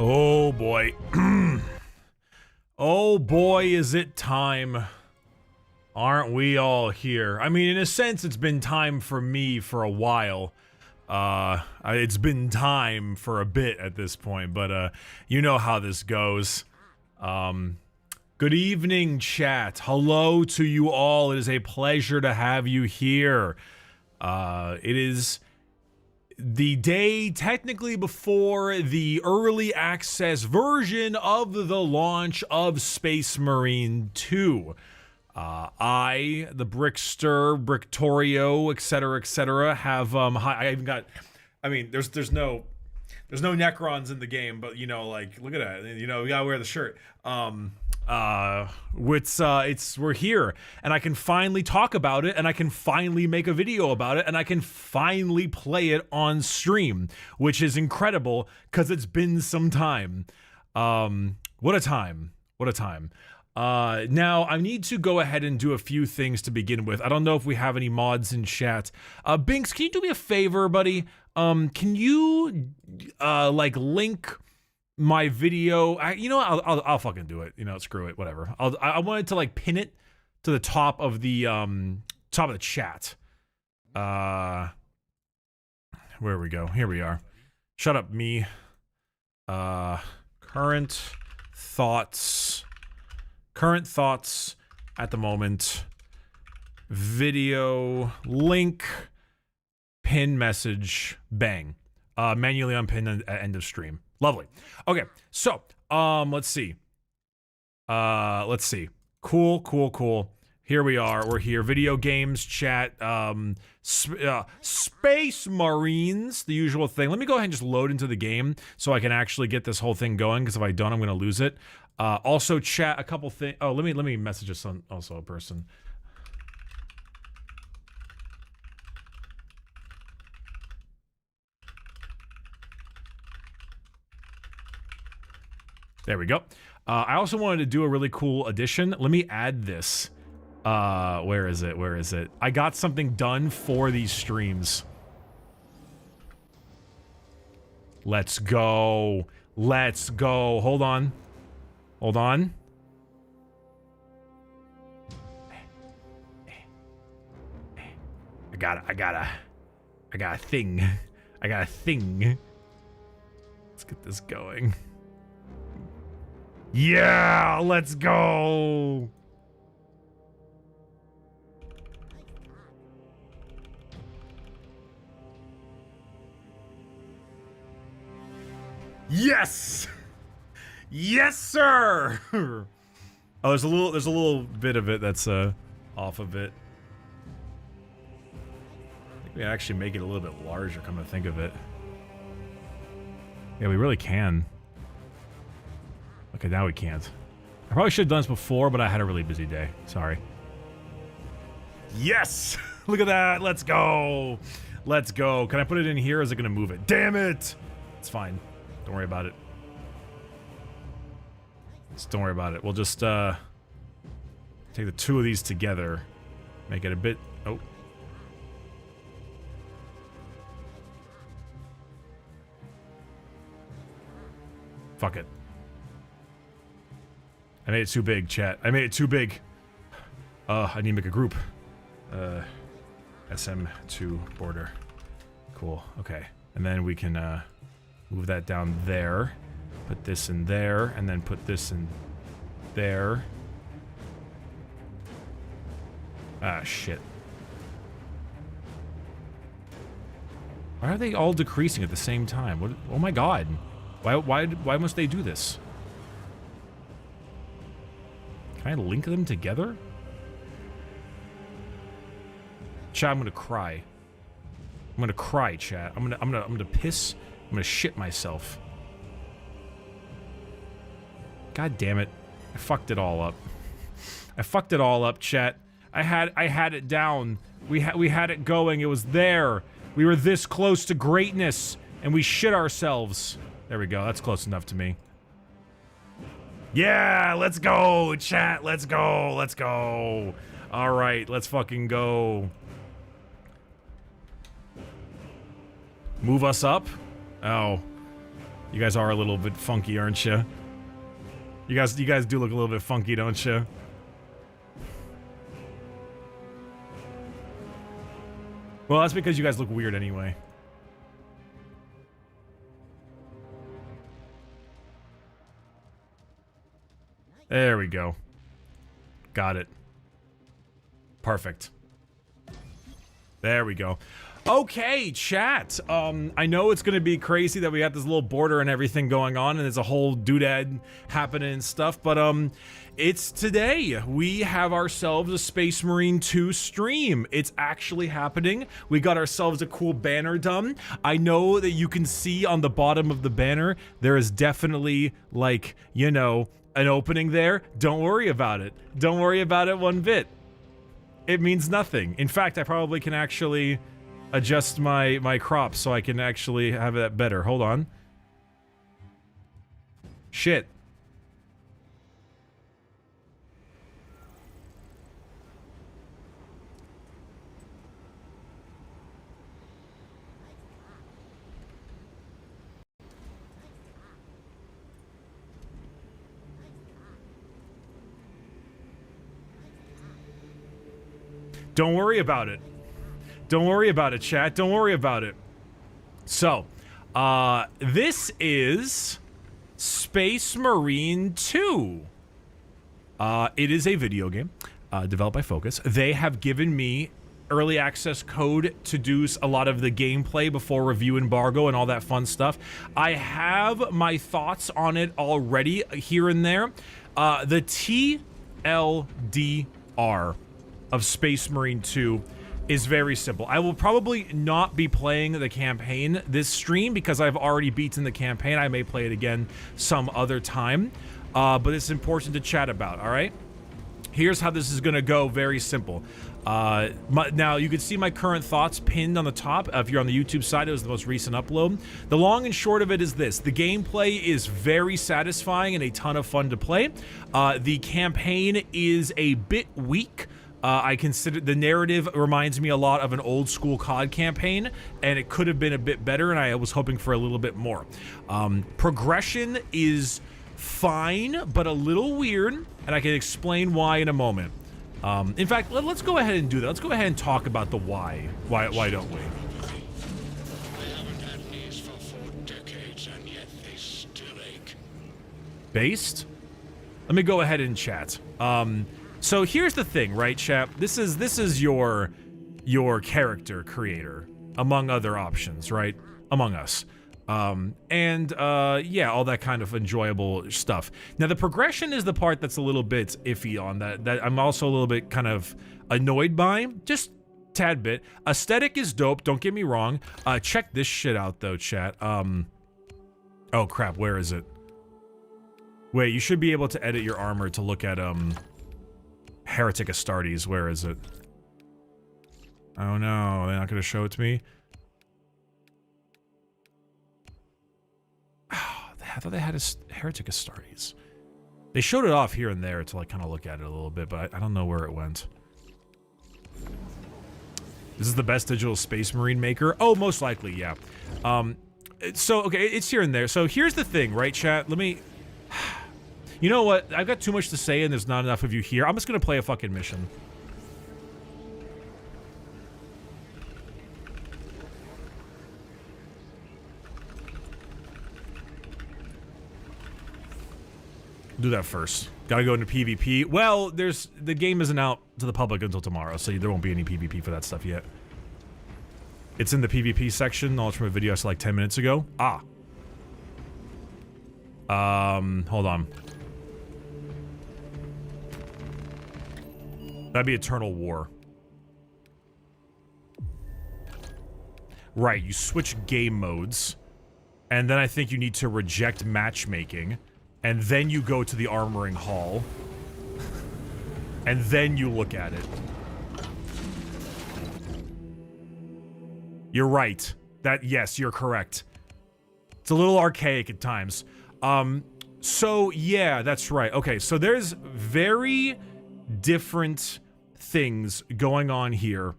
Oh boy. Oh boy, is it time. Aren't we all here? I mean, in a sense, it's been time for me for a while. It's been time for a bit at this point, but, you know how this goes. Good evening, chat. Hello to you all. It is a pleasure to have you here. It is the day technically before the early access version of the launch of Space Marine 2. I, the Brickster, Bricktorio, etc., have, I even got, I mean, there's no Necrons in the game, but, you know, like, look at that, you know, you gotta wear the shirt. We're here, and I can finally talk about it, and I can finally make a video about it, and I can finally play it on stream, which is incredible, because it's been some time. What a time. What a time. Now, I need to go ahead and do a few things to begin with. I don't know if we have any mods in chat. Binks, can you do me a favor, buddy? Can you, like, link my video? You know, I'll fucking do it. You know, screw it, whatever. I wanted to, like, pin it to the top of the chat. Where we go? Here we are. Shut up, me. Current thoughts at the moment. Video link, pin message, bang. Manually unpin at end of stream. Lovely. Okay, so let's see. Cool. Here we are. We're here. Video games chat. Space Marines, the usual thing. Let me go ahead and just load into the game so I can actually get this whole thing going, because if I don't, I'm gonna lose it. Also chat a couple things. Oh, let me message this on also a person. There we go. I also wanted to do a really cool addition. Let me add this. Where is it? I got something done for these streams. Let's go. Hold on. I got a thing. Let's get this going. Yeah, let's go. Yes! Yes, sir! Oh, there's a little bit of it that's off of it. I think we actually make it a little bit larger, come to think of it. Yeah, we really can. Okay, now we can't. I probably should have done this before, but I had a really busy day. Sorry. Yes! Look at that! Let's go! Let's go. Can I put it in here, or is it gonna move it? Damn it! It's fine. Don't worry about it. Just don't worry about it. We'll just, take the two of these together. Make it a bit... Oh. Fuck it. I made it too big, chat. I made it too big. I need to make a group. SM2 border. Cool. Okay. And then we can, move that down there. Put this in there, and then put this in there. Ah, shit. Why are they all decreasing at the same time? What? Oh my god. Why must they do this? Can I link them together? Chat, I'm gonna cry. I'm gonna cry, chat. I'm gonna piss. I'm gonna shit myself. God damn it. I fucked it all up. I fucked it all up, chat. I had it down. We had it going. It was there. We were this close to greatness, and we shit ourselves. There we go. That's close enough to me. Yeah, let's go, chat. Let's go. Let's go. All right, let's fucking go. Move us up? Oh. You guys are a little bit funky, aren't you? You guys do look a little bit funky, don't you? Well, that's because you guys look weird anyway. There we go. Got it. Perfect. There we go. Okay, chat. I know it's gonna be crazy that we got this little border and everything going on, and there's a whole doodad happening and stuff, but it's today. We have ourselves a Space Marine 2 stream. It's actually happening. We got ourselves a cool banner done. I know that you can see on the bottom of the banner, there is definitely, like, you know, an opening there. Don't worry about it. Don't worry about it one bit. It means nothing. In fact, I probably can actually adjust my crop so I can actually have that better. Hold on. Shit. Don't worry about it. Don't worry about it, chat. Don't worry about it. So, this is Space Marine 2. It is a video game developed by Focus. They have given me early access code to do a lot of the gameplay before review embargo and all that fun stuff. I have my thoughts on it already here and there. The TLDR of Space Marine 2 is very simple. I will probably not be playing the campaign this stream because I've already beaten the campaign. I may play it again some other time, but it's important to chat about, all right? Here's how this is gonna go, very simple. Now, you can see my current thoughts pinned on the top. If you're on the YouTube side, it was the most recent upload. The long and short of it is this. The gameplay is very satisfying and a ton of fun to play. The campaign is a bit weak. I consider the narrative reminds me a lot of an old school COD campaign, and it could have been a bit better, and I was hoping for a little bit more. Progression is fine, but a little weird, and I can explain why in a moment. In fact, let's go ahead and do that. Let's go ahead and talk about the why. Why don't we? They haven't had these for 4 decades, and yet they still ache. Based? Let me go ahead and chat. So here's the thing, right, chap? This is your character creator, among other options, right? Among Us. Yeah, all that kind of enjoyable stuff. Now, the progression is the part that's a little bit iffy on that I'm also a little bit kind of annoyed by. Just tad bit. Aesthetic is dope, don't get me wrong. Check this shit out, though, chat. Oh, crap, where is it? Wait, you should be able to edit your armor to look at, Heretic Astartes, where is it? Oh no, they're not gonna show it to me? Oh, I thought they had a Heretic Astartes. They showed it off here and there to like kind of look at it a little bit, but I don't know where it went. This is the best digital Space Marine maker? Oh, most likely, yeah. So, okay, it's here and there. So here's the thing, right, chat? Let me... You know what? I've got too much to say and there's not enough of you here. I'm just gonna play a fucking mission. Do that first. Gotta go into PvP. Well, the game isn't out to the public until tomorrow, so there won't be any PvP for that stuff yet. It's in the PvP section, knowledge from a video I saw like 10 minutes ago. Ah. Hold on. That'd be Eternal War. Right, you switch game modes, and then I think you need to reject matchmaking, and then you go to the armoring hall, and then you look at it. You're right. Yes, you're correct. It's a little archaic at times. So yeah, that's right. Okay, so there's very different things going on here.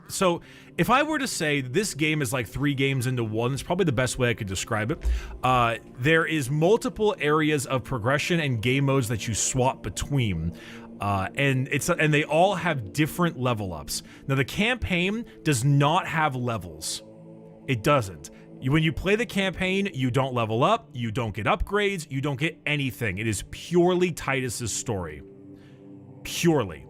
So if I were to say this game is like 3 games into one, it's probably the best way I could describe it. There is multiple areas of progression and game modes that you swap between. And they all have different level ups. Now the campaign does not have levels. It doesn't. When you play the campaign, you don't level up, you don't get upgrades, you don't get anything. It is purely Titus's story. Purely.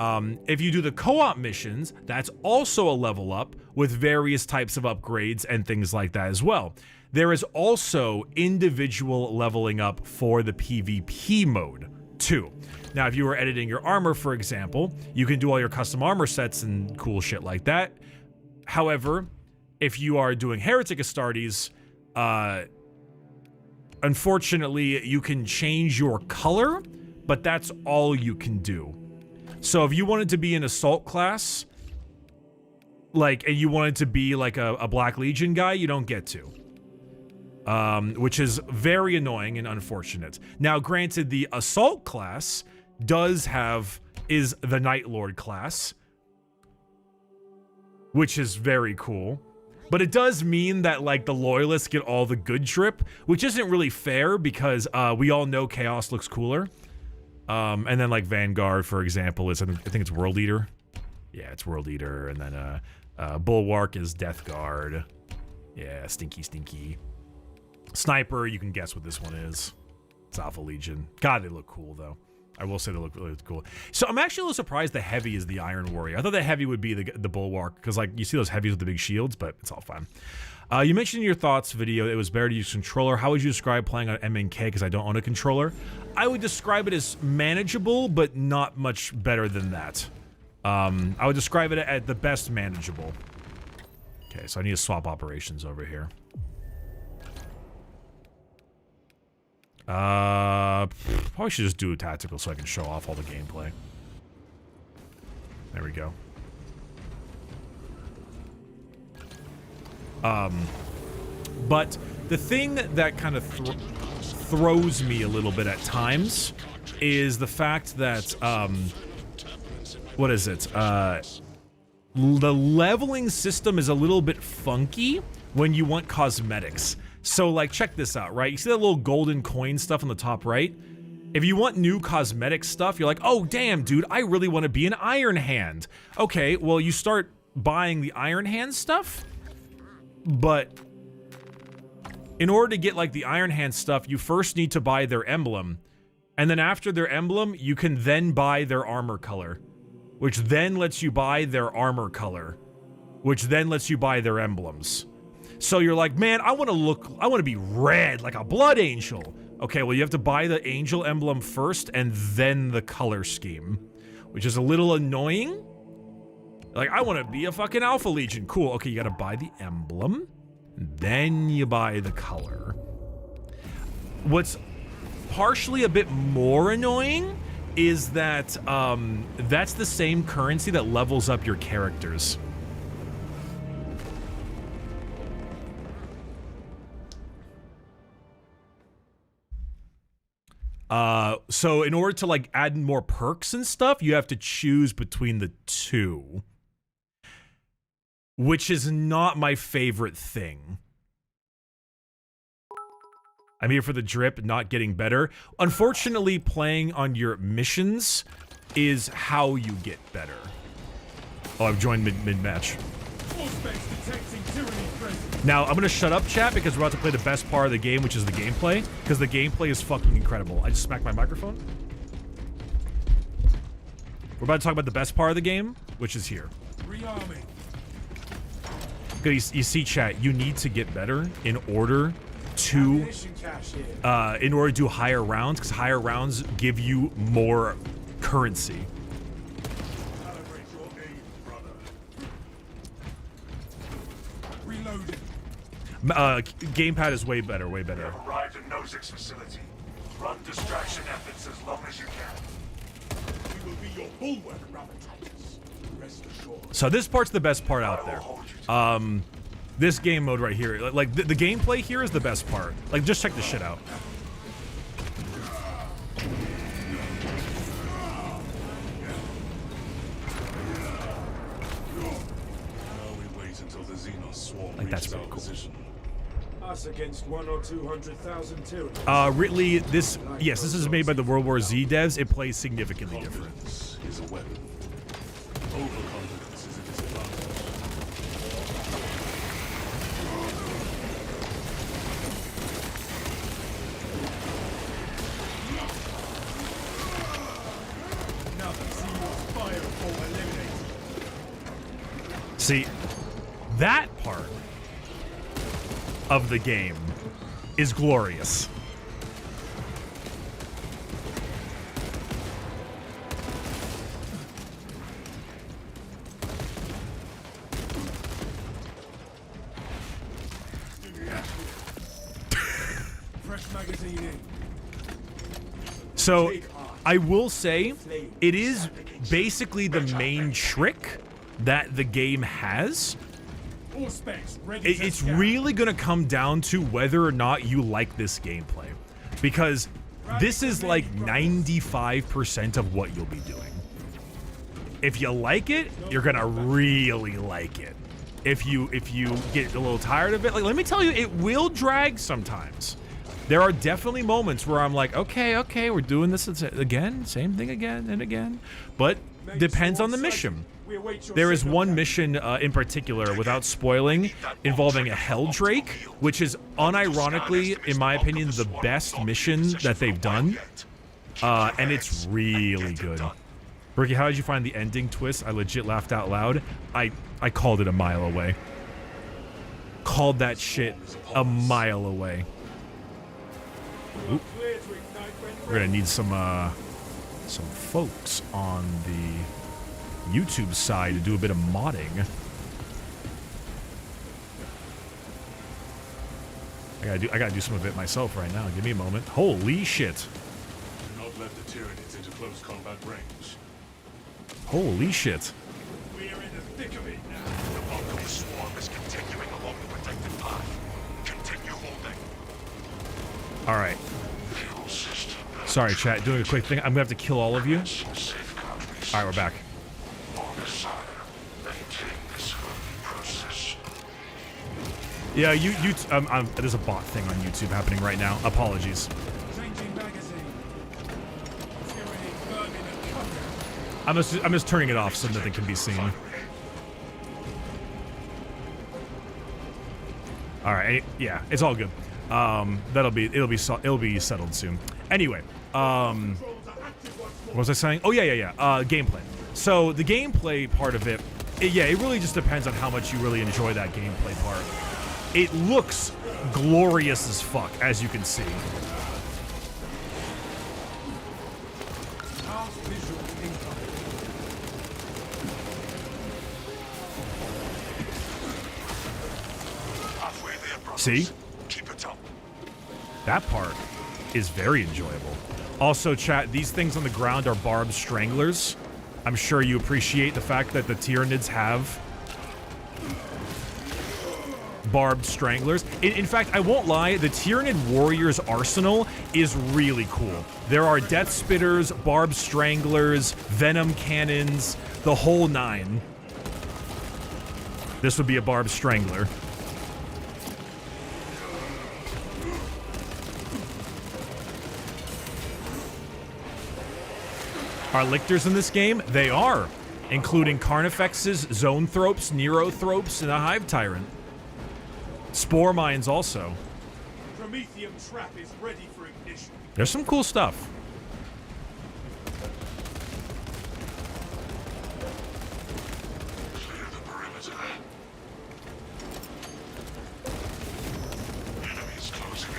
If you do the co-op missions, that's also a level up with various types of upgrades and things like that as well. There is also individual leveling up for the PvP mode too. Now, if you were editing your armor, for example, you can do all your custom armor sets and cool shit like that. However, if you are doing Heretic Astartes, unfortunately, you can change your color, but that's all you can do. So if you wanted to be an assault class, and you wanted to be like a Black Legion guy, you don't get to. Which is very annoying and unfortunate. Now, granted, the assault class is the Night Lord class, which is very cool. But it does mean that, like, the Loyalists get all the good drip, which isn't really fair because we all know Chaos looks cooler. And then, like, Vanguard, for example, is, I think it's World Eater. Yeah, it's World Eater. And then Bulwark is Death Guard. Yeah, stinky. Sniper, you can guess what this one is. It's Alpha Legion. God, they look cool, though. I will say they look really cool. So I'm actually a little surprised the heavy is the Iron Warrior. I thought the heavy would be the Bulwark, because, like, you see those heavies with the big shields, but it's all fine. You mentioned in your thoughts video it was better to use controller. How would you describe playing on MNK, because I don't own a controller? I would describe it as manageable, but not much better than that. I would describe it at the best manageable. Okay, so I need to swap operations over here. Probably should just do a tactical so I can show off all the gameplay. There we go. But the thing that kind of throws me a little bit at times is the fact that, what is it? The leveling system is a little bit funky when you want cosmetics. So, like, check this out, right? You see that little golden coin stuff on the top right? If you want new cosmetic stuff, you're like, oh, damn, dude, I really want to be an Iron Hand. Okay, well, you start buying the Iron Hand stuff, but in order to get, like, the Iron Hand stuff, you first need to buy their emblem. And then after their emblem, you can then buy their armor color, which then lets you buy their armor color, which then lets you buy their emblems. So you're like, man, I want to be red like a blood angel. Okay, well, you have to buy the angel emblem first and then the color scheme, which is a little annoying. Like, I want to be a fucking Alpha Legion. Cool. Okay, you got to buy the emblem, then you buy the color. What's partially a bit more annoying is that that's the same currency that levels up your characters. So in order to, like, add more perks and stuff, you have to choose between the two, which is not my favorite thing. I'm here for the drip, not getting better. Unfortunately, playing on your missions is how you get better. Oh, I've joined mid-match. Now, I'm gonna shut up, chat, because we're about to play the best part of the game, which is the gameplay, because the gameplay is fucking incredible. I just smacked my microphone. We're about to talk about the best part of the game, which is here. Okay, you see, chat, you need to get better in order to do higher rounds, because higher rounds give you more currency. Gamepad is way better, way better. Arrived at Nozick's facility. Run distraction efforts as long as you can. We will be your bulwark, brother Titus. Rest assured. So this part's the best part out there. This game mode right here, like the gameplay here is the best part. Like, just check this shit out. That's really cool. Us against 100,000 or 200,000 too. Ridley, this is made by the World War Z devs. It plays significantly different. Is a weapon. Overconfidence is a disadvantage. See, that part of the game is glorious. Fresh magazine in. So, I will say, it is basically the main trick that the game has. All specs ready to It's scout. really going to come down to whether or not you like this gameplay. Because this is like 95% of what you'll be doing. If you like it, you're going to really like it. If you get a little tired of it, like, let me tell you, it will drag sometimes. There are definitely moments where I'm like, okay, we're doing this again, same thing again and again. But depends on the mission. There is one mission in particular, without spoiling, involving a Helldrake, which is unironically, in my opinion, the best mission that they've done. And it's really good. Bricky, how did you find the ending twist? I legit laughed out loud. I called it a mile away. Called that shit a mile away. Oop. We're gonna need some folks on the YouTube side to do a bit of modding. I gotta do some of it myself right now. Give me a moment. Holy shit. Do not let the Tyranids into close combat range. Holy shit. We're in the thick of it now. The bulk of the swarm is continuing along the protected path. Continue holding. All right. Fuel system. Sorry, chat. Doing a quick thing. I'm gonna have to kill all of you. Safeguard research. All right, we're back. Maintain this process. Yeah, there's a bot thing on YouTube happening right now. Apologies. Changing magazine. Tyranny burning and covering. I'm just turning it off so nothing can be seen. All right, yeah, it's all good. It'll be settled soon. Anyway, what was I saying? Oh yeah. Gameplay. So the gameplay part of it, it really just depends on how much you really enjoy that gameplay part. It looks glorious as fuck, as you can see. House visual incoming. Halfway there, brothers. See? Keep it up. That part is very enjoyable. Also, chat, these things on the ground are barbed stranglers. I'm sure you appreciate the fact that the Tyranids have barbed stranglers. In fact, I won't lie, the Tyranid Warrior's arsenal is really cool. There are Death Spitters, barbed stranglers, venom cannons, the whole nine. This would be a barbed strangler. Are lictors in this game? They are, including Carnifexes, Zonethropes, Neurothropes, and a Hive Tyrant. Spore mines also. Prometheum trap is ready for ignition. There's some cool stuff. Clear the perimeter. Enemies closing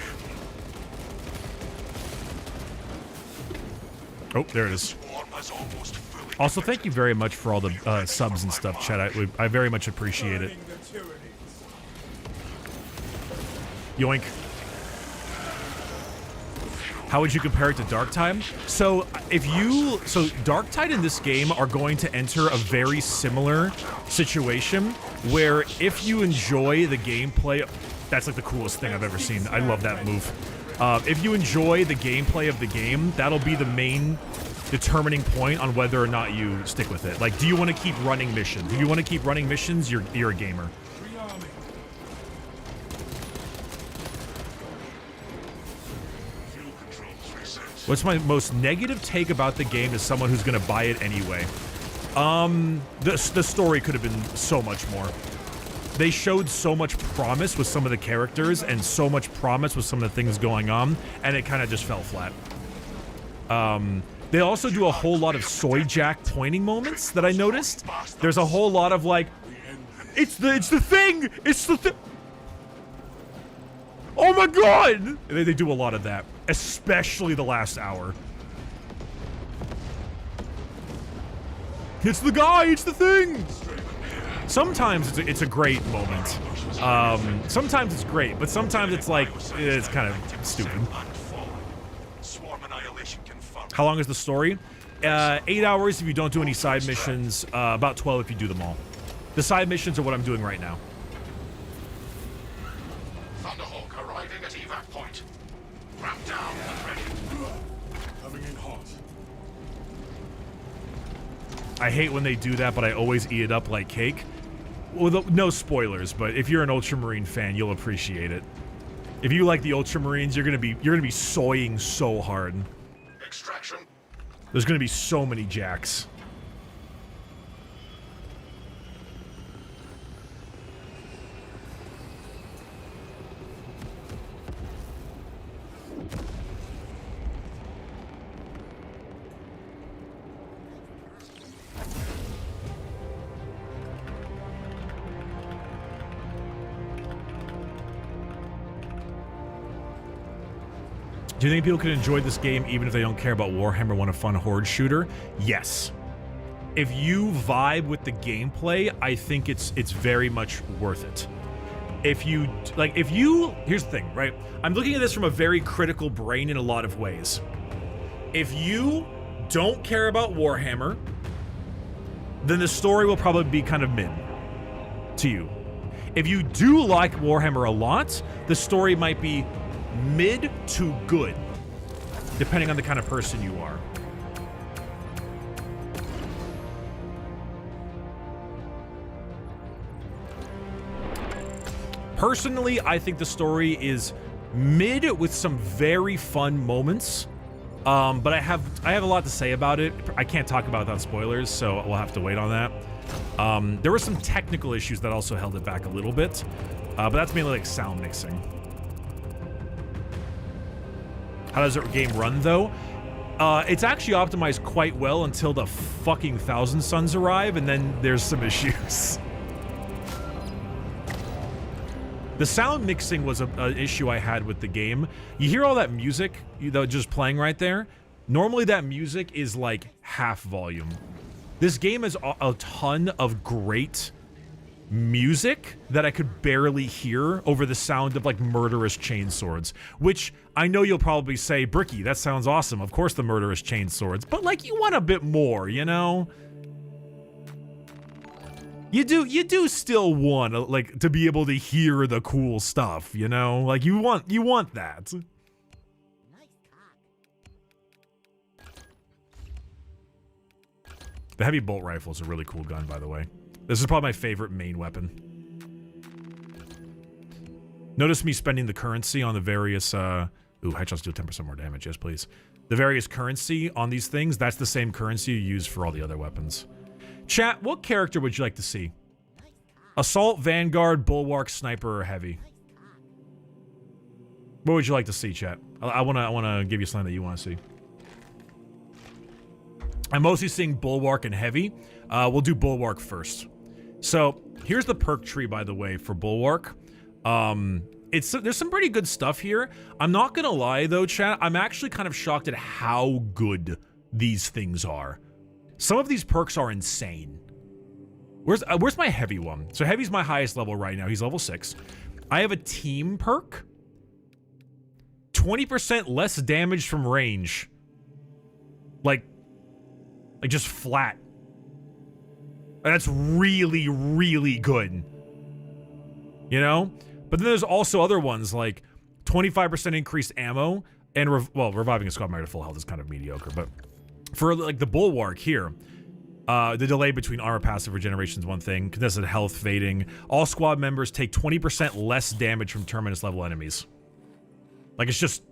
in. Oh, there it is. Swarm has almost fully. Also, thank you very much for all the subs and stuff, chat. I very much appreciate it. Burning the Tyranids. Yoink. How would you compare it to Darktide? So Darktide in this game are going to enter a very similar situation where if you enjoy the gameplay, that's like the coolest thing I've ever seen. I love that move. If you enjoy the gameplay of the game, that'll be the main determining point on whether or not you stick with it. Like, do you want to keep running missions? If you want to keep running missions, you're a gamer. Rearming. What's my most negative take about the game as someone who's gonna buy it anyway? The story could have been so much more. They showed so much promise with some of the characters and so much promise with some of the things going on, and it kind of just fell flat. They also do a whole lot of soy jack pointing moments that I noticed. There's a whole lot of like, it's the thing! It's the thing! Oh my god! They do a lot of that, especially the last hour. It's the guy, it's the thing! Sometimes it's a great moment. Sometimes it's great, but sometimes it's like, it's kind of stupid. How long is the story? 8 hours if you don't do any side missions, about 12 if you do them all. The side missions are what I'm doing right now. Thunderhawk arriving at evac point. Ramp down and ready. Coming in hot. I hate when they do that, but I always eat it up like cake. Well, no spoilers, but if you're an Ultramarine fan, you'll appreciate it. If you like the Ultramarines, you're gonna be soying so hard. Extraction. There's gonna be so many jacks. Do you think people could enjoy this game even if they don't care about Warhammer, want a fun horde shooter? Yes. If you vibe with the gameplay, I think it's very much worth it. Here's the thing, right? I'm looking at this from a very critical brain in a lot of ways. If you don't care about Warhammer, then the story will probably be kind of mid to you. If you do like Warhammer a lot, the story might be mid to good, depending on the kind of person you are. Personally, I think the story is mid with some very fun moments, but I have a lot to say about it. I can't talk about it without spoilers, so we'll have to wait on that. There were some technical issues that also held it back a little bit, but that's mainly like sound mixing. How does the game run, though? It's actually optimized quite well until the fucking Thousand Suns arrive, and then there's some issues. The sound mixing was an issue I had with the game. You hear all that music just playing right there? Normally that music is like half volume. This game has a ton of great music that I could barely hear over the sound of like murderous chainswords, which I know you'll probably say, Bricky, that sounds awesome. Of course the murderous chainswords, but like you want a bit more, you know? You do still want like to be able to hear the cool stuff, you know? Like you want that. The heavy bolt rifle is a really cool gun, by the way. This is probably my favorite main weapon. Notice me spending the currency on the various, ooh, headshots do 10% more damage, yes please. The various currency on these things, that's the same currency you use for all the other weapons. Chat, what character would you like to see? Assault, Vanguard, Bulwark, Sniper, or Heavy? What would you like to see, chat? I wanna give you something that you want to see. I'm mostly seeing Bulwark and Heavy. We'll do Bulwark first. So, here's the perk tree, by the way, for Bulwark. There's some pretty good stuff here. I'm not gonna lie, though, chat. I'm actually kind of shocked at how good these things are. Some of these perks are insane. Where's my Heavy one? So, Heavy's my highest level right now. He's level 6. I have a team perk. 20% less damage from range. Like just flat. That's really, really good. You know? But then there's also other ones like 25% increased ammo and, reviving a squad member to full health is kind of mediocre. But for like the Bulwark here, the delay between armor passive regeneration is one thing. Contested health fading. All squad members take 20% less damage from terminus level enemies. Like it's just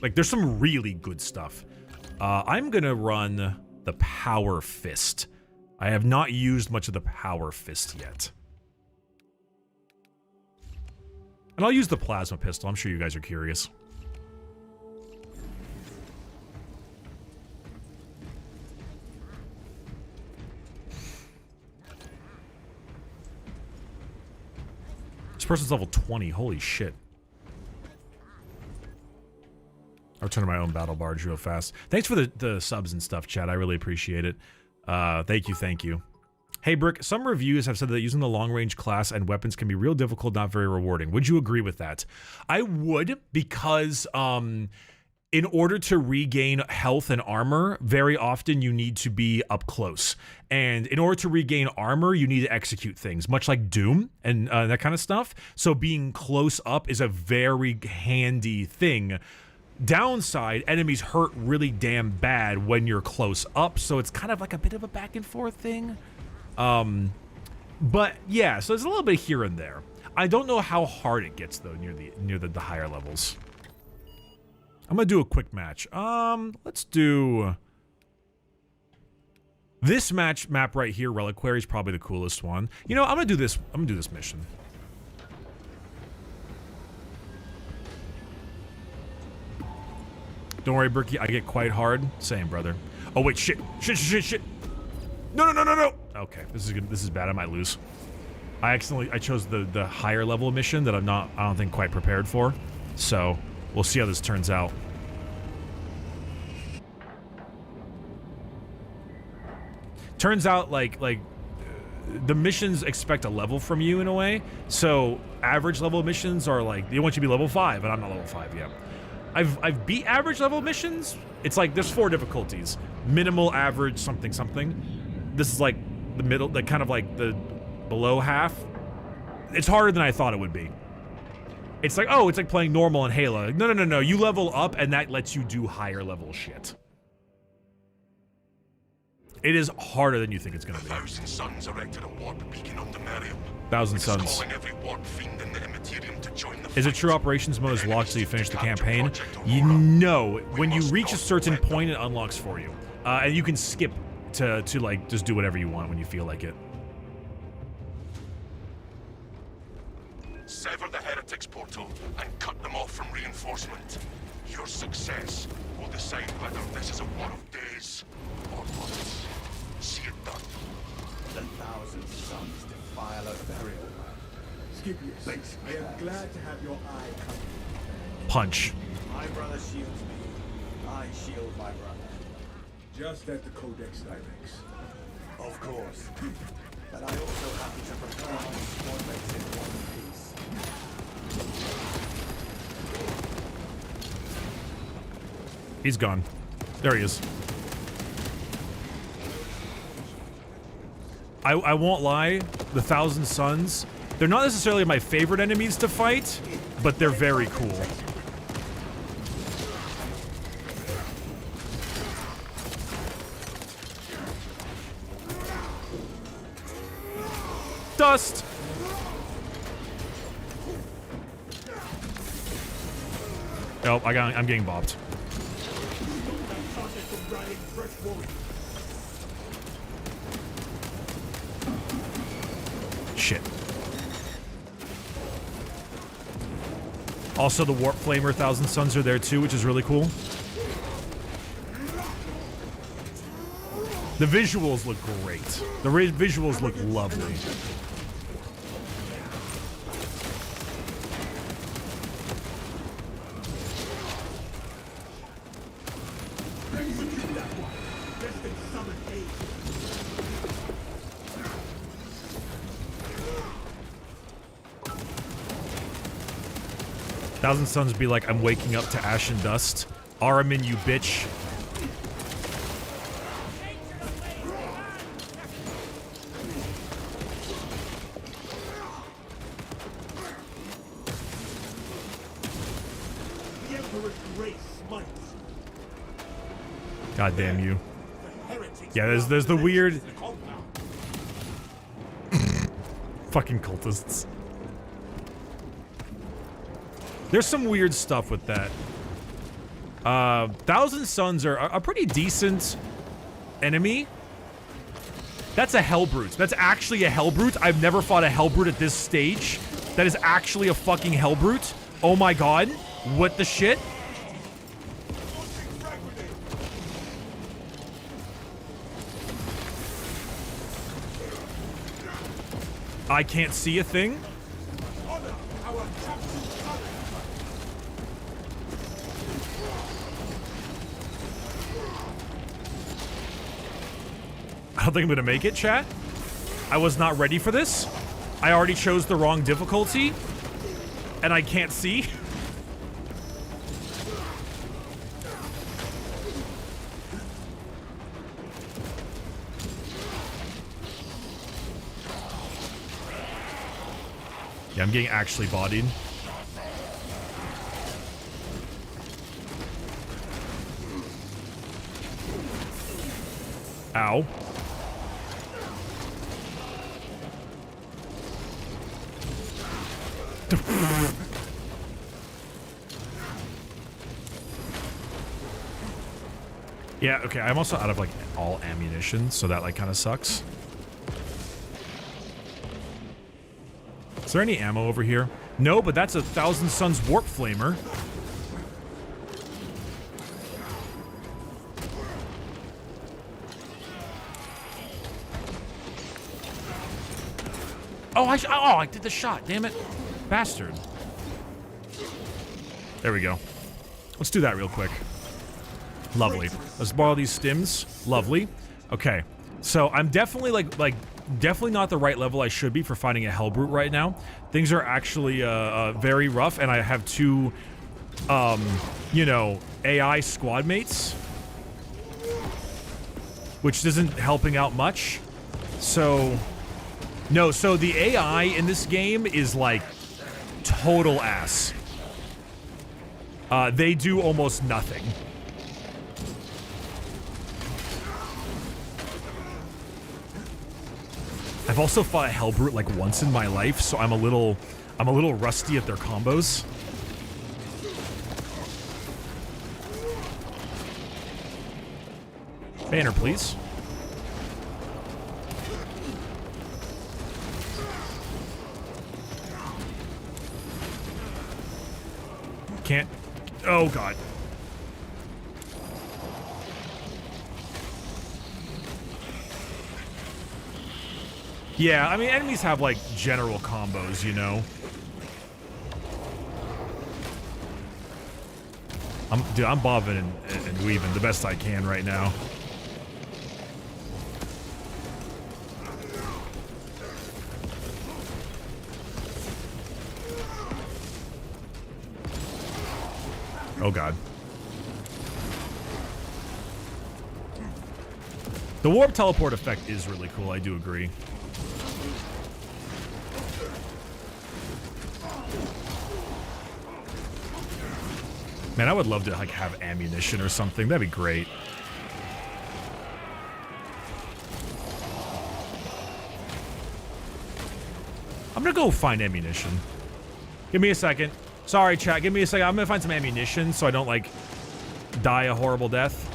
Like, there's some really good stuff. I'm gonna run the Power Fist. I have not used much of the Power Fist yet. And I'll use the Plasma Pistol. I'm sure you guys are curious. This person's level 20. Holy shit. I'll return to my own battle barge real fast. Thanks for the subs and stuff, chat. I really appreciate it. Thank you, thank you. Hey, Brick, some reviews have said that using the long-range class and weapons can be real difficult, not very rewarding. Would you agree with that? I would, because in order to regain health and armor, very often you need to be up close. And in order to regain armor, you need to execute things, much like Doom and that kind of stuff. So being close up is a very handy thing. Downside, enemies hurt really damn bad when you're close up, so it's kind of like a bit of a back and forth thing. But yeah, so there's a little bit here and there. I don't know how hard it gets though near the higher levels. I'm gonna do a quick match. Let's do this map right here. Reliquary is probably the coolest one. You know, I'm gonna do this mission. Don't worry, Bricky, I get quite hard. Same, brother. Oh wait, shit. No. Okay, this is good. This is bad. I might lose. I chose the higher level mission that I don't think quite prepared for. So we'll see how this turns out. Turns out like the missions expect a level from you in a way. So average level missions are like they want you to be level 5, and I'm not level 5 yet. I've beat average level missions. It's like there's 4 difficulties: minimal, average, something. This is like the middle, like kind of like the below half. It's harder than I thought it would be. It's like, oh, it's like playing normal in Halo. Like, no. You level up, and that lets you do higher level shit. It is harder than you think it's gonna be. 1,000 Suns erected a warp beacon on the Merium. 1,000 Suns. Calling every warp fiend in the Immaterium to join the Is it fight. true operations mode is locked so you finish the campaign? You know, when you reach a certain point, it unlocks for you, and you can skip to like just do whatever you want when you feel like it. Sever the heretics portal and cut them off from reinforcement. Your success will decide whether this is a war of days or months. See it done. The 1,000 Suns defile a burial ground. Scipius, I am glad to have your eye covered. Punch. My brother shields me. I shield my brother. Just as the Codex directs. Of course. But I also happen to prefer my squadrons in one piece. He's gone. There he is. I won't lie, the 1,000 Suns, they're not necessarily my favorite enemies to fight, but they're very cool. Dust! Oh, I'm getting bopped. Shit. Also, the Warp Flamer 1,000 Suns are there too, which is really cool. The visuals look great. The visuals look lovely. Thousand Suns be like, I'm waking up to ash and dust. Aramin, you bitch. God damn you. Yeah, there's the weird fucking cultists. There's some weird stuff with that. Thousand Suns are a pretty decent enemy. That's a Hellbrute. That's actually a Hellbrute. I've never fought a Hellbrute at this stage. That is actually a fucking Hellbrute. Oh my god. What the shit? I can't see a thing. I don't think I'm gonna make it, chat. I was not ready for this. I already chose the wrong difficulty. And I can't see. Yeah, I'm getting actually bodied. Ow. Yeah, okay, I'm also out of, like, all ammunition, so that, like, kind of sucks. Is there any ammo over here? No, but that's a Thousand Suns Warp Flamer. Oh, I did the shot, damn it. Bastard. There we go. Let's do that real quick. Lovely. Let's borrow these stims. Lovely. Okay. So I'm definitely like definitely not the right level I should be for fighting a Hellbrute right now. Things are actually very rough, and I have two you know, AI squad mates, which isn't helping out much. So no, so the AI in this game is like total ass. They do almost nothing. I've also fought a Hellbrute like once in my life, so I'm a little rusty at their combos. Banner, please. Can't. Oh god. Yeah, I mean, enemies have, like, general combos, you know? Dude, I'm bobbing and weaving the best I can right now. Oh, God. The warp teleport effect is really cool, I do agree. Man, I would love to, like, have ammunition or something. That'd be great. I'm gonna go find ammunition. Give me a second. Sorry, chat. Give me a second. I'm gonna find some ammunition so I don't, like, die a horrible death.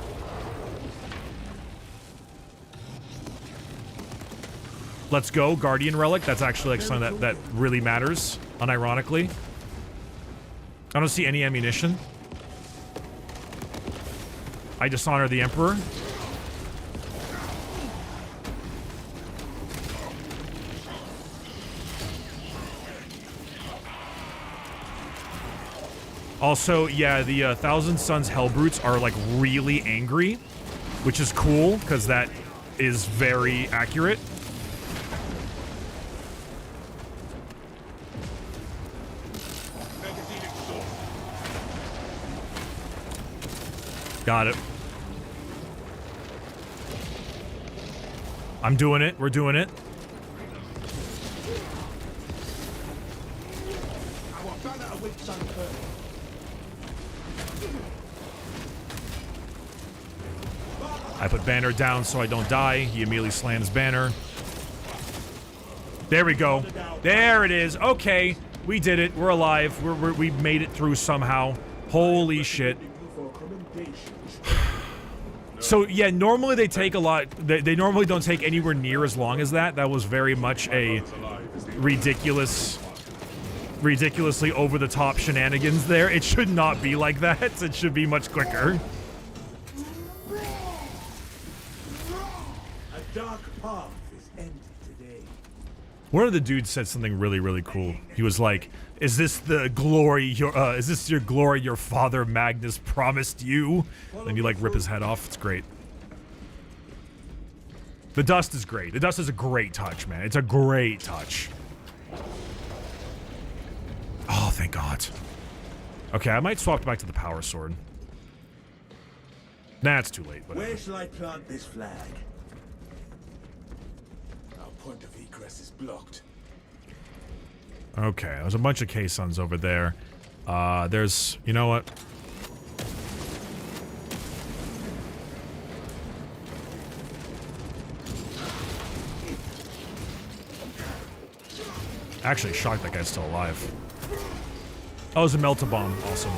Let's go. Guardian Relic. That's actually, like, something that really matters, unironically. I don't see any ammunition. I dishonor the Emperor. Also, yeah, the Thousand Suns Hellbrutes are, like, really angry, which is cool, because that is very accurate. Got it. I'm doing it. We're doing it. I put Banner down so I don't die. He immediately slams Banner. There we go. There it is. Okay. We did it. We're alive. We made it through somehow. Holy shit. So yeah, normally they take a lot. They normally don't take anywhere near as long as that. That was very much a ridiculously over the top shenanigans there. It should not be like that. It should be much quicker. A dark path is ended today. One of the dudes said something really, really cool. He was like, "Is this the glory? Is this your glory your father Magnus promised you?" Then you like rip his head off. It's great. The dust is great. The dust is a great touch, man. It's a great touch. Oh, thank God. Okay, I might swap back to the power sword. Nah, it's too late. Whatever. Where shall I plant this flag? Our point of egress is blocked. Okay, there's a bunch of K-Suns over there. There's... You know what? Actually, shocked that guy's still alive. Oh, it's a Melt-A-Bomb. Awesome.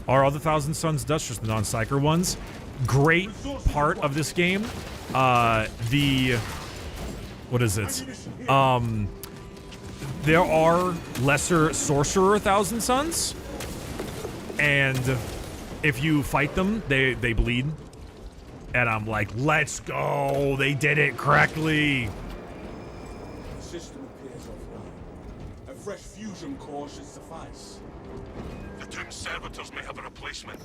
Are all the Thousand Suns dust, just the non-psyker ones? Great part of this game. What is it? There are lesser sorcerer Thousand Suns, and if you fight them, they bleed. And I'm like, let's go! They did it correctly. The system appears offline. A fresh fusion core should suffice. The Tomb Servitors may have a replacement.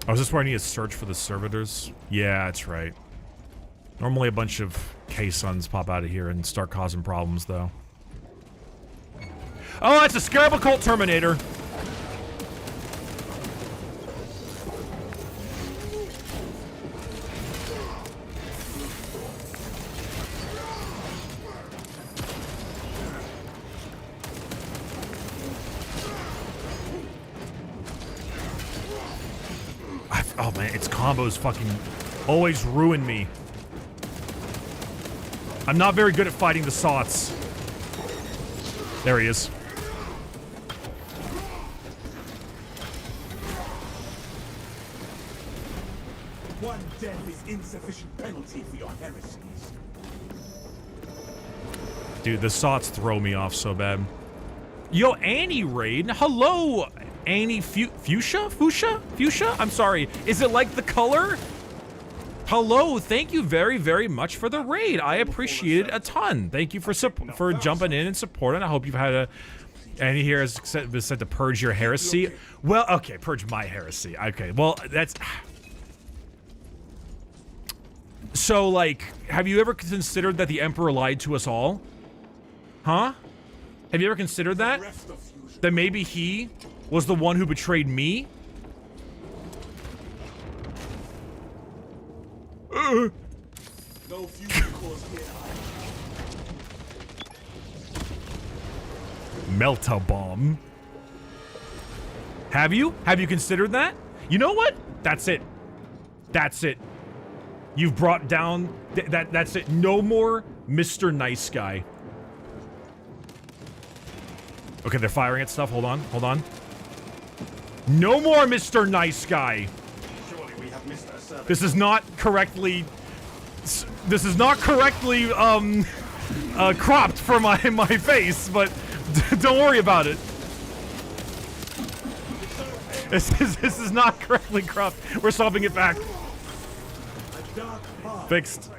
Oh, is this where I need to search for the servitors? Yeah, that's right. Normally a bunch of K-Suns pop out of here and start causing problems, though. Oh, that's a Scarab Occult Terminator! Oh man, its combos fucking always ruin me. I'm not very good at fighting the Sots. There he is. One death is insufficient penalty for your heresies. Dude, the Sots throw me off so bad. Yo, Annie raid. Hello, Annie Fuchsia? I'm sorry. Is it like the color? Hello, thank you very, very much for the raid. I appreciate it a ton. Thank you for jumping in and supporting. I hope you've had a... Annie here has been said to purge your heresy. Well, okay, purge my heresy. Okay, well, that's... So, like, have you ever considered that the Emperor lied to us all? Huh? Have you ever considered that? That maybe he was the one who betrayed me? No fusion cores here. Melt-A-Bomb. Have you? Have you considered that? You know what? That's it. That's it. You've brought down... That's it. No more Mr. Nice Guy. Okay, they're firing at stuff. Hold on. Hold on. No more Mr. Nice Guy. Surely we have missed our service. This is not correctly... This is not correctly, cropped for my face, but don't worry about it. This is not correctly cropped. We're swapping it back. Fixed.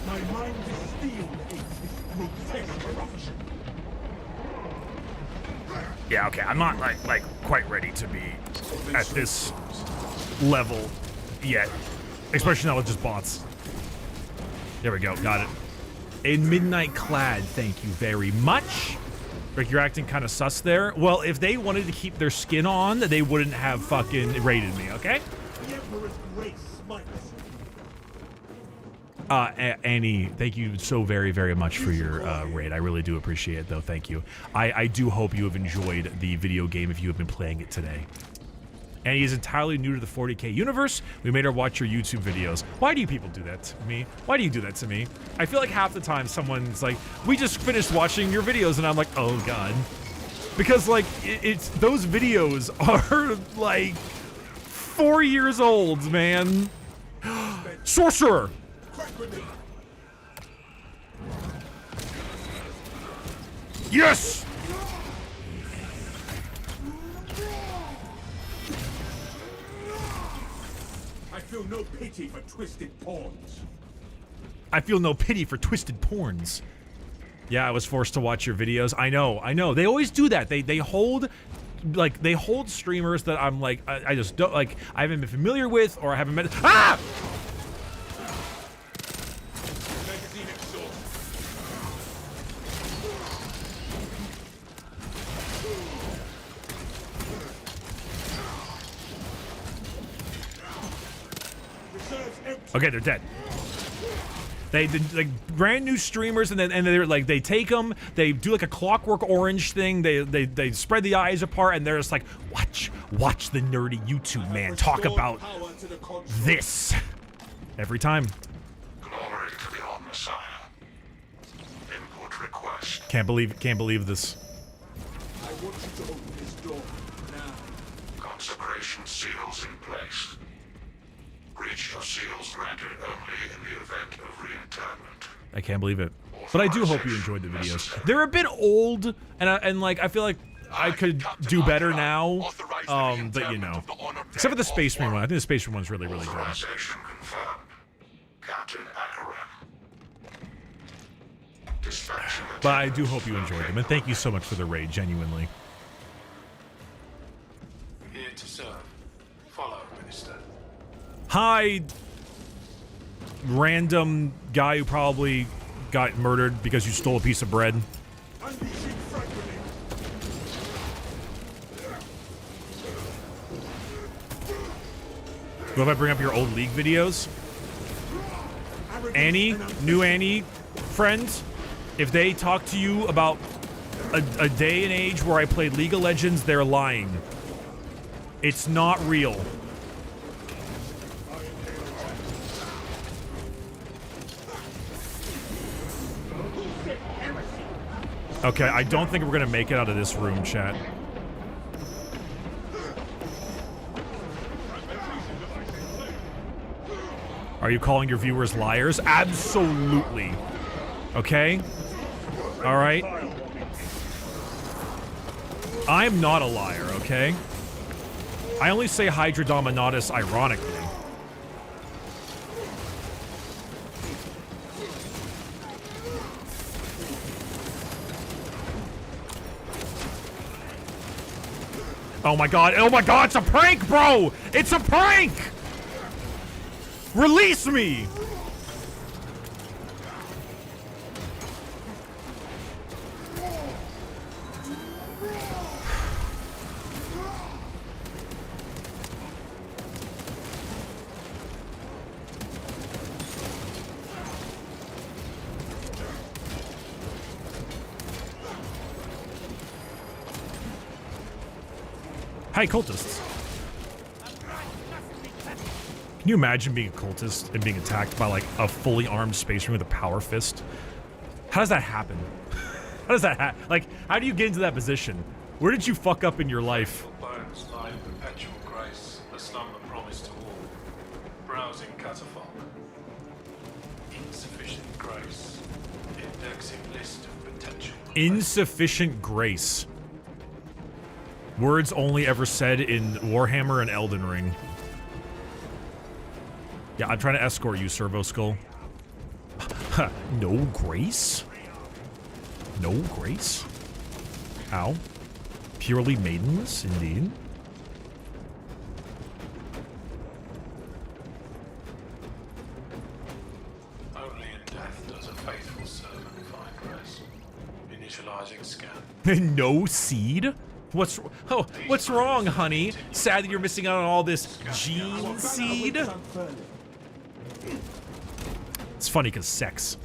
My mind is steel against this grotesque corruption. Yeah, okay. I'm not like quite ready to be at this level yet, especially not with just bots. There we go. Got it. A Midnight Clad. Thank you very much. Rick, you're acting kind of sus there. Well, if they wanted to keep their skin on, they wouldn't have fucking raided me, okay? The Emperor's grace smites. Annie, thank you so very, very much for your raid. I really do appreciate it, though. Thank you. I do hope you have enjoyed the video game if you have been playing it today. and he is entirely new to the 40k universe. We made her watch your YouTube videos. Why do you people do that to me? Why do you do that to me? I feel like half the time someone's like, we just finished watching your videos, and I'm like, oh god. Because like, it's those videos are like 4 years old, man. Sorcerer! Yes! I feel no pity for twisted pawns. I feel no pity for twisted porns. Yeah, I was forced to watch your videos. I know. They always do that. They hold, like, they hold streamers that I'm like, I just don't, like, I haven't been familiar with, or I haven't met. Ah! Magazine exhaust. Reserves empty. Okay, they're dead. They like brand new streamers, and they're like, they take them, they do like a Clockwork Orange thing, they spread the eyes apart, and they're just like, watch the nerdy YouTube man talk about Power to the console. this every time. Glory to the Omnissiah. Input request. Can't believe this. I want you to open this door now. Consecration seals in place. Breach of seals granted only in the event of reinterment. I can't believe it. But I do hope you enjoyed the videos. They're a bit old, and like I feel like I could do better now. But you know, except for the Space Marine one. I think the Space Marine one's really good. Authorization confirmed. Captain Akaram. Dispatching. But I do hope you enjoyed them, and thank you so much for the raid, genuinely. Here to serve. Follow, Minister. Hi, random guy who probably got murdered because you stole a piece of bread. Unleashing fragmenting. What if I bring up your old League videos? Annie, new Annie, friends, if they talk to you about a day and age where I played League of Legends, they're lying. It's not real. Okay, I don't think we're gonna make it out of this room, chat. Are you calling your viewers liars? Absolutely. Okay? Alright? I'm not a liar, okay? I only say Hydra Dominatus ironically. Oh my god, it's a prank, bro! It's a prank! Release me! Hi, cultists. Can you imagine being a cultist and being attacked by, like, a fully armed space marine with a power fist? How does that happen? How does that happen? Like, how do you get into that position? Where did you fuck up in your life? Bones lie in perpetual grace, a slumber promised to all. Browsing catafalque. Insufficient grace. Indexing list of potential. Insufficient grace. Words only ever said in Warhammer and Elden Ring. Yeah, I'm trying to escort you, Servo Skull. No grace? No grace? Ow. Purely maidenless, indeed. Only in death does a faithful servant find rest. Initializing scan. No seed? What's wrong, honey? Sad that you're missing out on all this gene seed? It's funny because sex.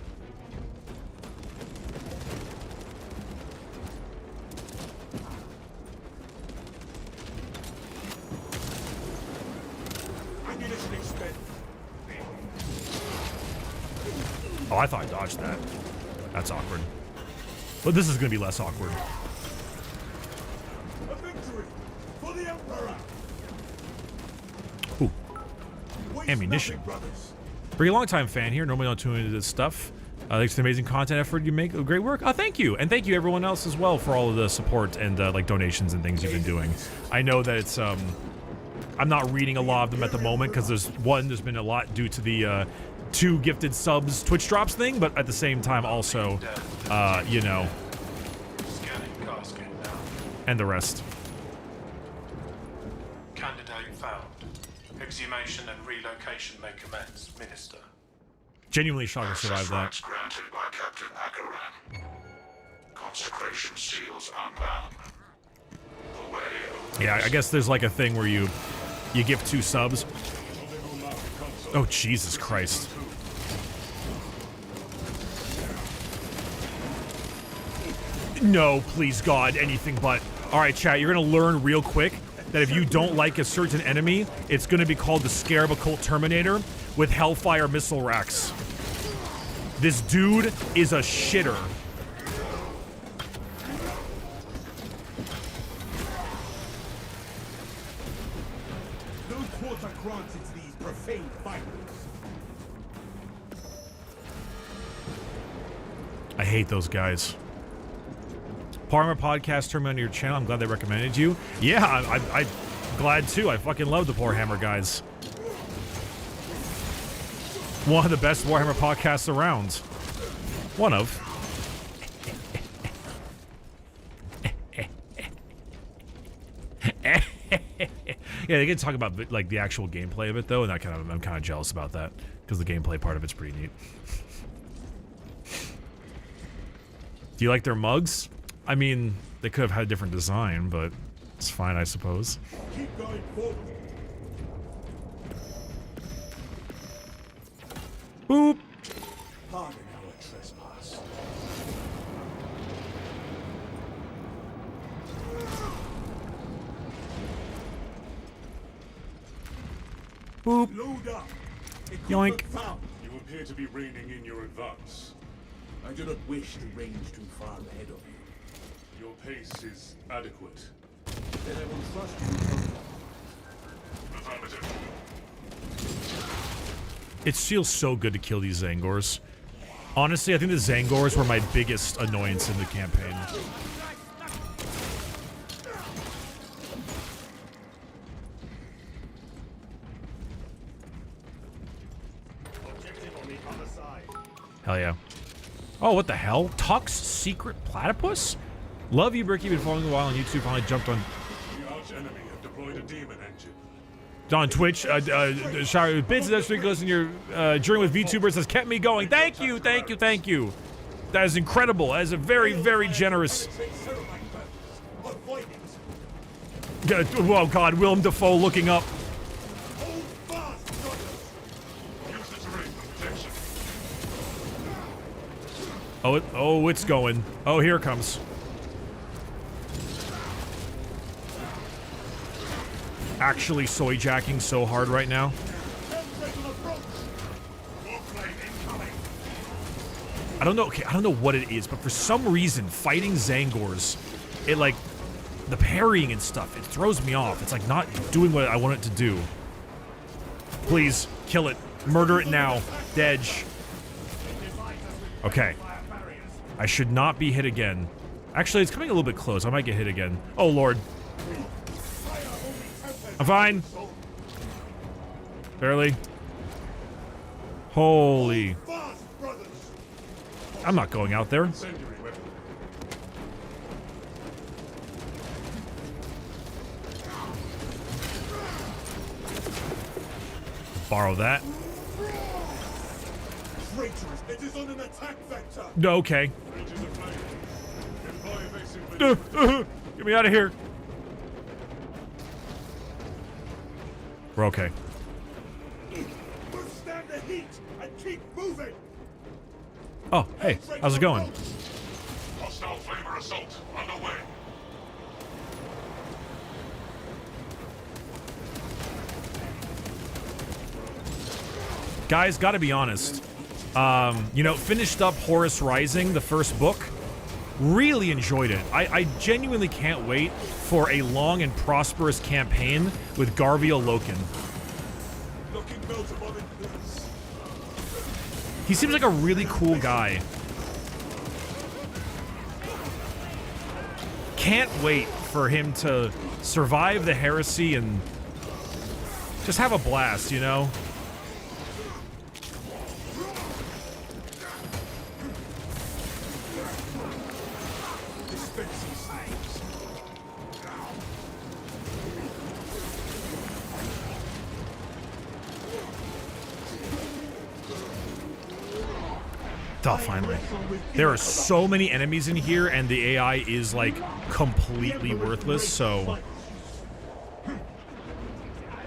Oh, I thought I dodged that. That's awkward. But this is gonna be less awkward. A victory for the Emperor! Ooh, Waste ammunition. nothing, brothers. Pretty long time fan here. Normally don't tune into this stuff. Thanks for the amazing content effort you make. Great work. Oh, thank you. And thank you everyone else as well for all of the support and like donations and things you've been doing. I know that it's I'm not reading a lot of them at the moment because there's been a lot due to the 2 gifted subs Twitch drops thing, but at the same time also you know, Scanning casket now. and the rest. Candidate found. Exhumation and relocation may commence, Minister. Genuinely shocked I survived that. Rights granted by Captain Akaran. Consecration seals unbound. The way of Yeah, I guess there's like a thing where you give 2 subs. Oh, Jesus Christ. No, please God, anything but. Alright, chat, you're gonna learn real quick that if you don't like a certain enemy, it's gonna be called the Scarab Occult Terminator with Hellfire missile racks. This dude is a shitter. No quarter granted to these profane fighters. I hate those guys. Parma Podcast turned me onto your channel. I'm glad they recommended you. Yeah, I'm glad too. I fucking love the Warhammer guys. One of the best Warhammer podcasts around. One of. Yeah, they get to talk about like the actual gameplay of it though, and I'm kind of jealous about that because the gameplay part of it's pretty neat. Do you like their mugs? I mean, they could have had a different design, but it's fine, I suppose. Keep going forward. Boop. Pardon our trespass. Boop. Load up. Yoink. Equipment found. You appear to be reining in your advance. I do not wish to range too far ahead of you. Your pace is adequate. Then I will trust you totally. affirmative. It feels so good to kill these Zangors. Honestly, I think the Zangors were my biggest annoyance in the campaign. Objective on the other side. Hell yeah. Oh, what the hell? Tuck's Secret Platypus? Love you, Bricky. Been following a while on YouTube. Finally jumped on The arch enemy have deployed a demon engine. on Twitch. Sorry, bids and extra goes in your journey with VTubers has kept me going. Thank you, thank you, thank you. That is incredible. That is a very, very generous. Oh God, Willem Dafoe looking up. Use the terrain for protection. Oh, it's going. Oh, here it comes. Actually soy jacking so hard right now. I don't know. Okay, I don't know what it is, but for some reason, fighting Zangors, it like the parrying and stuff, it throws me off. It's like not doing what I want it to do. Please kill it, murder it now, Dedge. Okay, I should not be hit again. Actually, it's coming a little bit close. I might get hit again. Oh Lord. I'm fine. Barely. Holy. I'm not going out there. Incendiary weapon. Borrow that. Traitors, it is on an attack vector. No, okay. Bridges aflame. Employ evasive Get me out of here. We're okay. Withstand the heat and keep moving. Oh, hey, how's it going? Hostile flavor assault underway. Guys, gotta be honest. You know, finished up Horus Rising, the first book. Really enjoyed it. I genuinely can't wait for a long and prosperous campaign with Garviel Loken. Looking notable in this. He seems like a really cool guy. Can't wait for him to survive the heresy and just have a blast, you know? Oh, finally. There are so many enemies in here, and the AI is, like, completely worthless, so...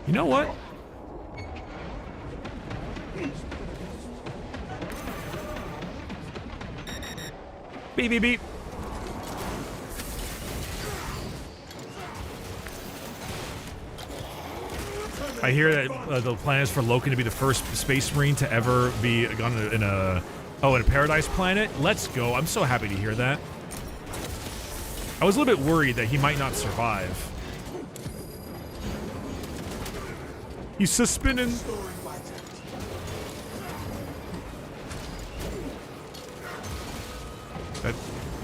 You know what? Beep, beep, beep. I hear that the plan is for Loken to be the first space marine to ever be gone in a paradise planet. Let's go. I'm so happy to hear that. I was a little bit worried that he might not survive. He's spinning.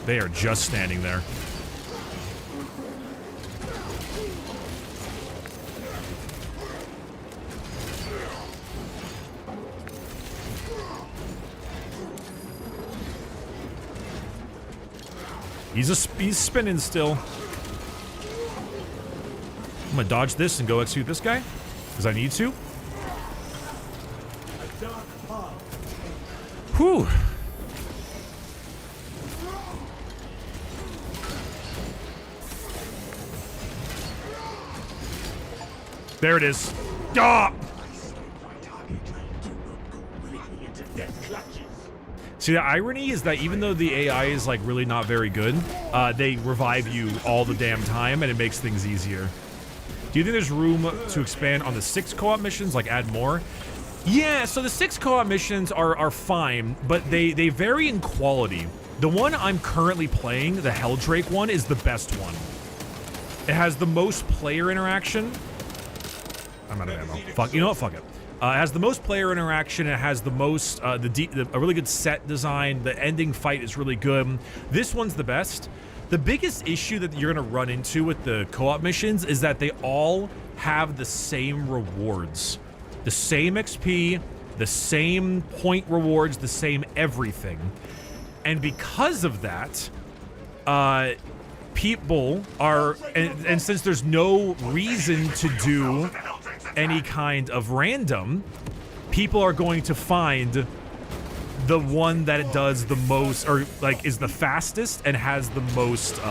They are just standing there. He's spinning still. I'm gonna dodge this and go execute this guy, because I need to. Whew. There it is. Ah! See, the irony is that even though the AI is, like, really not very good, they revive you all the damn time, and it makes things easier. Do you think there's room to expand on the 6 co-op missions, like add more? Yeah, so the 6 co-op missions are fine, but they vary in quality. The one I'm currently playing, the Helldrake one, is the best one. It has the most player interaction. I'm out of ammo. Fuck, you know what? Fuck it. It has the most player interaction. It has the most, a really good set design. The ending fight is really good. This one's the best. The biggest issue that you're going to run into with the co-op missions is that they all have the same rewards. The same XP, the same point rewards, the same everything. And because of that, people are, and since there's no reason to do any kind of random, people are going to find the one that it does the most, or like is the fastest and has the most,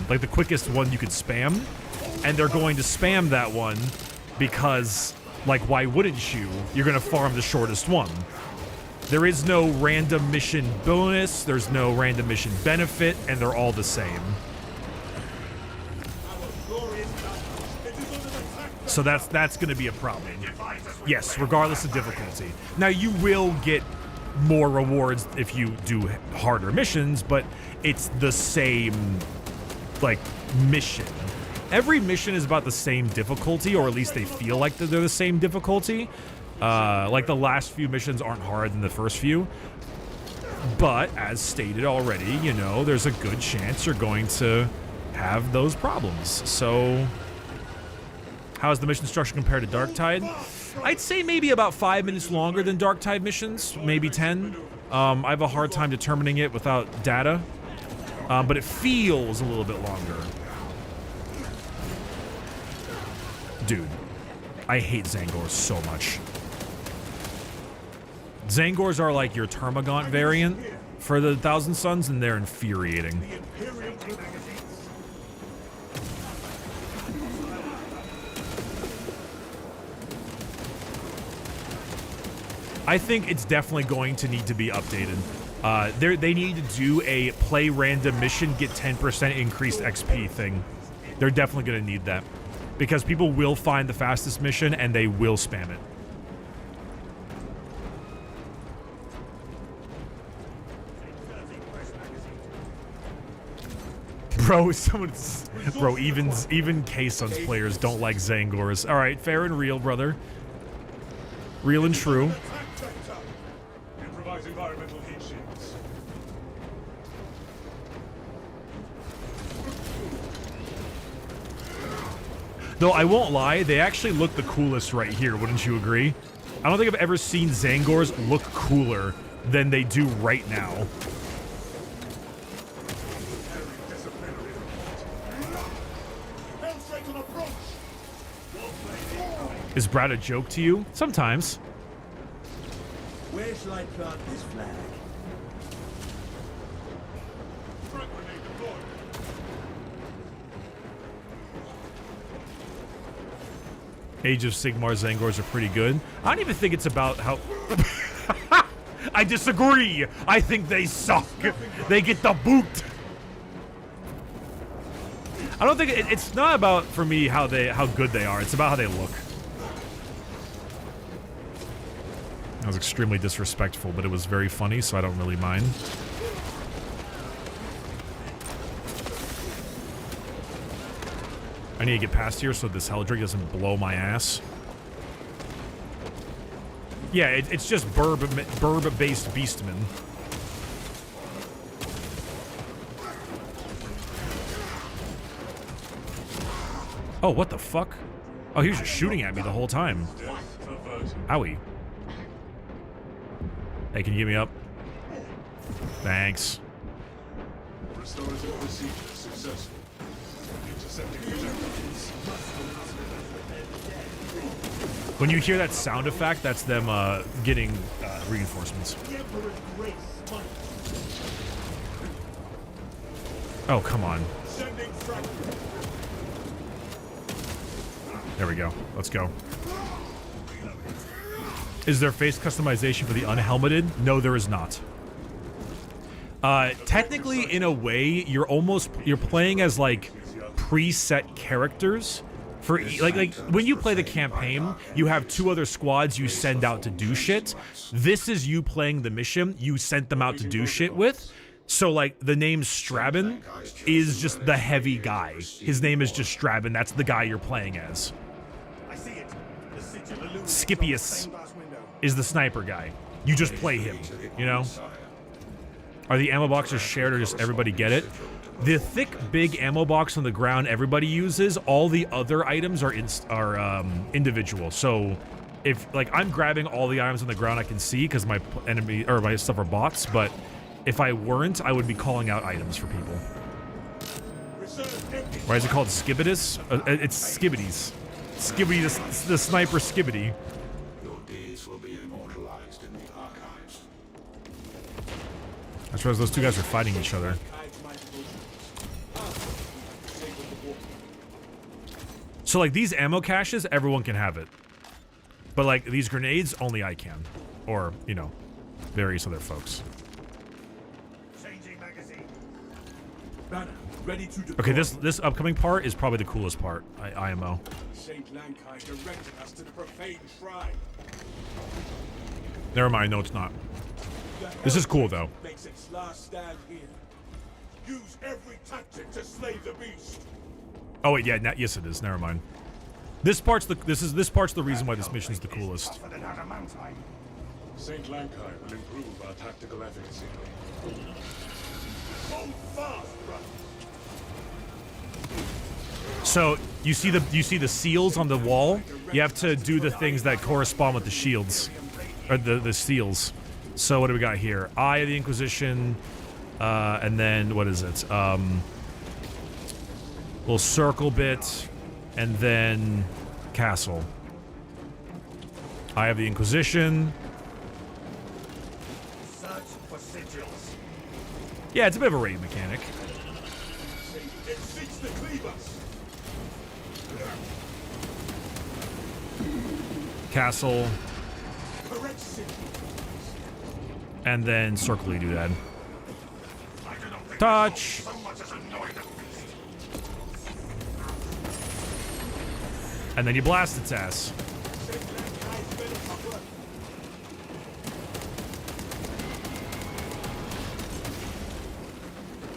like the quickest one you could spam, and they're going to spam that one because, like, why wouldn't you? You're going to farm the shortest one. There is no random mission bonus, there's no random mission benefit, and they're all the same. So that's going to be a problem. Yes, regardless of difficulty. Now, you will get more rewards if you do harder missions, but it's the same, like, mission. Every mission is about the same difficulty, or at least they feel like they're the same difficulty. Like, the last few missions aren't harder than the first few. But, as stated already, you know, there's a good chance you're going to have those problems. So... how's the mission structure compared to Darktide? I'd say maybe about 5 minutes longer than Darktide missions, maybe 10. I have a hard time determining it without data, but it feels a little bit longer. Dude, I hate Zangors so much. Zangors are like your Termagant variant for the Thousand Suns, and they're infuriating. I think it's definitely going to need to be updated. They need to do a play random mission, get 10% increased XP thing. They're definitely going to need that. Because people will find the fastest mission and they will spam it. Bro, bro, even K-Sun's players don't like Zangors. All right, fair and real, brother. Real and true. Attack vector. Improvise environmental heat shields. Though I won't lie, they actually look the coolest right here, wouldn't you agree? I don't think I've ever seen Zangors look cooler than they do right now. Is Brad a joke to you? Sometimes. Where shall I plant this flag? Frag grenade deployed. Age of Sigmar Zangors are pretty good. I don't even think it's about how... I disagree! I think they suck! They get the boot! I don't think... It's not about, for me, how good they are. It's about how they look. That was extremely disrespectful, but it was very funny, so I don't really mind. I need to get past here so this Helldrig doesn't blow my ass. Yeah, it's just burb-based beastmen. Oh, what the fuck? Oh, he was just shooting at me the whole time. Death averted. Owie. Hey, can you get me up? Thanks. Restorative procedure successful. Intercepting projectiles. When you hear that sound effect, that's them getting reinforcements. Oh, come on. Sending frag. There we go. Let's go. Is there face customization for the unhelmeted? No, there is not. Technically, in a way, you're playing as like preset characters. For like when you play the campaign, you have two other squads you send out to do shit. This is you playing the mission you sent them out to do shit with. So like the name Strabon is just the heavy guy. His name is just Strabon. That's the guy you're playing as. I see it. The sigil illuminates Scipius on the stained glass window. is the sniper guy. You just play him, you know? Are the ammo boxes shared or just everybody get it? The thick, big ammo box on the ground everybody uses, all the other items are individual. So if, like, I'm grabbing all the items on the ground I can see because my enemy, or my stuff are bots, but if I weren't, I would be calling out items for people. Why is it called Skibidus? It's Skibbities. Skibbity, the sniper Skibbity. Your deeds will be immortalized in the archives. I suppose those two guys are fighting each other. So like these ammo caches, everyone can have it. But like these grenades, only I can. Or, you know, various other folks. Changing magazine. Banner, ready to deploy. Okay, this upcoming part is probably the coolest part, IMO. Saint Lankai directed us to the profane shrine. Never mind, no it's not. The This is cool though. makes its last stand here. Use every tactic to slay the beast. Oh wait, yeah, yes it is. Never mind. This part's the reason why this mission's the coolest. Saint Lankai will improve our tactical efficacy. Hold fast, brother. So you see the seals on the wall. You have to do the things that correspond with the shields, or the seals. So what do we got here? Eye of the Inquisition, and then what is it? Little circle bit, and then castle. Eye of the Inquisition. Search for sigils. Yeah, it's a bit of a raid mechanic. It seeks to cleave us. Castle, Correct signal. and then circle-y doodad. Touch. And then you blast its ass.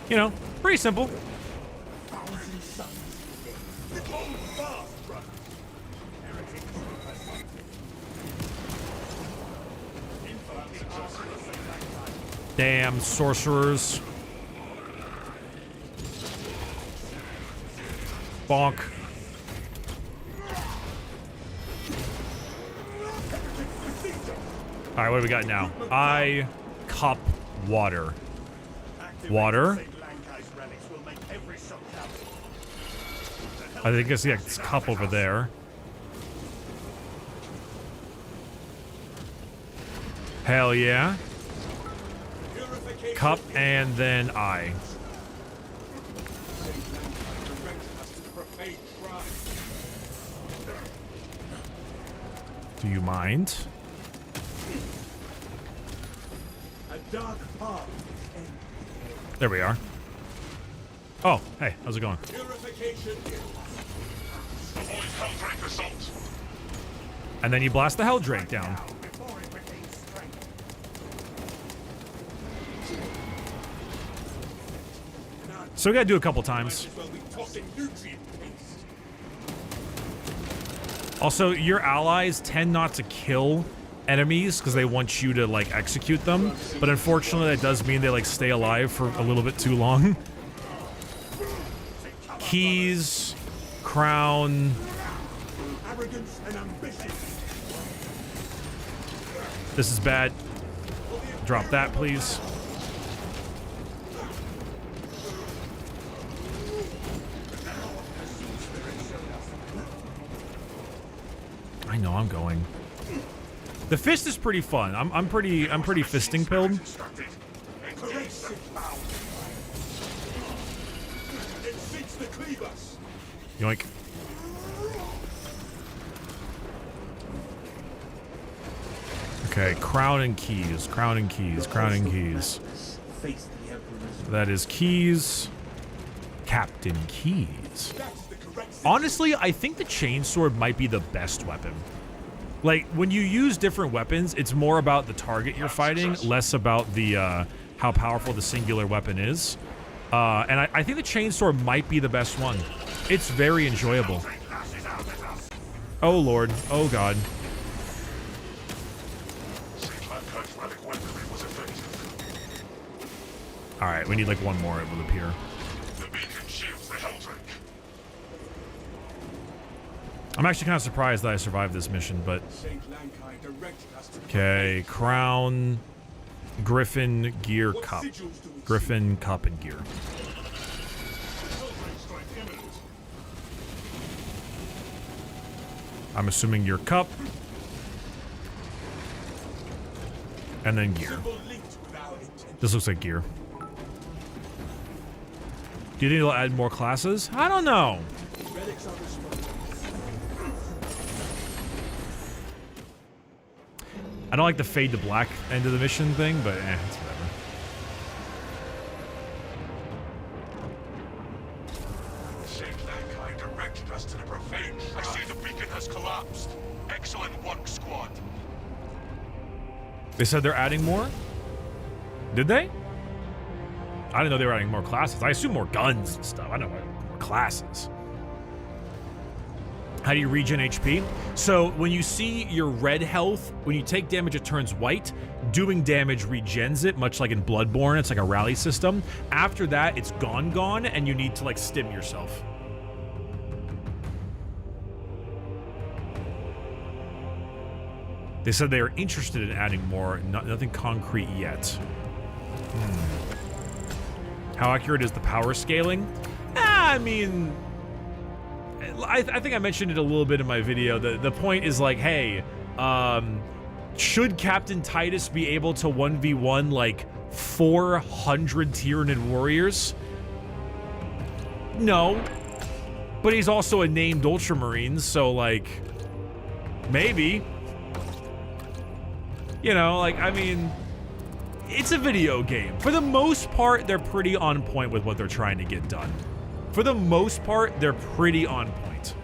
You know, pretty simple. Damn sorcerers. Bonk. Alright, what do we got now? Cup water. Water? I think it's cup over there. Hell yeah. Cup and then I. Do you mind? There we are. Oh, hey, how's it going? And then you blast the Hell Drake down. So we gotta do it a couple times. Also, your allies tend not to kill enemies because they want you to like execute them, but unfortunately that does mean they like stay alive for a little bit too long. Keys, crown. This is bad. Drop that, please. I know I'm going. The fist is pretty fun. I'm pretty fisting pilled. Yoink. Okay, crown and keys, crown and keys, crown and keys. That is keys. Captain Keys. Honestly, I think the chainsword might be the best weapon. Like, when you use different weapons, it's more about the target you're fighting, less about the, how powerful the singular weapon is. And I think the chainsword might be the best one. It's very enjoyable. Oh, Lord. Oh, God. Alright, we need, like, one more, it will appear. I'm actually kind of surprised that I survived this mission, but... Okay, crown, griffin, gear, cup. Griffin, cup, and gear. I'm assuming your cup. And then gear. This looks like gear. Do you think it'll add more classes? I don't know. I don't like the fade to black end of the mission thing, but it's whatever. I see the beacon has collapsed. Excellent work, squad. They said they're adding more? Did they? I didn't know they were adding more classes. I assume more guns and stuff. I know more classes. How do you regen HP? So when you see your red health, when you take damage, it turns white. Doing damage regens it, much like in Bloodborne. It's like a rally system. After that, it's gone, and you need to like stim yourself. They said they are interested in adding more. Nothing concrete yet. How accurate is the power scaling? I mean... I think I mentioned it a little bit in my video. The point is like, hey, should Captain Titus be able to 1v1 like 400 Tyranid warriors? No. But he's also a named Ultramarine, so like, maybe. You know, like, I mean, it's a video game. For the most part, they're pretty on point with what they're trying to get done. For the most part, they're pretty on point.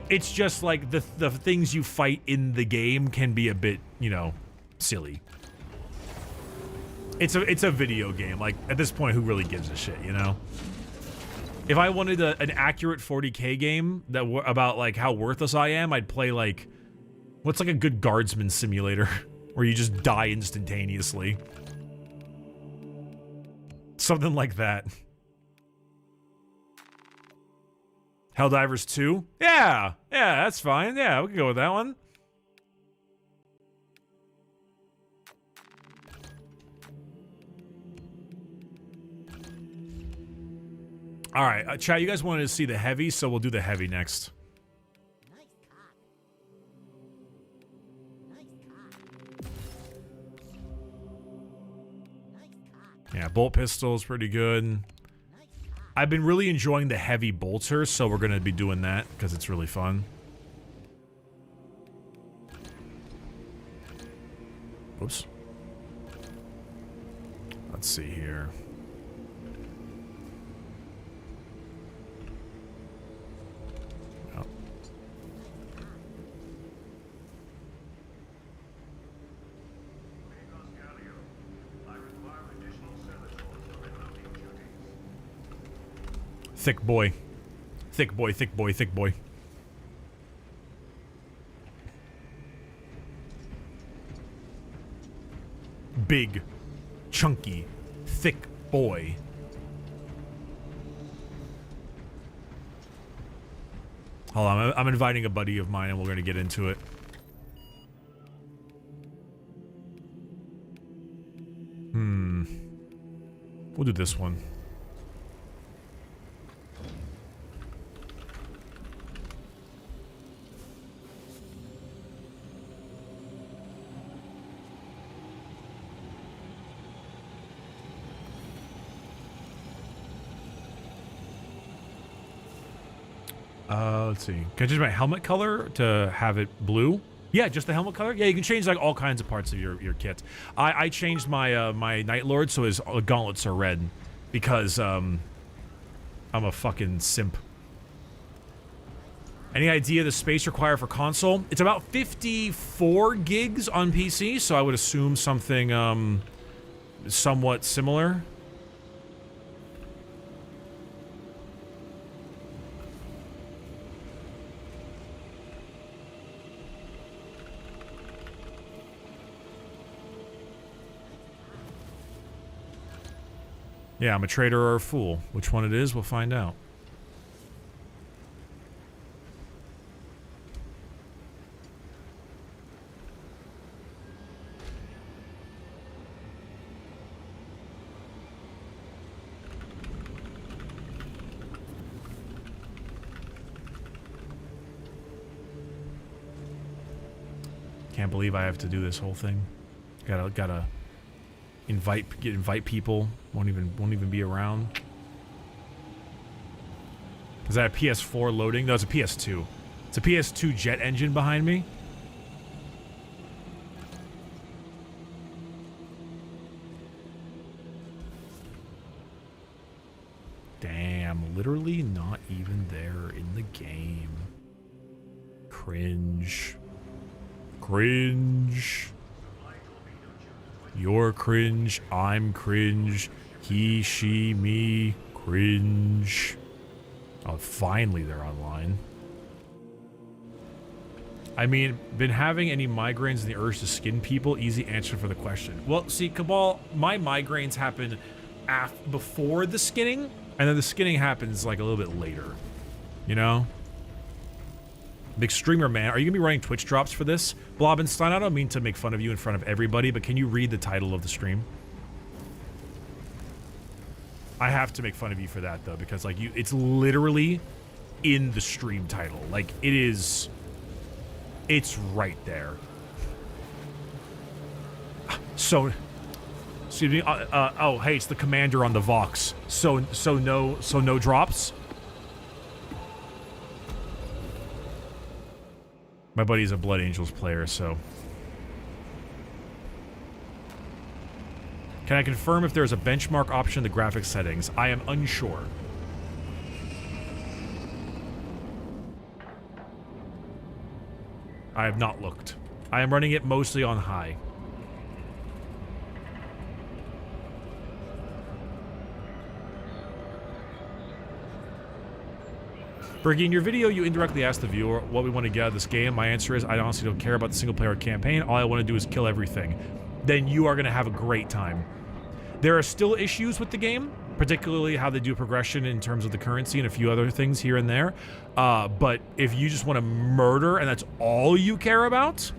It's just like the things you fight in the game can be a bit, you know, silly. It's a video game. Like, at this point, who really gives a shit, you know? If I wanted an accurate 40K game that about like how worthless I am, I'd play like, what's like a good guardsman simulator? where you just die instantaneously. Something like that. Helldivers 2? Yeah! Yeah, that's fine. Yeah, we can go with that one. Alright, chat, you guys wanted to see the heavy, so we'll do the heavy next. Yeah, bolt pistol is pretty good. I've been really enjoying the heavy bolter, so we're going to be doing that because it's really fun. Oops. Let's see here. Oh. Thick boy. Thick boy, thick boy, thick boy. Big, chunky, thick boy. Hold on, I'm inviting a buddy of mine and we're gonna get into it. We'll do this one. Let's see. Can I change my helmet color to have it blue? Yeah, just the helmet color? Yeah, you can change like all kinds of parts of your kit. I changed my my Night Lord so his gauntlets are red because I'm a fucking simp. Any idea the space required for console? It's about 54 gigs on PC, so I would assume something somewhat similar. Yeah, I'm a traitor or a fool. Which one it is, we'll find out. Can't believe I have to do this whole thing. Gotta invite people. Won't even be around. Is that a PS4 loading? No, it's a PS2. It's a PS2 jet engine behind me. Damn, literally not even there in the game. Cringe. Cringe. You're cringe, I'm cringe, he, she, me, cringe. Oh, finally they're online. I mean, been having any migraines and the urge to skin people? Easy answer for the question. Well, see, Cabal, my migraines happen before the skinning, and then the skinning happens like a little bit later. You know? Big streamer, man. Are you gonna be running Twitch drops for this? Blobenstein, I don't mean to make fun of you in front of everybody, but can you read the title of the stream? I have to make fun of you for that, though, because, like, it's literally in the stream title. Like, it's right there. So, excuse me, oh, hey, it's the commander on the Vox. So no drops? My buddy's a Blood Angels player, so... Can I confirm if there's a benchmark option in the graphics settings? I am unsure. I have not looked. I am running it mostly on high. Bricky, in your video, you indirectly asked the viewer what we want to get out of this game. My answer is I honestly don't care about the single-player campaign. All I want to do is kill everything. Then you are going to have a great time. There are still issues with the game, particularly how they do progression in terms of the currency and a few other things here and there. But if you just want to murder and that's all you care about,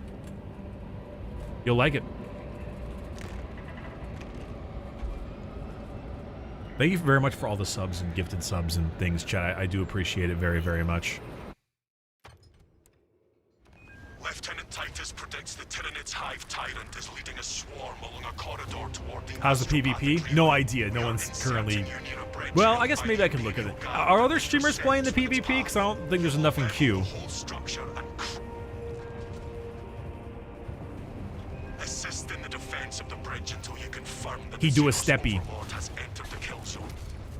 you'll like it. Thank you very much for all the subs and gifted subs and things, chat. I do appreciate it very, very much. Lieutenant Titus predicts the Tyranids Hive Tyrant is leading a swarm along a corridor toward the... How's the PvP? No idea. No one's currently... Well, I guess maybe I can look at it. Are other streamers playing the PvP? Because I don't think there's enough in queue. Assist in the defense of the bridge until you confirm that He do a steppy. has entered the kill zone.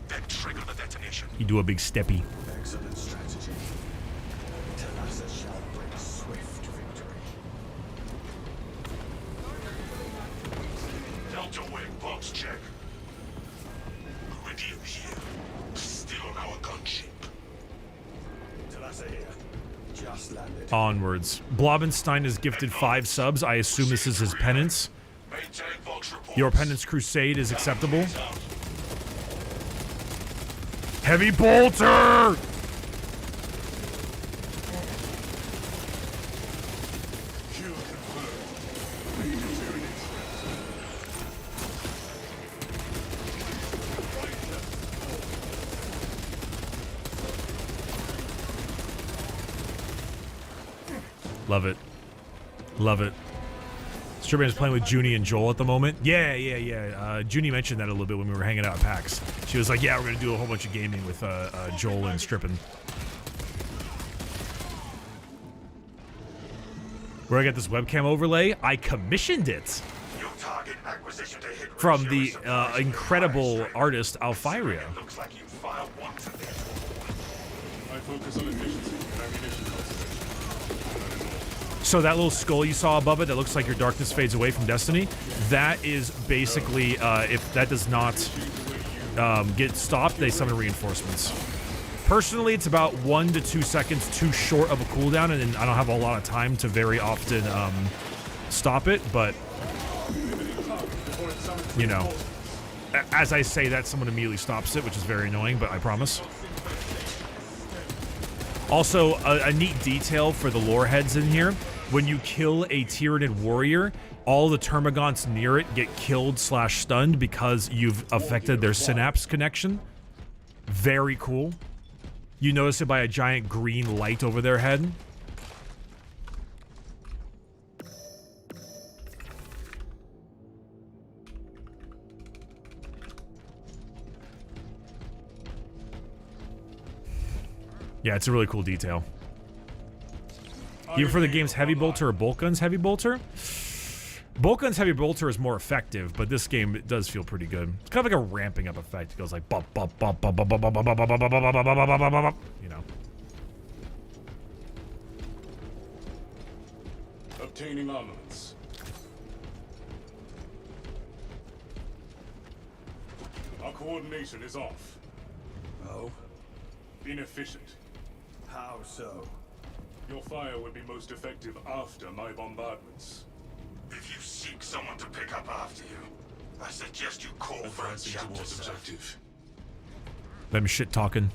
Then trigger the detonation. He do a big steppy. Excellent strategy. Talassa shall bring swift victory. Delta Wing box check. Iridium here. Still on our gunship. Talassa here. Just landed. Onwards. Blobenstein is gifted 5 subs. I assume this is his penance. Maintain Vox reports. Your penance crusade is acceptable. Heavy bolter! Kill confirmed. Love it. Love it. Streamer is playing with Junie and Joel at the moment. Yeah. Junie mentioned that a little bit when we were hanging out at PAX. She was like, yeah, we're going to do a whole bunch of gaming with Joel and Strippin. Where I get this webcam overlay? I commissioned it New target acquisition to hit from the ratio is a incredible artist Alfiria. Looks like you filed once and I focus on efficiency and ammunition conservation. So that little skull you saw above it that looks like your darkness fades away from Destiny, that is basically, if that does not get stopped, they summon reinforcements. Personally, it's about 1 to 2 seconds too short of a cooldown, and I don't have a lot of time to very often stop it, but, you know, as I say that, someone immediately stops it, which is very annoying, but I promise. Also, a neat detail for the lore heads in here, when you kill a Tyranid warrior, all the Termagants near it get killed / stunned because you've affected their synapse connection. Very cool. You notice it by a giant green light over their head. Yeah, it's a really cool detail. Even for the game's heavy bolter or bolt guns heavy bolter? Bolt guns heavy bolter is more effective, but this game it does feel pretty good. It's kind of like a ramping up effect. It goes like bop bop bop bop bop bop bop bop bop bop bop bop bop bop, you know. Obtaining armaments. Our coordination is off. Oh? Inefficient. How so? Your fire would be most effective after my bombardments. If you seek someone to pick up after you, I suggest you call for a Advancing chapter, towards sir. objective. Them shit talking.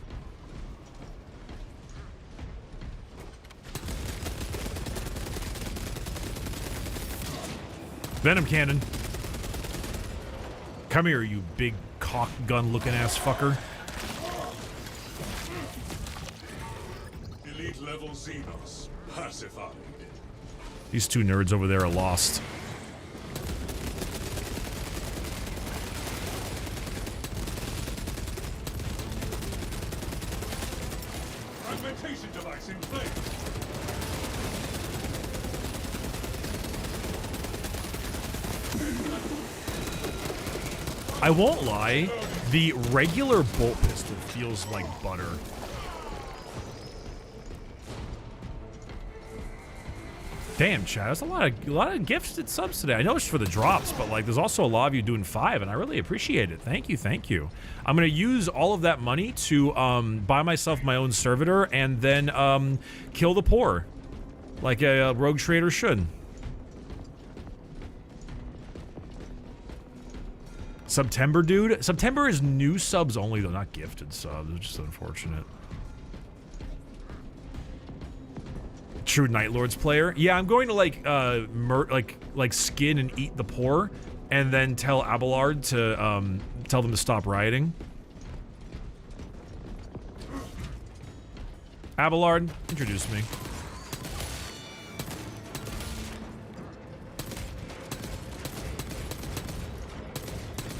Venom cannon. Come here, you big cock gun looking ass fucker. Elite level Xenos. Pacified. These two nerds over there are lost. Fragmentation device in place. I won't lie, the regular bolt pistol feels like butter. Damn, chat, that's a lot of gifted subs today. I know it's for the drops, but like there's also a lot of you doing 5, and I really appreciate it. Thank you, thank you. I'm gonna use all of that money to buy myself my own servitor and then kill the poor. Like a rogue trader should. September, dude? September is new subs only though, not gifted subs. It's just unfortunate. True Night Lords player. Yeah, I'm going to like like skin and eat the poor, and then tell Abelard to tell them to stop rioting. Abelard, introduce me.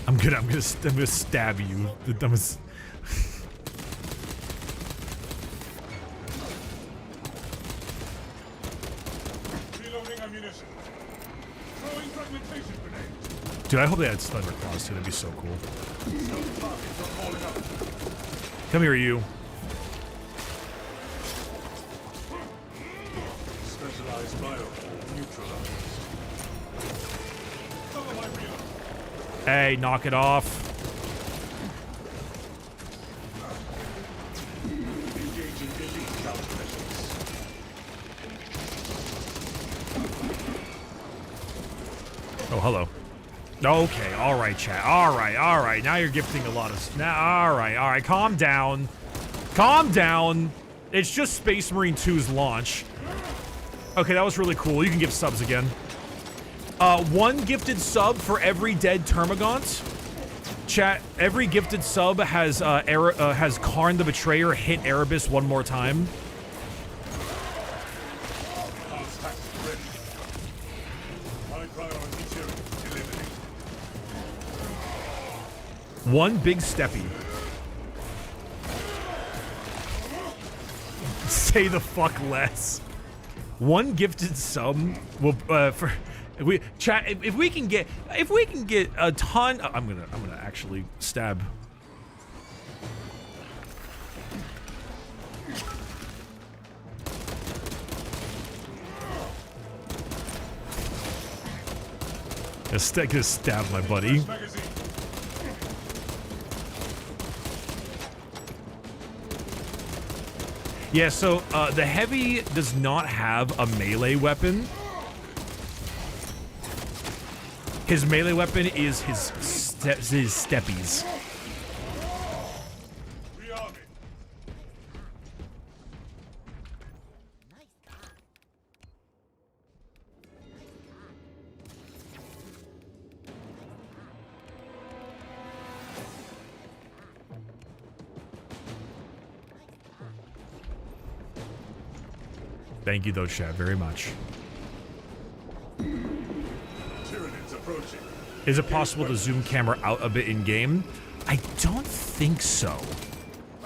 I'm gonna stab you. The dumbest. Dude, I hope they had Thunder Claws too. That'd be so cool. Come here, you. Specialized bioform neutralized. Hey, knock it off. Engaging elite countermeasures. Oh, hello. Okay, alright, chat. Alright. Now you're gifting a lot of... Alright. Calm down. Calm down. It's just Space Marine 2's launch. Okay, that was really cool. You can give subs again. 1 gifted sub for every dead Termagant. Chat, every gifted sub has Karn the Betrayer hit Erebus 1 more time. One big steppy. Say the fuck less. 1 gifted sub will for if we can get a ton. I'm gonna actually stab. Just stab my buddy. Yeah, so the heavy does not have a melee weapon. His melee weapon is his steppies. Thank you, though, Chad, very much. Is it possible to zoom camera out a bit in game? I don't think so.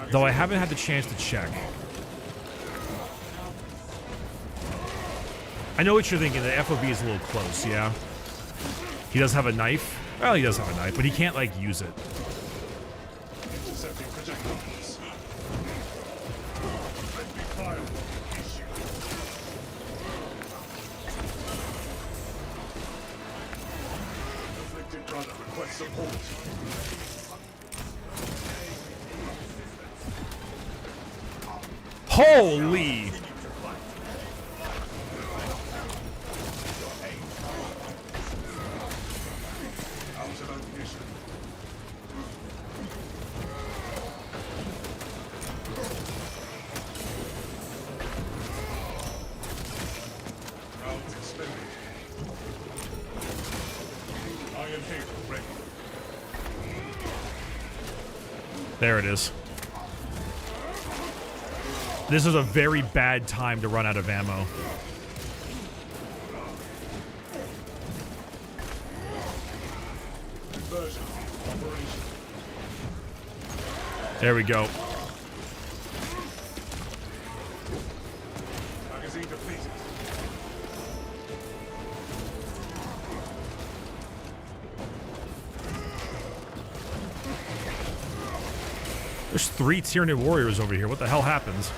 Though I haven't had the chance to check. I know what you're thinking. The FOB is a little close, yeah? He does have a knife? Well, he does have a knife, but he can't, like, use it. Holy! There it is. This is a very bad time to run out of ammo. There we go. There's 3 Tyranid warriors over here. What the hell happens?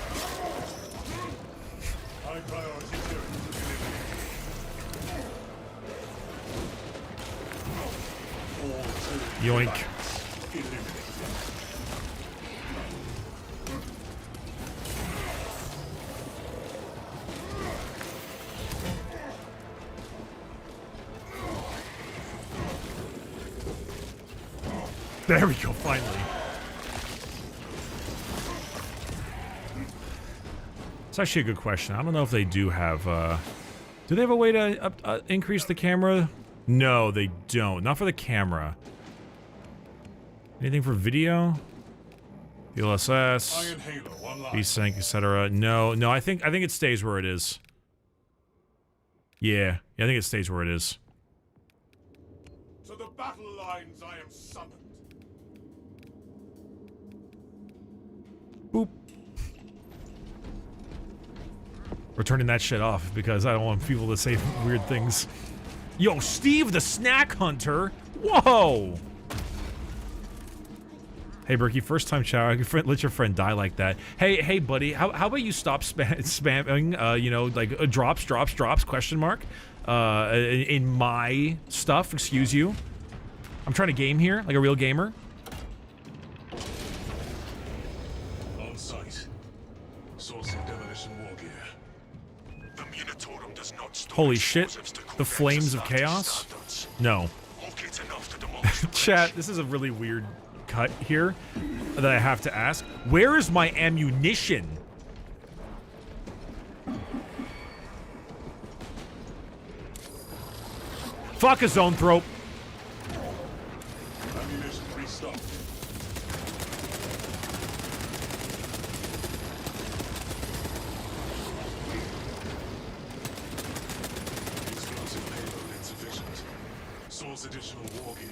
Yoink. There we go, finally. It's actually a good question. I don't know if they do have, do they have a way to increase the camera? No, they don't. Not for the camera. Anything for video? DLSS, Iron Halo, one line. VSync, etc. No, I think it stays where it is. Yeah, I think it stays where it is. To the battle lines I am summoned. Boop. We're turning that shit off because I don't want people to say weird things. Yo, Steve the Snack Hunter! Whoa! Hey, Bricky, first time shower. Let your friend die like that. Hey, buddy, how about you stop spamming, you know, like drops, question mark, in my stuff, excuse you. I'm trying to game here, like a real gamer. On site. Sourcing demolition war gear. The Munitorum does not store Holy shit, explosives to the cook flames of exotic chaos? standards. No. Okay, it's enough to demolish the Chat, bridge. this is a really weird cut here that I have to ask. Where is my ammunition? Fuck a zone throw. Ammunition restocked. Explosive payload insufficient. Source additional war gear.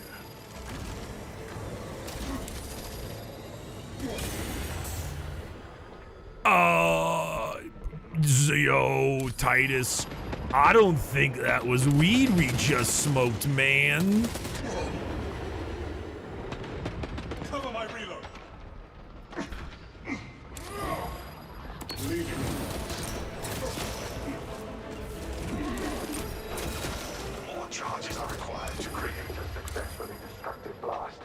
Yo, Titus. I don't think that was weed we just smoked, man. Cover my reload. Leaving. More charges are required to create a successfully destructive blast.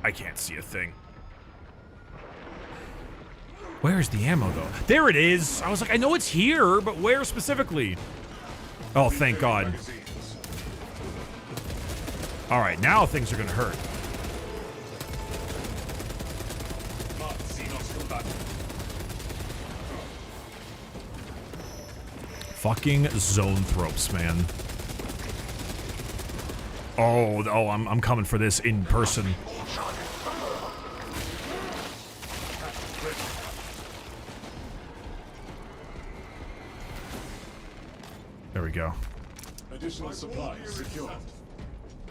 I can't see a thing. Where's the ammo, though? There it is! I was like, I know it's here, but where specifically? Oh, thank God. Magazines. Alright, now things are gonna hurt. Mark Xenos combatant. Fucking zone thropes, man. Oh, I'm coming for this in person. There we go. Additional supplies secured.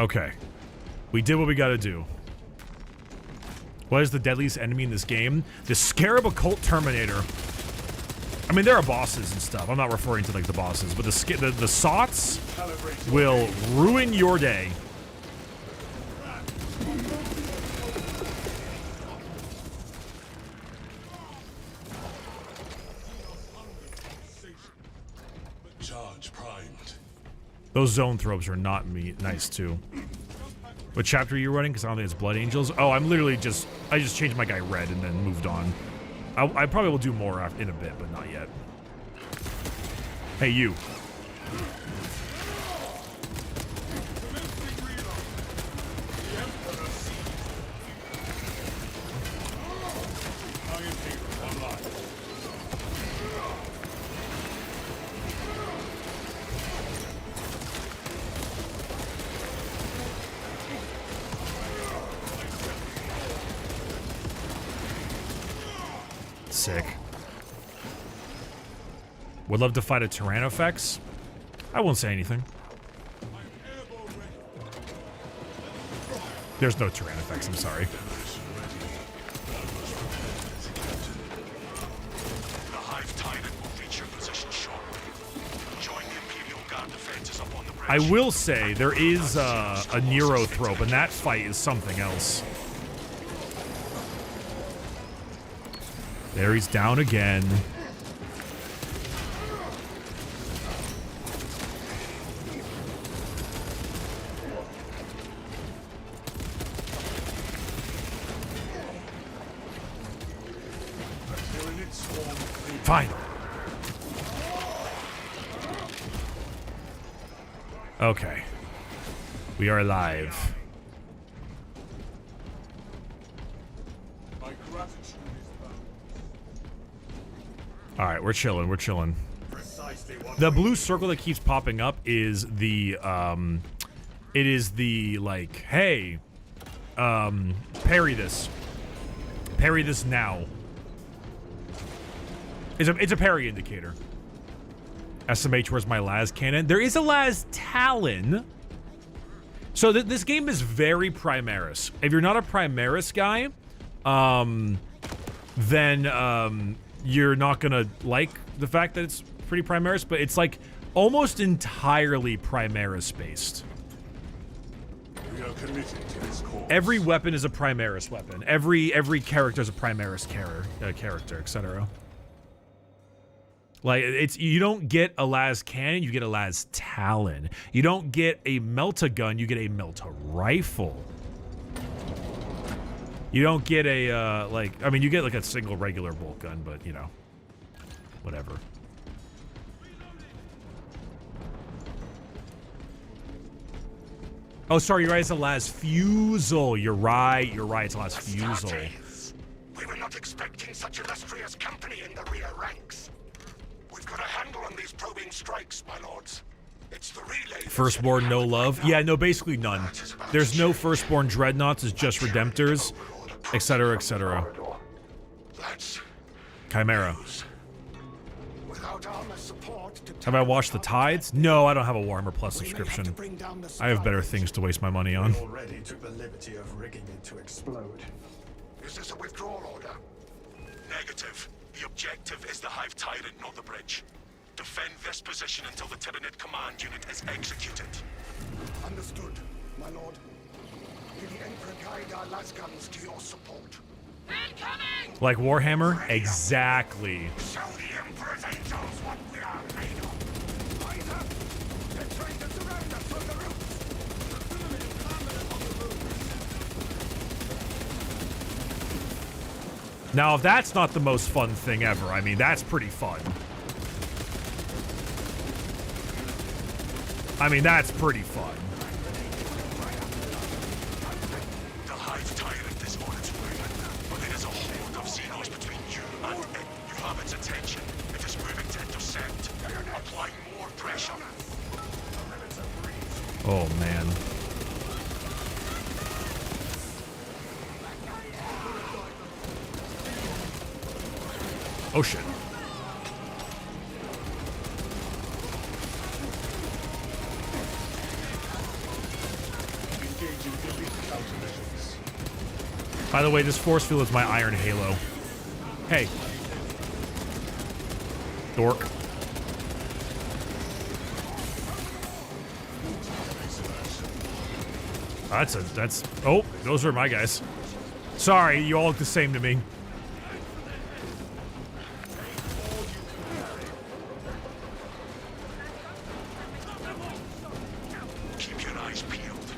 Okay. We did what we gotta do. What is the deadliest enemy in this game? The Scarab Occult Terminator. I mean, there are bosses and stuff. I'm not referring to, like, the bosses, but the Sots Calibrate. will ruin your day. Charge primed. Those zone thropes are not nice, too. What chapter are you running? Because I don't think it's Blood Angels. Oh, I'm literally just... I just changed my guy red and then moved on. I probably will do more in a bit, but not yet. Hey, you. Iron Halo, one line. Sick. Would love to fight a Tyrannofex. I won't say anything. There's no Tyrannofex, I'm sorry. The Hive Tyrant will reach your position shortly. Join the Imperial Guard defenses up on the bridge. I will say, there is a Neurothrope, and that fight is something else. There he's down again. Fine. Okay. We are alive. My gratitude is boundless. Alright, we're chilling, we're chilling. Precisely what The blue circle that keeps popping up is the, it is the, like, hey, parry this. Parry this now. It's a parry indicator. SMH, where's my las cannon? There is a las talon. So this game is very Primaris. If you're not a Primaris guy, then you're not gonna like the fact that it's pretty Primaris, but it's like almost entirely Primaris based. We are committed to this cause. Every weapon is a Primaris weapon. Every character is a Primaris character, etc. Like, it's, you don't get a las cannon, you get a las talon. You don't get a melta gun, you get a melta rifle. You don't get a, like, I mean, you get like a single regular bolt gun, but, you know, whatever. Oh, sorry, you're right, it's a las fusel. You're right, it's a las fusel. We were not expecting such illustrious company in the rear ranks. We've got a handle on these probing strikes, my lords. It's the relay. Firstborn, no love? Yeah, no, basically none. There's no Firstborn Dreadnoughts, it's just Redemptors, etc., etc. Chimera. Without armor support to Have I watched the Tides? No, I don't have a Warhammer Plus subscription. I have better things to waste my money on. already took the liberty of rigging it to explode. Is this a withdrawal order? Negative. The objective is the Hive Tyrant, not the bridge. Defend this position until the Tyranid command unit is executed. Understood, my lord. May the Emperor guide our lasguns to your support. Incoming! Like Warhammer? Exactly. Show the Emperor's angels what we are made of. Rise up! They're trying to surround us from the roof. Now, if that's not the most fun thing ever, I mean, that's pretty fun. I mean, that's pretty fun. The Hive Tyrant is on its way, but it is a horde of Xenos between you and it. You have its attention. It is moving to intercept. Apply more pressure. Oh, man. Oh, shit. By the way, this force field is my iron halo. Hey. Dork. That's, oh, those are my guys. Sorry, you all look the same to me. Keep your eyes peeled.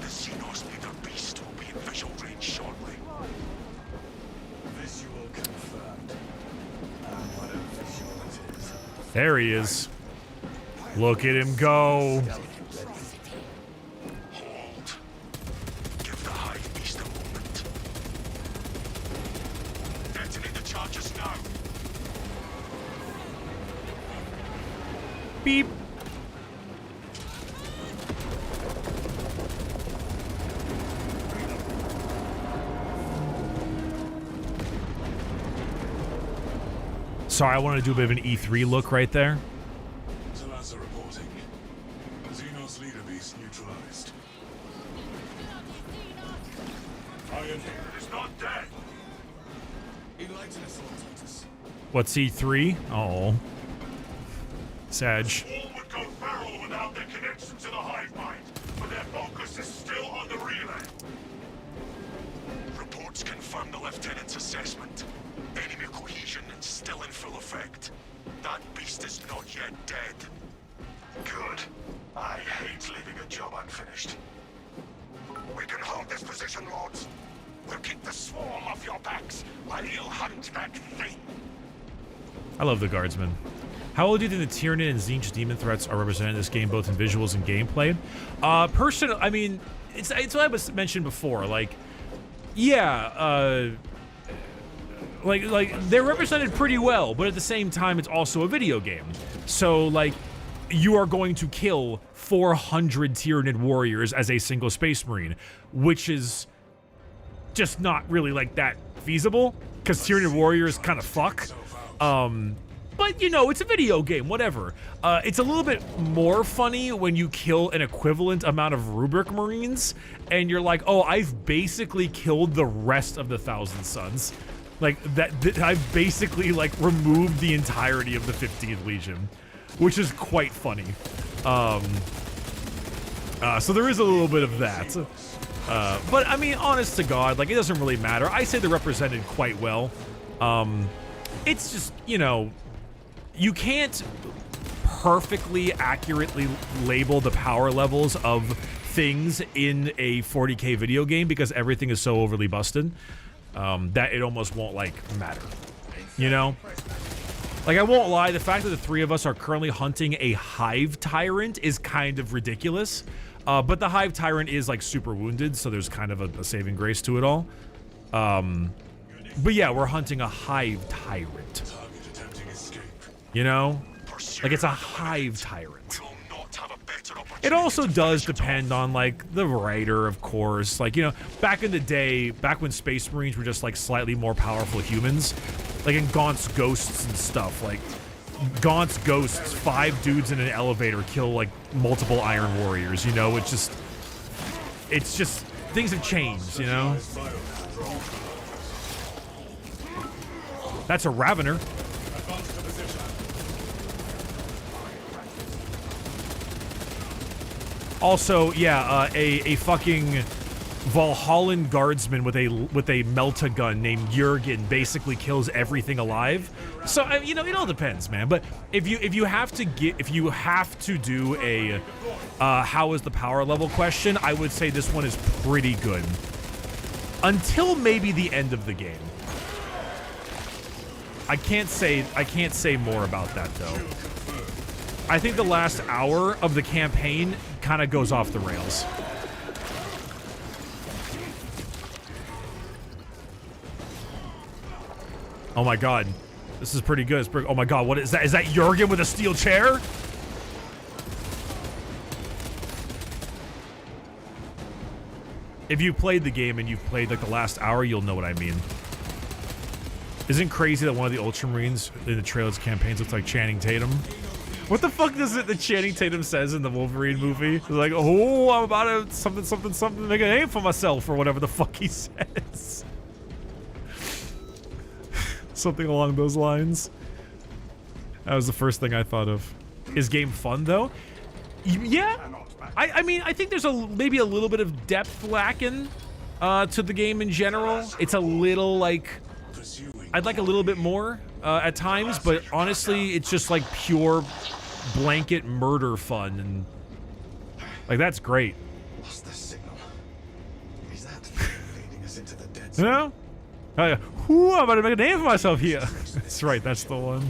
The Xenos leader beast will be in visual range shortly. Visual confirmed. And what a visual it is. There he is. Look at him go. Hold. Give the Hive beast a moment. Detonate the charges now. Beep. Sorry, I wanted to do a bit of an E3 look right there. Salazar reporting. Xenos leader beast neutralized. Iron Hand It's not dead. Enlighten us all, Titus. What's E3? Oh. Sag. All would go feral without their connection to the Hive mind, but their focus is still on the relay. Reports confirm the Lieutenant's assessment. Enemy cohesion is still in full effect. That beast is not yet dead. Good. I hate leaving a job unfinished. We can hold this position, Lords. We'll keep the swarm off your backs while you hunt that thing. I love the guardsmen. How well do you think the Tyranid and Tzeentch demon threats are represented in this game, both in visuals and gameplay? Personally, I mean, it's what I was mentioned before. Like, yeah, like they're represented pretty well, but at the same time, it's also a video game. So, like, you are going to kill 400 Tyranid warriors as a single Space Marine, which is just not really like that feasible, because Tyranid warriors kind of fuck. But, you know, it's a video game, whatever. It's a little bit more funny when you kill an equivalent amount of Rubric Marines, and you're like, oh, I've basically killed the rest of the Thousand Sons. Like, I've basically, like, removed the entirety of the 15th Legion, which is quite funny. So there is a little bit of that. But, I mean, honest to God, like, it doesn't really matter. I say they're represented quite well. It's just, you know, you can't perfectly accurately label the power levels of things in a 40K video game because everything is so overly busted that it almost won't, like, matter. You know? Like, I won't lie, the fact that the three of us are currently hunting a Hive Tyrant is kind of ridiculous. But the Hive Tyrant is, like, super wounded, so there's kind of a saving grace to it all. But yeah, we're hunting a Hive Tyrant. You know? Like, it's a Hive Tyrant. It also does depend on, like, the writer, of course. Like, you know, back in the day, back when Space Marines were just, like, slightly more powerful humans, like in Gaunt's Ghosts and stuff, like, Gaunt's Ghosts, 5 dudes in an elevator kill, like, multiple Iron Warriors, you know? It's just, things have changed, you know? That's a Ravener. Also, yeah, a fucking Valhallan guardsman with a melta gun named Jurgen basically kills everything alive. So you know, it all depends, man. But if you have to do a how is the power level question, I would say this one is pretty good. Until maybe the end of the game. I can't say more about that though. I think the last hour of the campaign kind of goes off the rails. Oh my god. This is pretty good. Oh my god, what is that? Is that Jurgen with a steel chair? If you played the game and you've played like the last hour, you'll know what I mean. Isn't it crazy that one of the Ultramarines in the Trailers campaigns looks like Channing Tatum? What the fuck does it that Channing Tatum says in the Wolverine movie? He's like, oh, I'm about to something to make a name for myself, or whatever the fuck he says. Something along those lines. That was the first thing I thought of. Is game fun though? Yeah. I mean, I think there's maybe a little bit of depth lacking to the game in general. It's a little like, I'd like a little bit more at times, but honestly, it's just like pure blanket murder fun, and like that's great. What's the signal? Is that leading us into the dead You know? Ooh, I'm about to make a name for myself here. That's right, that's the one.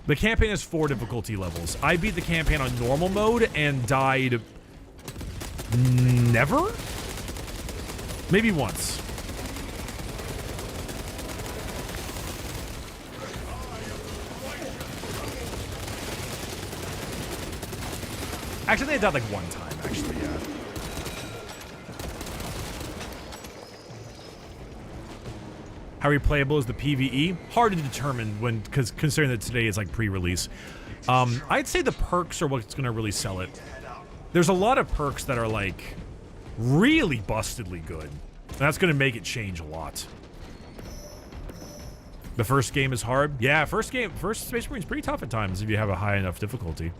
The campaign has 4 difficulty levels. I beat the campaign on normal mode and died never? Maybe once. Actually, I died like one time, actually, yeah. How replayable is the PvE? Hard to determine because considering that today is like pre-release. I'd say the perks are what's gonna really sell it. There's a lot of perks that are like really bustedly good. And that's gonna make it change a lot. The first game is hard. Yeah, first Space Marine's pretty tough at times if you have a high enough difficulty.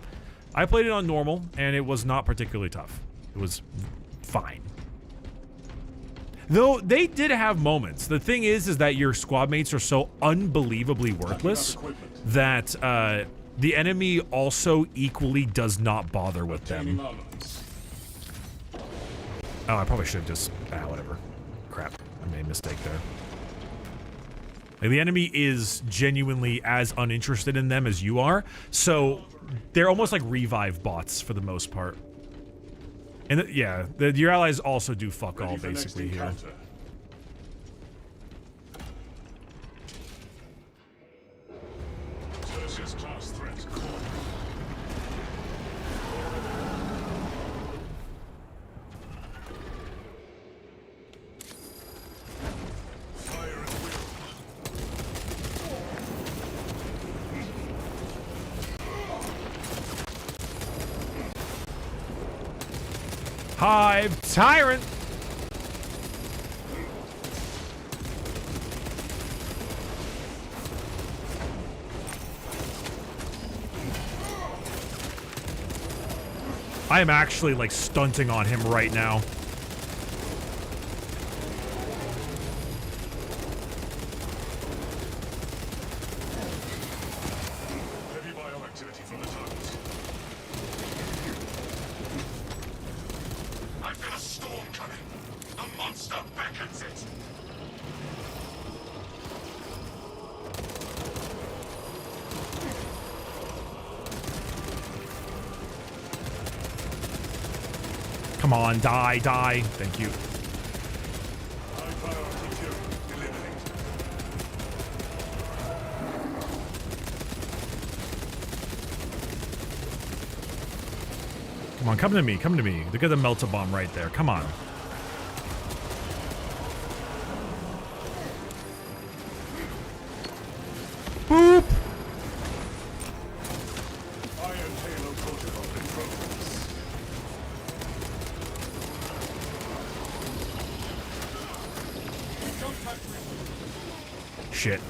I played it on normal, and it was not particularly tough. It was fine. Though, they did have moments. The thing is that your squad mates are so unbelievably worthless that the enemy also equally does not bother with them. Oh, I probably should have just... whatever. Crap. I made a mistake there. Like, the enemy is genuinely as uninterested in them as you are, so they're almost like revive bots for the most part. And your allies also do fuck all basically here. Tertius class threat caught. Fire at will. Hive Tyrant! I am actually, like, stunting on him right now. Heavy bioactivity from the target. I feel a storm coming. A monster beckons it. Come on, die, die. Thank you. High priority kill. Eliminate. Come on, come to me, come to me. Look at the melt-a-bomb right there. Come on. Boop! Iron Halo protocol in progress. Shit.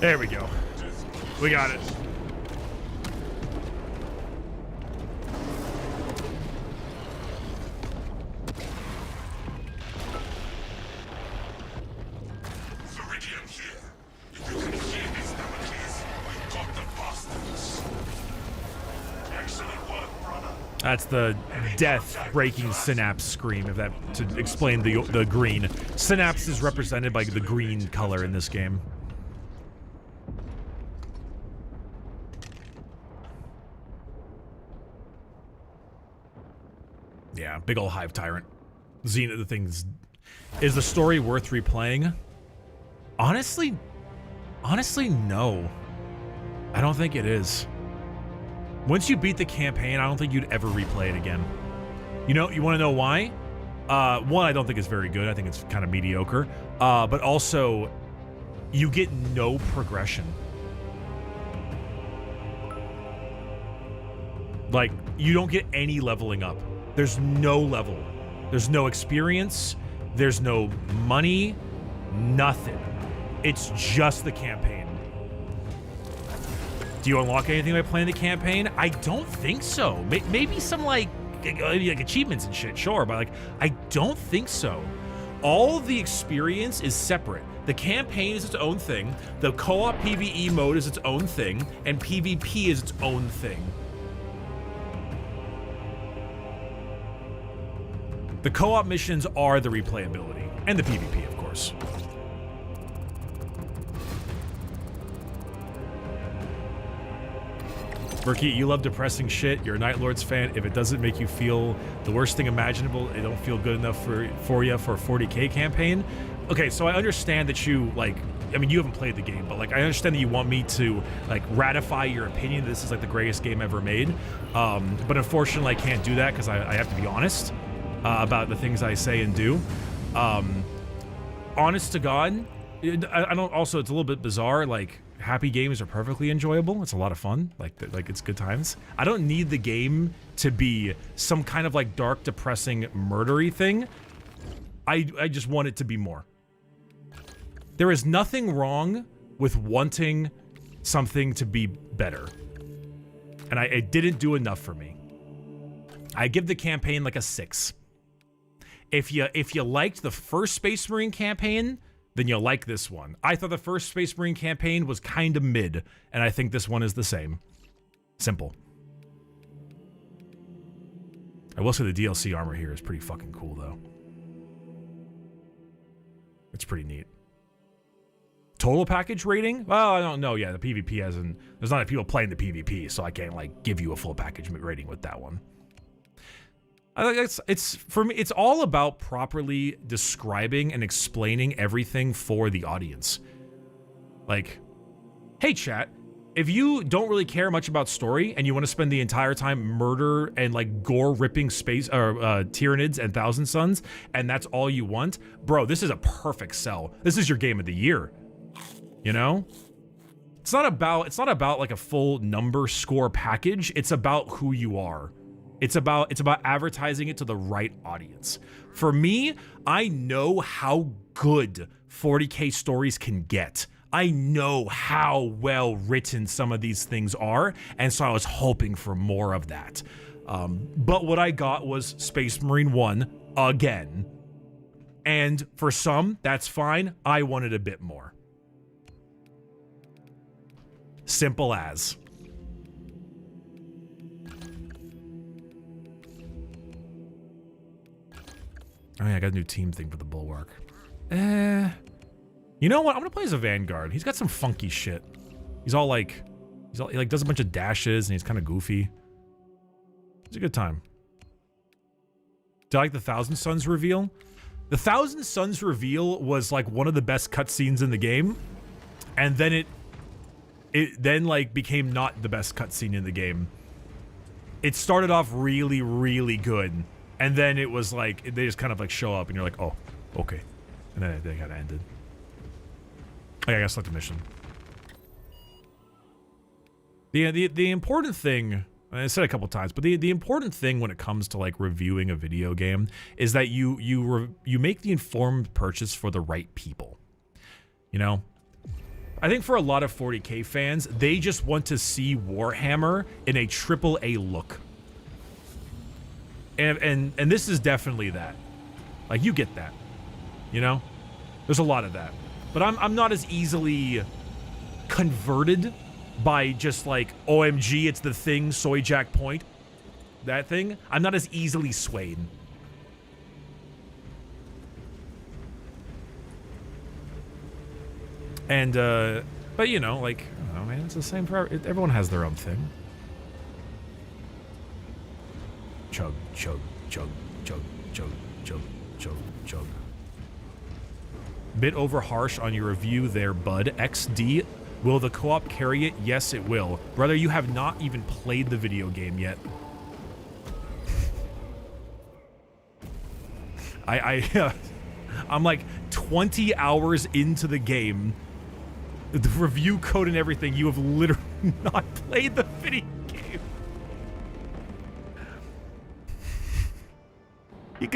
There we go. We got it. Viridian here. If you can hear this, Damocles, we've got the bastards. Excellent work, brother. That's the death-breaking synapse scream, if that to explain the green. Synapse is represented by the green color in this game. Yeah, big ol' Hive Tyrant. Zenith, the things. Is the story worth replaying? Honestly, no. I don't think it is. Once you beat the campaign, I don't think you'd ever replay it again. You know, you want to know why? One, I don't think it's very good. I think it's kind of mediocre. But also, you get no progression. Like, you don't get any leveling up. There's no level. There's no experience. There's no money. Nothing. It's just the campaign. Do you unlock anything by playing the campaign? I don't think so. Maybe some like achievements and shit, sure, but like I don't think so. All the experience is separate. The campaign is its own thing. The co-op PvE mode is its own thing, and PvP is its own thing. The co-op missions are the replayability, and the PvP, of course. Bricky, you love depressing shit. You're a Night Lords fan. If it doesn't make you feel the worst thing imaginable, it don't feel good enough for you for a 40K campaign. Okay, so I understand that you, like, I mean, you haven't played the game, but, like, I understand that you want me to, like, ratify your opinion that this is, like, the greatest game ever made. But unfortunately, I can't do that because I have to be honest about the things I say and do. Honest to God, I don't, also, it's a little bit bizarre, like, happy games are perfectly enjoyable. It's a lot of fun. Like it's good times. I don't need the game to be some kind of like dark, depressing, murdery thing. I just want it to be more. There is nothing wrong with wanting something to be better. And it didn't do enough for me. I give the campaign like a 6. If you liked the first Space Marine campaign, then you'll like this one. I thought the first Space Marine campaign was kind of mid, and I think this one is the same. Simple. I will say the DLC armor here is pretty fucking cool, though. It's pretty neat. Total package rating? Well, I don't know. Yeah, the PvP hasn't... There's not enough people playing the PvP, so I can't, like, give you a full package rating with that one. I think it's for me, it's all about properly describing and explaining everything for the audience. Like, hey, chat, if you don't really care much about story and you want to spend the entire time murder and, like, gore-ripping space or Tyranids and Thousand Suns, and that's all you want, bro, this is a perfect sell. This is your game of the year. You know? It's not about like a full number score package. It's about who you are. It's about advertising it to the right audience. For me, I know how good 40K stories can get. I know how well written some of these things are, and so I was hoping for more of that. But what I got was Space Marine 1 again. And for some, that's fine. I wanted a bit more. Simple as. Oh yeah, I got a new team thing for the Bulwark. You know what? I'm gonna play as a Vanguard. He's got some funky shit. He like does a bunch of dashes and he's kind of goofy. It's a good time. Do you like the Thousand Suns reveal? The Thousand Suns reveal was like one of the best cutscenes in the game, and then it then like became not the best cutscene in the game. It started off really, really good, and then it was like they just kind of like show up, and you're like, oh, okay, and then they kind of ended. Okay, I gotta select a mission. The important thing, I said a couple times, but the important thing when it comes to like reviewing a video game is that you make the informed purchase for the right people. You know, I think for a lot of 40K fans, they just want to see Warhammer in a AAA look. And this is definitely that. Like, you get that. You know? There's a lot of that. But I'm not as easily converted by just like, OMG, it's the thing, Soy Jack Point. That thing. I'm not as easily swayed. And, but you know, like, I don't know, man, it's the same for everyone has their own thing. Chug, chug, chug, chug, chug, chug, chug, chug. Bit over harsh on your review there, bud. XD, will the co-op carry it? Yes, it will. Brother, you have not even played the video game yet. I'm like 20 hours into the game. The review code and everything, you have literally not played the video game. You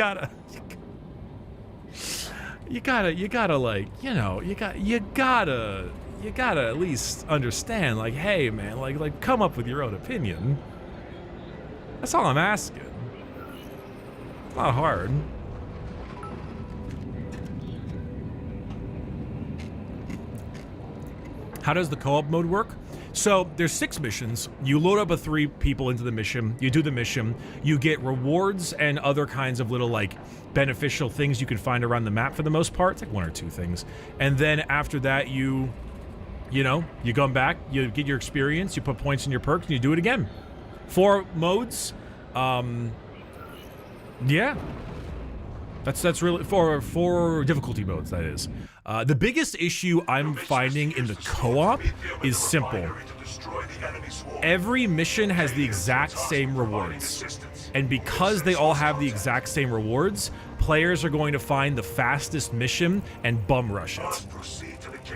gotta like, you know, you gotta at least understand, like, hey man, like come up with your own opinion. That's all I'm asking. It's not hard. How does the co-op mode work? So there's 6 missions. You load up 3 people into the mission. You do the mission. You get rewards and other kinds of little like beneficial things you can find around the map for the most part. It's like 1 or 2 things. And then after that, you come back, you get your experience, you put points in your perks, and you do it again. 4 modes. Yeah. That's really for difficulty modes, that is. The biggest issue I'm finding in the co-op is simple. Every mission has the exact same rewards. And because they all have the exact same rewards, players are going to find the fastest mission and bum rush it.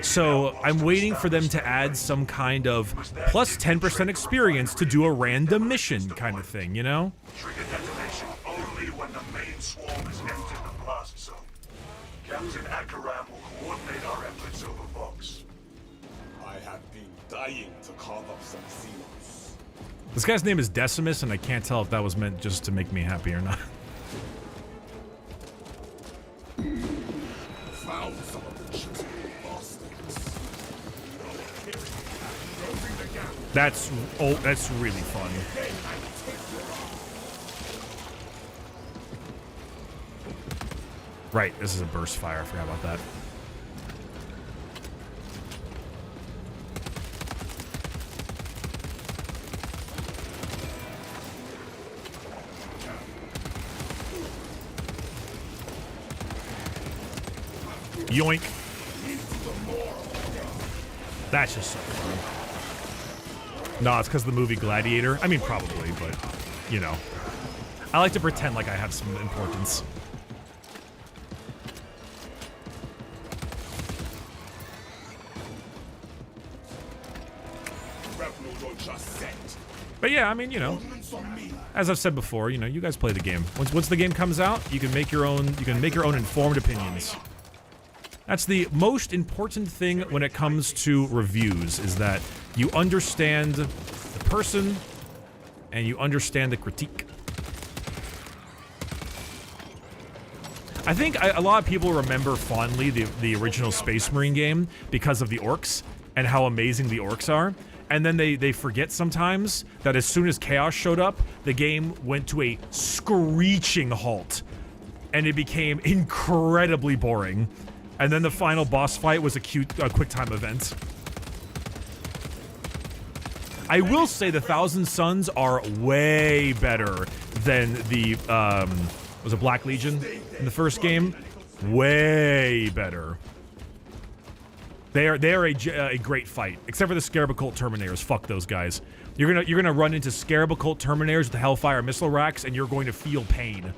So I'm waiting for them to add some kind of plus 10% experience to do a random mission kind of thing, you know? Captain Akaram will coordinate our efforts over Vox. I have been dying to carve up some seals. This guy's name is Decimus, and I can't tell if that was meant just to make me happy or not. Found some of the shitty bastards. That's really fun. Right, this is a burst fire. I forgot about that. Yoink. That's just so fun. No, it's because of the movie Gladiator. I mean, probably, but, you know. I like to pretend like I have some importance. But yeah, I mean, you know, as I've said before, you know, you guys play the game. Once the game comes out, you can make your own informed opinions. That's the most important thing when it comes to reviews, is that you understand the person and you understand the critique. I think a lot of people remember fondly the original Space Marine game because of the orcs and how amazing the orcs are. And then they forget sometimes that as soon as Chaos showed up, the game went to a screeching halt. And it became incredibly boring. And then the final boss fight was a quick time event. I will say the Thousand Suns are way better than the, was it Black Legion in the first game? Way better. They are a great fight, except for the Scarab Occult Terminators. Fuck those guys. You're gonna run into Scarab Occult Terminators with the Hellfire missile racks, and you're going to feel pain.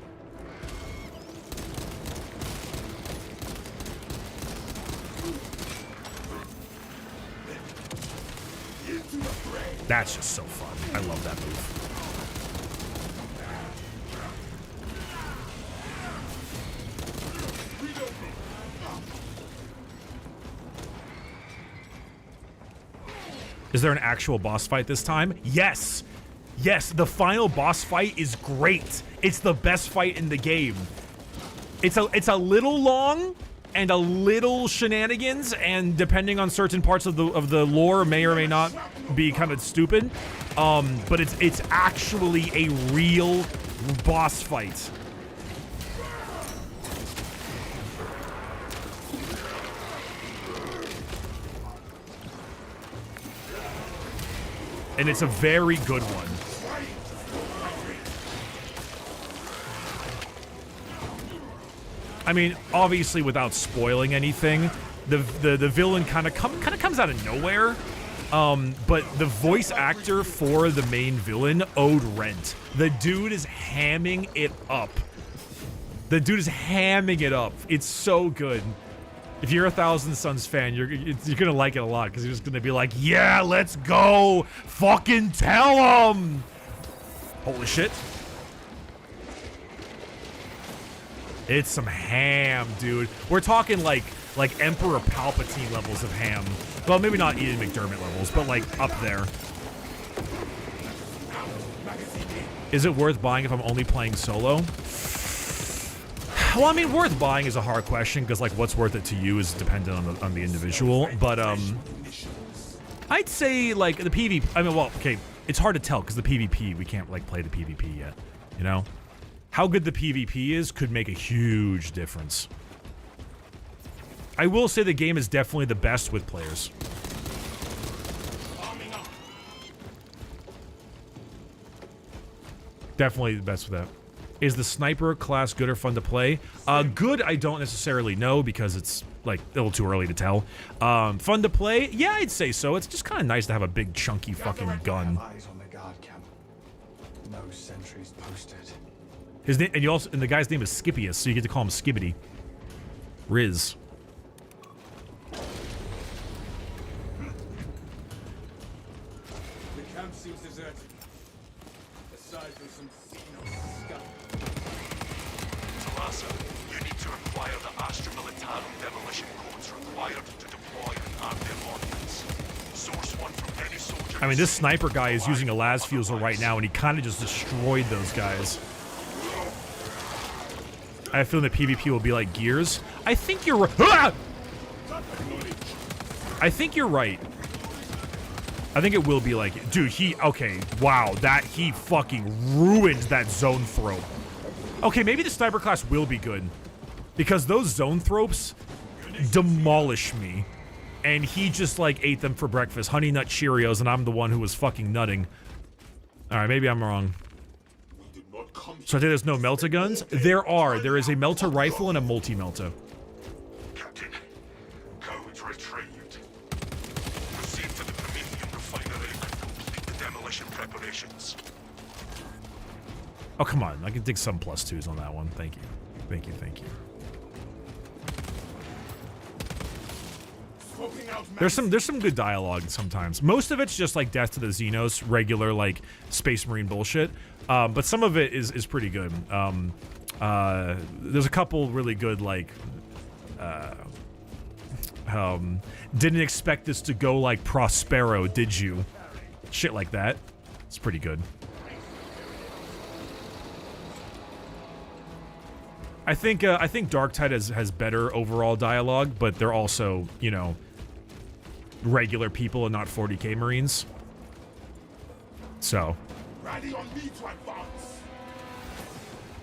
That's just so fun. I love that move. Is there an actual boss fight this time? Yes! Yes, the final boss fight is great. It's the best fight in the game. It's a little long and a little shenanigans, and depending on certain parts of the lore may or may not be kind of stupid. But it's actually a real boss fight. And it's a very good one. I mean, obviously, without spoiling anything, the villain kind of comes out of nowhere. But the voice actor for the main villain owed rent. The dude is hamming it up. The dude is hamming it up. It's so good. If you're a Thousand Suns fan, you're gonna like it a lot, because you're just gonna be like, yeah, let's go! Fucking tell him! Holy shit. It's some ham, dude. We're talking like Emperor Palpatine levels of ham. Well, maybe not Ian McDermott levels, but like up there. Is it worth buying if I'm only playing solo? Well, I mean, worth buying is a hard question, because like what's worth it to you is dependent on the individual. But I'd say like the PvP. I mean, well, okay, it's hard to tell because the PvP, we can't like play the PvP yet. You know, how good the PvP is could make a huge difference. I will say the game is definitely the best with players. Definitely the best with that. Is the sniper class good or fun to play? Good, I don't necessarily know, because it's like a little too early to tell. Fun to play? Yeah, I'd say so. It's just kind of nice to have a big chunky fucking gun. Eyes on the guard camp. No sentries posted. His name, and the guy's name is Scipius, so you get to call him Skibbity. Riz. The camp seems deserted. Aside from some scum. Talassa, you need to acquire the Astra Militarum demolition codes required to deploy and arm their ordnance. Source one from any soldier. I mean, this sniper guy is using a las fusel right now, and he kind of just destroyed those guys. I have a feeling that PvP will be like Gears. I think you're right. Ah! I think you're right. I think it will be like it. Dude, okay, wow, he fucking ruined that zone throw. Okay, maybe the sniper class will be good. Because those Zonethropes demolish me. And he just, like, ate them for breakfast. Honey Nut Cheerios, and I'm the one who was fucking nutting. Alright, maybe I'm wrong. So I think there's no Melta guns? There are. There is a Melta rifle and a multi-Melta. Captain, codes retrieved. Proceed to the Promethean refinery and complete the demolition preparations. Oh, come on. I can dig some +2s on that one. Thank you. Thank you, thank you. There's some good dialogue sometimes. Most of it's just like Death to the Xenos, regular like Space Marine bullshit. But some of it is pretty good. There's a couple really good like didn't expect this to go like Prospero, did you? Shit like that. It's pretty good. I think Darktide has better overall dialogue, but they're also, you know, regular people and not 40k Marines. So.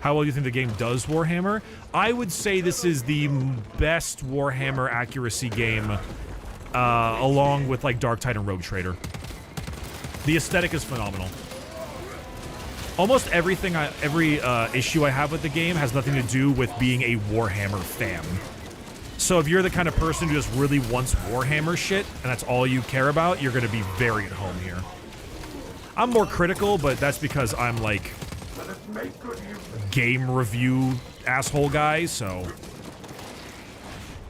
How well do you think the game does Warhammer? I would say this is the best Warhammer accuracy game, along with like Darktide and Rogue Trader. The aesthetic is phenomenal. Almost everything, every issue I have with the game has nothing to do with being a Warhammer fan. So if you're the kind of person who just really wants Warhammer shit, and that's all you care about, you're gonna be very at home here. I'm more critical, but that's because I'm like game review asshole guy, so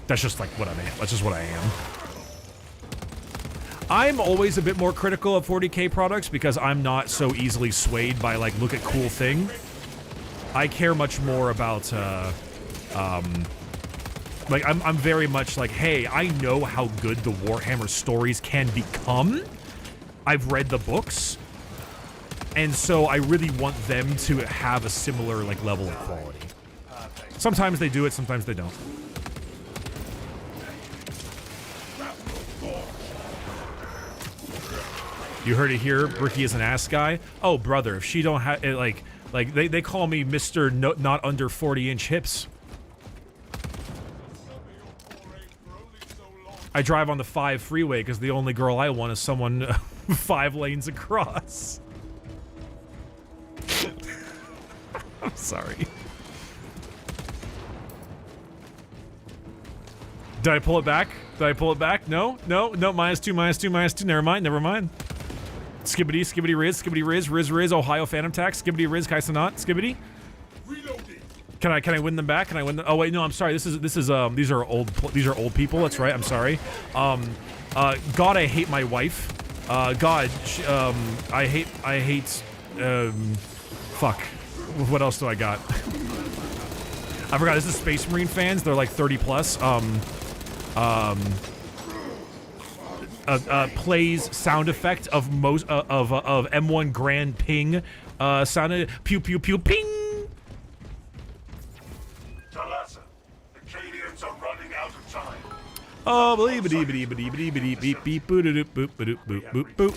that's just like what I am. That's just what I am. I'm always a bit more critical of 40k products because I'm not so easily swayed by like look at cool thing. I care much more about like I'm very much like, hey, I know how good the Warhammer stories can become. I've read the books. And so I really want them to have a similar like level of quality. Sometimes they do it, sometimes they don't. You heard it here, Bricky is an ass guy. Oh, brother, if she don't have like they call me Mr. Not under 40-inch hips. I drive on the 5 freeway because the only girl I want is someone 5 lanes across. I'm sorry. Did I pull it back? Did I pull it back? No, no, no. -2, -2, -2. Never mind, never mind. Skibbity, skibbity, riz, Ohio Phantom Tax, skibbity, riz, Kaisanat, skibbity. Can I win them back? Can I win them? Oh wait, no, I'm sorry. These are old people. That's right. I'm sorry. God, I hate my wife. God, I hate. Fuck. What else do I got? I forgot. This is Space Marine fans. They're like 30 plus. Plays sound effect of most of M1 Grand Ping. Sounded pew pew pew ping. Talassa, the Cadians are running out of time. Oh, beep beep beep beep beep beep beep boop boop boop boop boop boop.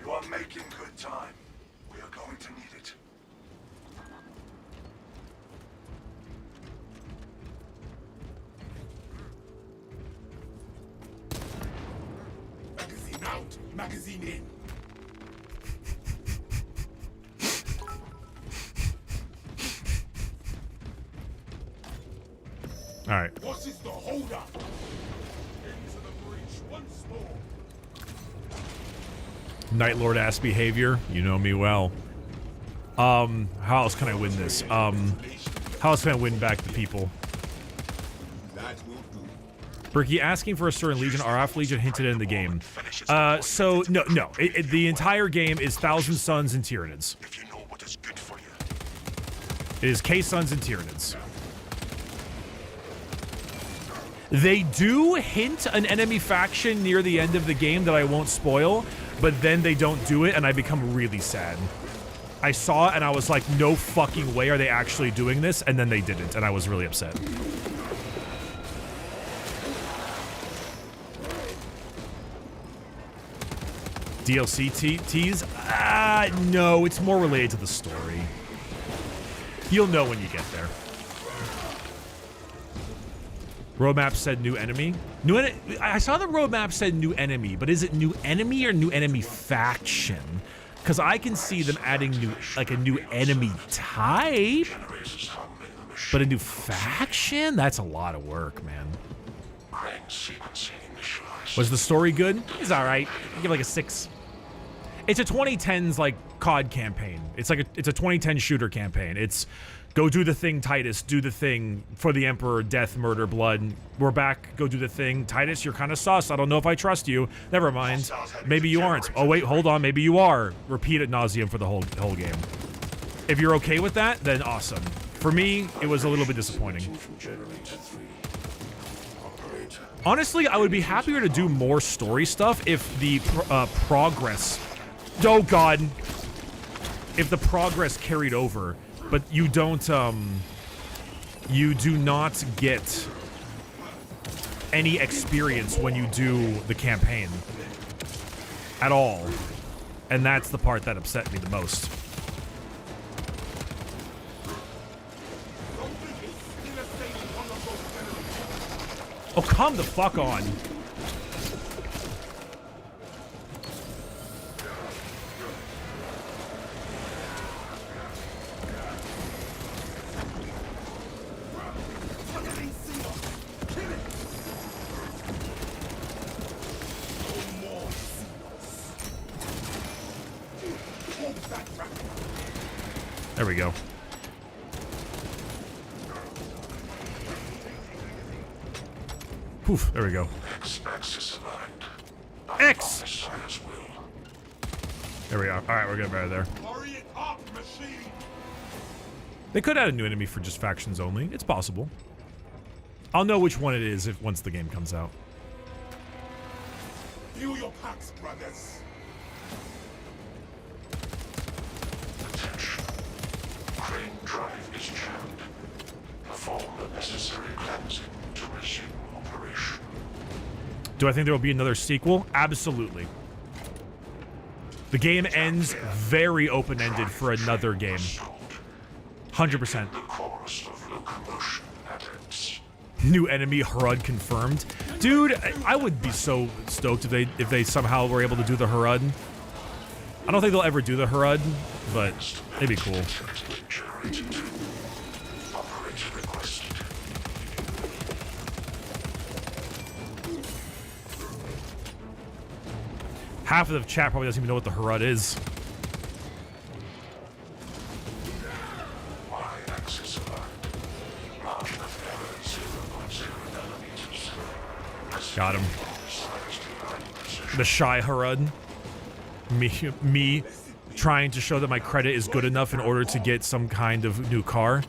You are making good time. We are going to need it. Magazine out, magazine in. All right. What is the holdup? Into the breach once more. Night Lord ass behavior. You know me well. How else can I win this? How else can I win back the people? That will do. Bricky asking for a certain legion. Our off legion hinted in the game. So no. The entire game is Thousand Suns and Tyranids. If you know what is good for you. It is K-Suns and Tyranids. They do hint an enemy faction near the end of the game that I won't spoil, but then they don't do it, and I become really sad. I saw it, and I was like, no fucking way are they actually doing this, and then they didn't, and I was really upset. DLC tease? No, it's more related to the story. You'll know when you get there. Roadmap said new enemy. I saw the roadmap said new enemy, but is it new enemy or new enemy faction? Because I can see them adding a new enemy type, but a new faction? That's a lot of work, man. Was the story good? It's all right. I give it like a 6. It's a 2010s like COD campaign. It's a 2010 shooter campaign. It's go do the thing, Titus. Do the thing for the Emperor. Death, murder, blood. We're back. Go do the thing, Titus. You're kind of sus. I don't know if I trust you. Never mind. Maybe you aren't. Oh wait, hold on. Maybe you are. Repeat ad nauseum for the whole game. If you're okay with that, then awesome. For me, it was a little bit disappointing. Honestly, I would be happier to do more story stuff if the progress... Oh god. If the progress carried over, but you don't, you do not get any experience when you do the campaign. At all. And that's the part that upset me the most. Oh, come the fuck on. There we go. Poof, there we go. X! There we are. Alright, we're getting better there. They could add a new enemy for just factions only. It's possible. I'll know which one it is once the game comes out. Feel your packs, brothers. Attention. Crane drive is jammed. Perform the necessary cleansing to resume operation. Do I think there will be another sequel? Absolutely. The game ends very open-ended for another game. 100%. New enemy Harud confirmed. Dude, I would be so stoked if they somehow were able to do the Harud. I don't think they'll ever do the Harud, but it'd be cool. Half of the chat probably doesn't even know what the Harud is. Got him. The shy Harud. Me trying to show that my credit is good enough in order to get some kind of new car.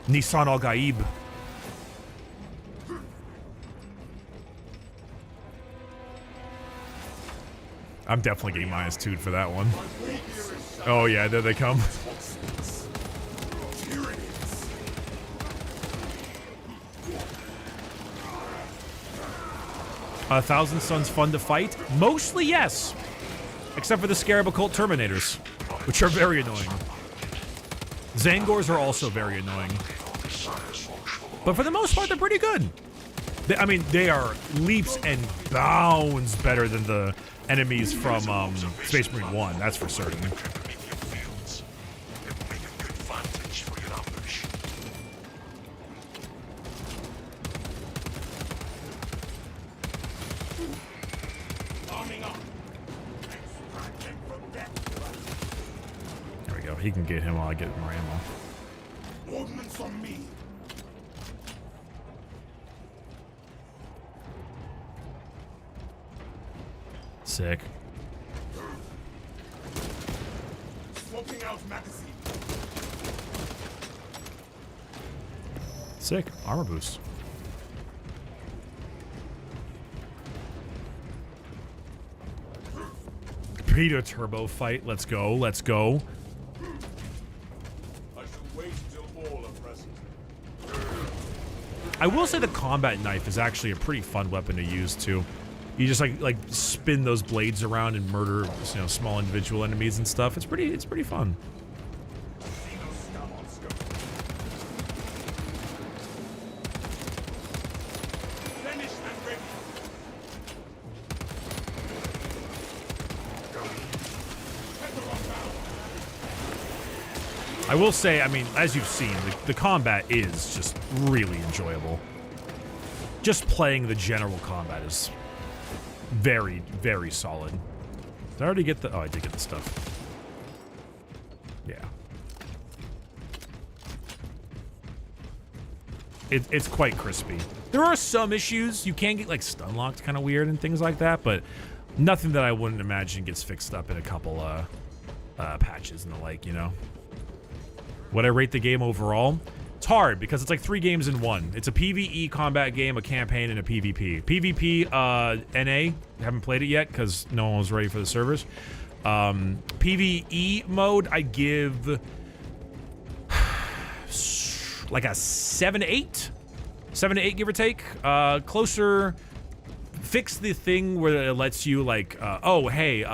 Nissan Al Gaib. I'm definitely getting -2 for that one. Oh yeah, there they come. Thousand Suns fun to fight? Mostly yes. Except for the Scarab Occult Terminators, which are very annoying. Zangors are also very annoying. But for the most part, they're pretty good. I mean, they are leaps and bounds better than the enemies from Space Marine 1, that's for certain. There we go. He can get him while I get more ammo. Ordnance on me. Sick. Swapping out magazine. Sick. Armor boost. Peter turbo fight. Let's go. Let's go. I should wait till all are present. I will say the combat knife is actually a pretty fun weapon to use too. You just like spin those blades around and murder, you know, small individual enemies and stuff. It's pretty fun. I will say, I mean, as you've seen, the combat is just really enjoyable. Just playing the general combat is very, very solid. Did I already get the... Oh, I did get the stuff. Yeah. It's quite crispy. There are some issues. You can get, like, stun locked kind of weird and things like that, but nothing that I wouldn't imagine gets fixed up in a couple, patches and the like, you know? Would I rate the game overall? It's hard because it's like 3 games in one. It's a PvE combat game, a campaign, and a PvP. PvP, NA, haven't played it yet because no one was ready for the servers. PvE mode, I give like a 7 to 8. 7 to 8, give or take. Closer. Fix the thing where it lets you like, oh, hey,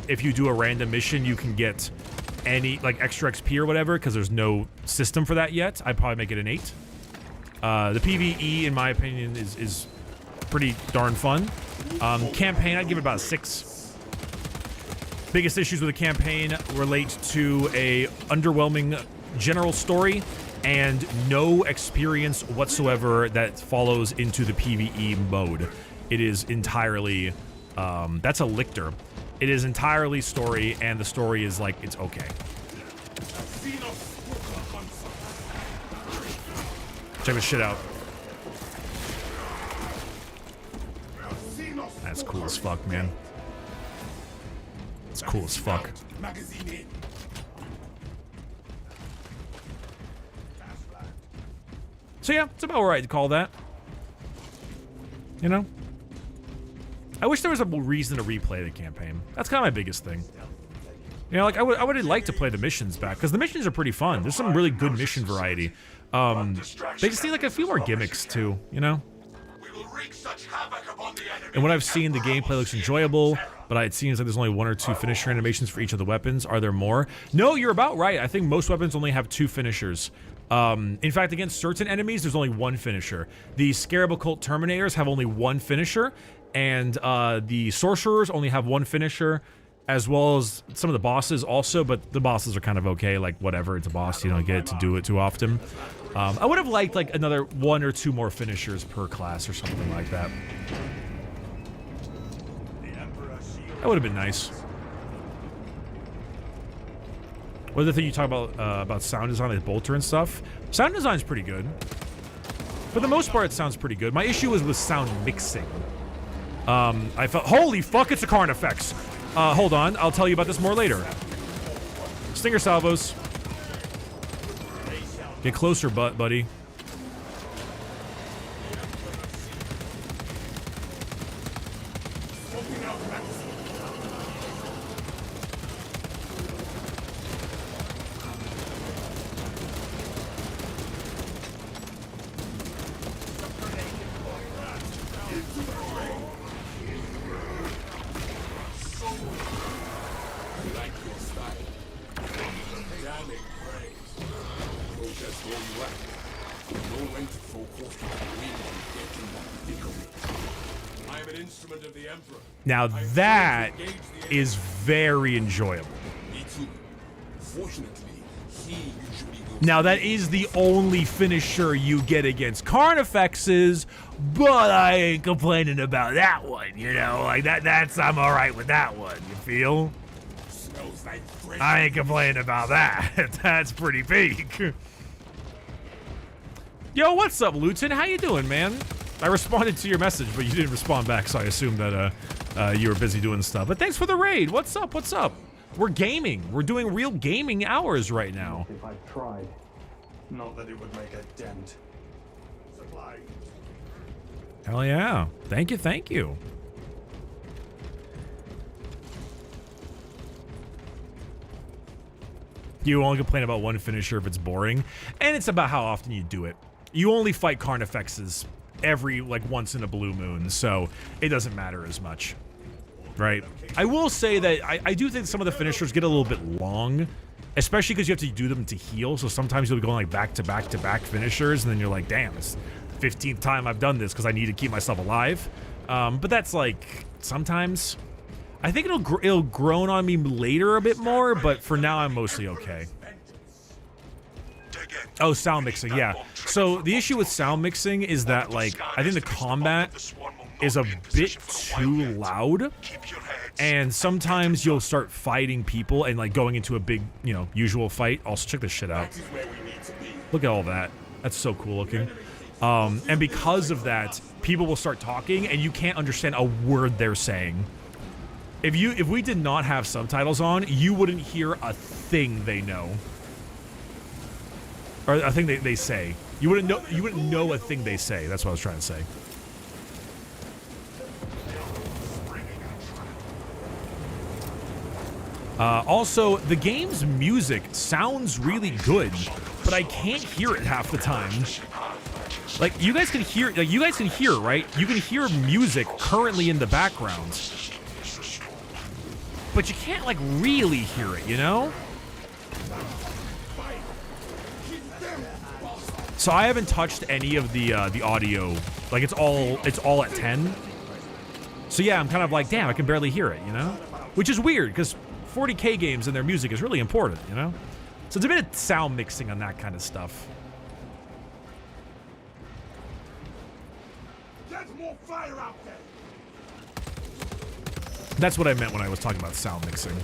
if you do a random mission, you can get any like extra XP or whatever, because there's no system for that yet. I'd probably make it an 8. The PvE, in my opinion, is pretty darn fun. Campaign, I'd give it about a 6. Biggest issues with the campaign relate to a underwhelming general story and no experience whatsoever that follows into the PvE mode. It is entirely, that's a lictor. It is entirely story, and the story is like, it's okay. Check this shit out. That's cool as fuck, man. It's cool as fuck. So yeah, it's about right to call that. You know? I wish there was a reason to replay the campaign. That's kind of my biggest thing. You know, like, I would like to play the missions back, because the missions are pretty fun. There's some really good mission variety. They just need, like, a few more gimmicks, too, you know? And what I've seen, the gameplay looks enjoyable, but it seems like there's only 1 or 2 finisher animations for each of the weapons. Are there more? No, you're about right. I think most weapons only have 2 finishers. In fact, against certain enemies, there's only 1 finisher. The Scarab Occult Terminators have only 1 finisher, and the Sorcerers only have 1 finisher, as well as some of the bosses also, but the bosses are kind of okay, like, whatever, it's a boss, you don't get to do it too often. I would have liked, like, another 1 or 2 more finishers per class or something like that. That would have been nice. What other thing you talk about sound design, like Bolter and stuff? Sound design's pretty good. For the most part, it sounds pretty good. My issue is with sound mixing. I felt, holy fuck, it's a Carnifex. Hold on, I'll tell you about this more later. Stinger salvos. Get closer, buddy. Now that is very enjoyable. Now that is the only finisher you get against Carnifexes, but I ain't complaining about that one, you know? Like that's I'm alright with that one, you feel? I ain't complaining about that. That's pretty big. Yo, what's up, Luton? How you doing, man? I responded to your message, but you didn't respond back, so I assumed that you were busy doing stuff. But thanks for the raid. What's up? What's up? We're gaming. We're doing real gaming hours right now. If I tried, not that it would make a dent. Supply. Hell yeah. Thank you, thank you. You only complain about one finisher if it's boring, and it's about how often you do it. You only fight Carnifexes every, like, once in a blue moon, so it doesn't matter as much, right? I will say that I do think some of the finishers get a little bit long, especially because you have to do them to heal, so sometimes you'll be going, like, back-to-back-to-back finishers, and then you're like, damn, it's the 15th time I've done this because I need to keep myself alive. But that's, like, sometimes. I think it'll groan on me later a bit more, but for now I'm mostly okay. Oh, sound mixing, yeah. So the issue with sound mixing is that, like, I think the combat is a bit too loud, and sometimes you'll start fighting people and, like, going into a big, you know, usual fight. Also, check this shit out. Look at all that. That's so cool looking. And because of that, people will start talking, and you can't understand a word they're saying. If we did not have subtitles on, you wouldn't hear a thing they know. Or a thing they say. You wouldn't know a thing they say. That's what I was trying to say. Also, the game's music sounds really good, but I can't hear it half the time. Like, you guys can hear, right? You can hear music currently in the background. But you can't, like, really hear it, you know? So I haven't touched any of the audio. Like, it's all at 10. So yeah, I'm kind of like, damn, I can barely hear it, you know? Which is weird, because 40K games and their music is really important, you know? So it's a bit of sound mixing on that kind of stuff. There's more fire out there. That's what I meant when I was talking about sound mixing.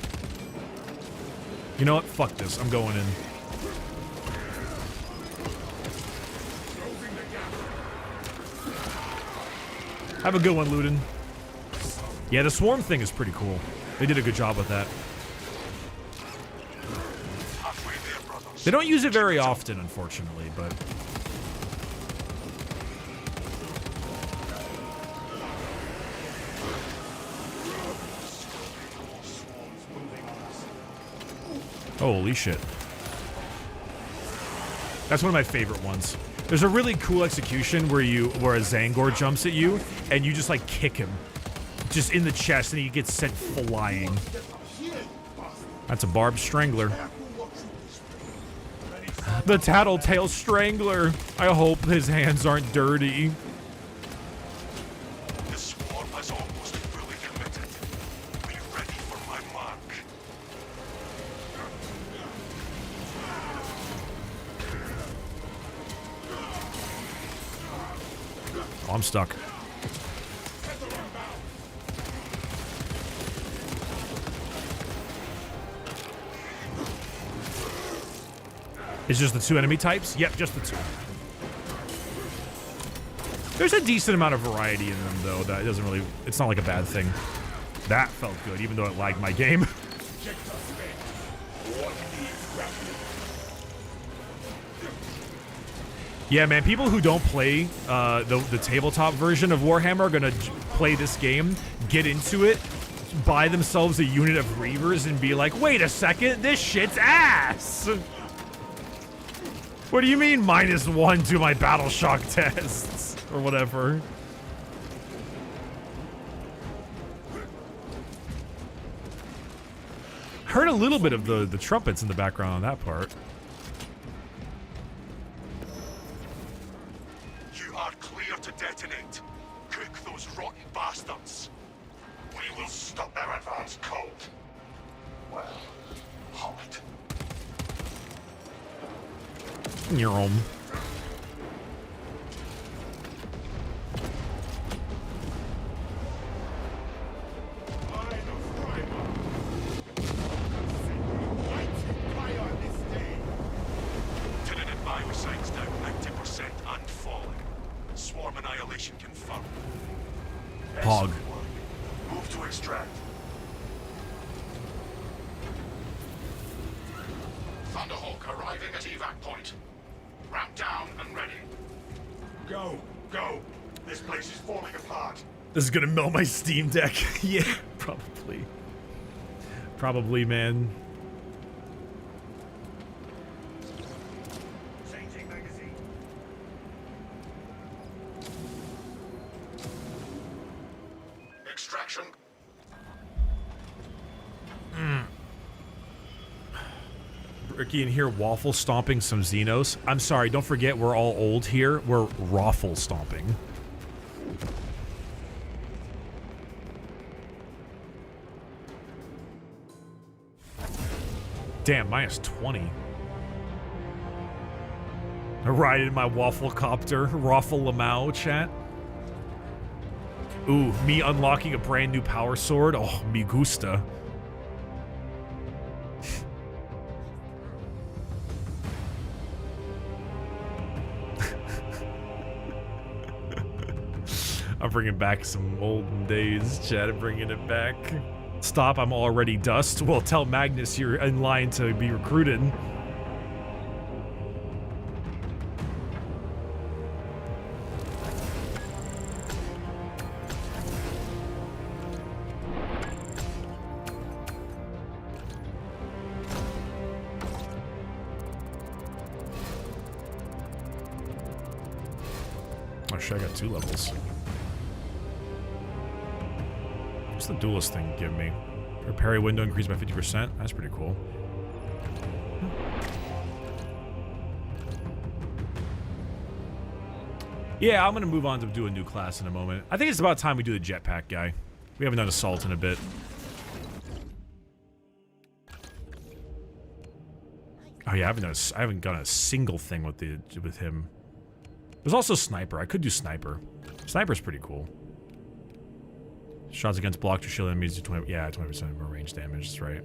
You know what? Fuck this. I'm going in. Have a good one, Luden. Yeah, the swarm thing is pretty cool. They did a good job with that. They don't use it very often, unfortunately, but... Holy shit. That's one of my favorite ones. There's a really cool execution where a Zangor jumps at you and you just like kick him. Just in the chest and he gets sent flying. That's a barbed strangler. The Tattletale Strangler. I hope his hands aren't dirty. The swarm has almost fully committed. Be ready for my mark. Oh, I'm stuck. It's just the two enemy types? Yep, just the two. There's a decent amount of variety in them, though. That doesn't really... It's not like a bad thing. That felt good, even though it lagged my game. Yeah, man, people who don't play the tabletop version of Warhammer are gonna play this game, get into it, buy themselves a unit of Reavers, and be like, wait a second, this shit's ass! What do you mean -1 to my battle shock tests? Or whatever. Heard a little bit of the trumpets in the background on that part. You are clear to detonate. Cook those rotten bastards. We will stop their advance cold. Well, hot. Your own. Tenant biocides down 90% and falling. Swarm annihilation confirmed. Hog. Move to extract. Thunderhawk arriving at evac point. Ramp down and ready. Go, go. This place is falling apart. This is gonna melt my Steam Deck. Yeah, probably. Probably, man. Changing magazine. Extraction. Bricky in here waffle stomping some Xenos. I'm sorry, don't forget we're all old here. We're raffle stomping. Damn, -20. I ride in my waffle copter, Raffle Lamau chat. Ooh, me unlocking a brand new power sword. Oh, me gusta. I'm bringing back some olden days, chat. I'm bringing it back. Stop, I'm already dust. Well, tell Magnus you're in line to be recruited. Oh shit, I got 2 levels. What's the duelist thing give me? Her parry window increased by 50%? That's pretty cool. Yeah, I'm gonna move on to do a new class in a moment. I think it's about time we do the jetpack guy. We haven't done assault in a bit. Oh yeah, I haven't done a single thing with him. There's also sniper. I could do sniper. Sniper's pretty cool. Shots against blocked or shield enemies do 20% more range damage. That's right.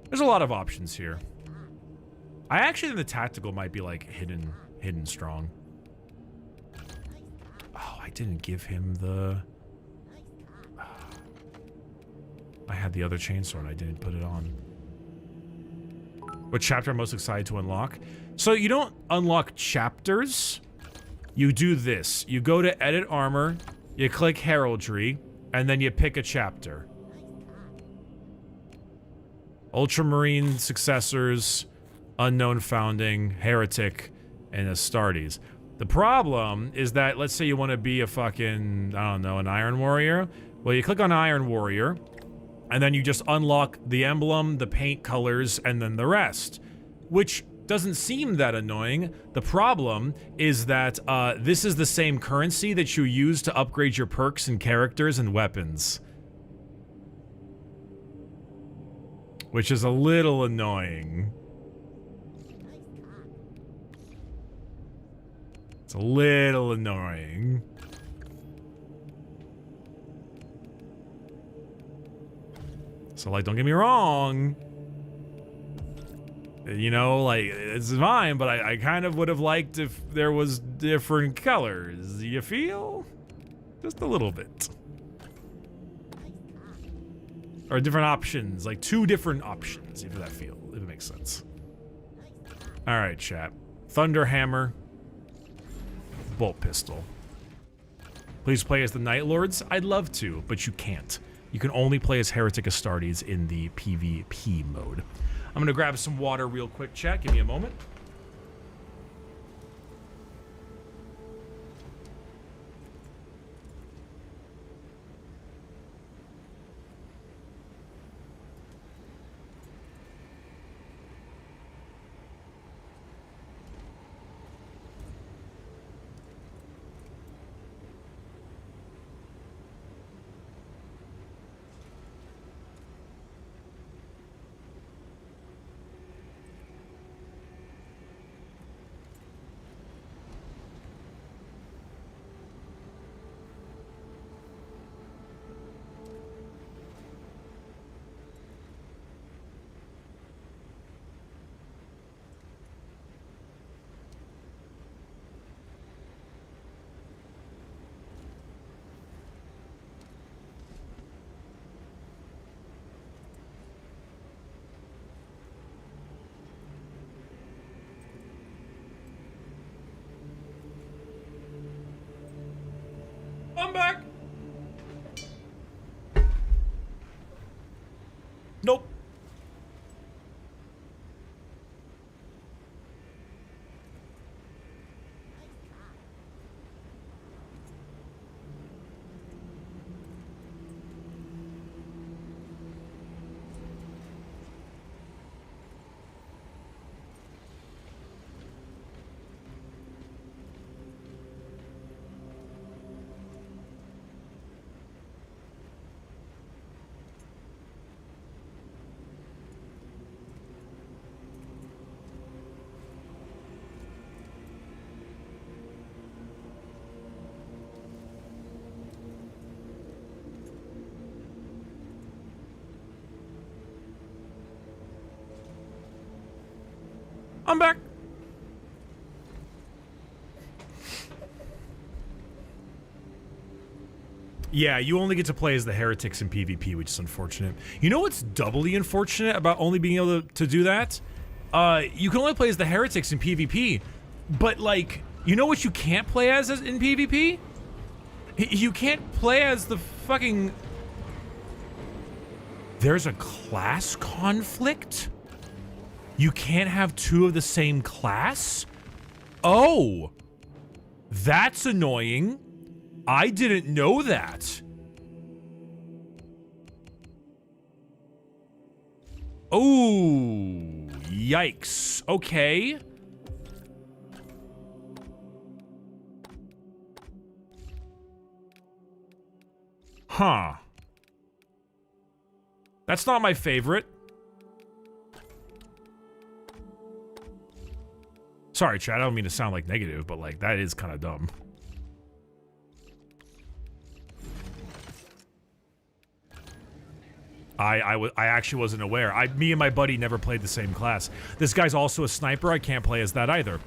There's a lot of options here. I actually think the tactical might be like hidden strong. Oh, I didn't give him the. I had the other chainsaw and I didn't put it on. What chapter I'm most excited to unlock? So you don't unlock chapters. You do this. You go to edit armor, you click heraldry, and then you pick a chapter. Ultramarine successors, unknown founding, heretic, and Astartes. The problem is that, let's say you want to be a fucking, I don't know, an Iron Warrior. Well, you click on Iron Warrior, and then you just unlock the emblem, the paint colors, and then the rest. Which doesn't seem that annoying. The problem is that this is the same currency that you use to upgrade your perks and characters and weapons. Which is a little annoying. It's a little annoying. So, like, don't get me wrong. You know, like, it's fine, but I kind of would have liked if there was different colors. You feel? Just a little bit. Or different options. Like, 2 different options, if it makes sense. Alright, chat. Thunder Hammer. Bolt Pistol. Please play as the Night Lords. I'd love to, but you can't. You can only play as Heretic Astartes in the PvP mode. I'm gonna grab some water real quick, chat. Give me a moment. I'm back. Nope. I'm back. Yeah, you only get to play as the heretics in PvP, which is unfortunate. You know what's doubly unfortunate about only being able to do that? You can only play as the heretics in PvP, but like, you know what you can't play as in PvP? You can't play as the fucking... There's a class conflict? You can't have two of the same class? Oh! That's annoying. I didn't know that. Oh, yikes. Okay. Huh. That's not my favorite. Sorry, chat, I don't mean to sound like negative, but like, that is kind of dumb. I actually wasn't aware. Me and my buddy never played the same class. This guy's also a sniper. I can't play as that either.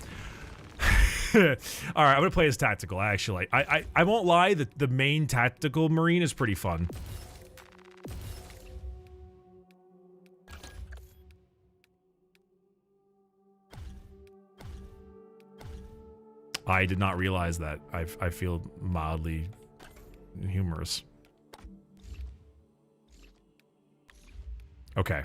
Alright, I'm gonna play as tactical, actually. I won't lie, the main tactical marine is pretty fun. I did not realize that. I feel mildly humorous. Okay.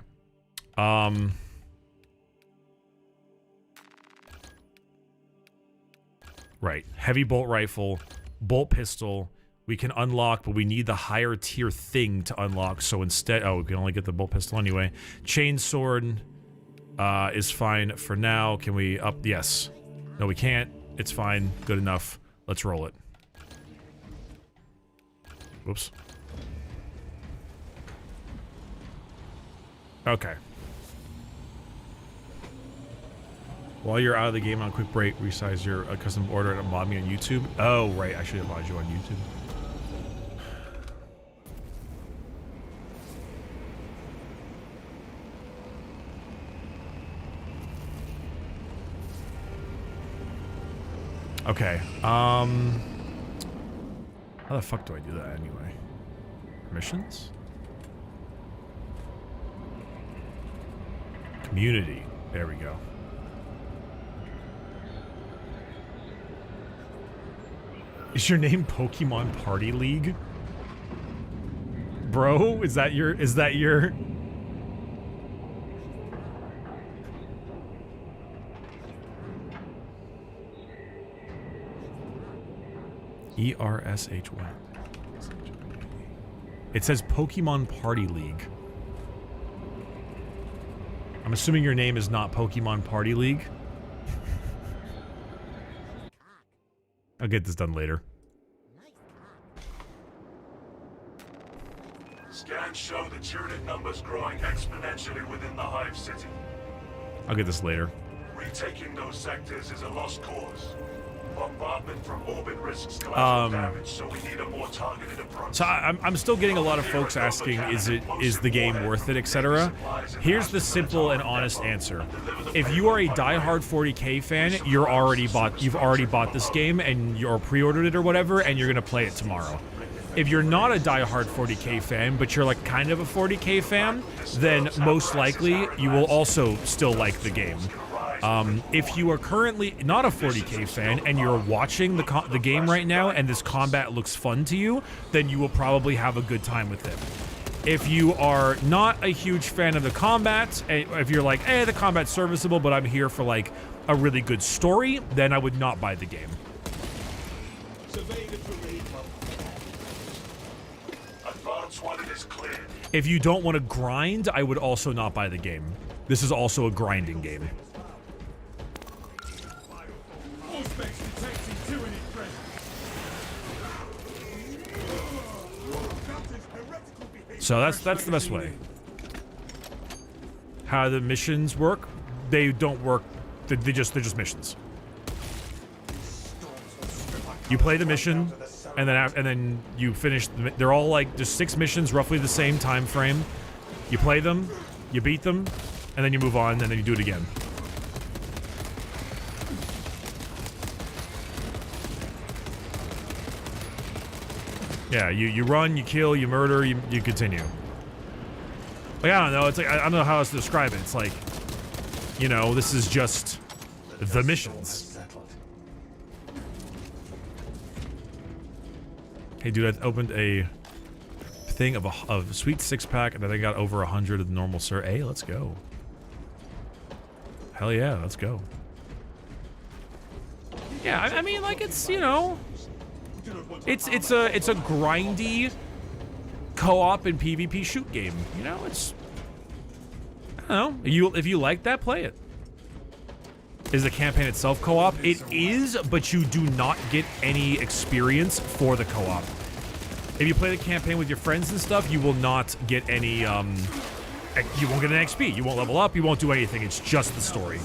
Right. Heavy bolt rifle, bolt pistol. We can unlock, but we need the higher tier thing to unlock. So instead, oh, we can only get the bolt pistol anyway. Chain sword is fine for now. Can we up? Yes. No, we can't. It's fine. Good enough. Let's roll it. Whoops. Okay. While you're out of the game on a quick break, resize your custom order and mod me on YouTube. Oh, right. I should have modded you on YouTube. Okay. How the fuck do I do that anyway? Permissions? Community. There we go. Is your name Pokemon Party League? Bro, is that your ERSH1. It says Pokemon Party League. I'm assuming your name is not Pokemon Party League. I'll get this done later. Scans show the Tyranid numbers growing exponentially within the Hive City. I'll get this later. Retaking those sectors is a lost cause. Bombardment from orbit risks collateral damage, so we need a more targeted approach. So I'm still getting a lot of folks asking, is the game worth it, etc. Here's the simple and honest answer. If you are a diehard 40k fan, you've already bought this game and you're pre-ordered it or whatever, and you're gonna play it tomorrow. If you're not a diehard 40k fan, but you're like kind of a 40k fan, then most likely you will also still like the game. If you are currently not a 40k fan and you're watching the game right now and this combat looks fun to you, then you will probably have a good time with it. If you are not a huge fan of the combat, if you're like, the combat's serviceable, but I'm here for like a really good story, then I would not buy the game. If you don't want to grind, I would also not buy the game. This is also a grinding game. So that's the best way. How the missions work? They don't work. They're just missions. You play the mission, and then you finish. They're all like just 6 missions, roughly the same time frame. You play them, you beat them, and then you move on, and then you do it again. Yeah, you run, you kill, you murder, you continue. Like, I don't know, it's like, I don't know how else to describe it. It's like, you know, this is just the missions. Hey, dude, I opened a thing of a sweet 6-pack, and then I got over 100 of the normal sir. Hey, let's go. Hell yeah, let's go. Yeah, I mean, like, it's, you know, it's a grindy co-op and PvP shoot game. You know, it's, I don't know, if you like that, play it. Is the campaign itself co-op? It is, but you do not get any experience for the co-op. If you play the campaign with your friends and stuff, you will not get any, you won't get an XP. You won't level up. You won't do anything. It's just the story.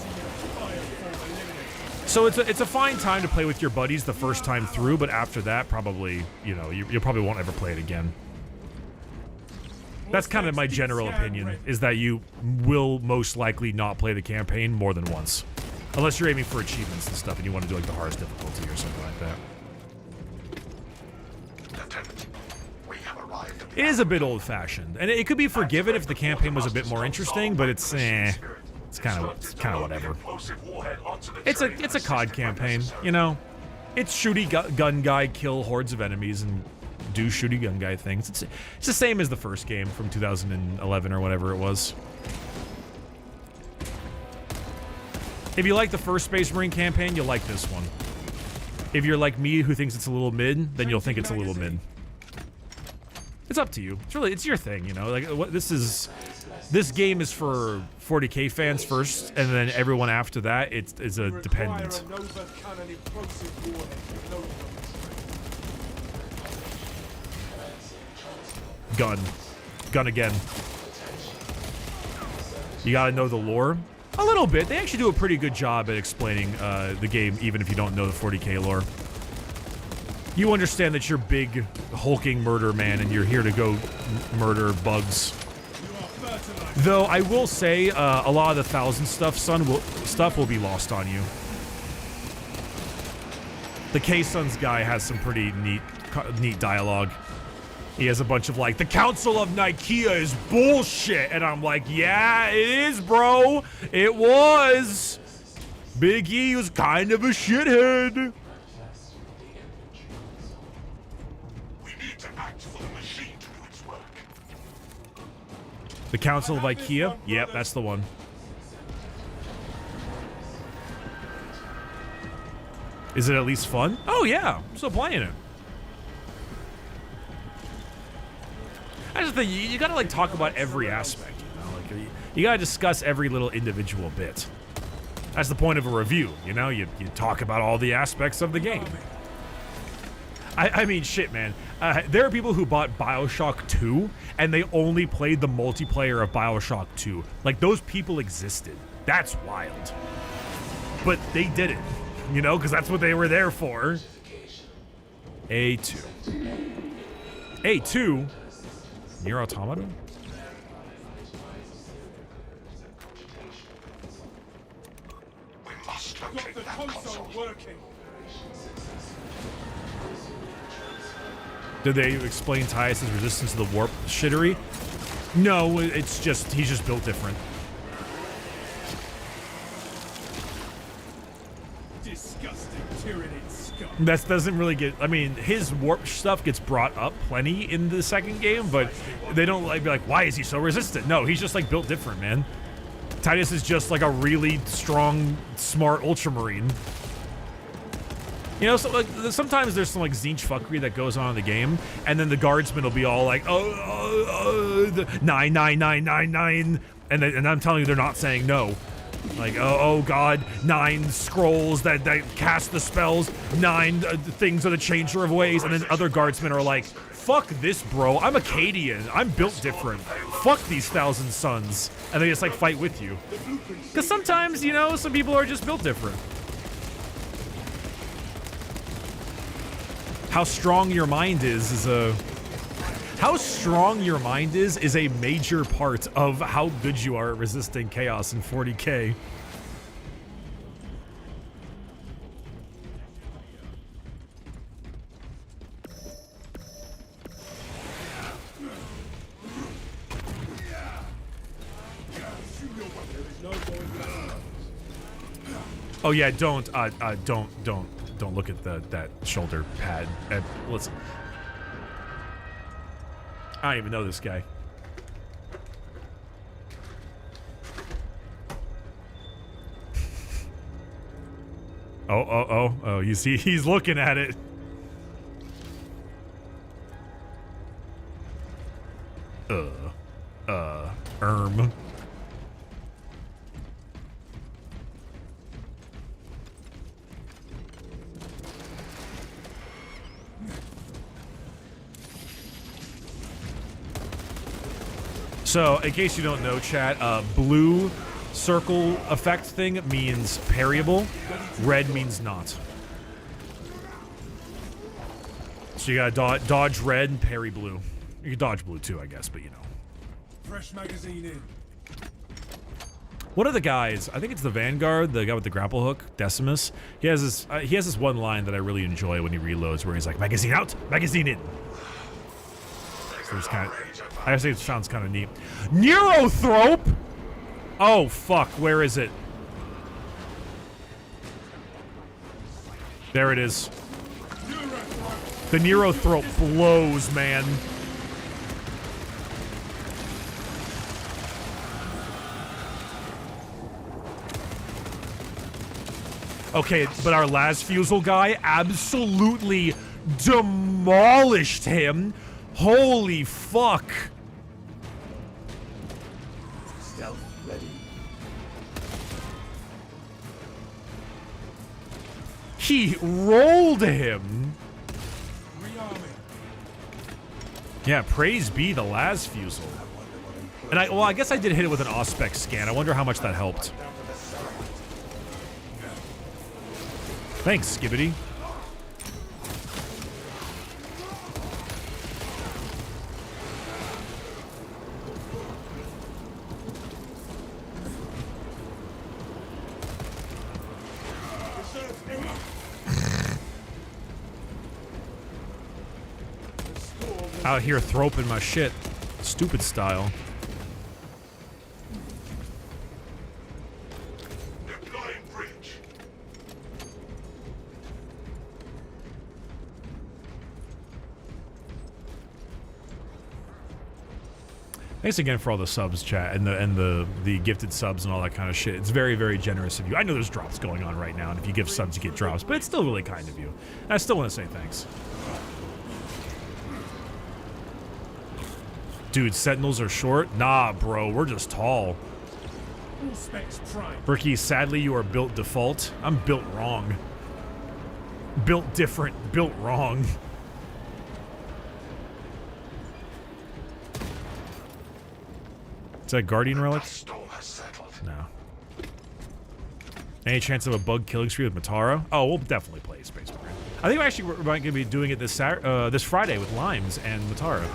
So it's a fine time to play with your buddies the first time through, but after that, probably, you know, you probably won't ever play it again. That's kind of my general opinion, is that you will most likely not play the campaign more than once. Unless you're aiming for achievements and stuff and you want to do like the hardest difficulty or something like that. Lieutenant, we have arrived at the It is a bit old-fashioned, and it could be forgiven if the campaign was a bit more interesting, but it's kind of whatever. It's a COD campaign, you know. It's shooty gun guy kill hordes of enemies and do shooty gun guy things. It's the same as the first game from 2011 or whatever it was. If you like the first Space Marine campaign, you'll like this one. If you're like me, who thinks it's a little mid, then you'll think it's a little mid. It's up to you. It's your thing, you know. Like what this game is for 40K fans first, and then everyone after that, it's a dependent. Gun again. You gotta know the lore. A little bit. They actually do a pretty good job at explaining the game, even if you don't know the 40K lore. You understand that you're big, hulking murder man, and you're here to go murder bugs. Though I will say, a lot of the 1000 stuff will be lost on you. The K-Suns guy has some pretty neat dialogue. He has a bunch of like, the Council of Nicaea is bullshit, and I'm like, yeah, it is, bro. It was. Big E was kind of a shithead. We need to act for the machine to do its work. The Council of Ikea? Yep, that's the one. Is it at least fun? Oh yeah, I'm still playing it. That's the thing, you gotta like talk about every aspect, you know? Like, you gotta discuss every little individual bit. That's the point of a review, you know? You talk about all the aspects of the game. I mean, shit, man. There are people who bought BioShock 2, and they only played the multiplayer of BioShock 2. Like, those people existed. That's wild. But they did it, you know? Because that's what they were there for. A2. A2? Nier Automata? We must locate that console. Did they explain Tyus' resistance to the warp shittery? No, it's just, he's just built different. Disgusting tyranny scum. That doesn't really get, I mean, his warp stuff gets brought up plenty in the second game, but they don't like be like, why is he so resistant? No, he's just like built different, man. Titus is just like a really strong, smart ultramarine. You know, so like sometimes there's some like Zinch fuckery that goes on in the game, and then the guardsmen will be all like, 99999, and I'm telling you, they're not saying no. Like, oh god, 9 scrolls that cast the spells, 9 things are the changer of ways, and then other guardsmen are like, fuck this, bro, I'm Akkadian, I'm built different, fuck these 1,000 suns, and they just like fight with you. Because sometimes, you know, some people are just built different. How strong your mind is a... How strong your mind is a major part of how good you are at resisting chaos in 40K. Oh yeah, don't look at that shoulder pad. Let's. I don't even know this guy. Oh, you see, he's looking at it. Erm. So, in case you don't know, chat, blue circle effect thing means parryable, red means not. So you gotta dodge red and parry blue. You can dodge blue too, I guess, but you know. Fresh magazine in. One of the guys, I think it's the Vanguard, the guy with the grapple hook, Decimus. He has this one line that I really enjoy when he reloads, where he's like, "Magazine out, magazine in." So it's kind of, I gotta say, it sounds kind of neat. Neurothrope. Oh fuck, where is it? There it is. The Neurothrope blows, man. Okay, but our Las Fusel guy absolutely demolished him. Holy fuck. Stealth ready. He rolled him. Yeah, praise be the Las Fusel. And I guess I did hit it with an Auspex scan. I wonder how much that helped. Thanks, Skibbity. Out here throping my shit. Stupid style. Deploying bridge. Thanks again for all the subs, chat, and the gifted subs and all that kind of shit. It's very, very generous of you. I know there's drops going on right now, and if you give subs, you get drops, but it's still really kind of you. And I still want to say thanks. Dude, Sentinels are short? Nah, bro, we're just tall. Bricky, sadly, you are built default. I'm built wrong. Built different, built wrong. Is that Guardian Relic? No. Any chance of a bug killing spree with Matara? Oh, we'll definitely play Space Marine. I think we're going to be doing it this Friday with Limes and Matara.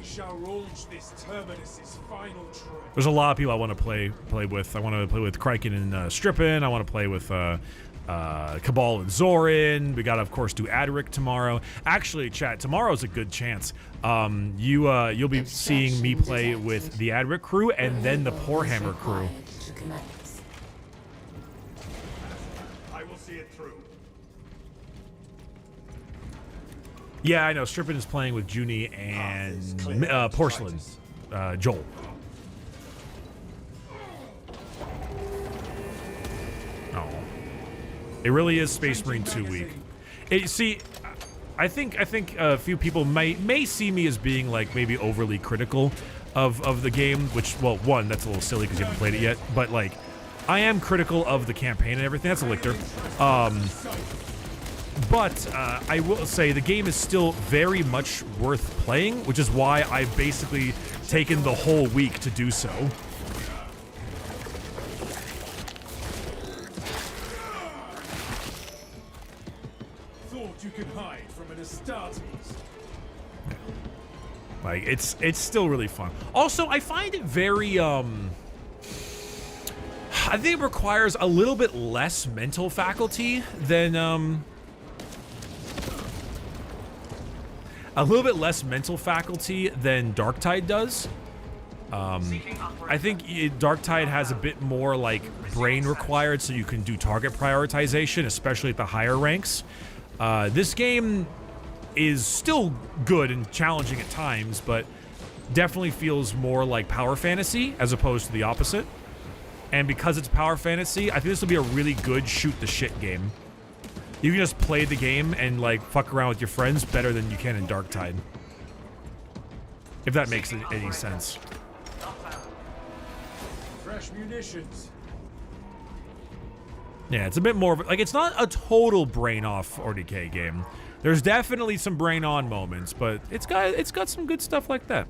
Shall launch this terminus's final trip. There's a lot of people I want to play with. I want to play with Kraken and Strippin. I want to play with Cabal and Zorin. We got to, of course, do Adric tomorrow. Actually, chat, tomorrow's a good chance. You'll be seeing me play with the Adric crew and then the Poorhammer crew. I will see it through. Yeah, I know. Strippin is playing with Junie and Porcelain, Joel. Oh, it really is Space Marine 2 week. See, I think a few people may see me as being like maybe overly critical of the game, which, well, one, that's a little silly because you haven't played it yet, but like I am critical of the campaign and everything. That's a lictor. But I will say the game is still very much worth playing, which is why I've basically taken the whole week to do so. Thought you could hide from an Astartes. Like it's still really fun. Also, I find it very I think it requires a little bit less mental faculty than Darktide does. I think Darktide has a bit more like brain required, so you can do target prioritization, especially at the higher ranks. This game is still good and challenging at times, but definitely feels more like power fantasy as opposed to the opposite. And because it's power fantasy, I think this will be a really good shoot the shit game. You can just play the game and like fuck around with your friends better than you can in Darktide. If that makes any sense. Fresh munitions. Yeah, it's a bit more of like, it's not a total brain off 40k game. There's definitely some brain on moments, but it's got some good stuff like that.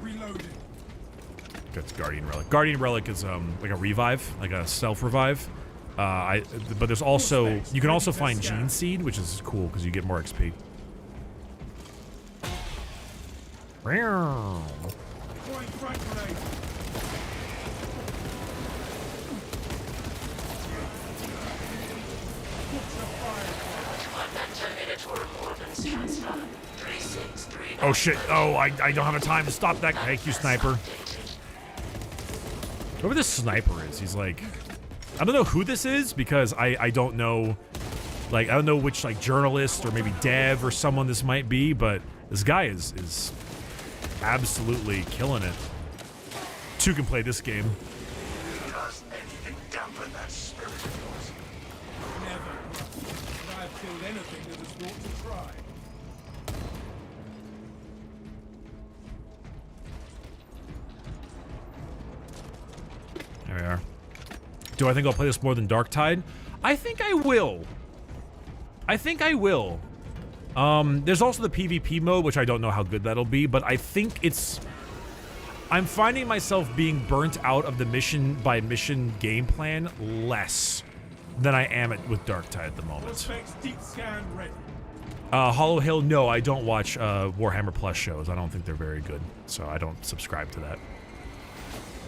Reloading. That's Guardian Relic. Guardian Relic is like a revive, like a self revive. But there's also, you can also find Gene Seed, which is cool because you get more XP. Oh shit, oh, I don't have a time to stop that. Thank you, sniper. Whoever this sniper is, he's like, I don't know who this is because I don't know, like, I don't know which like journalist or maybe dev or someone this might be, but this guy is absolutely killing it. Two can play this game. Does anything dampen that spirit of yours? Never. But I've killed anything that has thought to try. There we are. Do I think I'll play this more than Darktide? I think I will. I think I will. There's also the PvP mode, which I don't know how good that'll be, but I think it's... I'm finding myself being burnt out of the mission by mission game plan less than I am with Darktide at the moment. Deep scan ready. Hollow Hill, no, I don't watch Warhammer Plus shows. I don't think they're very good, so I don't subscribe to that.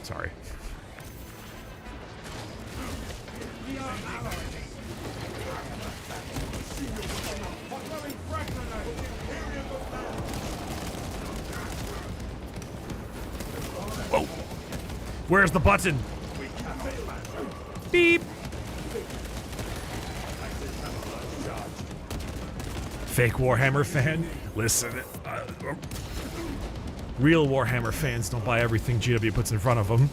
Sorry. Whoa. Where's the button? Beep. Fake Warhammer fan? Listen, real Warhammer fans don't buy everything GW puts in front of them.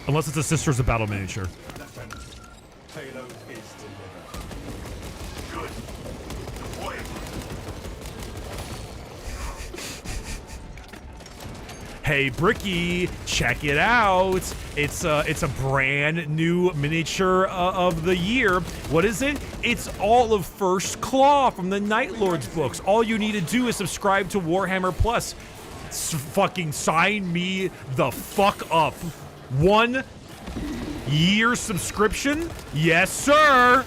Unless it's a Sisters of Battle miniature. Payload is delivered. Good. Deploy it. Hey Bricky, check it out. It's a brand new miniature of the year. What is it? It's all of First Claw from the Night Lords books. All you need to do is subscribe to Warhammer Plus. Fucking sign me the fuck up. 1 year subscription? Yes, sir.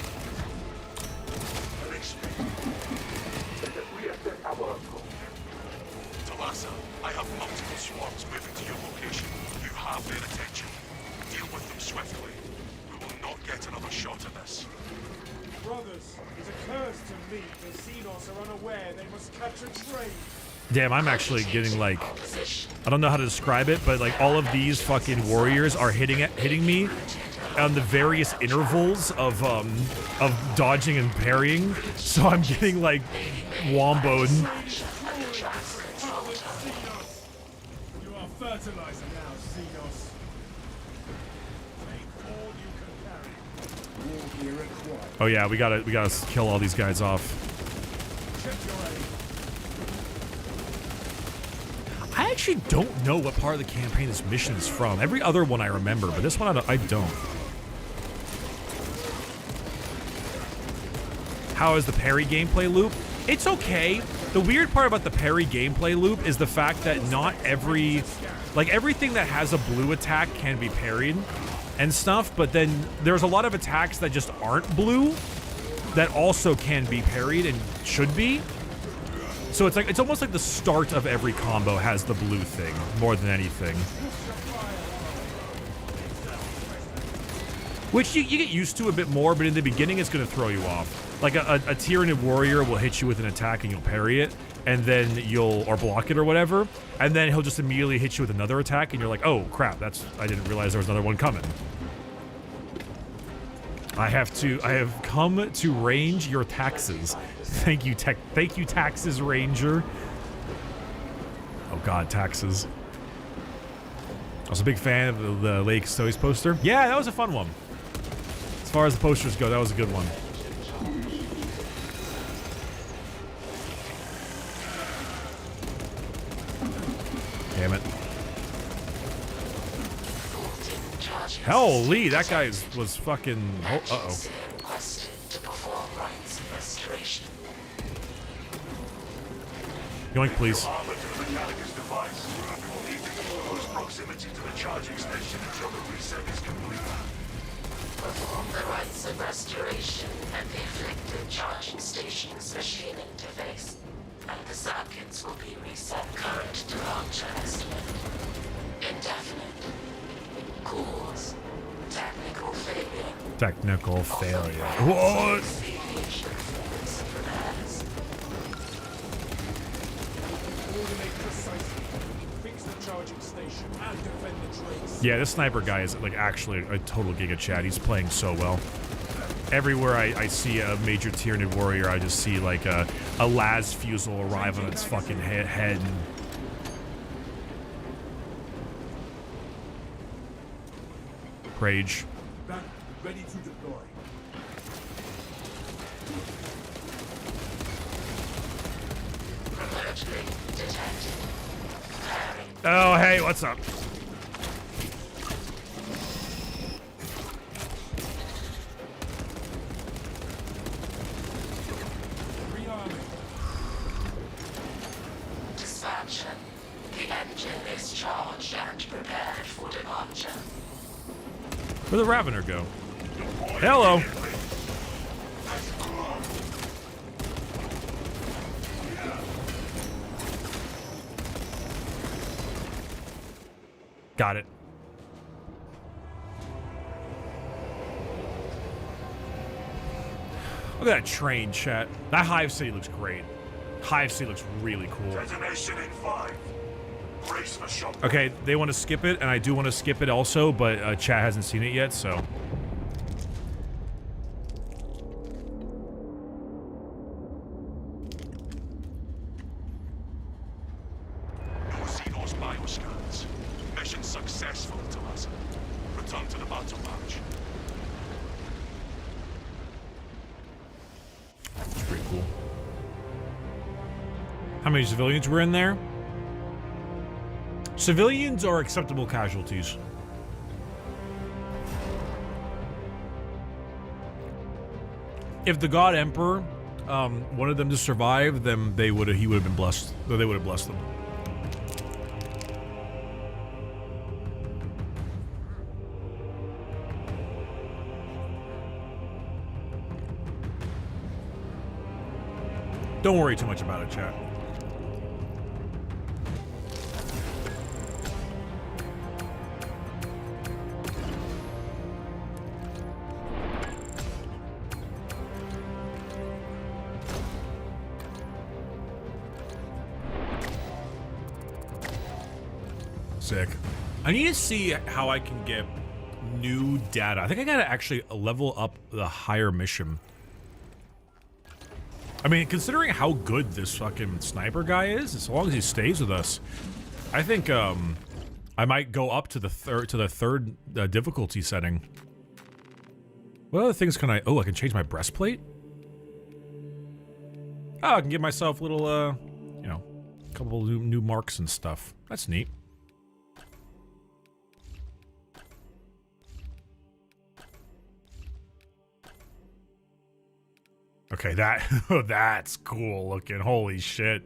Talassa, I have multiple swarms moving to your location. You have their attention. Deal with them swiftly. We will not get another shot at this. Brothers, it occurs to me the Xenos are unaware they must catch a train. Damn, I'm actually getting like, I don't know how to describe it, but like all of these fucking warriors are hitting me on the various intervals of dodging and parrying. So I'm getting like womboed. You are fertilizer now, Xenos. Take all you can carry. War gear acquired. Oh yeah, we gotta kill all these guys off. Check your aim. I actually don't know what part of the campaign this mission is from. Every other one I remember, but this one I don't. How is the parry gameplay loop? It's okay. The weird part about the parry gameplay loop is the fact that not every... Like, everything that has a blue attack can be parried and stuff, but then there's a lot of attacks that just aren't blue that also can be parried and should be. So So it's almost like the start of every combo has the blue thing more than anything. Which you get used to a bit more, but in the beginning it's going to throw you off. Like a Tyranid warrior will hit you with an attack and you'll parry it, and then or block it or whatever, and then he'll just immediately hit you with another attack, and you're like, oh crap, I didn't realize there was another one coming. I have come to range your taxes. Thank you, taxes ranger. Oh god, taxes. I was a big fan of the Lake Stoies poster. Yeah, that was a fun one. As far as the posters go, that was a good one. Damn it. Holy, that guy was fucking... Uh-oh. Yoink, please. Perform the rites of restoration at the afflicted charging station's machine interface, and the circuits will be reset current to launch estimate. Indefinite. Cause. Technical failure. Technical failure. What? Yeah, this sniper guy is like actually a total giga chat. He's playing so well. Everywhere I see a major Tyranid warrior, I just see like a las fusel arrive on its fucking head. Rage. Ready to deploy. Oh, hey, what's up? Dispatcher, the engine is charged and prepared for departure. Where'd the Ravener go? Hello. Got it. Look at that train, chat. That Hive City looks great. Hive City looks really cool. Detonation in 5. Brace for shock. Okay, they want to skip it, and I do want to skip it also, but chat hasn't seen it yet, so. You'll see those bioscans. Mission successful to us. Return to the battle match. That's pretty cool. How many civilians were in there? Civilians are acceptable casualties. If the God Emperor wanted them to survive, then he would have been blessed. They would have blessed them. Don't worry too much about it, chat. Sick. I need to see how I can get new data. I think I gotta actually level up the higher mission. I mean, considering how good this fucking sniper guy is, as long as he stays with us, I think I might go up to the third difficulty setting. What other things can I? Oh, I can change my breastplate. Oh, I can give myself little, you know, a couple new marks and stuff. That's neat. Okay, that's cool looking. Holy shit.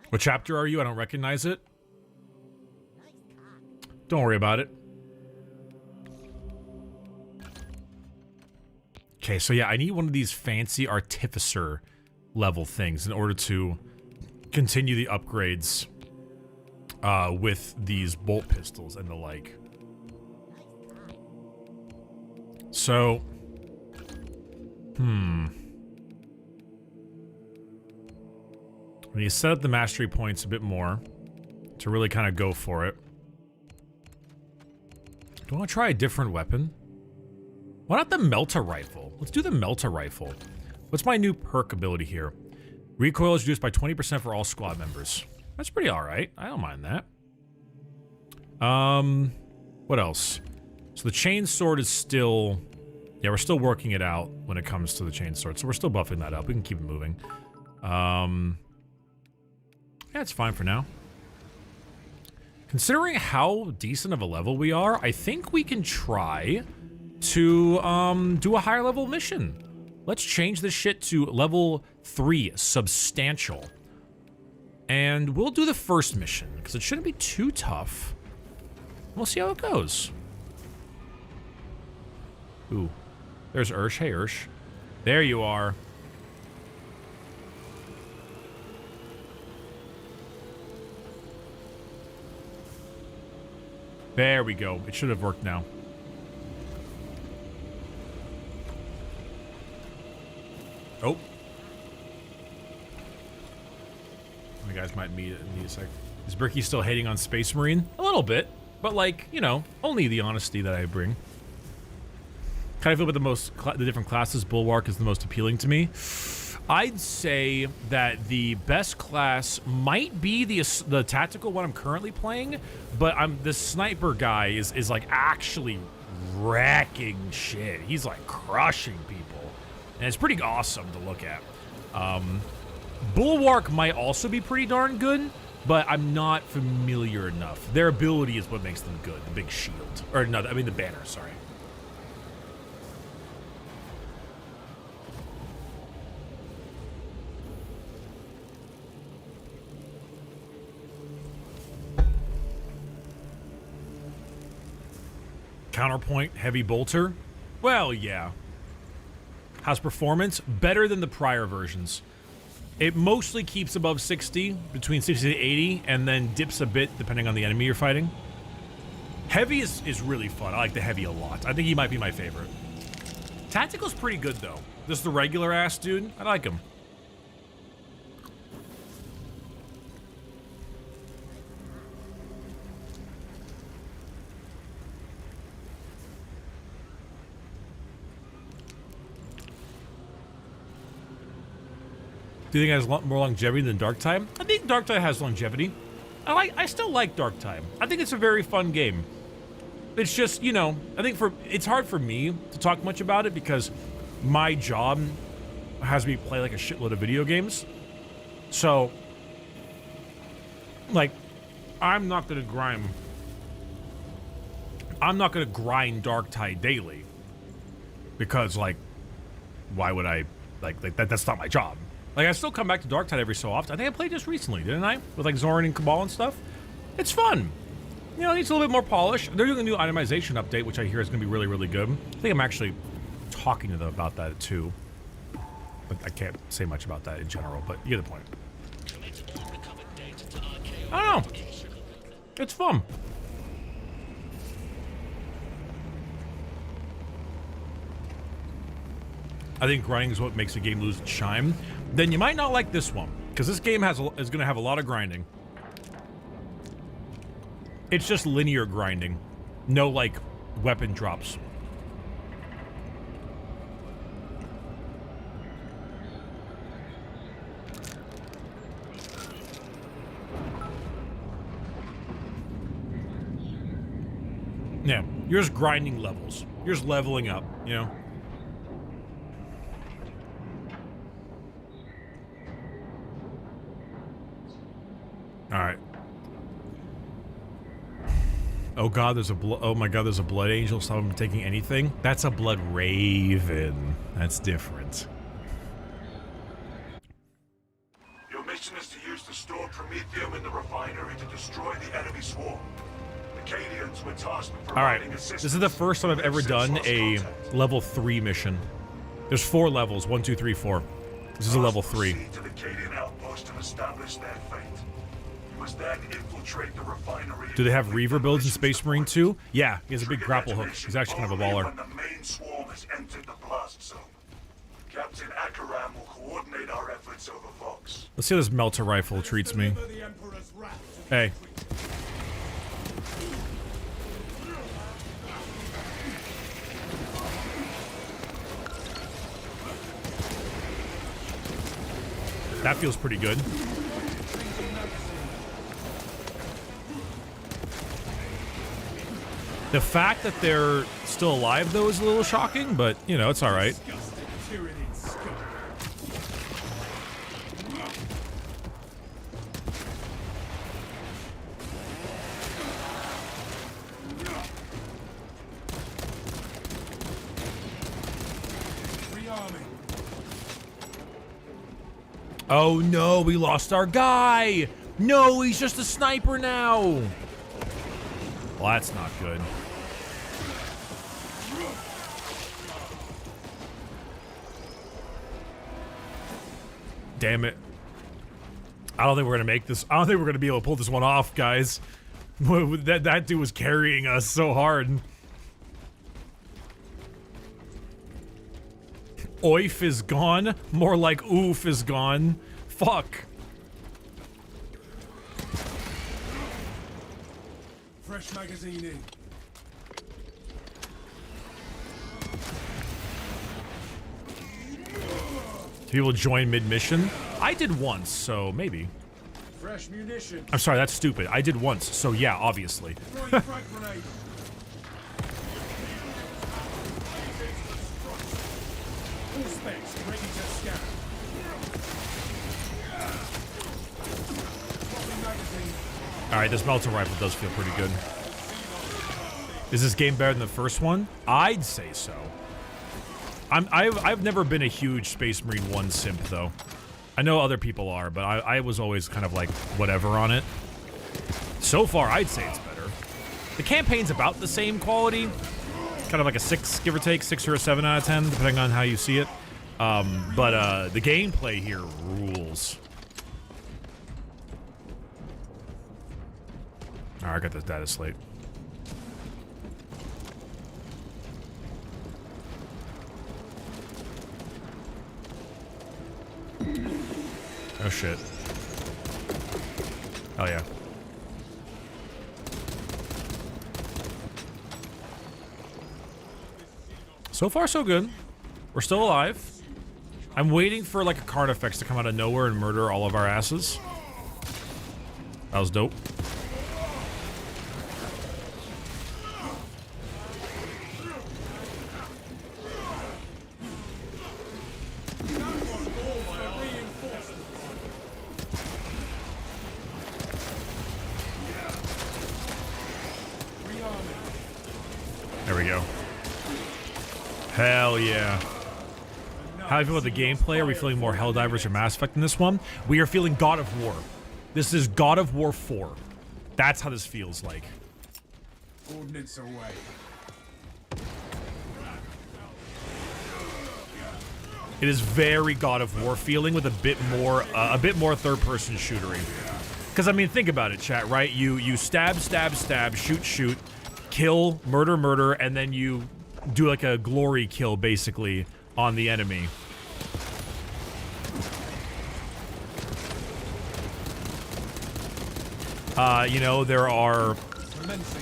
What chapter are you? I don't recognize it. Don't worry about it. Okay, so yeah, I need one of these fancy artificer level things in order to continue the upgrades with these bolt pistols and the like. So, I need to set up the mastery points a bit more to really kind of go for it. Do I want to try a different weapon? Why not the Melta Rifle? Let's do the Melta Rifle. What's my new perk ability here? Recoil is reduced by 20% for all squad members. That's pretty alright. I don't mind that. What else? So the chain sword is still... Yeah, we're still working it out when it comes to the chain sword, so we're still buffing that up. We can keep it moving. Yeah, it's fine for now. Considering how decent of a level we are, I think we can try to do a higher level mission. Let's change this shit to level 3, substantial. And we'll do the first mission, because it shouldn't be too tough. We'll see how it goes. Ooh. There's Ursh. Hey, Ursh. There you are. There we go. It should have worked now. Oh. You guys might need a sec. Is Bricky still hating on Space Marine? A little bit. But, like, you know, only the honesty that I bring. How do I feel about the different classes? Bulwark is the most appealing to me. I'd say that the best class might be the tactical one I'm currently playing, but the sniper guy is like actually wrecking shit. He's like crushing people, and it's pretty awesome to look at. Bulwark might also be pretty darn good, but I'm not familiar enough. Their ability is what makes them good. The big shield, or no, I mean the banner. Sorry. Counterpoint, heavy bolter. Well, yeah. How's performance? Better than the prior versions. It mostly keeps above 60, between 60 to 80, and then dips a bit depending on the enemy you're fighting. Heavy is really fun. I like the heavy a lot. I think he might be my favorite. Tactical's pretty good, though. Just the regular ass dude. I like him. Do you think it has more longevity than Darktide? I think Darktide has longevity. I still like Darktide. I think it's a very fun game. It's just, you know, I think it's hard for me to talk much about it because my job has me play like a shitload of video games. So, like, I'm not gonna grind Darktide daily because, like, why would I like that? That's not my job. Like, I still come back to Darktide every so often. I think I played just recently, didn't I? With, like, Zoran and Cabal and stuff. It's fun. You know, it needs a little bit more polish. They're doing a new itemization update, which I hear is going to be really, really good. I think I'm actually talking to them about that, too. But I can't say much about that in general, but you get the point. I don't know. It's fun. I think grinding is what makes a game lose its shine. Then you might not like this one, because this game is going to have a lot of grinding. It's just linear grinding. No, like, weapon drops. Yeah, you're just grinding levels. You're just leveling up, you know? Alright. Oh god, oh my god, there's a blood angel, so I'm taking anything? That's a blood raven. That's different. Your mission is to use the stored Promethium in the refinery to destroy the enemy swarm. The Cadians were tasked with providing assistance. This is the first time I've ever done a level 3 mission. There's 4 levels. 1, 2, 3, 4. This is a level 3. Proceed to the Cadian outpost and establish their fate. You must then infiltrate the refinery. Do they have Reaver builds in Space Marine 2? Yeah, he has a big grapple hook. He's actually kind of a baller. When the main swarm has entered the blast zone. Captain Akaram will coordinate our efforts over Vox. Let's see how this melter rifle treats me. Deliver the Emperor's wrath to Hey. That feels pretty good. The fact that they're still alive, though, is a little shocking, but, you know, it's alright. Oh no, we lost our guy! No, he's just a sniper now! Well, that's not good. Damn it. I don't think we're gonna make this. I don't think we're gonna be able to pull this one off, guys. That dude was carrying us so hard. Oif is gone. More like oof is gone. Fuck. fresh magazine in. People join mid-mission? I did once, so maybe. Fresh munition. I'm sorry, that's stupid. I did once, so yeah, obviously. Throwing frag grenade. All specs ready to scan. Dropping magazine. Alright, this melter rifle does feel pretty good. Is this game better than the first one? I'd say so. I've never been a huge Space Marine 1 simp, though. I know other people are, but I was always kind of like whatever on it. So far, I'd say it's better. The campaign's about the same quality. Kind of like a 6, give or take, 6 or a 7 out of 10, depending on how you see it. But the gameplay here rules. Alright, I got this data slate. Oh shit. Oh yeah. So far so good. We're still alive. I'm waiting for like a card effects to come out of nowhere and murder all of our asses. That was dope. There we go. Hell yeah. How do you feel about the gameplay? Are we feeling more Helldivers or Mass Effect in this one? We are feeling God of War. This is God of War 4. That's how this feels like. Ordnance away. It is very God of War feeling with a bit more third-person shootery. Because I mean, think about it, chat. Right? You stab, stab, stab, shoot, shoot, kill, murder, murder, and then you do like a glory kill basically on the enemy. You know, there are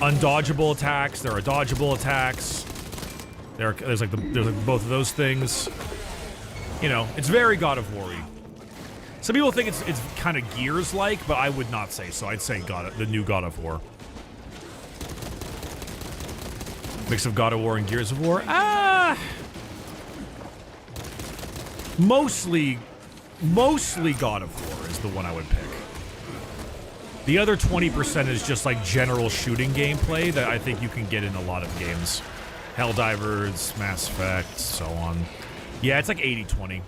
undodgeable attacks, there are dodgeable attacks. There's like both of those things. You know, it's very God of War-y. Some people think it's kind of Gears-like, but I would not say so. I'd say the new God of War. Mix of God of War and Gears of War? Mostly God of War is the one I would pick. The other 20% is just like general shooting gameplay that I think you can get in a lot of games. Helldivers, Mass Effect, so on. Yeah, it's like 80-20.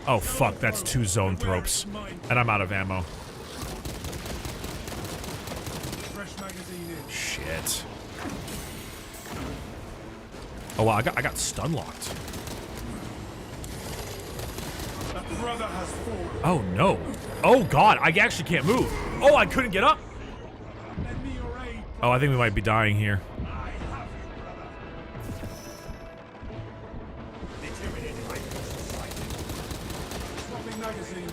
Oh fuck, that's 2 zone thropes. And I'm out of ammo. Fresh magazine in. Shit. Oh, wow, I got stun locked. A brother has fallen. Oh, no. Oh, God, I actually can't move. Oh, I couldn't get up. Lend me your aid. Oh, I think we might be dying here. I have you, brother. Deteriorated by society. Swapping magazine.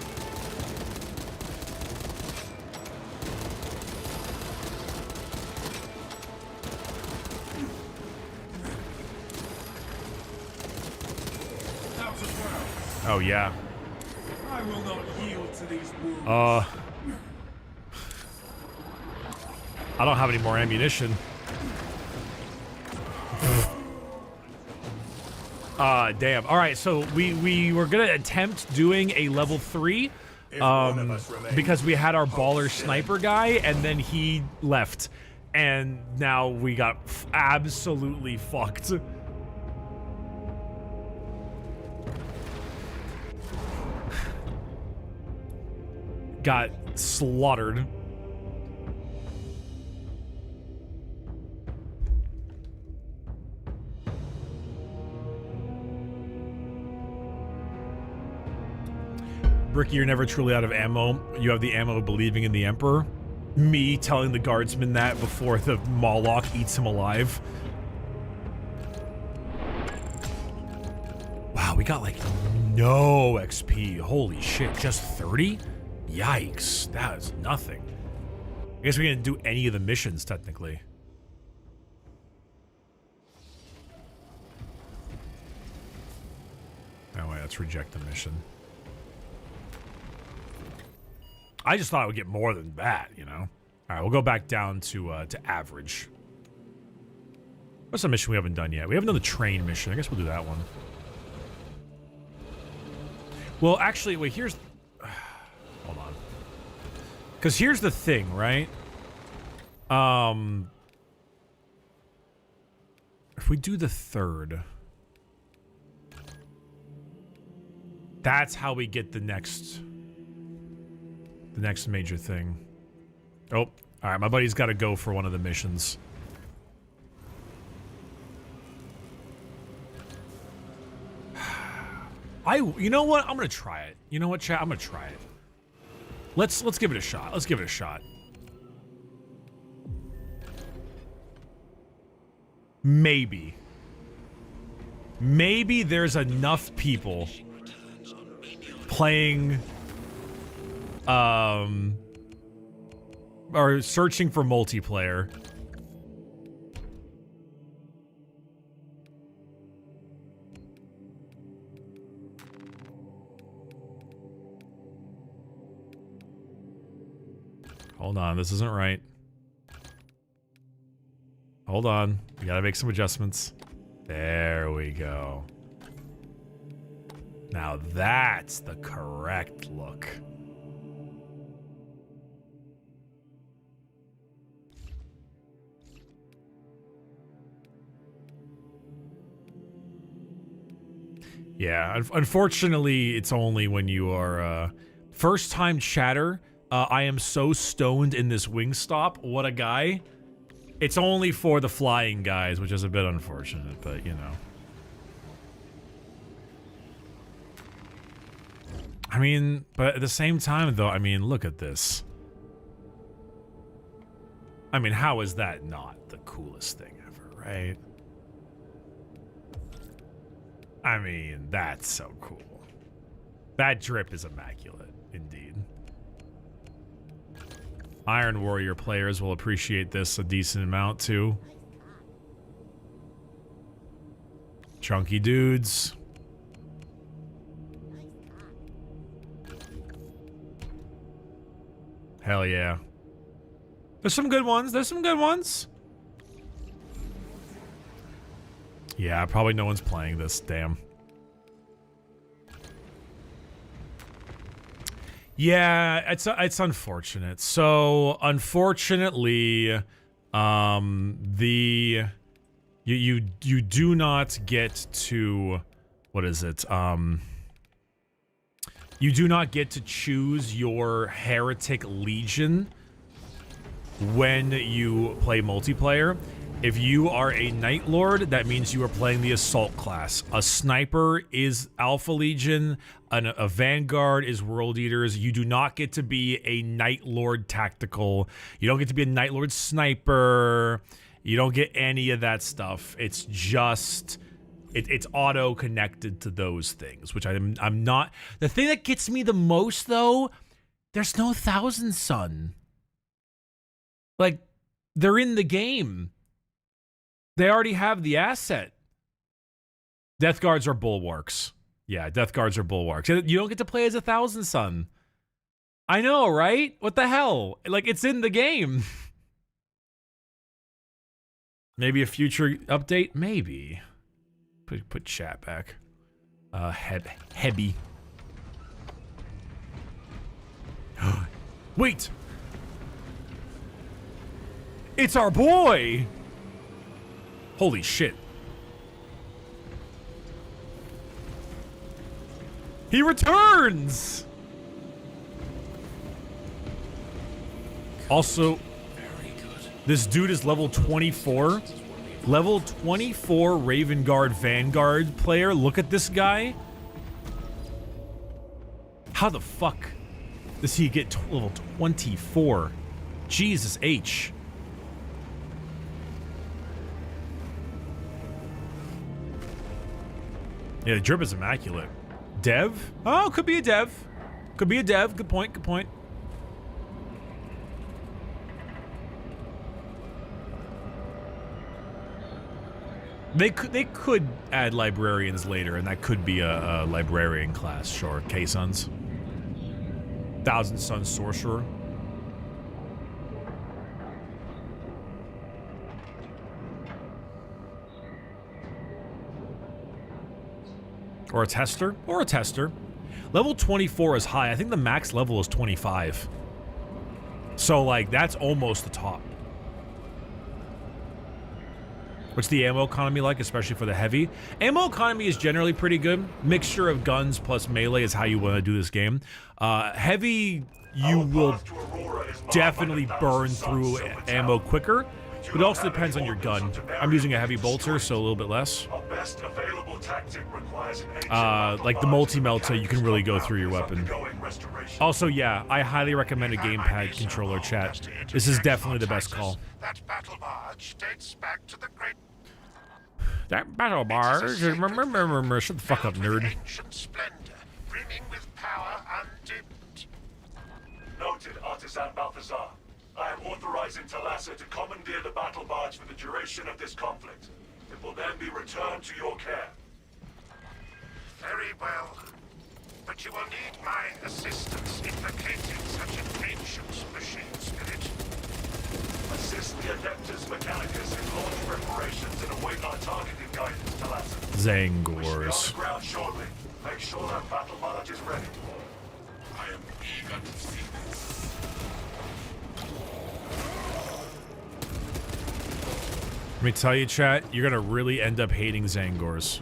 Out of well. Oh, yeah. I will not yield to these wounds. I don't have any more ammunition. Damn. All right, so we were gonna attempt doing a level 3, because we had our baller sniper guy, and then he left, and now we got absolutely fucked. Got slaughtered. Bricky, you're never truly out of ammo. You have the ammo of believing in the Emperor. Me telling the guardsman that before the Moloch eats him alive. Wow, we got like no XP. Holy shit, just 30? Yikes, that is nothing. I guess we didn't do any of the missions, technically. Oh wait, let's reject the mission. I just thought I would get more than that, you know? Alright, we'll go back down to average. What's the mission we haven't done yet? We haven't done the train mission. I guess we'll do that one. Well, actually, wait, here's... Hold on. Because here's the thing, right? If we do the third... That's how we get the next major thing. Oh, alright, my buddy's got to go for one of the missions. You know what? I'm gonna try it. You know what, chat? I'm gonna try it. Let's give it a shot. Let's give it a shot. Maybe. Maybe there's enough people playing or searching for multiplayer. Hold on, this isn't right. Hold on, we gotta make some adjustments. There we go. Now that's the correct look. Yeah, unfortunately, it's only when you are first-time chatter. I am so stoned in this Wingstop. What a guy. It's only for the flying guys, which is a bit unfortunate, but you know. I mean, but at the same time, though, I mean, look at this. I mean, how is that not the coolest thing ever, right? I mean, that's so cool. That drip is immaculate, indeed. Iron Warrior players will appreciate this a decent amount, too. Chunky dudes. Hell yeah. There's some good ones. There's some good ones. Yeah, probably no one's playing this. Damn. Yeah, it's unfortunate. So, unfortunately, you do not get to, what is it? You do not get to choose your Heretic Legion when you play multiplayer. If you are a Night Lord, that means you are playing the Assault class. A Sniper is Alpha Legion, a Vanguard is World Eaters. You do not get to be a Night Lord Tactical. You don't get to be a Night Lord Sniper. You don't get any of that stuff. It's just... It's auto-connected to those things, which I'm not... The thing that gets me the most, though, there's no Thousand Sun. Like, they're in the game. They already have the asset. Death Guards are bulwarks. Yeah, Death Guards are bulwarks. You don't get to play as a Thousand Sun. I know, right? What the hell? Like, it's in the game. Maybe a future update? Maybe. Put chat back. Hebby. Wait! It's our boy! Holy shit. He returns! Also, this dude is level 24. Level 24 Raven Guard Vanguard player. Look at this guy. How the fuck does he get level 24? Jesus H. Yeah, the drip is immaculate. Dev? Oh, could be a dev. Could be a dev. Good point, good point. They could add librarians later, and that could be a librarian class, sure. K-Suns. Thousand Sun Sorcerer. Or a tester. Or a tester. Level 24 is high. I think the max level is 25. So, like, that's almost the top. What's the ammo economy like, especially for the heavy? Ammo economy is generally pretty good. Mixture of guns plus melee is how you want to do this game. Heavy, you will definitely burn through ammo quicker, but it also depends on your gun. I'm using a heavy bolter, so a little bit less. Like the multi-melta, you can really go through your weapon. Also, yeah, I highly recommend a gamepad controller, chat. This is definitely the best call. That battle barge dates back to the great... That battle barge? Shut the fuck up, nerd. Ancient splendor, brimming with power undimmed. Noted, Artisan Balthazar. I am authorizing Talassa to commandeer the battle barge for the duration of this conflict. It will then be returned to your care. Very well. But you will need my assistance in locating such an ancient machine spirit. Assist the Adeptus Mechanicus in launch preparations and await our targeting guidance, Talassa. Zangors. We should be on the ground shortly. Make sure that battle barge is ready. I am eager to see this. Let me tell you, chat, you're gonna really end up hating Zangors.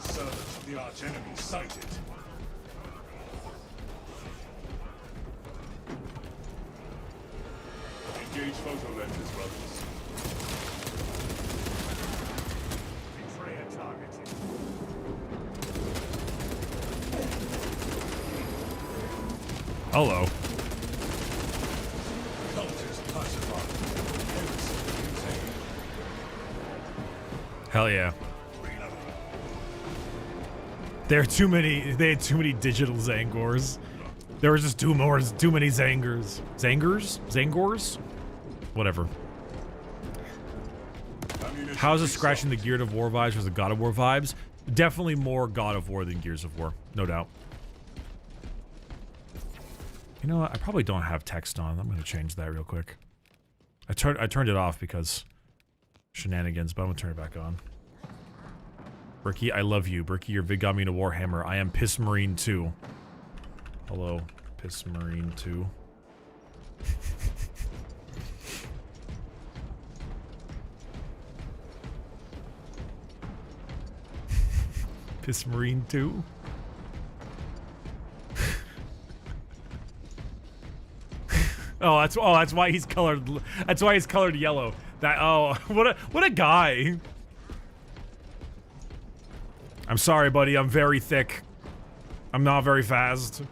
Servants of the archenemy sighted. Engage photo lenses, brothers. Betrayer targeted. Hello. Cultist classified. Hell yeah. There are too many. They had too many digital Zangors. There was just too many Zangors. Zangors? Whatever. How's it scratching the Gears of War vibes versus the God of War vibes? Definitely more God of War than Gears of War, no doubt. You know what? I probably don't have text on. I'm gonna change that real quick. I turned it off because shenanigans, but I'm gonna turn it back on. Bricky, I love you. Bricky, your vid got me into Warhammer. I am Piss Marine 2. Hello, Piss Marine 2. Piss Marine 2? that's why he's colored. That's why he's colored yellow. That what a guy. I'm sorry, buddy. I'm very thick. I'm not very fast.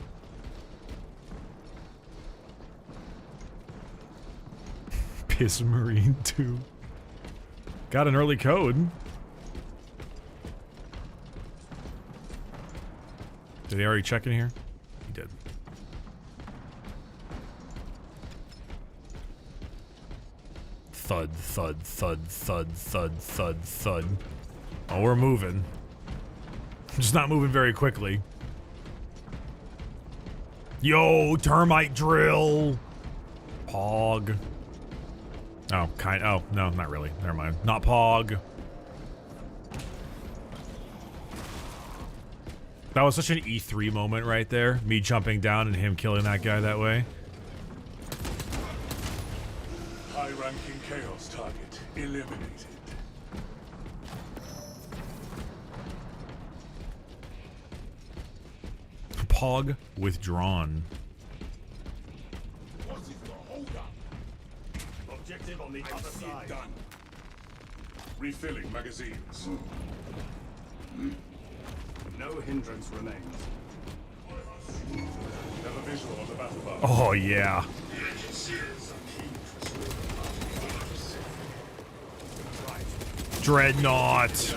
Piss Marine 2. Got an early code. Did he already check in here? He did. Thud, thud, thud, thud, thud, thud, thud. Oh, we're moving. Just not moving very quickly. Yo, termite drill. Pog. Oh, oh, no, not really. Never mind. Not Pog. That was such an E3 moment right there. Me jumping down and him killing that guy that way. High-ranking Chaos target eliminated. Pog withdrawn. What is the holdup? Objective on the other side. Done. Refilling magazines. No hindrance remains. Have a visual on the battle bar. Oh, yeah. Dreadnought.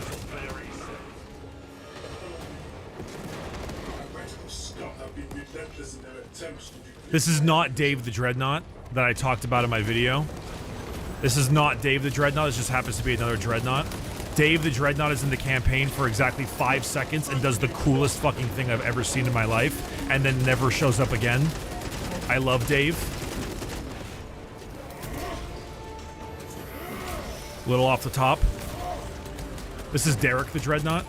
This is not Dave the Dreadnought that I talked about in my video. This is not Dave the Dreadnought. This just happens to be another Dreadnought. Dave the Dreadnought is in the campaign for exactly 5 seconds and does the coolest fucking thing I've ever seen in my life, and then never shows up again. I love Dave. Little off the top. This is Derek the Dreadnought.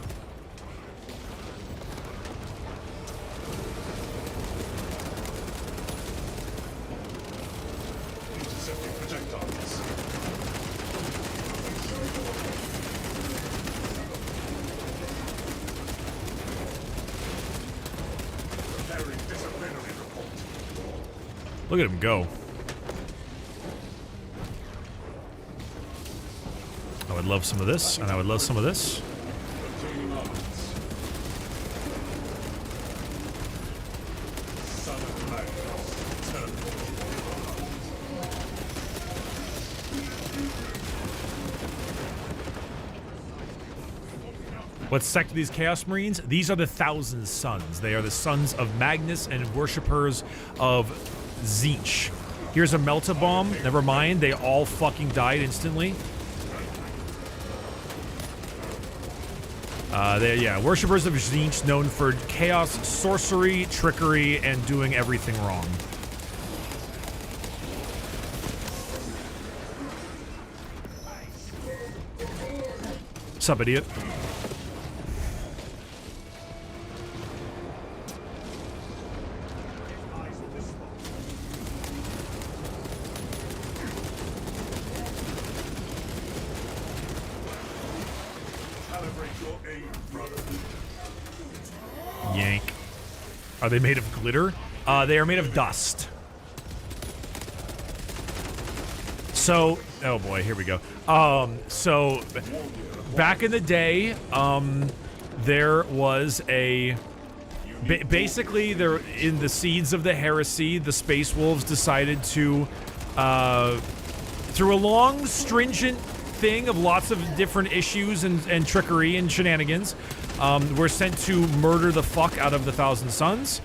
Intercepting projectiles. Preparing disciplinary report. Look at him go. I would love some of this, and I would love some of this. Obtaining armaments. Son of Magnus. Teleport. What sect are these Chaos Marines? These are the Thousand Sons. They are the sons of Magnus and worshippers of Tzeentch. Here's a Melt-A-Bomb. Never mind, they all fucking died instantly. Yeah, worshippers of Tzeentch, known for chaos, sorcery, trickery, and doing everything wrong. Sup, idiot? Yank. Are they made of glitter? They are made of dust. So, oh boy, here we go. So back in the day, there was a basically there in the seeds of the heresy, the Space Wolves decided to through a long, stringent thing of lots of different issues and trickery and shenanigans, were sent to murder the fuck out of the Thousand Sons.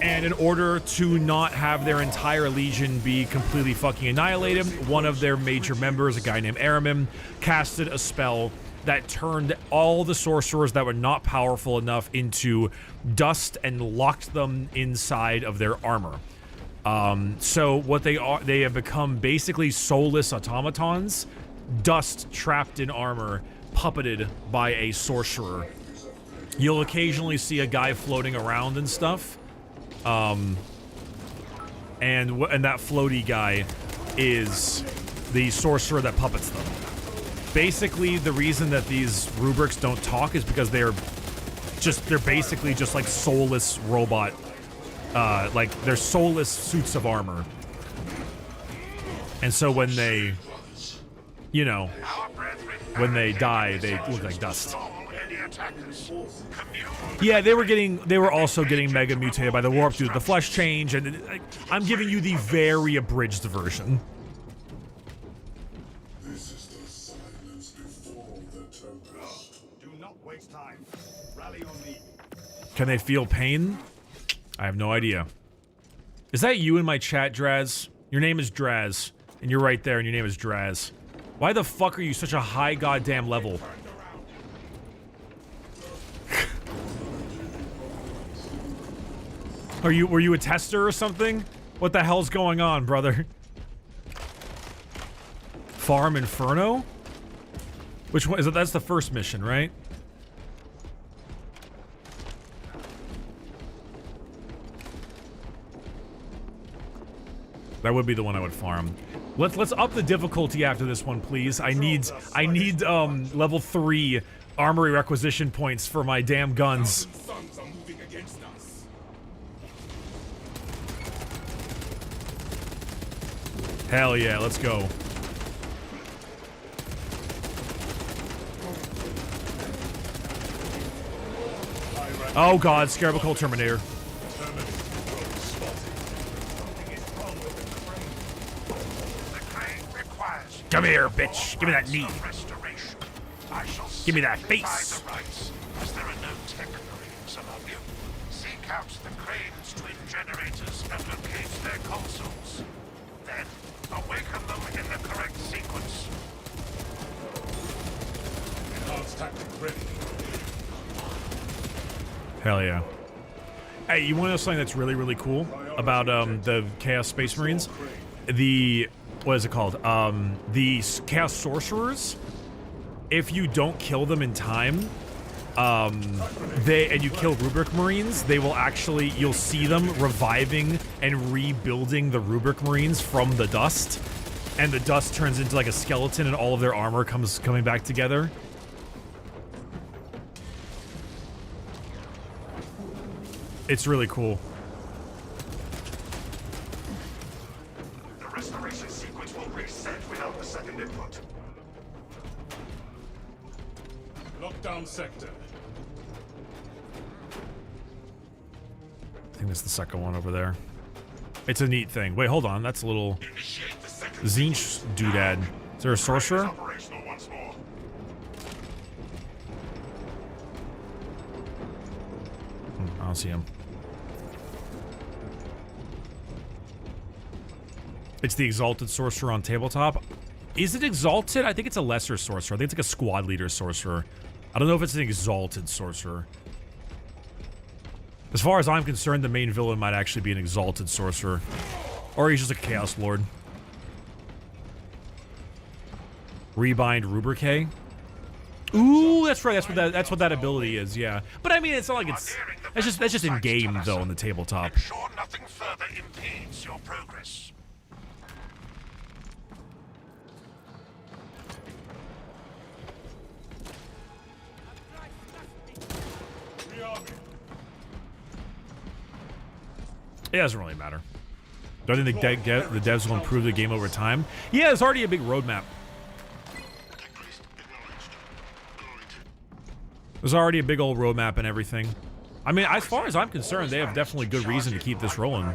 And in order to not have their entire legion be completely fucking annihilated, one of their major members, a guy named Aramin, casted a spell that turned all the sorcerers that were not powerful enough into dust and locked them inside of their armor. So what they are, they have become basically soulless automatons, dust trapped in armor, puppeted by a sorcerer. You'll occasionally see a guy floating around and stuff. And that floaty guy is the sorcerer that puppets them. Basically, the reason that these rubrics don't talk is because they're basically just like soulless robot, like they're soulless suits of armor. And so when they, you know, Our brethren when they die, they look like dust. stall any attackers. Commune Yeah, they were also getting mega mutated by the warp due to the flesh change, and I'm giving you the very abridged version. This is the silence before the Tempest. Do not waste time. Rally on me. Can they feel pain? I have no idea. Is that you in my chat, Draz? Your name is Draz, and you're right there, and your name is Draz. Why the fuck are you such a high goddamn level? Were you a tester or something? What the hell's going on, brother? Farm Inferno? Which one is it? That's the first mission, right? That would be the one I would farm. Let's up the difficulty after this one, please. I need level 3 armory requisition points for my damn guns. Suns are moving against us. Hell yeah, let's go. Oh god, Scarabacol Terminator. Come here, bitch. Give me that knee. restoration. I shall Give me that simply buy face. the rights, as there are no tech marines among you. Seek out the Crane's twin generators and locate their consoles. Then, awaken them in the correct sequence. Enhanced tactic ready. Hell yeah. Hey, you want to know something that's really, really cool about the Chaos Space Marines? The... what is it called? The Chaos Sorcerers, if you don't kill them in time, and you kill Rubric Marines, they will actually, you'll see them reviving and rebuilding the Rubric Marines from the dust, and the dust turns into like a skeleton and all of their armor coming back together. It's really cool. The restoration sequence will reset without the second input. Lockdown sector. I think that's the second one over there. It's a neat thing. Wait, hold on. That's a little Initiate the second Zinch doodad. Is there a sorcerer? operational once more. I don't see him. It's the Exalted Sorcerer on tabletop. Is it Exalted? I think it's a lesser sorcerer. I think it's like a squad leader sorcerer. I don't know if it's an Exalted Sorcerer. As far as I'm concerned, the main villain might actually be an Exalted Sorcerer. Or he's just a Chaos Lord. Rebind Rubrique. Ooh, that's right. That's what that ability is. Yeah, but I mean, it's not like it's. That's just in game though on the tabletop. Ensure nothing further impedes your progress. It doesn't really matter. Do I think the devs will improve the game over time? Yeah, there's already a big roadmap. There's already a big old roadmap and everything. I mean, as far as I'm concerned, they have definitely good reason to keep this rolling.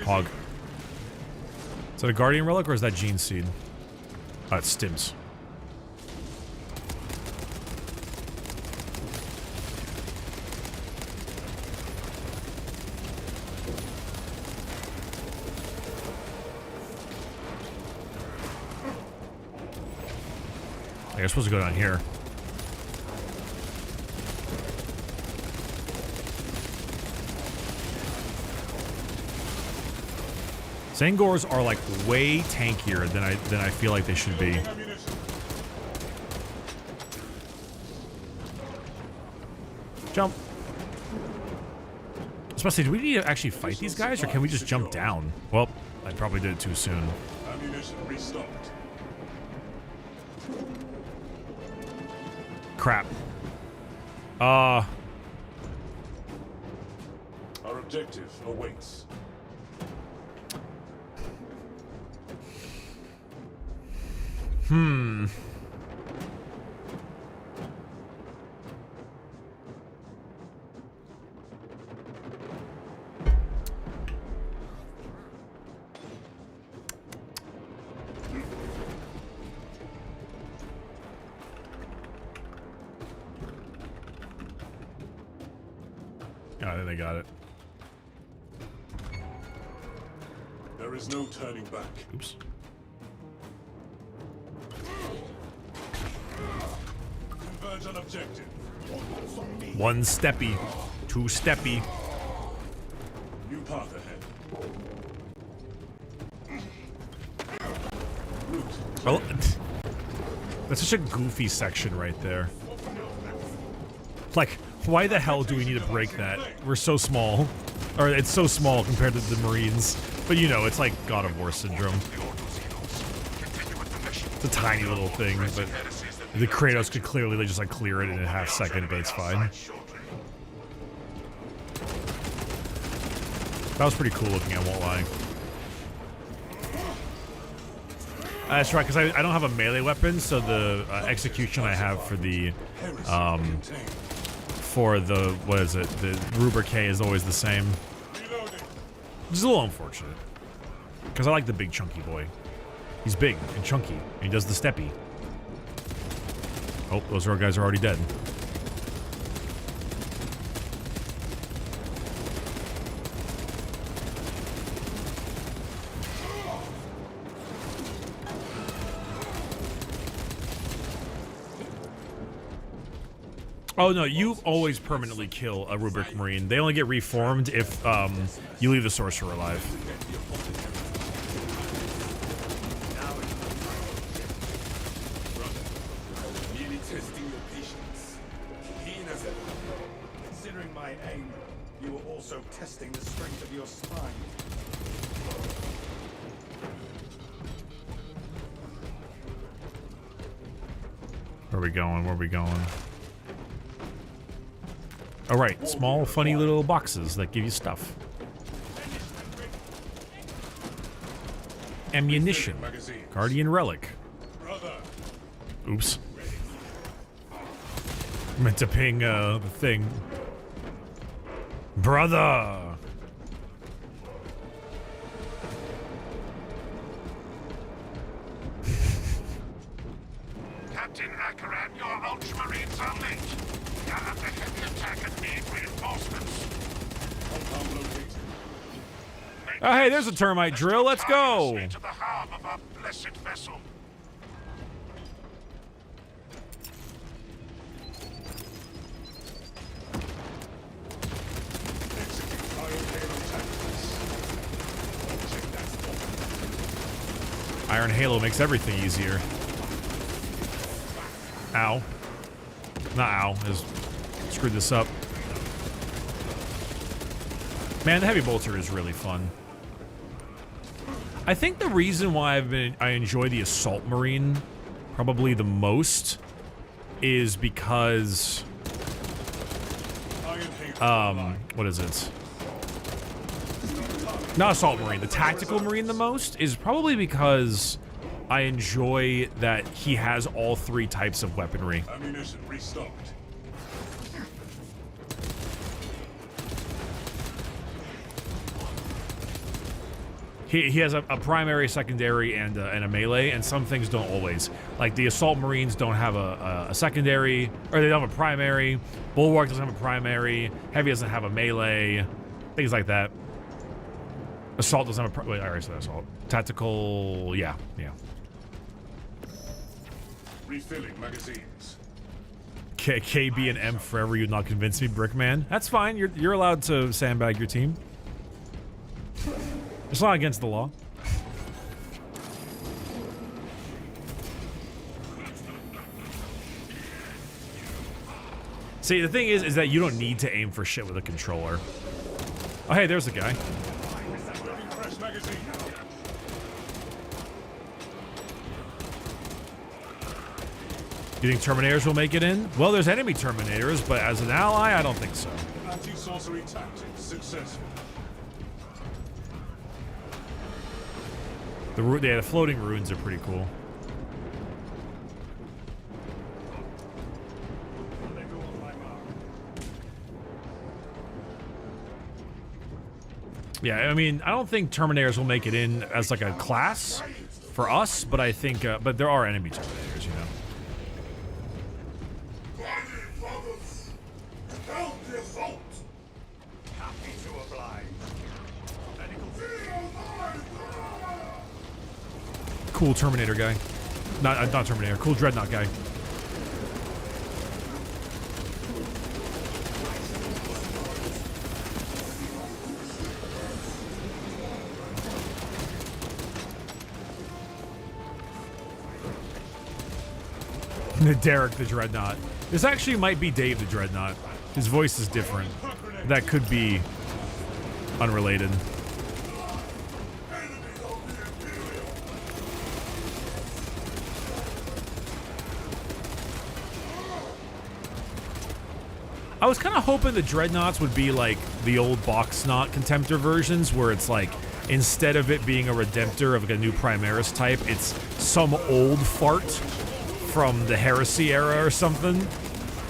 Hog. Is that a Guardian Relic or is that Gene Seed? It's Stims. I guess supposed to go down here. Zangors are like way tankier than I feel like they should be. Jump. was about to say, do we need to actually fight these guys, or can we just jump down? Well, I probably did it too soon. Ammunition restocked. Crap. Our objective awaits. I think they got it. There is no turning back. Oops. Converge on objective. One steppy, two steppy. New path ahead. Well, that's such a goofy section right there. Like, why the hell do we need to break that? We're so small. Or it's so small compared to the Marines. But you know, it's like God of War syndrome. It's a tiny little thing, but the Kratos could clearly just like clear it in a half second, but it's fine. That was pretty cool looking, I won't lie. That's right, because I don't have a melee weapon, so the execution I have for the what is it? The Rubrique is always the same. Which is a little unfortunate. Because I like the big chunky boy. He's big and chunky, and he does the steppy. Oh, those guys are already dead. Oh no, you always permanently kill a Rubric Marine. They only get reformed if you leave the sorcerer alive. Merely testing your patience. Keen as ever. Considering my aim, you were also testing the strength of your spine. Where are we going? Where are we going? All right, small, funny little boxes that give you stuff. Ammunition. Guardian Relic. Oops. Meant to ping the thing. Brother! Captain Akaran, your Ultramarines are late. You're under heavy attack and need reinforcements. Oh, hey, there's a termite drill. Let's go! To the harm of our blessed vessel. Iron Halo makes everything easier. Ow. Not ow. Just screwed this up. Man, the heavy bolter is really fun. I think the reason why I enjoy the Assault Marine probably the most is because what is it? Not Assault Marine, the Tactical Marine the most is probably because I enjoy that he has all three types of weaponry. Ammunition restocked. He has a primary, secondary, and a melee, and some things don't always. Like the Assault Marines don't have a secondary, or they don't have a primary. Bulwark doesn't have a primary. Heavy doesn't have a melee. Things like that. Assault doesn't have a wait, I already said Assault. Tactical, yeah. Refilling magazines. KB and M forever, you not convince me, Brickman. That's fine. You're allowed to sandbag your team. It's not against the law. See, the thing is that you don't need to aim for shit with a controller. Oh, hey, there's a guy. Fresh magazine. You think Terminators will make it in? Well, there's enemy Terminators, but as an ally, I don't think so. Anti-sorcery tactics successful. The floating ruins are pretty cool. Yeah, I mean, I don't think Terminators will make it in as like a class for us, but I think, but there are enemy Terminators, you know. Cool Terminator guy. Not Terminator, cool Dreadnought guy. Derek the Dreadnought. This actually might be Dave the Dreadnought. His voice is different. That could be unrelated. I was kind of hoping the Dreadnoughts would be like the old Boxnaut Contemptor versions, where it's like, instead of it being a Redemptor of like a new Primaris type, it's some old fart from the Heresy era or something.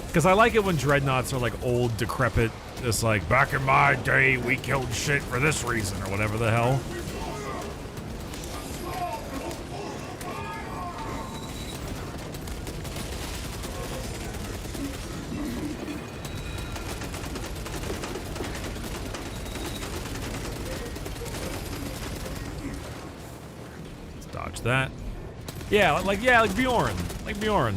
Because I like it when Dreadnoughts are like old, decrepit, just like, back in my day, we killed shit for this reason, or whatever the hell. That. Yeah, like Bjorn. Like Bjorn.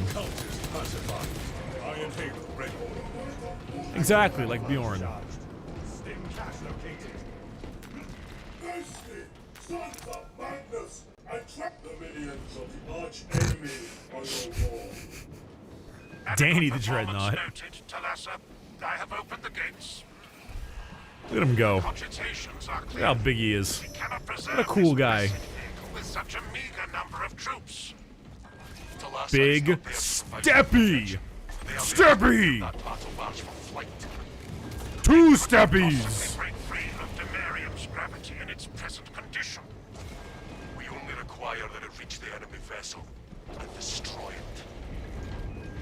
Exactly, like Bjorn. Danny the Dreadnought. I have opened the gates. Look at him go. Look how big he is. What a cool guy. With such a meager number of troops. Big Steppy! Steppy! 2 Steppies! Break free of Demarium's gravity in its present condition. We only require that it reach the enemy vessel and destroy it.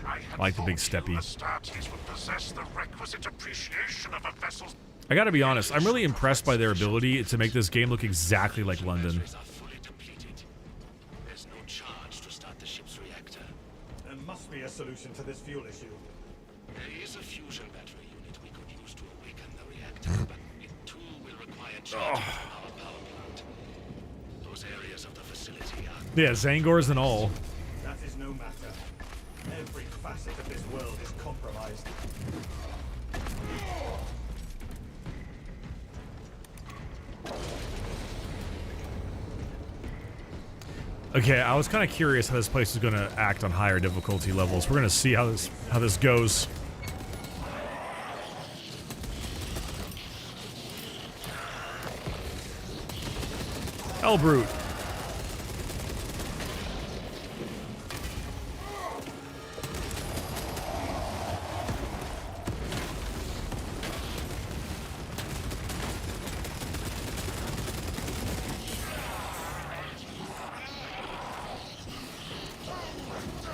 I like the big Steppy. Astartes would possess the requisite appreciation of a vessel's. I gotta be honest, I'm really impressed by their ability to make this game look exactly like London. Be a solution to this fuel issue. There is a fusion battery unit we could use to awaken the reactor, but it too will require charge from our power plant. Those areas of the facility are... Yeah, Zangors and all. That is no matter. Every facet of this world is compromised. Okay, I was kind of curious how this place is going to act on higher difficulty levels. We're going to see how this goes. Hellbrute.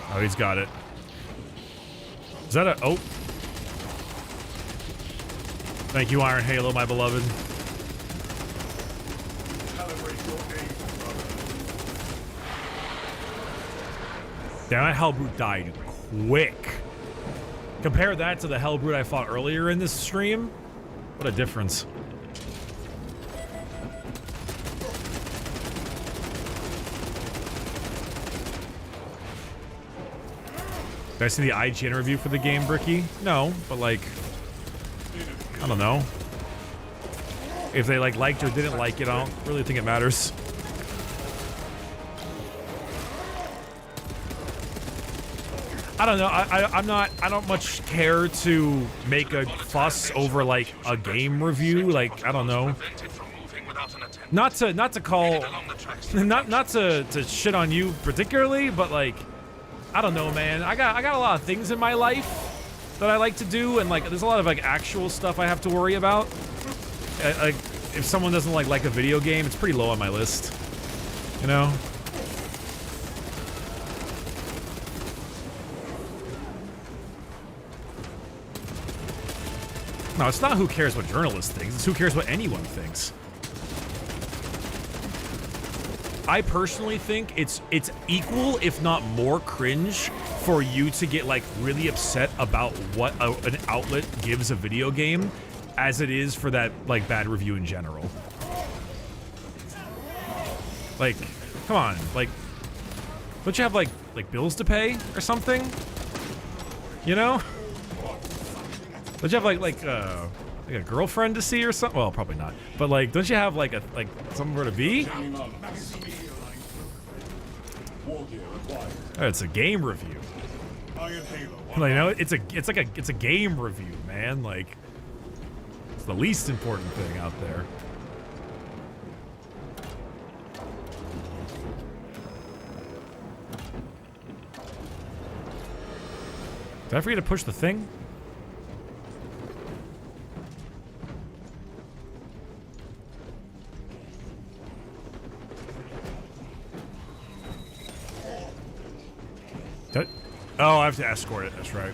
Oh, he's got it. Is that a... Oh. Thank you, Iron Halo, my beloved. Damn, that Hellbrute died quick. Compare that to the Hellbrute I fought earlier in this stream. What a difference. Did I see the IGN review for the game, Bricky? No, but like, I don't know. If they like liked or didn't like it, I don't really think it matters. I don't know. I don't much care to make a fuss over like a game review. Like, I don't know. Not to call, not to shit on you particularly, but like, I don't know, man. I got a lot of things in my life that I like to do, and like, there's a lot of like actual stuff I have to worry about. Like, if someone doesn't like a video game, it's pretty low on my list. You know. No, it's not who cares what journalists think, it's who cares what anyone thinks. I personally think it's equal, if not more cringe, for you to get like really upset about what an outlet gives a video game as it is for that like bad review in general. Like, come on, like, don't you have like bills to pay or something? You know? Don't you have like a girlfriend to see or something? Well, probably not. But like, don't you have like somewhere to be? Oh, it's a game review. Like, you know, it's a game review, man. Like, it's the least important thing out there. Did I forget to push the thing? Oh, I have to escort it. That's right.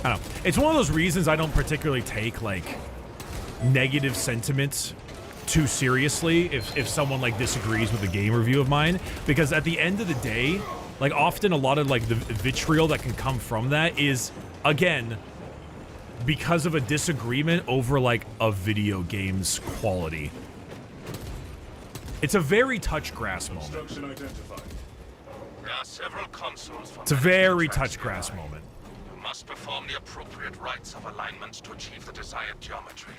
I don't know. It's one of those reasons I don't particularly take, like, negative sentiments too seriously if someone, like, disagrees with a game review of mine. Because at the end of the day, like, often a lot of, like, the vitriol that can come from that is, again, because of a disagreement over, like, a video game's quality. It's a very touch grass moment. There are several consoles for It's a very touch grass moment. You must perform the appropriate rites of alignment to achieve the desired geometry.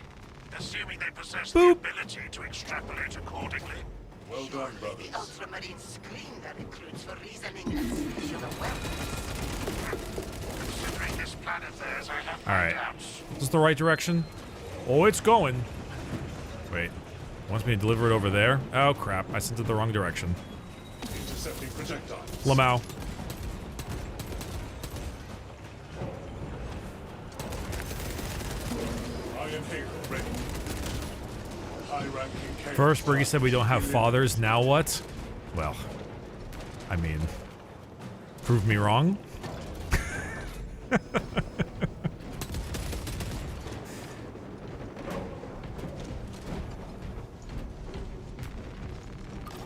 Assuming they possess the ability to extrapolate accordingly. Well done, brothers. The ultramarine screen that includes for reasoning and spatial awareness. Considering this plan of theirs, I have All right. doubts. Is this the right direction? Oh, it's going. Wait. Wants me to deliver it over there? Oh, crap. I sent it the wrong direction. Intercepting projectiles. Lamau. Iron Halo ready. High-ranking chaos. First, Bricky said we don't have fathers. Now what? Well, I mean, prove me wrong.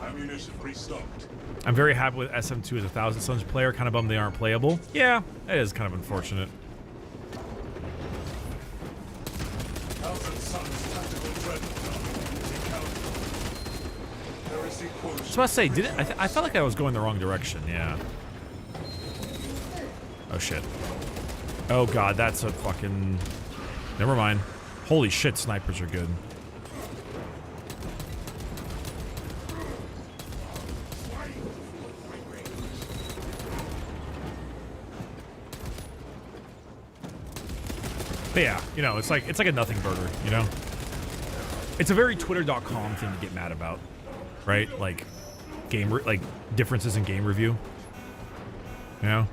Ammunition restocked. I'm very happy with SM2 as a Thousand Suns player. Kind of bummed they aren't playable. Yeah, it is kind of unfortunate. Thousand Suns tactical dreadnought. Heresy I quotient. was about to say, did it? I felt like I was going the wrong direction. Yeah. Oh shit. Oh god, that's a fucking. Never mind. Holy shit, snipers are good. But yeah, you know, it's like a nothing burger, you know? It's a very Twitter.com thing to get mad about, right? Like, like, differences in game review. You know?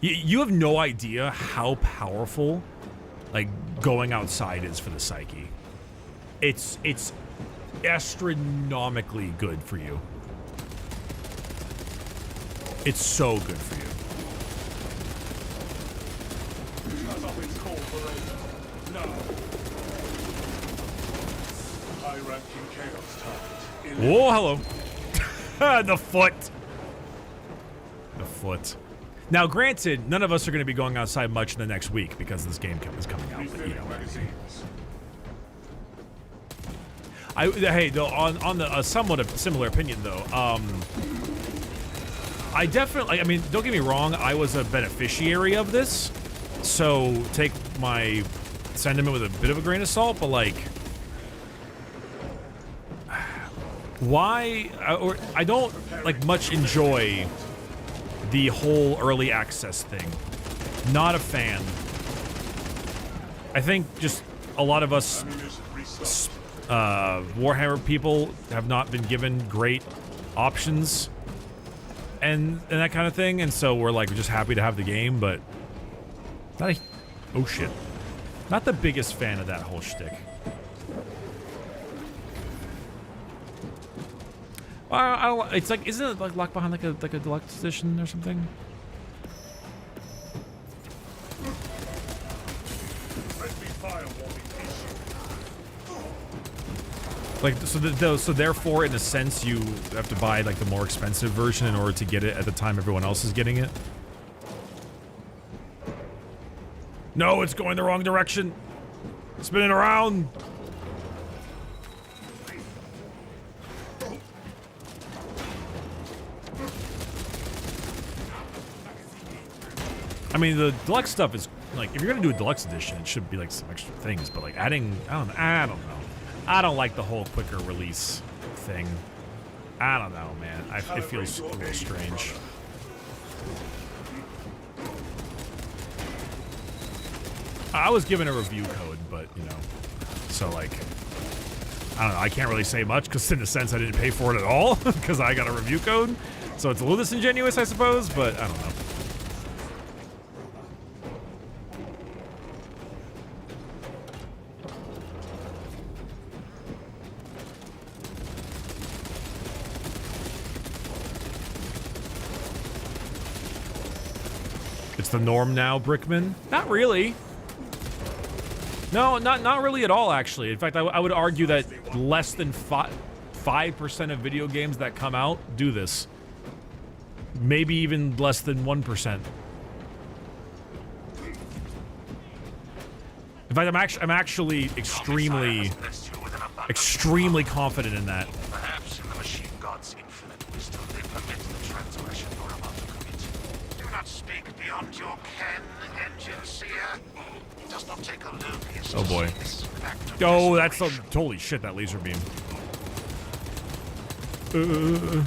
You have no idea how powerful, like, going outside is for the psyche. It's astronomically good for you. It's so good for you. Whoa, hello. The foot. The foot. Now, granted, none of us are going to be going outside much in the next week because this game is coming out. But, you know, hey, though, on the somewhat of similar opinion, though, I definitely, I mean, don't get me wrong, I was a beneficiary of this, so take my sentiment with a bit of a grain of salt, but, like, Why? Or I don't like much enjoy the whole early access thing. Not a fan. I think just a lot of us Warhammer people have not been given great options and that kind of thing, and so we're like just happy to have the game, but not a, oh shit, not the biggest fan of that whole shtick. I don't. It's like, isn't it like locked behind like a deluxe edition or something? Like, so therefore, in a sense, you have to buy like the more expensive version in order to get it at the time everyone else is getting it. No, it's going the wrong direction. Spinning around. I mean, the deluxe stuff is like, if you're gonna do a deluxe edition, it should be like some extra things. But like adding, I don't know. I don't like the whole quicker release thing. I don't know, man. It feels a little strange. I was given a review code, but you know, so like, I don't know. I can't really say much because in a sense I didn't pay for it at all because I got a review code. So it's a little disingenuous, I suppose, but I don't know. It's the norm now, Brickman? Not really. No, not really at all, actually. In fact, I would argue that less than 5% of video games that come out do this. Maybe even less than 1%. In fact, I'm actually extremely confident in that. Perhaps in the machine god's infinite wisdom, they permit the transgression you're about to commit. Do not speak beyond your ken, engine seer. It does not take a Lumius. Oh boy. Oh, that's a, holy shit, that laser beam. Oh,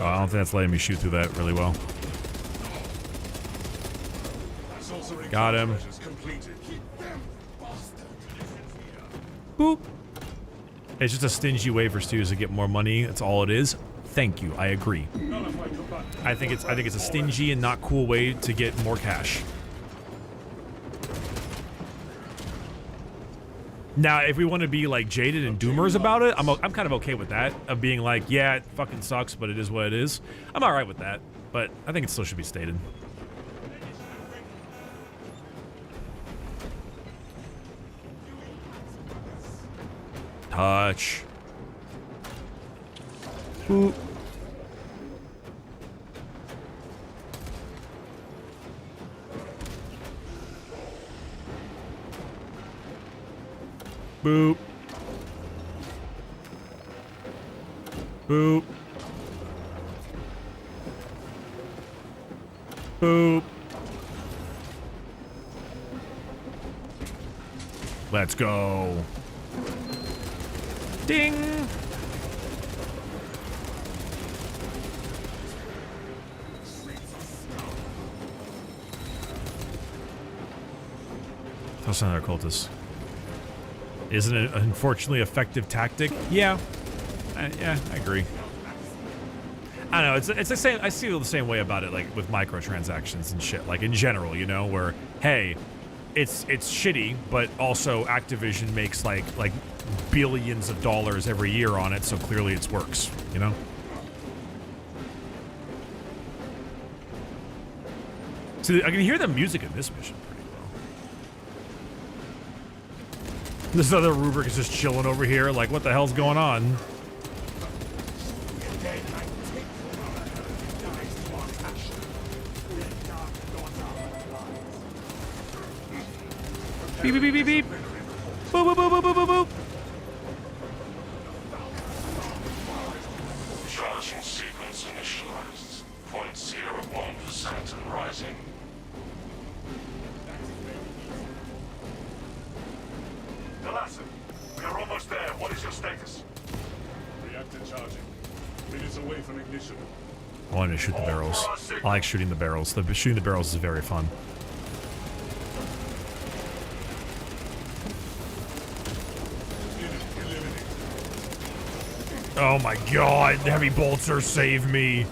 I don't think that's letting me shoot through that really well. Got him. Boop. It's just a stingy way for studios to get more money. That's all it is. Thank you. I agree. I think it's a stingy and not cool way to get more cash. Now, if we want to be like jaded and doomers about it, I'm kind of okay with that. Of being like, yeah, it fucking sucks, but it is what it is. I'm all right with that, but I think it still should be stated. Touch. Boop. Boop. Boop. Boop. Let's go. Ding. Toss another cultist. Isn't it an unfortunately effective tactic? Yeah. Yeah, I agree. I don't know, it's the same, I feel the same way about it, like with microtransactions and shit, like in general, you know, where, hey, it's shitty, but also Activision makes like billions of dollars every year on it, so clearly it works, you know? So I can hear the music in this mission pretty well. This other rubric is just chilling over here, like, what the hell's going on? Beep, beep, beep, beep, beep. Boop, boop, boop, boop, boop, boop, boop. Charging sequence initialized. 0.01% and rising. The lesson. We are almost What is your status? Reactor charging. Minutes away from ignition. I wanted to shoot the barrels. I like shooting the barrels. Shooting the barrels is very fun. Oh my god, heavy bolter, save me.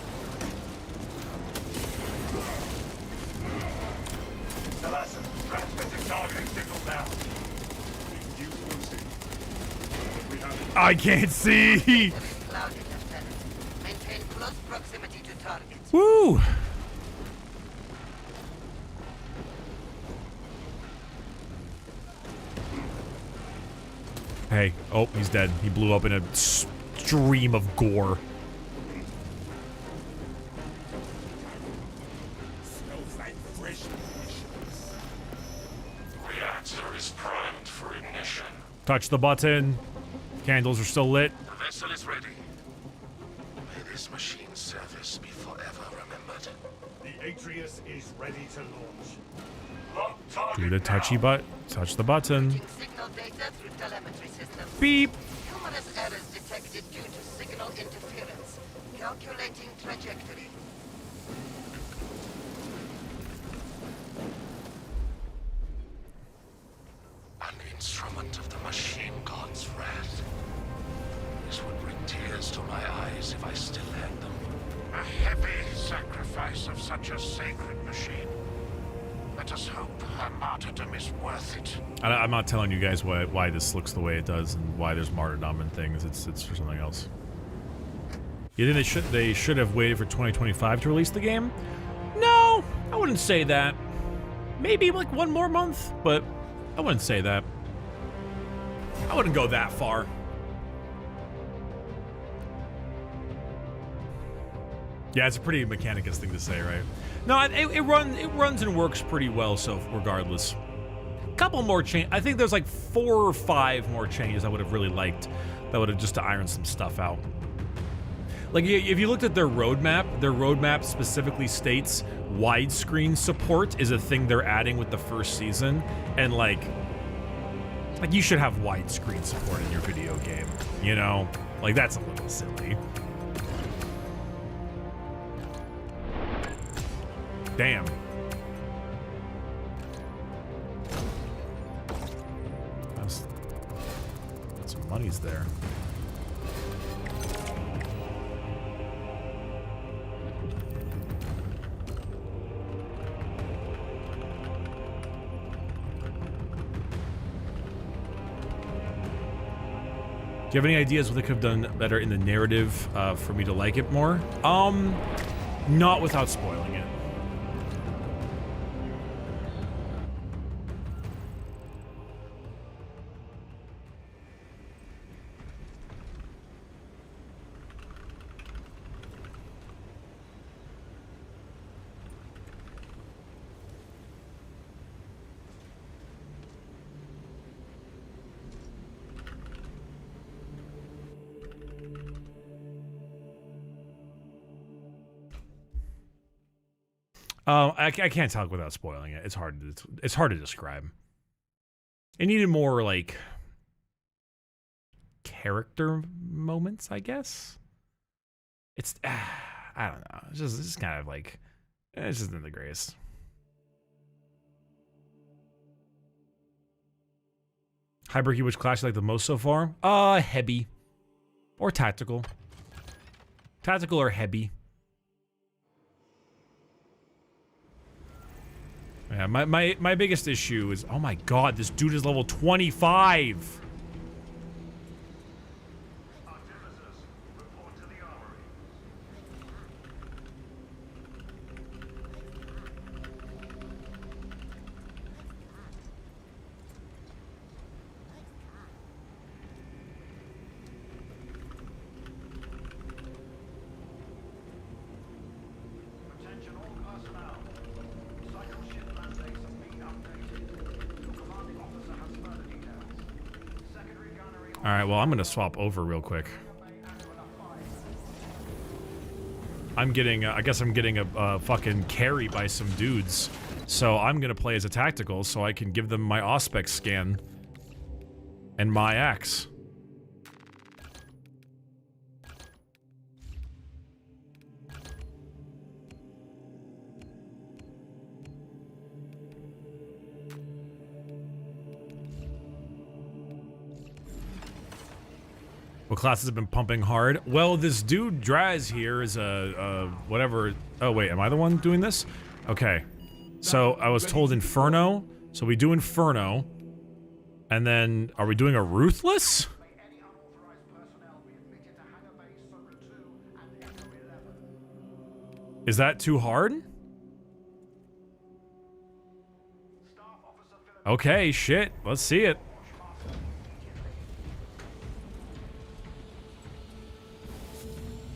I can't see. Maintain close proximity to targets. Woo. Hey, oh, he's dead. He blew up in a stream of gore. Smells like fresh munitions. Reactor is primed for ignition. Touch the button. Candles are still lit. The vessel is ready. May this machine's service be forever remembered. The Atreus is ready to launch. Lock target Do the touchy now. butt. Touch the button. Signal data through telemetry systems. Beep. Numerous errors detected due to signal interference. Calculating trajectory. An instrument of the machine god's wrath. This would bring tears to my eyes if I still had them. A heavy sacrifice of such a sacred machine. Let us hope her martyrdom is worth it. I'm not telling you guys why this looks the way it does and why there's martyrdom and things. It's for something else. You think they should have waited for 2025 to release the game? No, I wouldn't say that. Maybe like one more month, but I wouldn't say that. I wouldn't go that far. Yeah, it's a pretty Mechanicus thing to say, right? No, it runs and works pretty well, so regardless. A couple more change. I think there's like 4 or 5 more changes I would have really liked. That would have just to iron some stuff out. Like if you looked at their roadmap specifically states widescreen support is a thing they're adding with the first season, and like you should have widescreen support in your video game, you know? Like that's a little silly. Damn. Some money's there. Do you have any ideas what they could have done better in the narrative for me to like it more? Not without spoiling it. I can't talk without spoiling it. It's hard to describe. It needed more like character moments, I guess. It's I don't know. It's just kind of like it's just not the greatest. Hi Bricky, which class you like the most so far? Heavy or tactical. Tactical or heavy. Yeah, my biggest issue is, oh my god, this dude is level 25. Alright, well, I'm gonna swap over real quick. I'm getting, I guess I'm getting a fucking carry by some dudes. So I'm gonna play as a tactical so I can give them my Auspex scan. And my axe. What classes have been pumping hard? Well, this dude Draz here is a whatever. Oh wait, am I the one doing this? Okay. So I was told Inferno. So we do Inferno. And then, are we doing a Ruthless? Is that too hard? Okay, shit. Let's see it.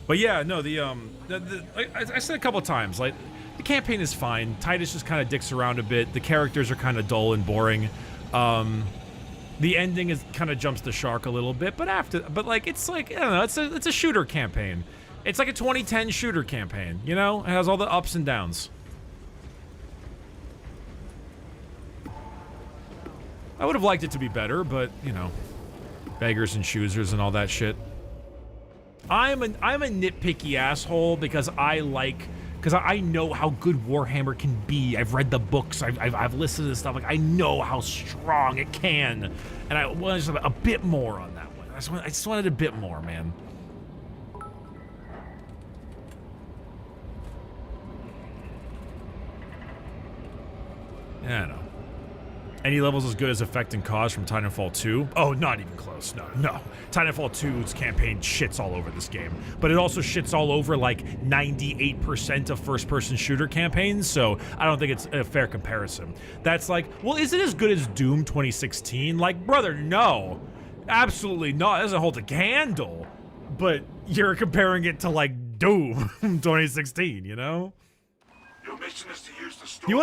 But yeah, no, I said a couple of times, like, the campaign is fine. Titus just kind of dicks around a bit. The characters are kind of dull and boring. The ending is kind of jumps the shark a little bit, but like, it's like, I don't know, it's a shooter campaign. It's like a 2010 shooter campaign, you know? It has all the ups and downs. I would have liked it to be better, but, you know, beggars and choosers and all that shit. I'm a nitpicky asshole because I know how good Warhammer can be. I've read the books. I've listened to this stuff. Like, I know how strong it can, and I wanted just a bit more on that one. I just wanted a bit more, man. Yeah, I know. Any levels as good as Effect and Cause from Titanfall 2? Oh, not even close. No. Titanfall 2's campaign shits all over this game. But it also shits all over, like, 98% of first-person shooter campaigns, so I don't think it's a fair comparison. That's like, well, is it as good as Doom 2016? Like, brother, no. Absolutely not. It doesn't hold a candle. But you're comparing it to, like, Doom 2016, you know? Your mission is to use the You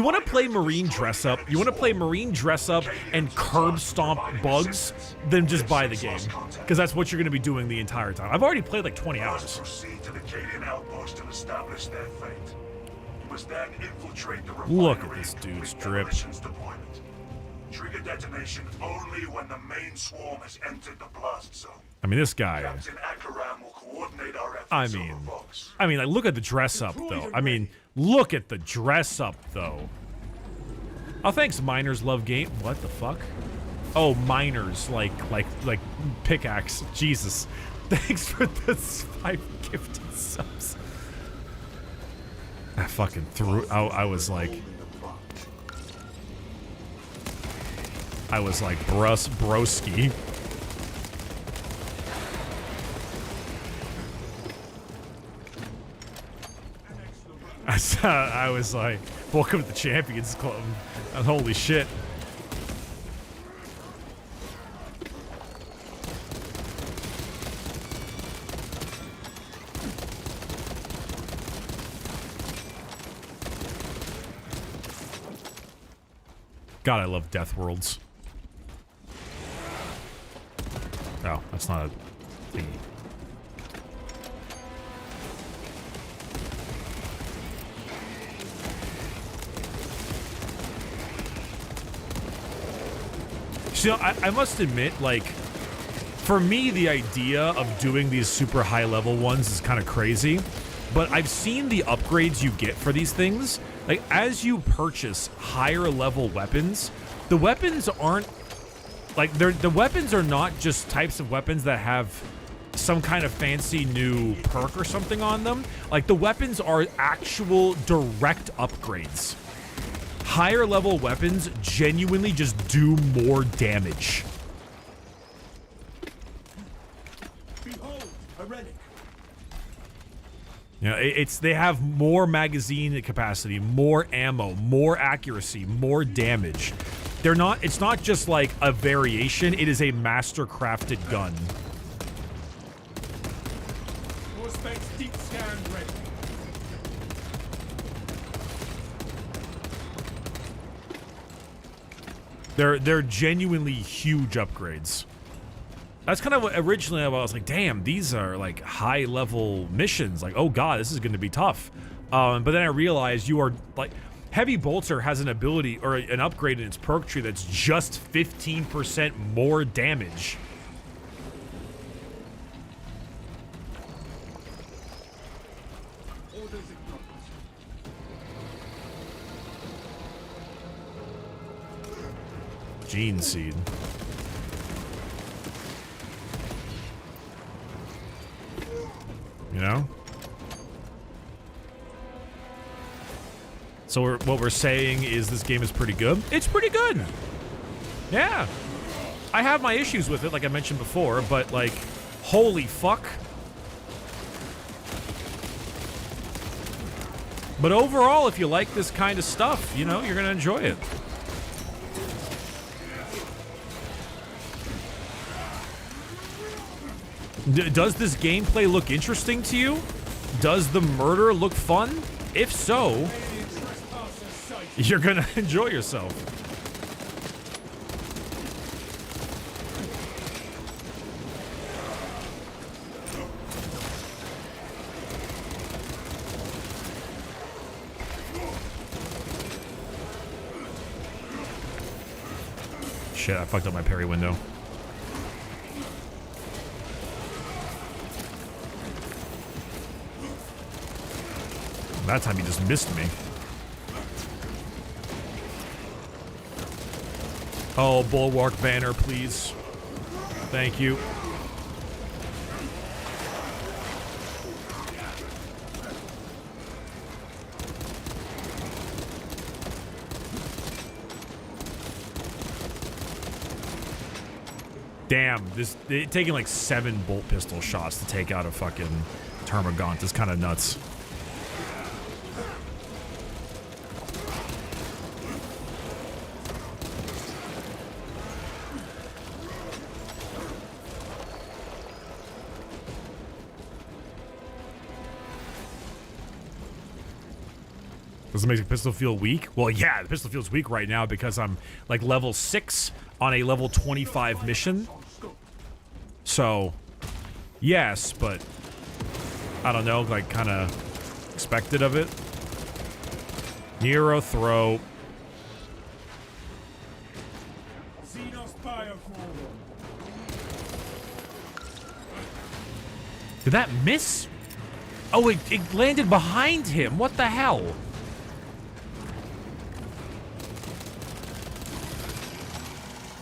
want to play Marine dress up? You want to play Marine dress up and curb stomp bugs? Then just buy the game, because that's what you're going to be doing the entire time. I've already played like 20 hours. Proceed to the Cadian outpost and establish their fate. You must then infiltrate the Look at this dude's drip. Deployment. Trigger detonation only when the main swarm has entered the blast zone. I mean, this guy. Captain Akaram will coordinate our efforts. I mean, like, look at the dress up, though. I mean, look at the dress up, though. Oh, thanks, Miners Love Game. What the fuck? Oh, Miners, like pickaxe. Jesus. Thanks for the 5 gifted subs. I fucking threw. I was like, broski. I was like, welcome to the Champions Club. Holy shit. God, I love Death Worlds. Oh, that's not a thingy. So, I must admit, like, for me, the idea of doing these super high-level ones is kind of crazy, but I've seen the upgrades you get for these things. Like, as you purchase higher-level weapons, the weapons aren't, like, the weapons are not just types of weapons that have some kind of fancy new perk or something on them. Like, the weapons are actual direct upgrades. Higher level weapons genuinely just do more damage. Behold, a relic. You know, they have more magazine capacity, more ammo, more accuracy, more damage. It's not just like a variation, it is a master crafted gun. More space deep scan ready. They're genuinely huge upgrades. That's kind of what originally I was like, damn, these are like high level missions. Like, oh god, this is going to be tough. But then I realized you are like, Heavy Bolter has an ability or an upgrade in its perk tree that's just 15% more damage. Gene Seed. know? So what we're saying is this game is pretty good? It's pretty good! Yeah. I have my issues with it, like I mentioned before, but like, holy fuck. But overall, if you like this kind of stuff, you know, you're gonna enjoy it. Does this gameplay look interesting to you? Does the murder look fun? If so, you're gonna enjoy yourself. Shit, I fucked up my parry window. That time he just missed me. Oh, Bulwark banner, please. Thank you. Damn, taking like 7 bolt pistol shots to take out a fucking Termagant is kind of nuts. Does it make the pistol feel weak? Well, yeah, the pistol feels weak right now because I'm like level 6 on a level 25 mission. So, yes, but I don't know, like kind of expected of it. Nero throw. Did that miss? Oh, it landed behind him. What the hell?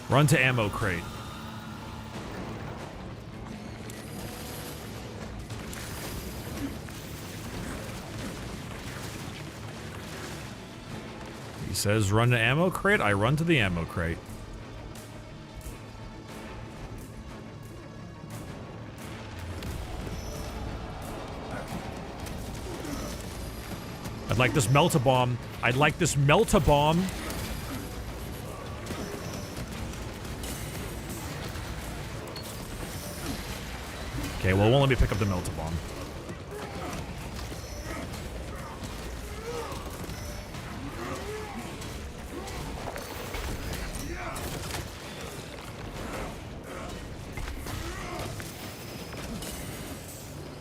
Run to ammo crate. He says run to ammo crate. I run to the ammo crate. I'd like this melt-a-bomb. I'd like this melt-a-bomb. Okay, well, it won't let me pick up the melt-a-bomb.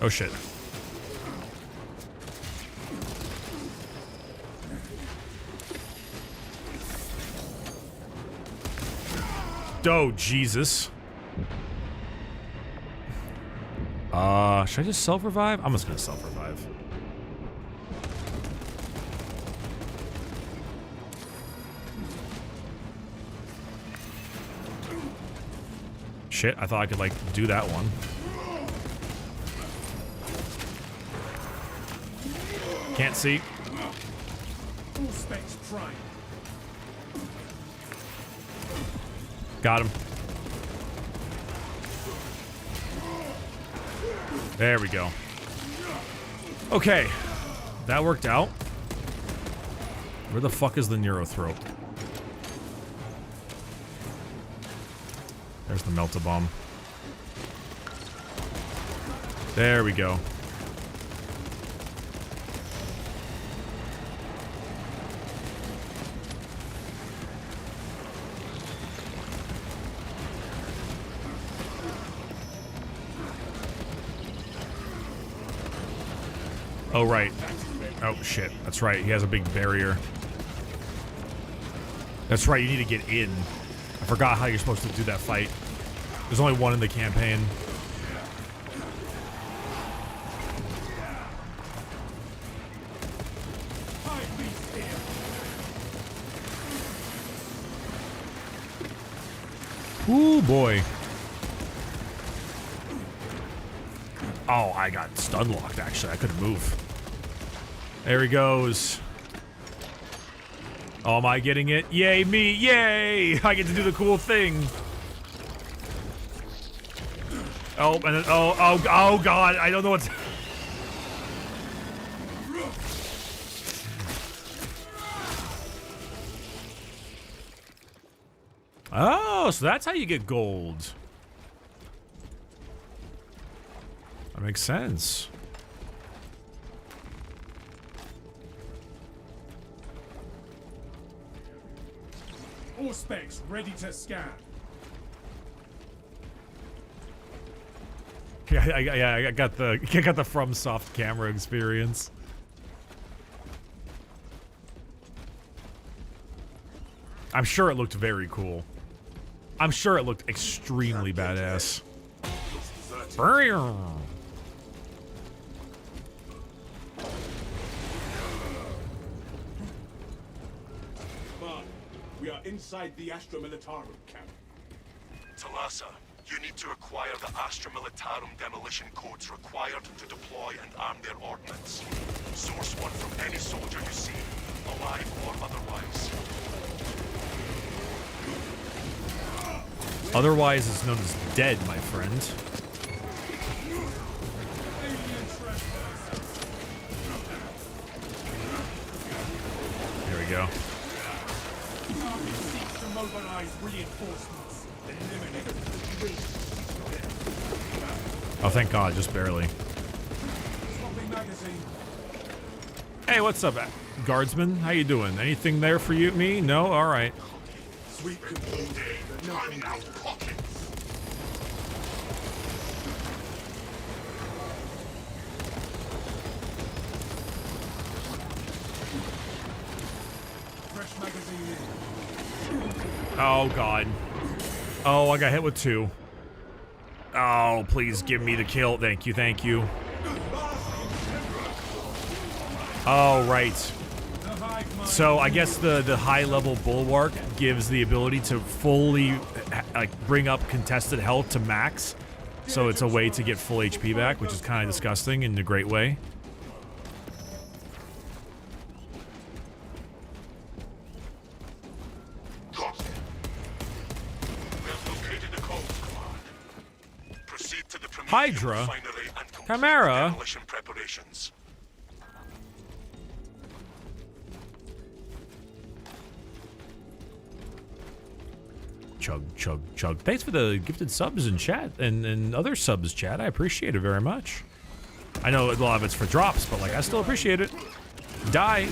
Oh, shit. Oh, Jesus. Should I just self-revive? I'm just gonna self-revive. Shit, I thought I could, like, do that one. Can't see. Got him. There we go. Okay. That worked out. Where the fuck is the Neurothroat? There's the Melt-a-Bomb. There we go. Oh, right. Oh, shit. That's right. He has a big barrier. That's right. You need to get in. I forgot how you're supposed to do that fight. There's only one in the campaign. Ooh, boy. Oh, I got stun locked, actually. I couldn't move. There he goes. Oh, am I getting it? Yay, me. Yay! I get to do the cool thing. Oh, and then, oh, God. I don't know what's... Oh, so that's how you get gold. That makes sense. All specs ready to scan. Yeah, I got the FromSoft camera experience. I'm sure it looked very cool. I'm sure it looked extremely badass. But we are inside the Astra Militarum camp. Talassa, you need to acquire the Astra Militarum demolition codes required to deploy and arm their ordnance. Source one from any soldier you see, alive or otherwise. Otherwise, it's known as dead, my friend. Here we go. Oh, thank God, just barely. Hey, what's up, guardsman? How you doing? Anything there for you, me? No? All right. Sweet conclusion that nothing out pockets. Fresh magazine in. Oh, God. Oh, I got hit with 2. Oh, please give me the kill. Thank you, thank you. Oh, right. So I guess the high-level bulwark gives the ability to fully bring up contested health to max. So it's a way to get full HP back, which is kind of disgusting in a great way. Hydra? Chimera? Preparations. Chug, chug, chug. Thanks for the gifted subs in chat and other subs, chat. I appreciate it very much. I know a lot of it's for drops, but like I still appreciate it. Die.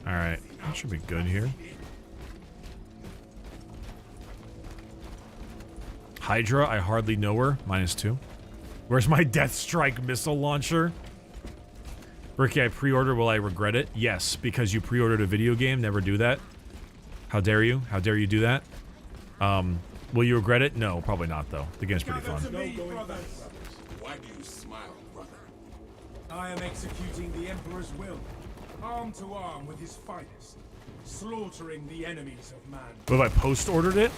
Alright, that should be good here. Hydra, I hardly know her. -2. Where's my Death Strike missile launcher? Bricky, I pre-ordered. Will I regret it? Yes, because you pre-ordered a video game. Never do that. How dare you? How dare you do that? Will you regret it? No, probably not, though. The game's pretty fun. Why do you smile, brother? I am executing the Emperor's will, arm to arm with his finest, slaughtering the enemies of man. But if I post-ordered it,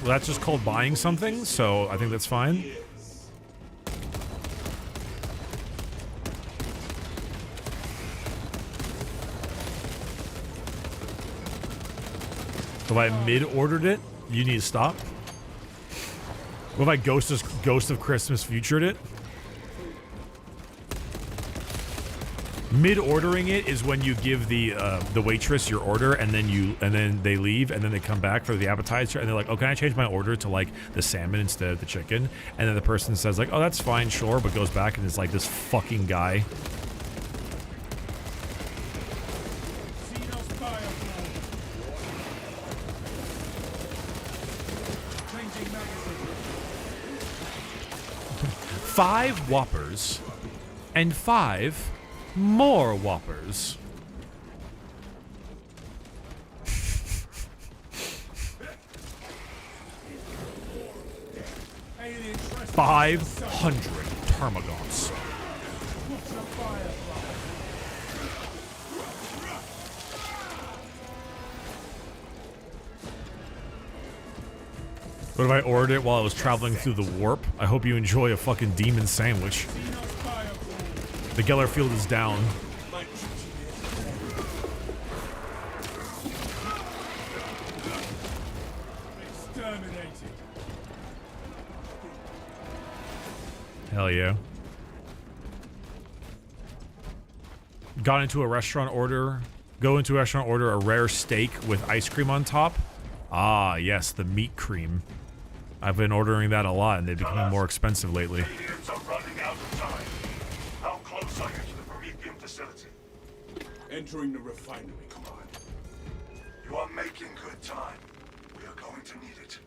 well, that's just called buying something, so I think that's fine. If I mid-ordered it, you need to stop. What if I Ghost of Christmas Futured it? Mid-ordering it is when you give the waitress your order, and then they leave, and then they come back for the appetizer, and they're like, "Oh, can I change my order to like the salmon instead of the chicken?" And then the person says like, "Oh, that's fine, sure," but goes back and is like this fucking guy. Five Whoppers and 5 more Whoppers. $500 termagants. What if I ordered it while I was traveling through the warp? I hope you enjoy a fucking demon sandwich. The Geller field is down. Hell yeah. Go into a restaurant, order a rare steak with ice cream on top. Ah, yes, the meat cream. I've been ordering that a lot, and they've become more expensive lately. Aliens are running out of time. How close are you to the Promethean facility? Entering the refinery, Command. You are making good time. We are going to need it.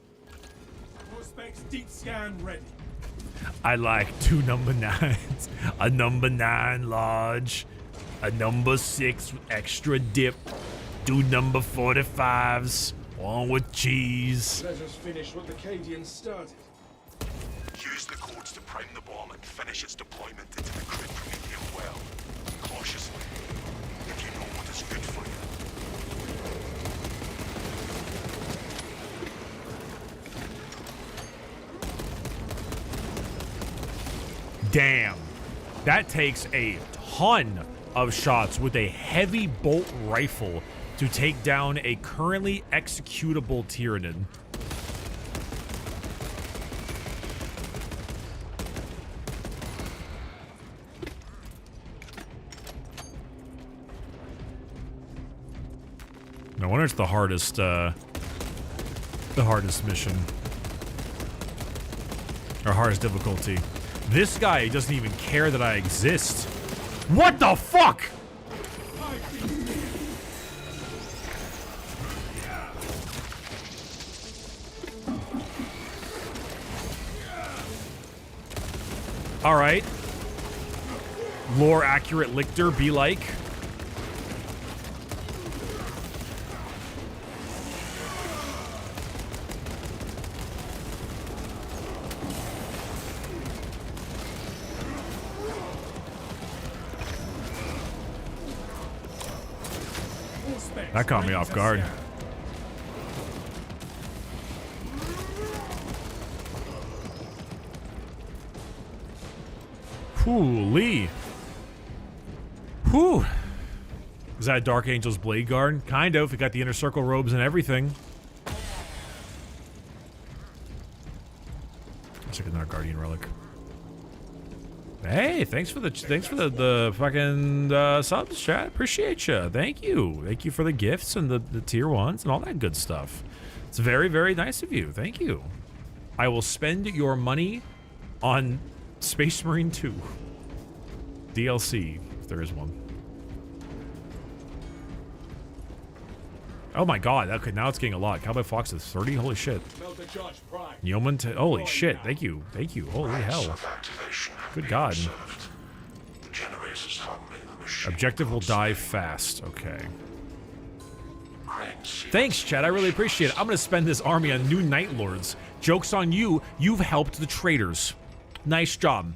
Prospects deep scan ready. I like 2 number 9s, a number 9 large, a number 6 with extra dip, 2 number 45s, 1 with cheese. Let us finish what the Cadians started. Use the codes to prime the bomb and finish its deployment into the crypt Promethean well. Cautiously, if you know what is good for you. Damn. That takes a ton of shots with a heavy bolt rifle to take down a currently executable Tyranid. No wonder it's the hardest mission. Or hardest difficulty. This guy doesn't even care that I exist. What the fuck? All right. Lore accurate Lictor be like. That caught me off guard. Holy. Whew. Is that a Dark Angel's Blade Guard? Kind of. It got the Inner Circle robes and everything. Let's check another Guardian relic. Hey, thanks for the fucking subs, chat. Appreciate you. Thank you. Thank you for the gifts and the tier 1s and all that good stuff. It's very, very nice of you. Thank you. I will spend your money on Space Marine 2 DLC, if there is one. Oh my god, okay, now it's getting a lot. Cowboy Fox is 30? Holy shit. Yeoman to, holy shit, thank you, holy hell. Good god. Objective will die fast, okay. Thanks, Chad, I really appreciate it. I'm gonna spend this army on new Night Lords. Joke's on you, you've helped the traitors. Nice job.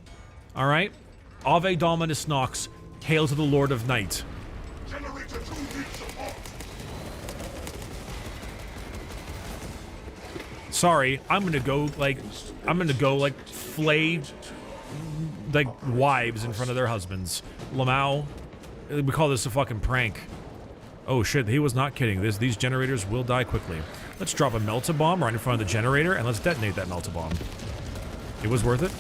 Alright? Ave Dominus Nox, hail to the Lord of Night. Sorry, I'm gonna go flay like wives in front of their husbands. Lamau, we call this a fucking prank. Oh shit, he was not kidding. These generators will die quickly. Let's drop a melt-a-bomb right in front of the generator and let's detonate that melt-a-bomb. It was worth it.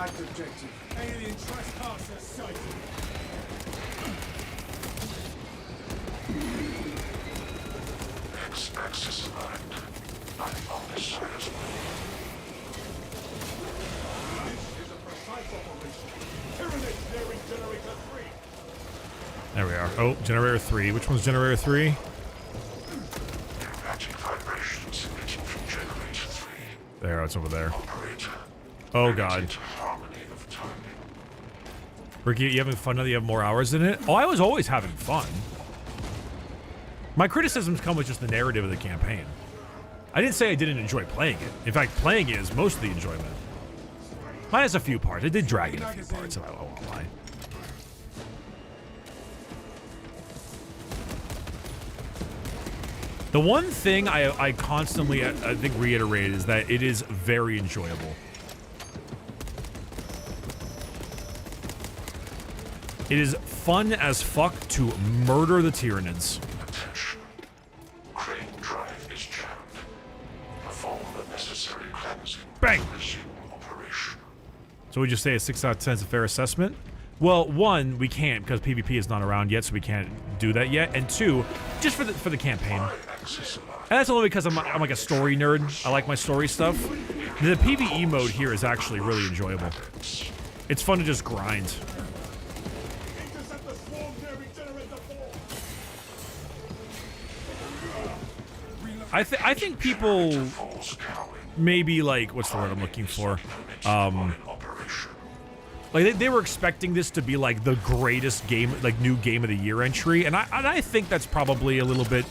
Objective. Alien trespasser sighted. X-axis aligned. I found this serious way. This is a precise operation. Tyranid clearing generator 3. There we are. Oh, generator 3. Which one's generator 3? Matching vibrations emitting from generator 3. There, it's over there. Operator. Oh god. Bricky, you having fun now that you have more hours in it? Oh, I was always having fun. My criticisms come with just the narrative of the campaign. I didn't say I didn't enjoy playing it. In fact, playing it is most of the enjoyment. Minus a few parts. It did drag in a few parts, so I won't lie. The one thing I constantly, I think, reiterate is that it is very enjoyable. It is fun as fuck to murder the Tyranids. Attention. Crane drive is jammed. Perform the necessary cleansing. Bang! Resume operation. So we just say a 6 out of 10 is a fair assessment? Well, one, we can't because PvP is not around yet, so we can't do that yet. And two, just for the campaign. And that's only because I'm like a story nerd. I like my story stuff. The PvE mode here is actually really enjoyable. It's fun to just grind. I think people maybe like, what's the word I'm looking for? Like they were expecting this to be like the greatest game, like new game of the year entry, and I think that's probably a little bit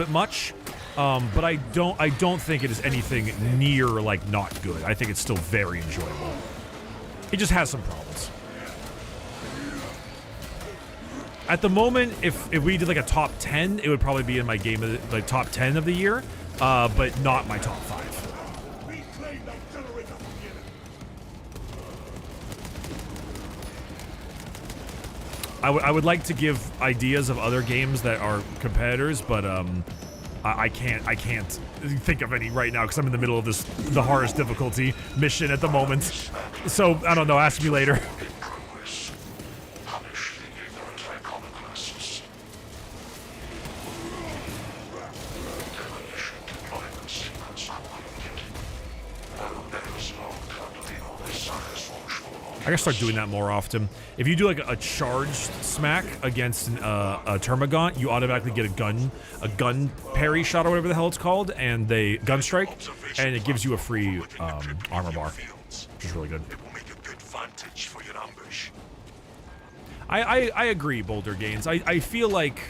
much. But I don't think it is anything near like not good. I think it's still very enjoyable. It just has some problems. At the moment, if we did like a top 10, it would probably be in my game of the, like top 10 of the year, but not my top 5. I would like to give ideas of other games that are competitors, but I can't think of any right now because I'm in the middle of the hardest difficulty mission at the moment. So I don't know. Ask me later. I gotta start doing that more often. If you do like a charged smack against a Termagant, you automatically get a gun parry shot or whatever the hell it's called, and they gun strike, and it gives you a free armor bar, which is really good. I agree, Boulder Gains. I feel like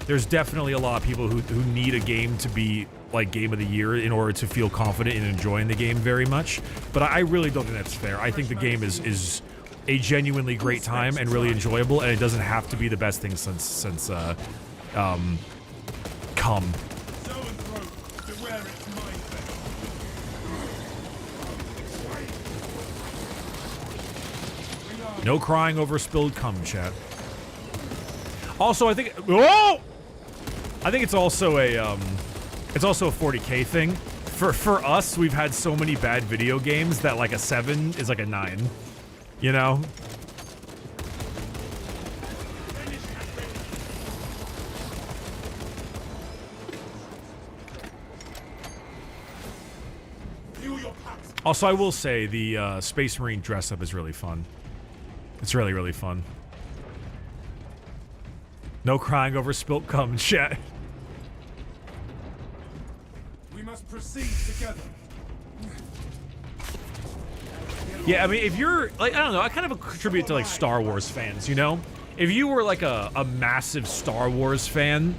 there's definitely a lot of people who need a game to be like game of the year in order to feel confident in enjoying the game very much, but I really don't think that's fair. I think the game is a genuinely great time and really enjoyable, and it doesn't have to be the best thing since Come. No crying over spilled cum, chat. Also, I think it's also a 40K thing. For us, we've had so many bad video games that like a 7 is like a 9. You know? Also, I will say the Space Marine dress up is really fun. It's really, really fun. No crying over spilt cum, chat. We must proceed together. Yeah, I mean, if you're, like, I don't know, I kind of attribute it to, like, Star Wars fans, you know? If you were, like, a massive Star Wars fan,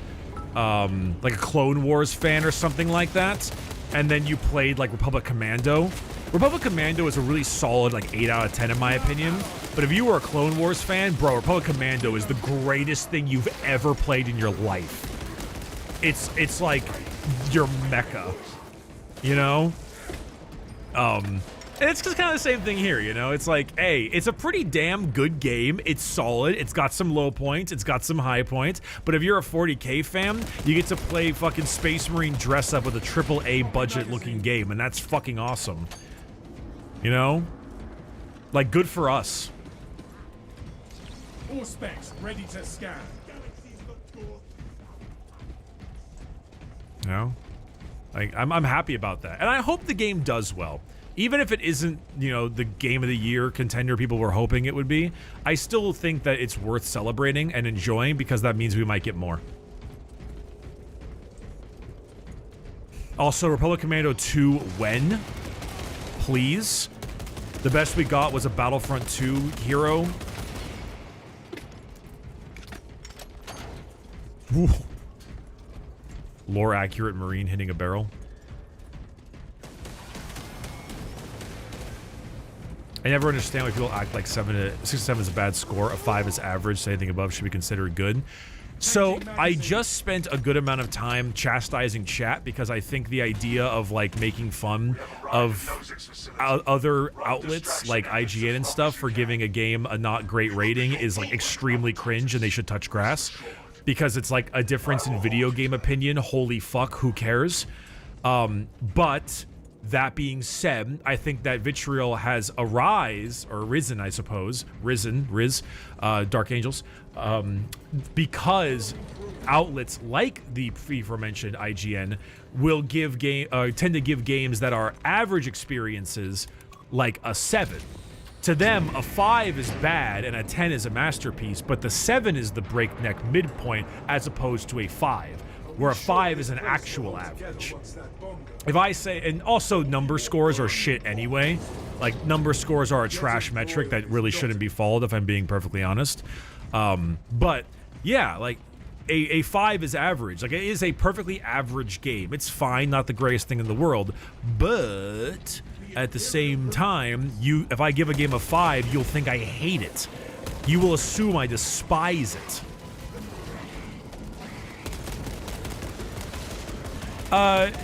like a Clone Wars fan or something like that, and then you played, like, Republic Commando is a really solid, like, 8 out of 10 in my opinion. But if you were a Clone Wars fan, bro, Republic Commando is the greatest thing you've ever played in your life. It's like your mecca, you know? And it's just kind of the same thing here, you know? It's like, hey, it's a pretty damn good game. It's solid. It's got some low points. It's got some high points. But if you're a 40K fan, you get to play fucking Space Marine dress up with a AAA budget looking game, and that's fucking awesome. You know? Like, good for us. All specs ready to scan. You know? Like, I'm happy about that. And I hope the game does well. Even if it isn't, you know, the game of the year contender people were hoping it would be, I still think that it's worth celebrating and enjoying because that means we might get more. Also, Republic Commando 2 when? Please? The best we got was a Battlefront 2 hero. Woo. Lore accurate Marine hitting a barrel. I never understand why people act like 6 to 7 is a bad score. A 5 is average, so anything above should be considered good. So I just spent a good amount of time chastising chat because I think the idea of like making fun of other outlets like IGN and stuff for giving a game a not great rating is like extremely cringe, and they should touch grass because it's like a difference in video game opinion. Holy fuck, who cares? But that being said, I think that vitriol has risen, I suppose, Dark Angels, because outlets like the aforementioned IGN will tend to give games that are average experiences like a 7. To them, a 5 is bad and a 10 is a masterpiece, but the 7 is the breakneck midpoint as opposed to a 5. Where a 5 is an actual average. If I say, and also number scores are shit anyway. Like, number scores are a trash metric that really shouldn't be followed, if I'm being perfectly honest. But, yeah, like, a 5 is average. Like, it is a perfectly average game. It's fine, not the greatest thing in the world. But, at the same time, if I give a game a 5, you'll think I hate it. You will assume I despise it.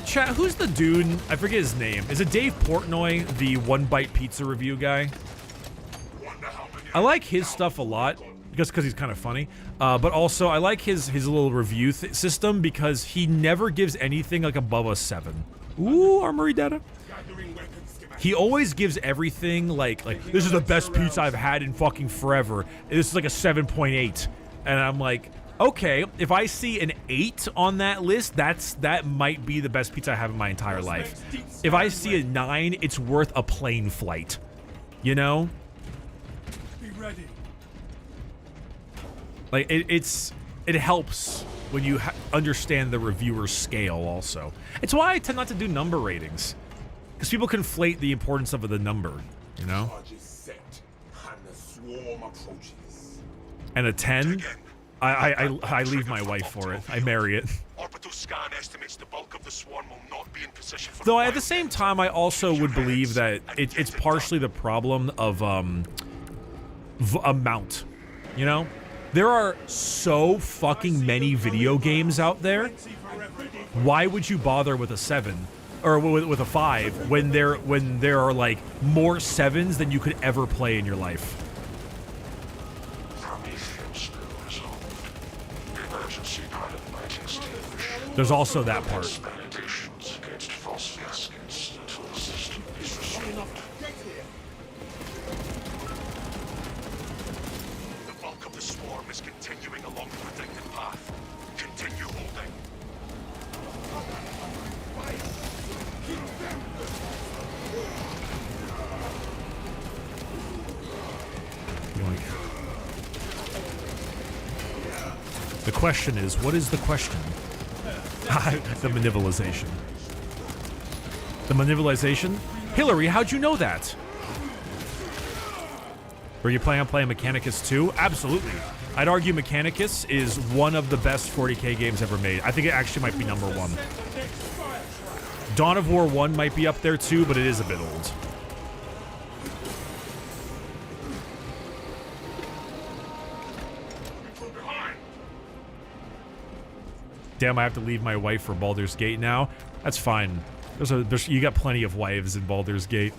Chat, who's the dude? I forget his name. Is it Dave Portnoy, the One Bite Pizza review guy? I like his stuff a lot, just because he's kind of funny. But also, I like his little review system because he never gives anything like above a 7. Ooh, armory data. He always gives everything like this is the best pizza I've had in fucking forever. This is like a 7.8, and I'm like, okay, if I see an 8 on that list, that might be the best pizza I have in my entire life. If I see a 9, it's worth a plane flight. You know? Be ready. Like, it helps when you understand the reviewer's scale also. It's why I tend not to do number ratings. Because people conflate the importance of the number, you know? And a 10? I leave my wife for it. I marry it. Though at the same time, I also would believe that it's partially the problem of amount. You know, there are so fucking many video games out there. Why would you bother with a 7 or with a 5 when there are like more 7s than you could ever play in your life? There's also that part. The bulk of the swarm is continuing along the predicted path. Continue holding. The question is, what is the question? The manipulation. The manipulation? Hillary, how'd you know that? Were you planning on playing Mechanicus 2? Absolutely. I'd argue Mechanicus is one of the best 40k games ever made. I think it actually might be number 1. Dawn of War 1 might be up there too, but it is a bit old. Damn, I have to leave my wife for Baldur's Gate now. That's fine. You got plenty of wives in Baldur's Gate.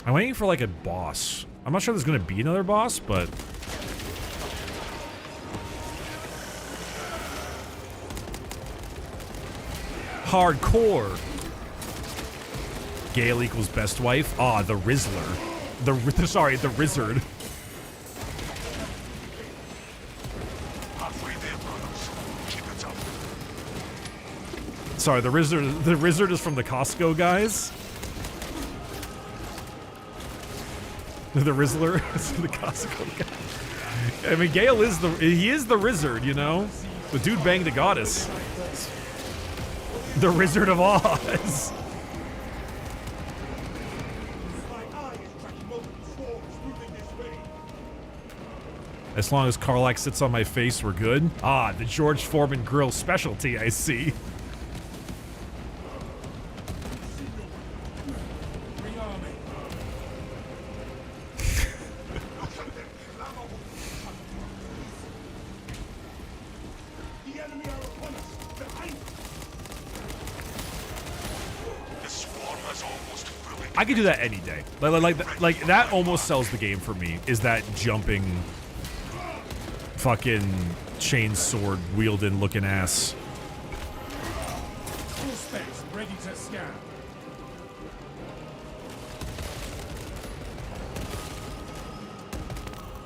I'm waiting for like a boss. I'm not sure there's gonna be another boss, but hardcore. Gale equals best wife. Ah, the Rizzler. The Rizzard. Sorry, the Rizzard is from the Costco guys. The Rizzler is from the Costco guy. I mean, Gale is the Rizzard, you know? The dude banged the goddess. The Rizzard of Oz. As long as Karlach sits on my face, we're good. Ah, the George Foreman grill specialty, I see. I could do that any day. Like that almost sells the game for me. Is that jumping, fucking chainsword wielding looking ass? Full space, ready to scan.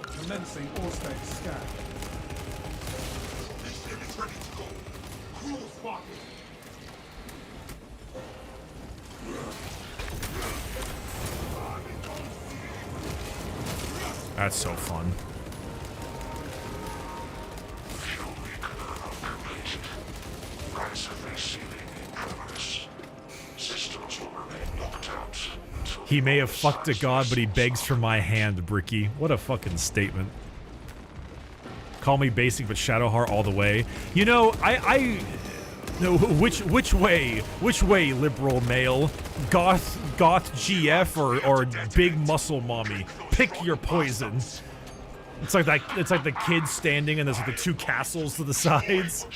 Commencing all space scan. This thing is ready to go. Cruel spot. That's so fun. He may have fucked a god, but he begs for my hand, Bricky. What a fucking statement. Call me basic, but Shadowheart all the way. You know, no, which way, liberal male? Goth GF or big muscle mommy? Pick your poison. It's like the kid standing and there's like the two castles to the sides.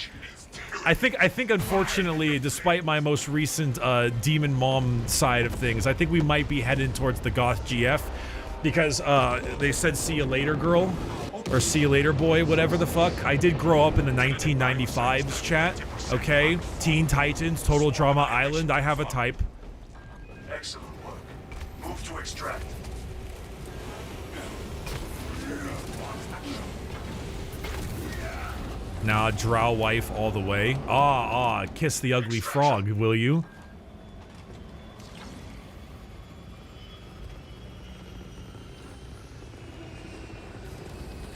I think unfortunately, despite my most recent demon mom side of things, I think we might be heading towards the goth GF because they said see you later girl or see you later boy, whatever the fuck. I did grow up in the 1995s, chat. Okay, Teen Titans, Total Drama Island. I have a type. Excellent work. Move to extract. Nah, drow wife all the way. Kiss the ugly frog, will you?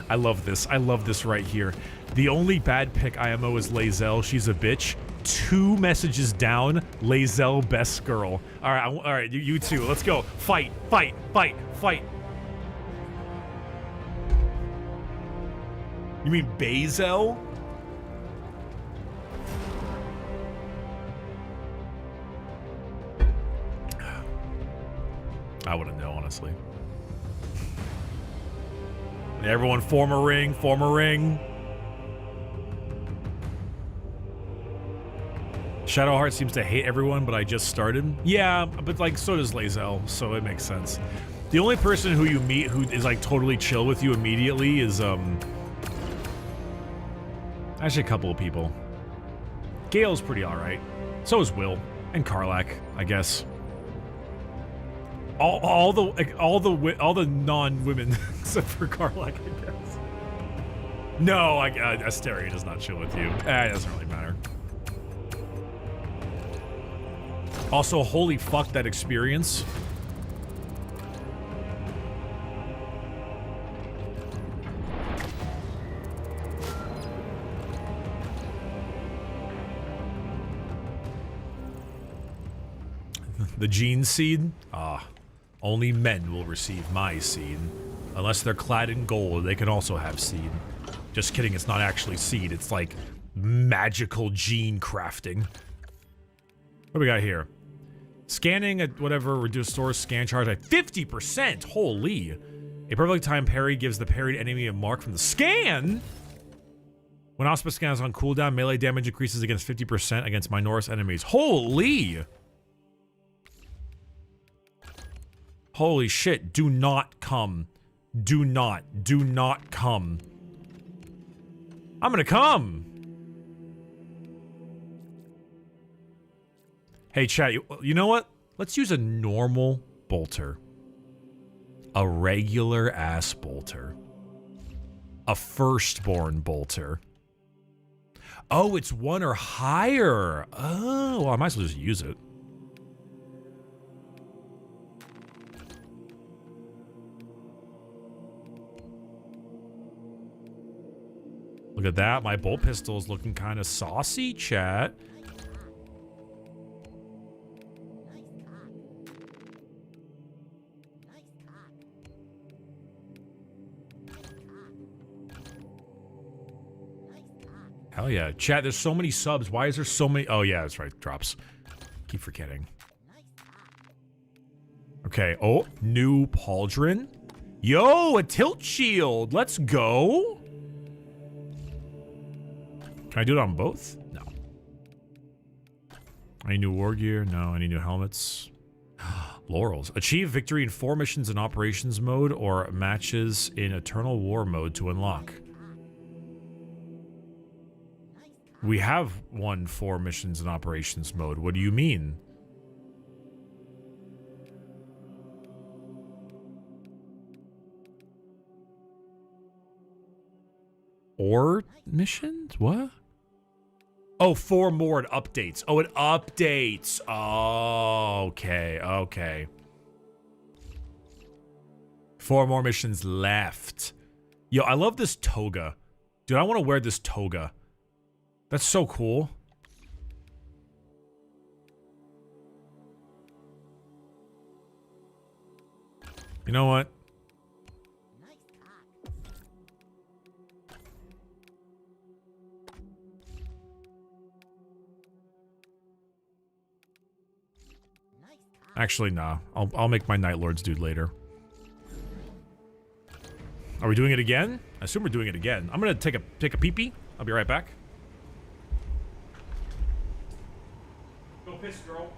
I love this. I love this right here. The only bad pick IMO is Lae'zel. She's a bitch. 2 messages down. Lae'zel, best girl. All right, you two. Let's go. Fight, fight, fight, fight. You mean Bazel? I wouldn't know, honestly. Everyone form a ring, form a ring. Shadowheart seems to hate everyone, but I just started. Yeah, but like so does Lae'zel, so it makes sense. The only person who you meet who is like totally chill with you immediately is actually a couple of people. Gale's pretty alright. So is Will. And Karlach, I guess. All the non-women except for Karlach, I guess. No, Asteria does not chill with you. It doesn't really matter. Also, holy fuck that experience. The gene seed? Only men will receive my seed. Unless they're clad in gold, they can also have seed. Just kidding, it's not actually seed, it's like magical gene crafting. What do we got here? Scanning at whatever reduced stores scan charge at 50%! Holy! A perfectly timed parry gives the parried enemy a mark from the scan! When Auspice scan is on cooldown, melee damage increases against 50% against Minoris enemies. Holy! Holy shit, do not come. Do not come. I'm gonna come! Hey chat, you know what? Let's use a normal bolter. A regular ass bolter. A firstborn bolter. Oh, it's 1 or higher. Oh, well, I might as well just use it. Look at that, my bolt pistol is looking kind of saucy, chat. Hell yeah. Chat, there's so many subs. Why is there so many? Oh yeah, that's right, drops. Keep forgetting. Okay, oh, new pauldron. Yo, a tilt shield. Let's go. Can I do it on both? No. I need new war gear. No, I need new helmets. Laurels. Achieve victory in 4 missions in operations mode or matches in eternal war mode to unlock. We have won 4 missions in operations mode. What do you mean? Or missions? What? Oh, 4 more it updates. Oh, it updates. Oh, okay, okay. 4 more missions left. Yo, I love this toga. Dude, I want to wear this toga. That's so cool. You know what? Actually, nah. I'll make my Night Lords dude later. Are we doing it again? I assume we're doing it again. I'm gonna take a pee-pee. I'll be right back. Go piss, girl.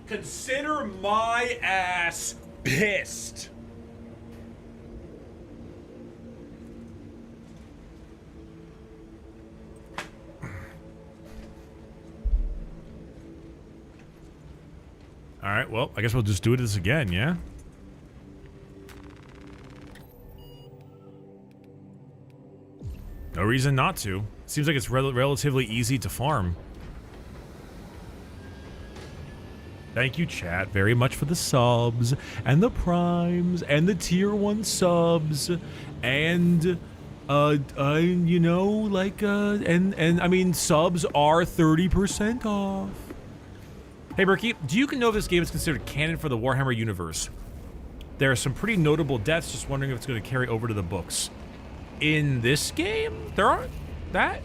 Consider my ass pissed. All right, well, I guess we'll just do this again, yeah? No reason not to. Seems like it's relatively easy to farm. Thank you, chat, very much for the subs, and the primes, and the tier 1 subs, and, you know, like, and I mean, subs are 30% off. Hey, Bricky, do you know if this game is considered canon for the Warhammer universe? There are some pretty notable deaths, just wondering if it's going to carry over to the books. In this game, there aren't that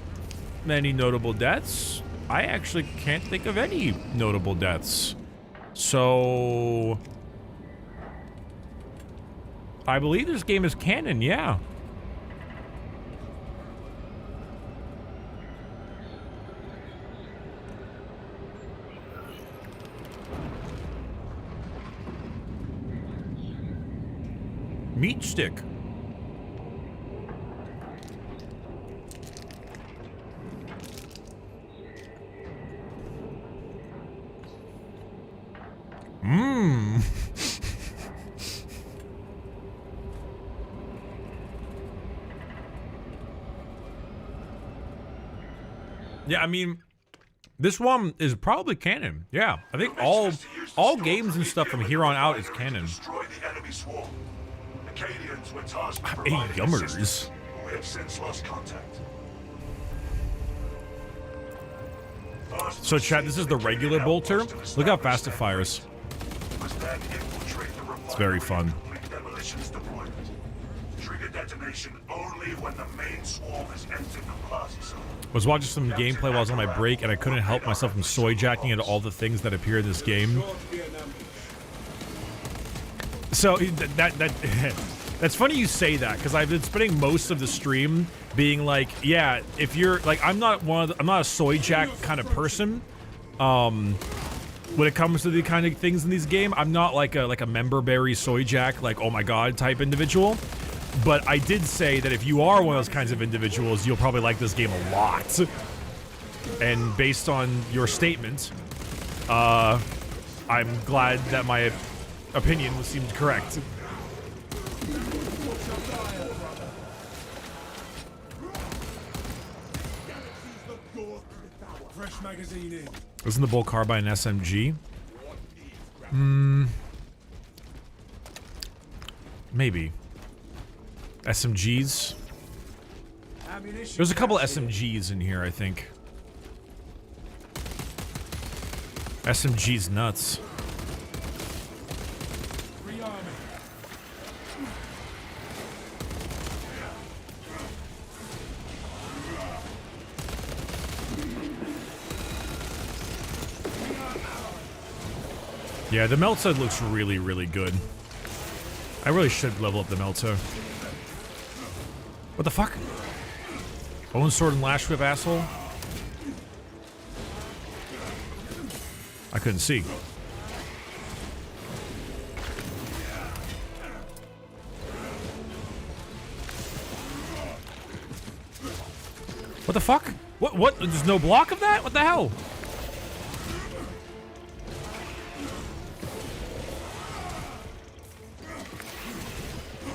many notable deaths. I actually can't think of any notable deaths. So, I believe this game is canon, yeah. Meat stick. Mmm. Yeah, I mean, this one is probably canon. Yeah, I think all games and stuff from here on out is canon. Hey, yummers. We have since lost contact. So, chat, this is the regular bolter. Look how fast it fires. It's very fun. I was watching some gameplay while I was on my break, and I couldn't help myself from soy-jacking into all the things that appear in this game. So, that's funny you say that, because I've been spending most of the stream being like, yeah, if you're like, I'm not a soy jack kind of person. When it comes to the kind of things in these game, I'm not like a member berry soy jack, like, oh my god type individual. But I did say that if you are one of those kinds of individuals, you'll probably like this game a lot. And based on your statement, I'm glad that my opinion seemed correct. Fresh magazine in. Isn't the bolt carbine an SMG? Maybe. SMGs? There's a couple SMGs in here, I think. SMG's nuts. Yeah, the Melta looks really, really good. I really should level up the Melta. What the fuck? Bone sword and lash whip, asshole? I couldn't see. What the fuck? What? There's no block of that? What the hell?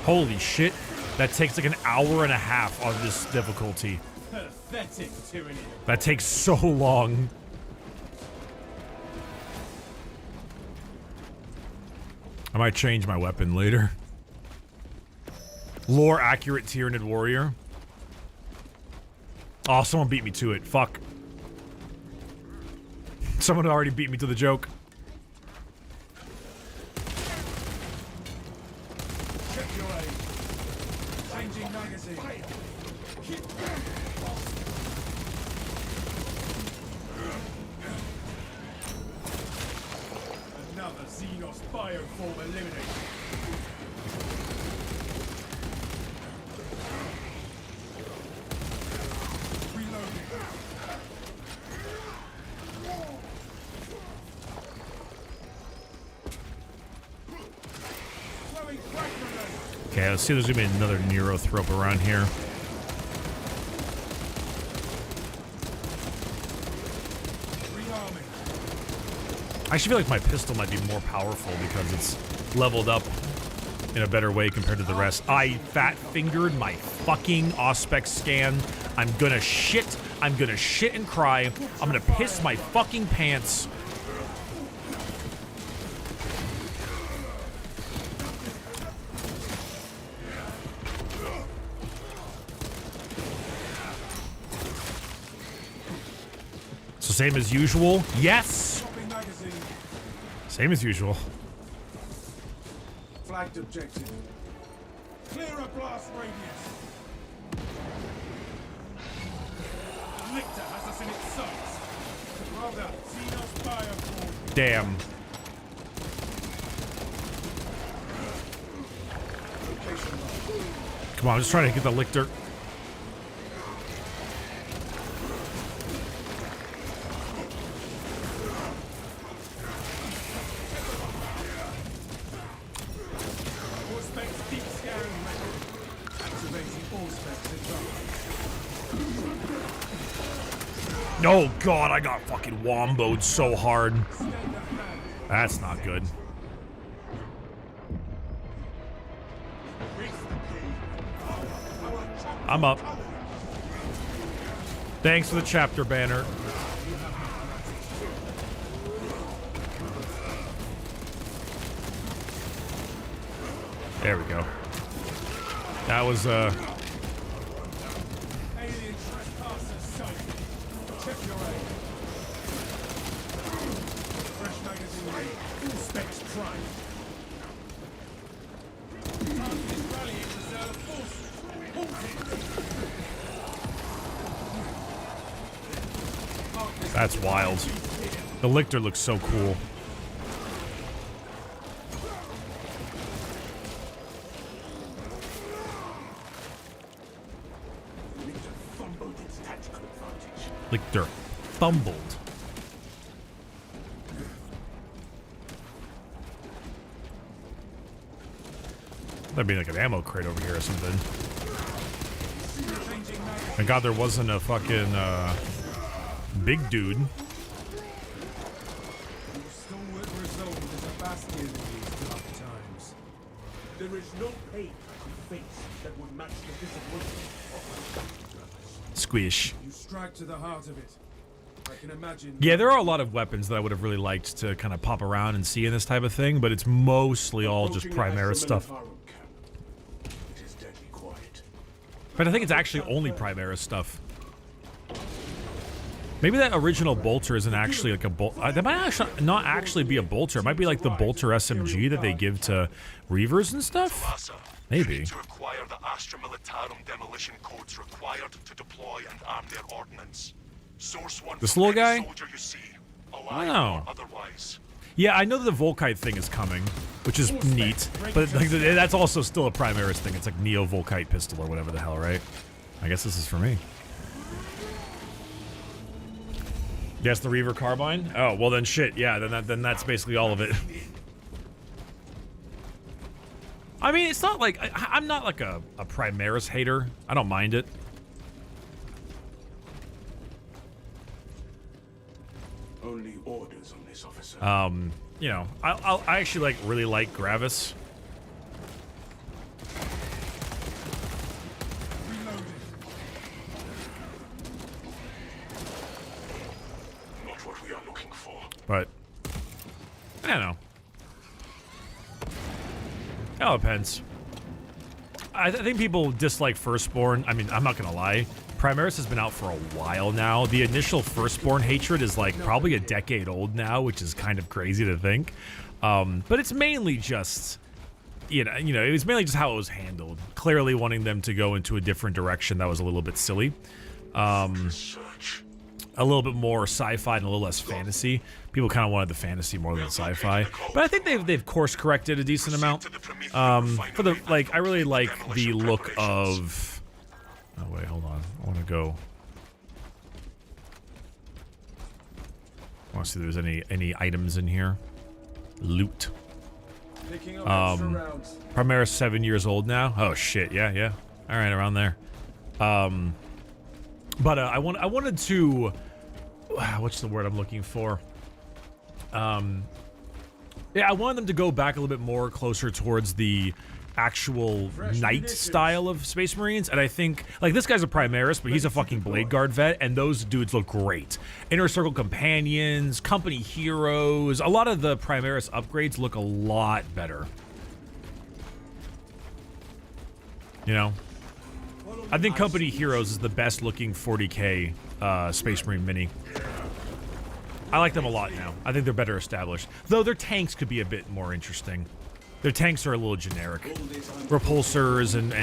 Holy shit. That takes like an hour and a half on this difficulty. Pathetic tyranny. That takes so long. I might change my weapon later. Lore accurate Tyranid warrior. Oh, someone beat me to it. Fuck. Someone already beat me to the joke. Check your aim. Changing magazine. Another Xenos bioform eliminated. Okay, let's see if there's gonna be another Neurothrope around here. I actually feel like my pistol might be more powerful because it's leveled up in a better way compared to the rest. I fat-fingered my fucking Auspex scan. I'm gonna shit and cry. I'm gonna piss my fucking pants. So same as usual? Yes! Same as usual. Flagged objective. Clear a blast radius. Lictor has us in its sights. Rather, Xenos bioform. Damn. Come on, I'm just trying to get the Lictor. Oh god, I got fucking womboed so hard. That's not good. I'm up. Thanks for the chapter banner. There we go. That was that's wild. The Lictor looks so cool. Lictor fumbled. There'd be like an ammo crate over here or something. Thank God there wasn't a fucking big dude. There is no pain you face that would match the disappointment of my Squish. You strike to the heart of it. I can imagine. Yeah, there are a lot of weapons that I would have really liked to kind of pop around and see in this type of thing, but it's mostly all just Primaris stuff. It is deadly quiet. But I think it's actually only Primaris stuff. Maybe that original bolter isn't actually like a bolter. That might actually not actually be a bolter. It might be like the bolter SMG that they give to Reavers and stuff. Maybe. You need to acquire the Astra Militarum demolition codes required to deploy and arm their ordnance. Source one This from little any guy? soldier you see, alive Oh. or otherwise. Yeah, I know that the Volkite thing is coming, which is neat, but like, that's also still a Primaris thing. It's like Neo Volkite pistol or whatever the hell, right? I guess this is for me. Yes, the Reaver carbine? Oh, well then shit, yeah, then that's basically all of it. I mean, it's not like, I'm not like a Primaris hater. I don't mind it. Only orders on this, officer. You know, I actually really like Gravis. Not what we are looking for. But I don't know. It all depends. I think people dislike Firstborn. I mean, I'm not gonna lie. Primaris has been out for a while now. The initial Firstborn hatred is like probably a decade old now, which is kind of crazy to think. But it's mainly just, you know, it was mainly just how it was handled. Clearly wanting them to go into a different direction that was a little bit silly. A little bit more sci-fi and a little less fantasy. People kind of wanted the fantasy more than the sci-fi, but I think they've course corrected a decent amount. For the I really like the look of. Oh wait, hold on. I want to go. I want to see if there's any items in here. Loot. Primaris 7 years old now. Oh shit, yeah. All right, around there. But I wanted to. What's the word I'm looking for? Yeah, I wanted them to go back a little bit more closer towards the actual knight style of Space Marines, and I think, like, this guy's a Primaris, but he's a fucking Blade Guard vet, and those dudes look great. Inner Circle Companions, Company Heroes, a lot of the Primaris upgrades look a lot better. You know? I think Company Heroes is the best looking 40k Space Marine mini. I like them a lot now. I think they're better established. Though their tanks could be a bit more interesting. Their tanks are a little generic. Repulsors and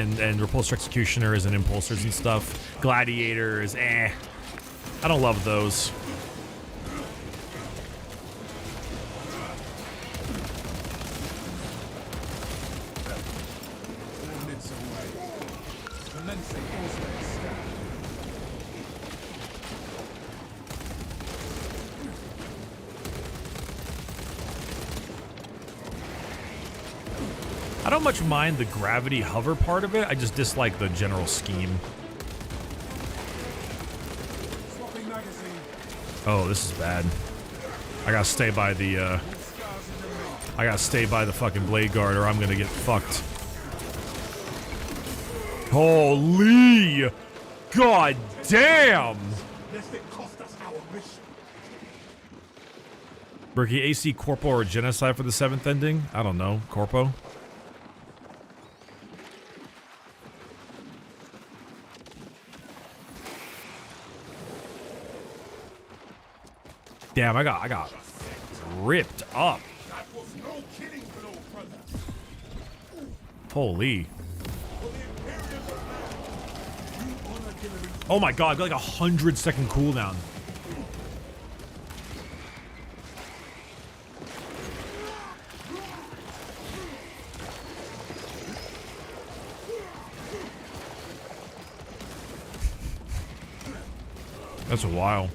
repulsor executioners and impulsors and stuff. Gladiators, I don't love those. I don't much mind the gravity hover part of it. I just dislike the general scheme. Oh, this is bad. I gotta stay by the fucking Blade Guard or I'm gonna get fucked. Holy! God damn! Bricky, AC Corpo or Genocide for the 7th ending? I don't know. Corpo? Damn, I got ripped up. Holy. Oh my god, I've got like 100-second cooldown. That's a while.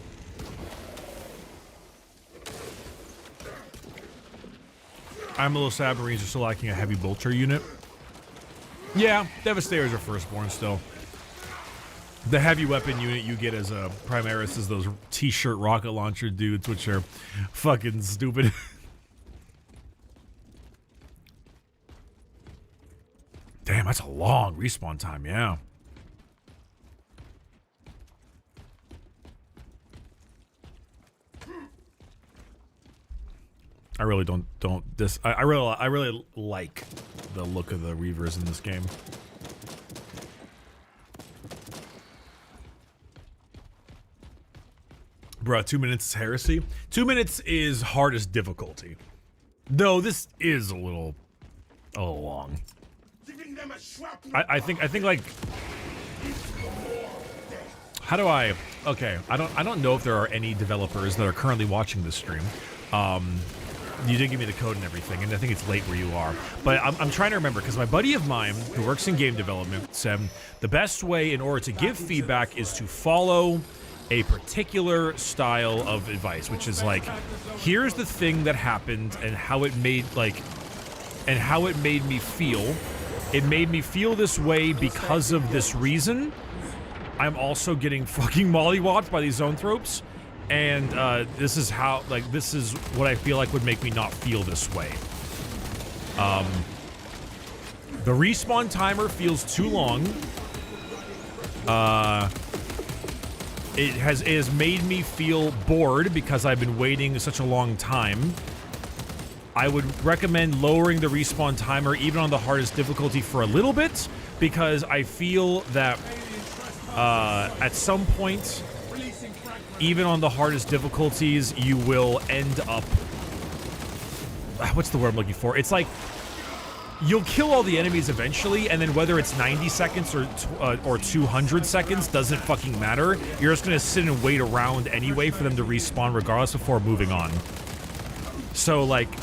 I'm a little sad Marines are still lacking a heavy bolter unit. Yeah, Devastators are Firstborn still. The heavy weapon unit you get as a Primaris is those t-shirt rocket launcher dudes, which are fucking stupid. Damn, that's a long respawn time, yeah. I really I really like the look of the Reavers in this game. Bruh, 2 minutes is heresy. 2 minutes is hardest difficulty. Though this is a little long. I think like, how do I, okay, I don't know if there are any developers that are currently watching this stream. You did give me the code and everything, and I think it's late where you are. But I'm trying to remember, because my buddy of mine who works in game development said the best way in order to give feedback is to follow a particular style of advice, which is like, here's the thing that happened and how it made me feel. It made me feel this way because of this reason. I'm also getting fucking mollywopped by these zoanthropes, and this is how, like, this is what I feel like would make me not feel this way. The respawn timer feels too long. It has made me feel bored because I've been waiting such a long time. I would recommend lowering the respawn timer even on the hardest difficulty for a little bit, because I feel that at some point, even on the hardest difficulties, you will end up... What's the word I'm looking for? It's like, you'll kill all the enemies eventually, and then whether it's 90 seconds or 200 seconds doesn't fucking matter. You're just gonna sit and wait around anyway for them to respawn regardless before moving on. So, like,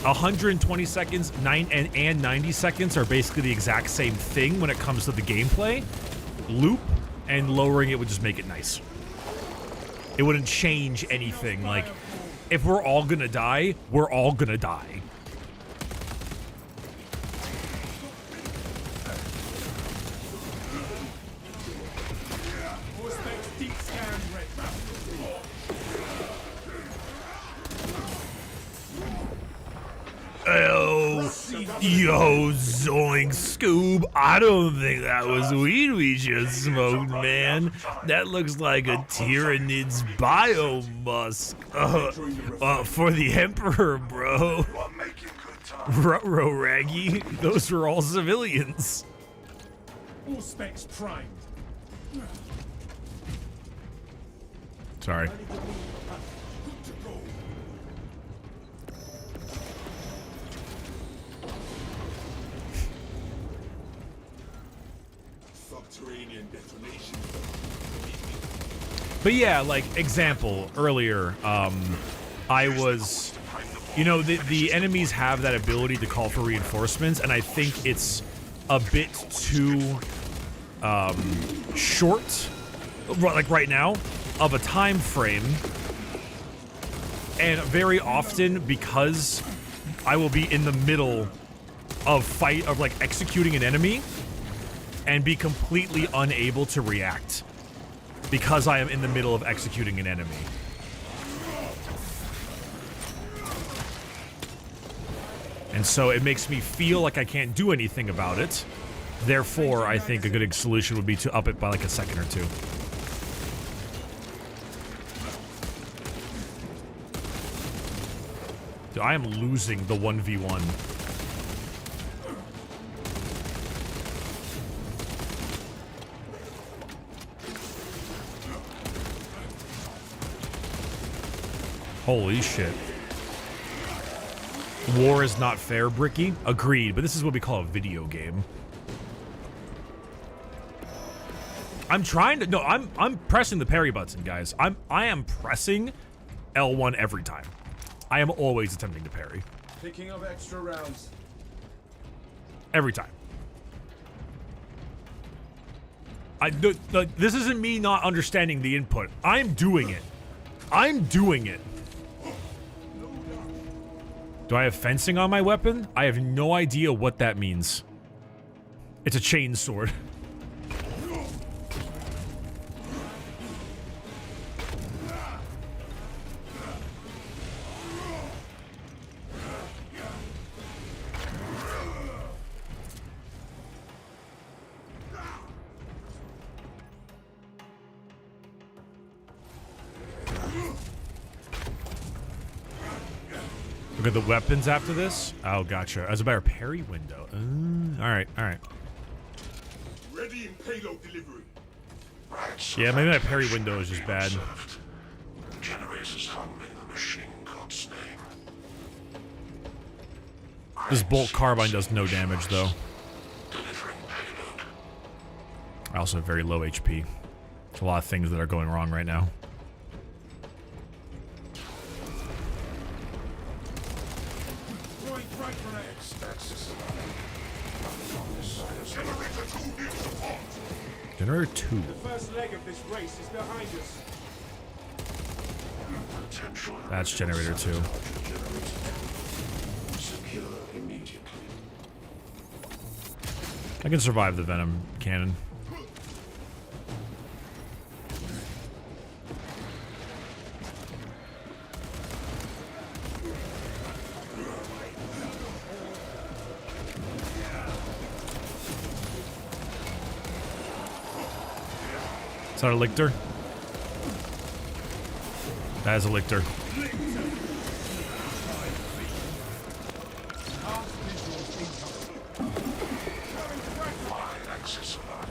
120 seconds and 90 seconds are basically the exact same thing when it comes to the gameplay loop, and lowering it would just make it nice. It wouldn't change anything. Like, if we're all gonna die, we're all gonna die. Oh, yo, Zoink Scoob, I don't think that was weed we just smoked, man. That looks like a Tyrannid's biomusk. For the Emperor, bro. Ruh-roh, Raggy. Those were all civilians. All specs primed. Sorry. But yeah, like, example, earlier, I was, you know, the enemies have that ability to call for reinforcements, and I think it's a bit too, short, like right now, of a time frame. And very often, because I will be in the middle of like, executing an enemy, and be completely unable to react. Because I am in the middle of executing an enemy. And so it makes me feel like I can't do anything about it. Therefore, I think a good solution would be to up it by like a second or two. Dude, I am losing the 1v1. Holy shit. War is not fair, Bricky. Agreed, but this is what we call a video game. I'm trying to... No, I'm pressing the parry button, guys. I am pressing L1 every time. I am always attempting to parry. Picking up extra rounds. Every time. This isn't me not understanding the input. I'm doing it. I'm doing it. Do I have fencing on my weapon? I have no idea what that means. It's a chain sword. Look at the weapons after this. Oh, gotcha. As a better parry window. All right, all right. Ready in payload delivery. Yeah, maybe that parry window is just bad. Generators hung in the machine god's name. This bolt carbine does no damage, though. Delivering payload. I also have very low HP. There's a lot of things that are going wrong right now. Generator 2. The first leg of this race is behind us. That's generator 2. Secure immediately. I can survive the venom cannon. Is that a lictor? That is a lictor.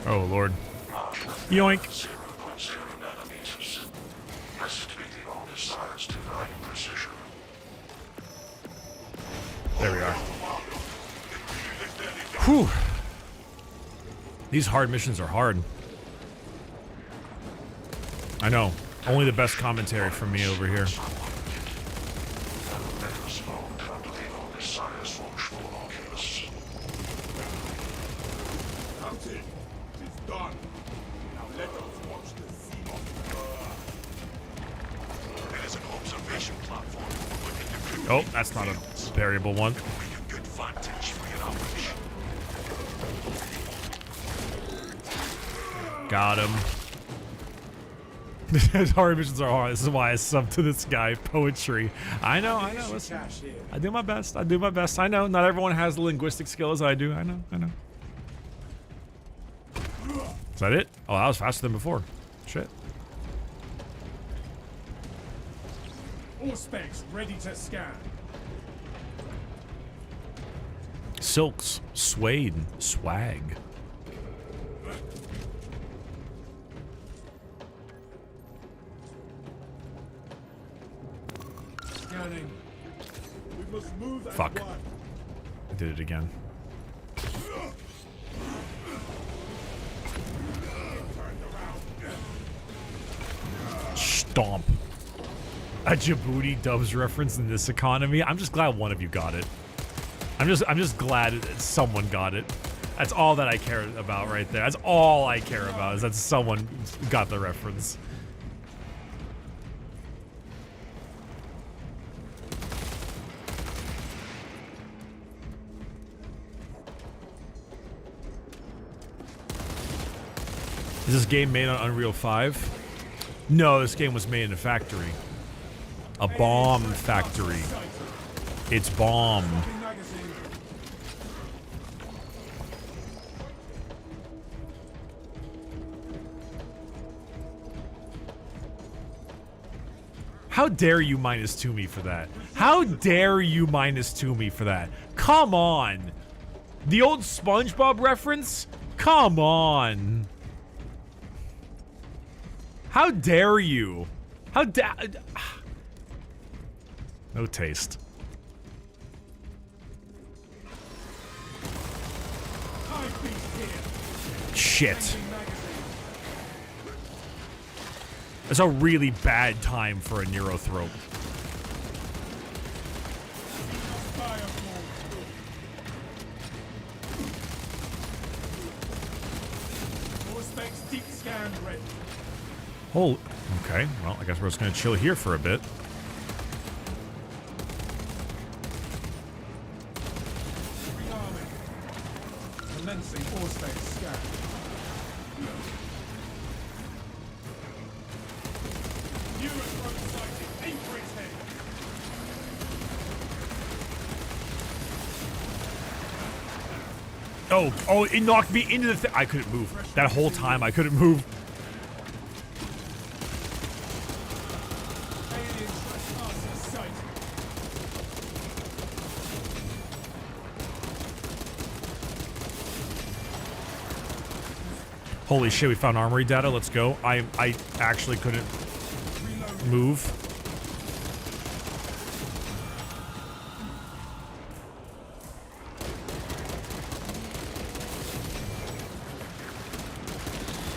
Oh lord. Yoink. 0.0 nanometers. Blessed be the oldest science divine precision. There we are. Whew. These hard missions are hard. I know. Only the best commentary from me over here. Oh, that's not a variable one. Got him. These hard missions are hard. This is why I sub to this guy. Poetry. I know. Listen, I do my best. I know. Not everyone has the linguistic skills I do. I know. Is that it? Oh, that was faster than before. Shit. All specs ready to scan. Silks. Suede. Swag. Scanning. We must move. Fuck. I did it again. Stomp. A Djibouti Dubs reference in this economy. I'm just glad one of you got it. I'm just glad someone got it. That's all that I care about right there. That's all I care about is that someone got the reference. Is this game made on Unreal 5? No, this game was made in a factory. A bomb factory. It's bomb. How dare you -2 me for that? How dare you -2 me for that? Come on. The old SpongeBob reference? Come on. How dare you? How dare... No taste. Shit. That's a really bad time for a Neurothrope. Oh, okay. Well, I guess we're just gonna chill here for a bit. Oh, it knocked me into the thing. I couldn't move. That whole time, I couldn't move. Holy shit, we found armory data. Let's go. I actually couldn't move.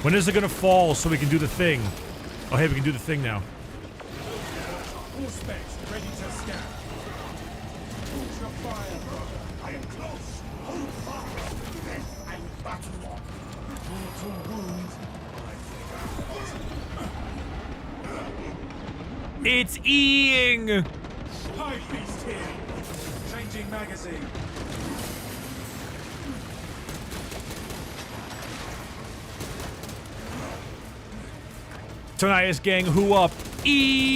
When is it gonna fall so we can do the thing? Oh, hey, we can do the thing now. All specs ready to scan. Push your fire, brother. I am close. Hold fast. Then I'm battle. Mortal wound. It's eeing! High beast here. Changing magazine. Tonight gang, who up? E.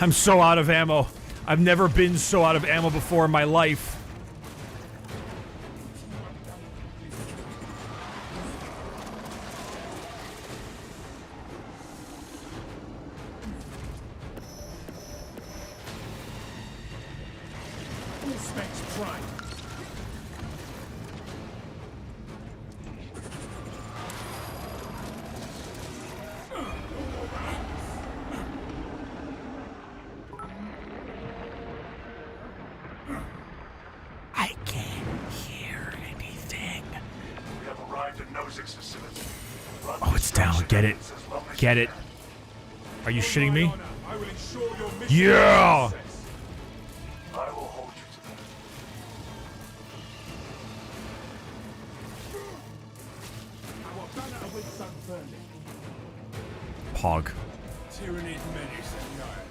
I'm so out of ammo. I've never been so out of ammo before in my life. All specs prime. I can't hear anything. We have arrived at Nozick's facility. Oh, it's down. Get it. Get it. Are you shitting me? I will ensure your mission Yeah! is a success. I will hold you to that. Our banner awaits unfurling. Pog. Tyrannid menace annihilated.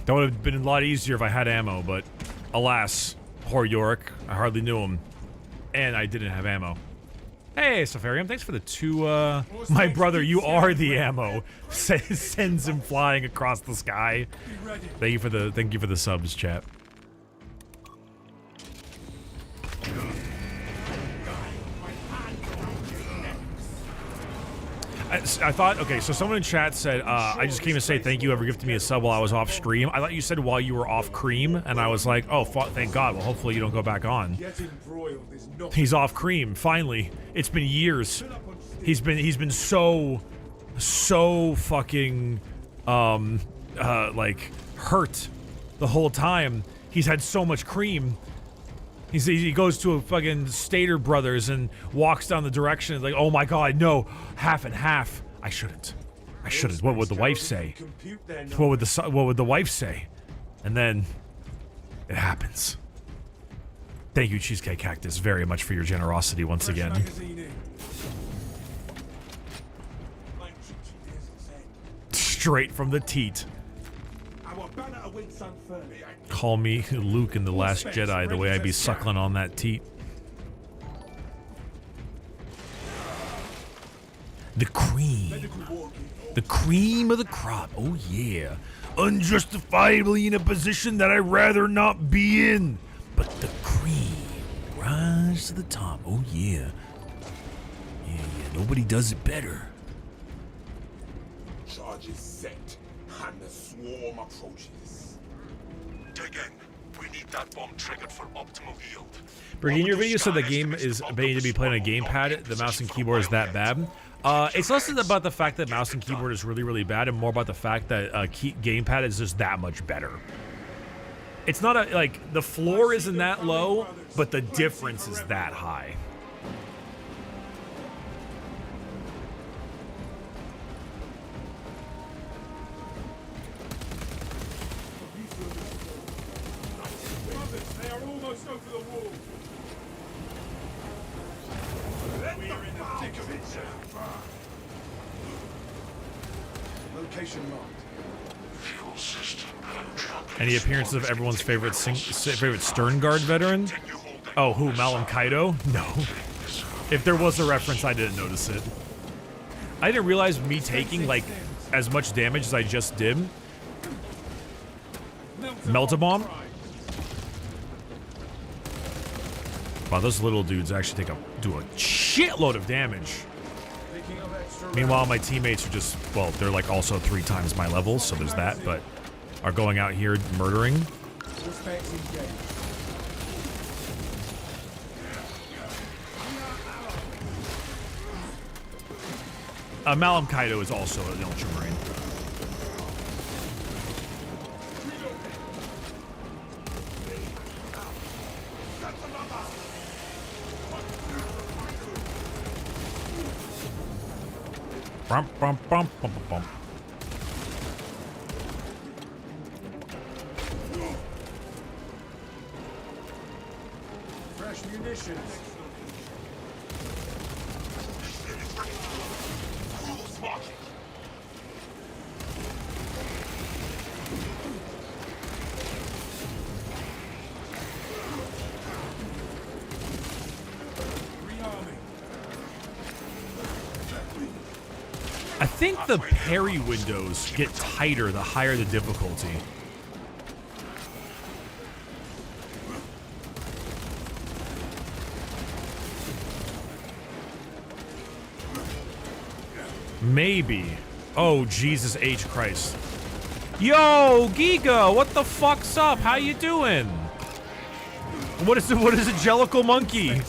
That would have been a lot easier if I had ammo, but alas, poor Yorick. I hardly knew him. And I didn't have ammo. Hey, Safarium, thanks for the two, my brother, you are the ammo. Sends him flying across the sky. Thank you for the subs, chat. I thought, okay, so someone in chat said, I just came to say thank you, ever gifted me a sub while I was off stream. I thought you said while you were off cream, and I was like, oh, thank God, well, hopefully you don't go back on. He's off cream, finally. It's been years. He's been so fucking, like, hurt the whole time. He's had so much cream. He goes to a fucking Stater Brothers and walks down the direction like, oh my God, no, half and half. I shouldn't. What would the wife say? What would the wife say? And then it happens. Thank you, Cheesecake Cactus, very much for your generosity once again. Straight from the teat. Call me Luke in The Last Jedi, the way I be suckling on that teat. The cream. The cream of the crop. Oh yeah. Unjustifiably in a position that I'd rather not be in. But the cream. Rise to the top. Oh yeah. Yeah. Nobody does it better. Charges set, and the swarm approaches. Dig in. We need that bomb triggered for optimal yield. Bricky, in your video said the game is made to be played on a gamepad. The mouse and keyboard is that bad. It's less about the fact that mouse and keyboard is really, really bad, and more about the fact that gamepad is just that much better. It's not like, the floor isn't that low, but the difference is that high. They are almost over the wall. We are in the thick of it, sir. Location marked. Fuel system untrapped. Any appearances of everyone's favorite Stern Guard veteran? Oh, who? Malum Kaido? No. If there was a reference, I didn't notice it. I didn't realize me taking, like, as much damage as I just did. Melt-a-bomb? Wow, those little dudes actually do a shitload of damage. Meanwhile, my teammates are just, well, they're like also 3 times my level, so there's that, but are going out here murdering. Suspects engaged. Malum Kaido is also an Ultramarine. Bump, bump, bump, bump, bump, bump. Fresh munitions. I think the parry windows get tighter the higher the difficulty. Maybe. Oh, Jesus H. Christ. Yo, Giga, what the fuck's up? How you doing? What is it? What is a Jellicle Monkey?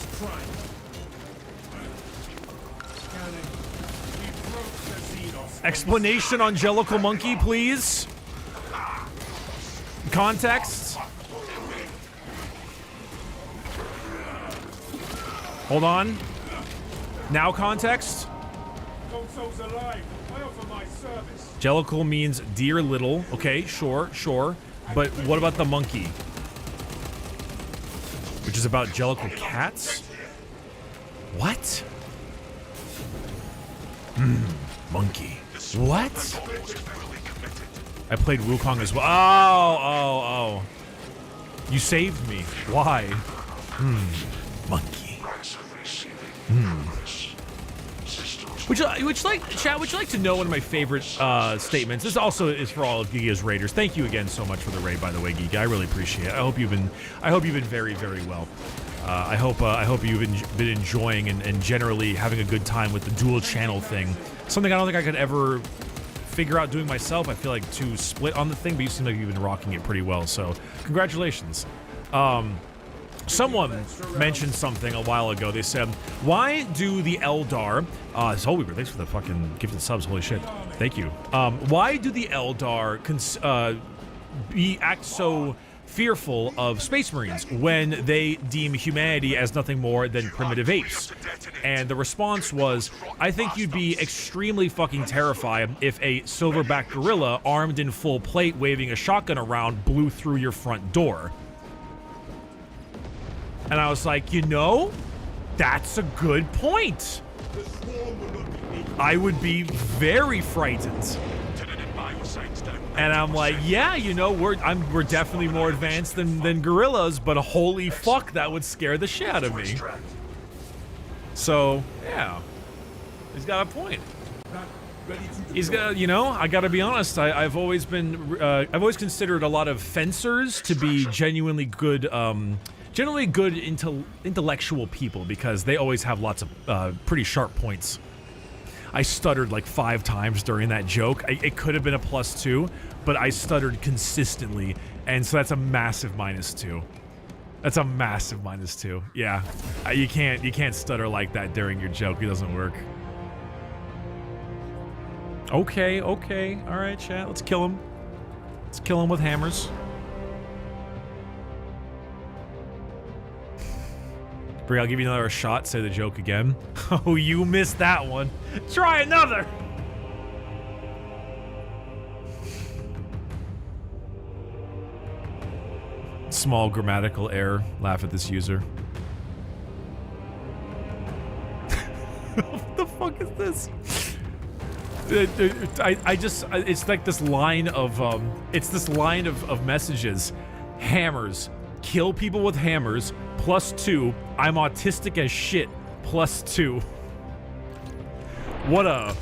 Explanation on Jellicle Monkey, please. Context. Hold on. Now context. Console's alive. I offer my service. Jellicle means dear little. Okay, sure, sure. But what about the monkey? Which is about Jellicle cats? What? Monkey. What? I played Wukong as well. Oh. You saved me. Why? Monkey. Would you like to know one of my favorite statements? This also is for all of Giga's Raiders. Thank you again so much for the raid, by the way, Giga. I really appreciate it. I hope you've been very, very well. I hope you've been enjoying and generally having a good time with the dual channel thing. Something I don't think I could ever figure out doing myself. I feel like to split on the thing, but you seem like you've been rocking it pretty well. So congratulations. Someone mentioned something a while ago. They said, why do the Eldar, Zolweaver, thanks for the fucking gifted subs, holy shit. Thank you. Why do the Eldar act so fearful of Space Marines when they deem humanity as nothing more than primitive apes? And the response was, I think you'd be extremely fucking terrified if a silverback gorilla armed in full plate waving a shotgun around blew through your front door. And I was like, you know, that's a good point. I would be very frightened. And I'm like, yeah, you know, we're definitely more advanced than gorillas, but holy fuck, that would scare the shit out of me. So, yeah. He's got a point. He's got, you know, I gotta be honest, I've always considered a lot of fencers to be genuinely good, generally good intellectual people because they always have lots of pretty sharp points. I stuttered like 5 times during that joke. It could have been a +2, but I stuttered consistently, and so that's a massive -2. That's a massive -2. Yeah, you can't stutter like that during your joke. It doesn't work. Okay, all right, chat. Let's kill him. Let's kill him with hammers. Brie, I'll give you another shot. Say the joke again. Oh, you missed that one. Try another. Small grammatical error. Laugh at this user. What the fuck is this? It's like this line of messages. Hammers. Kill people with hammers. +2. I'm autistic as shit. +2. What a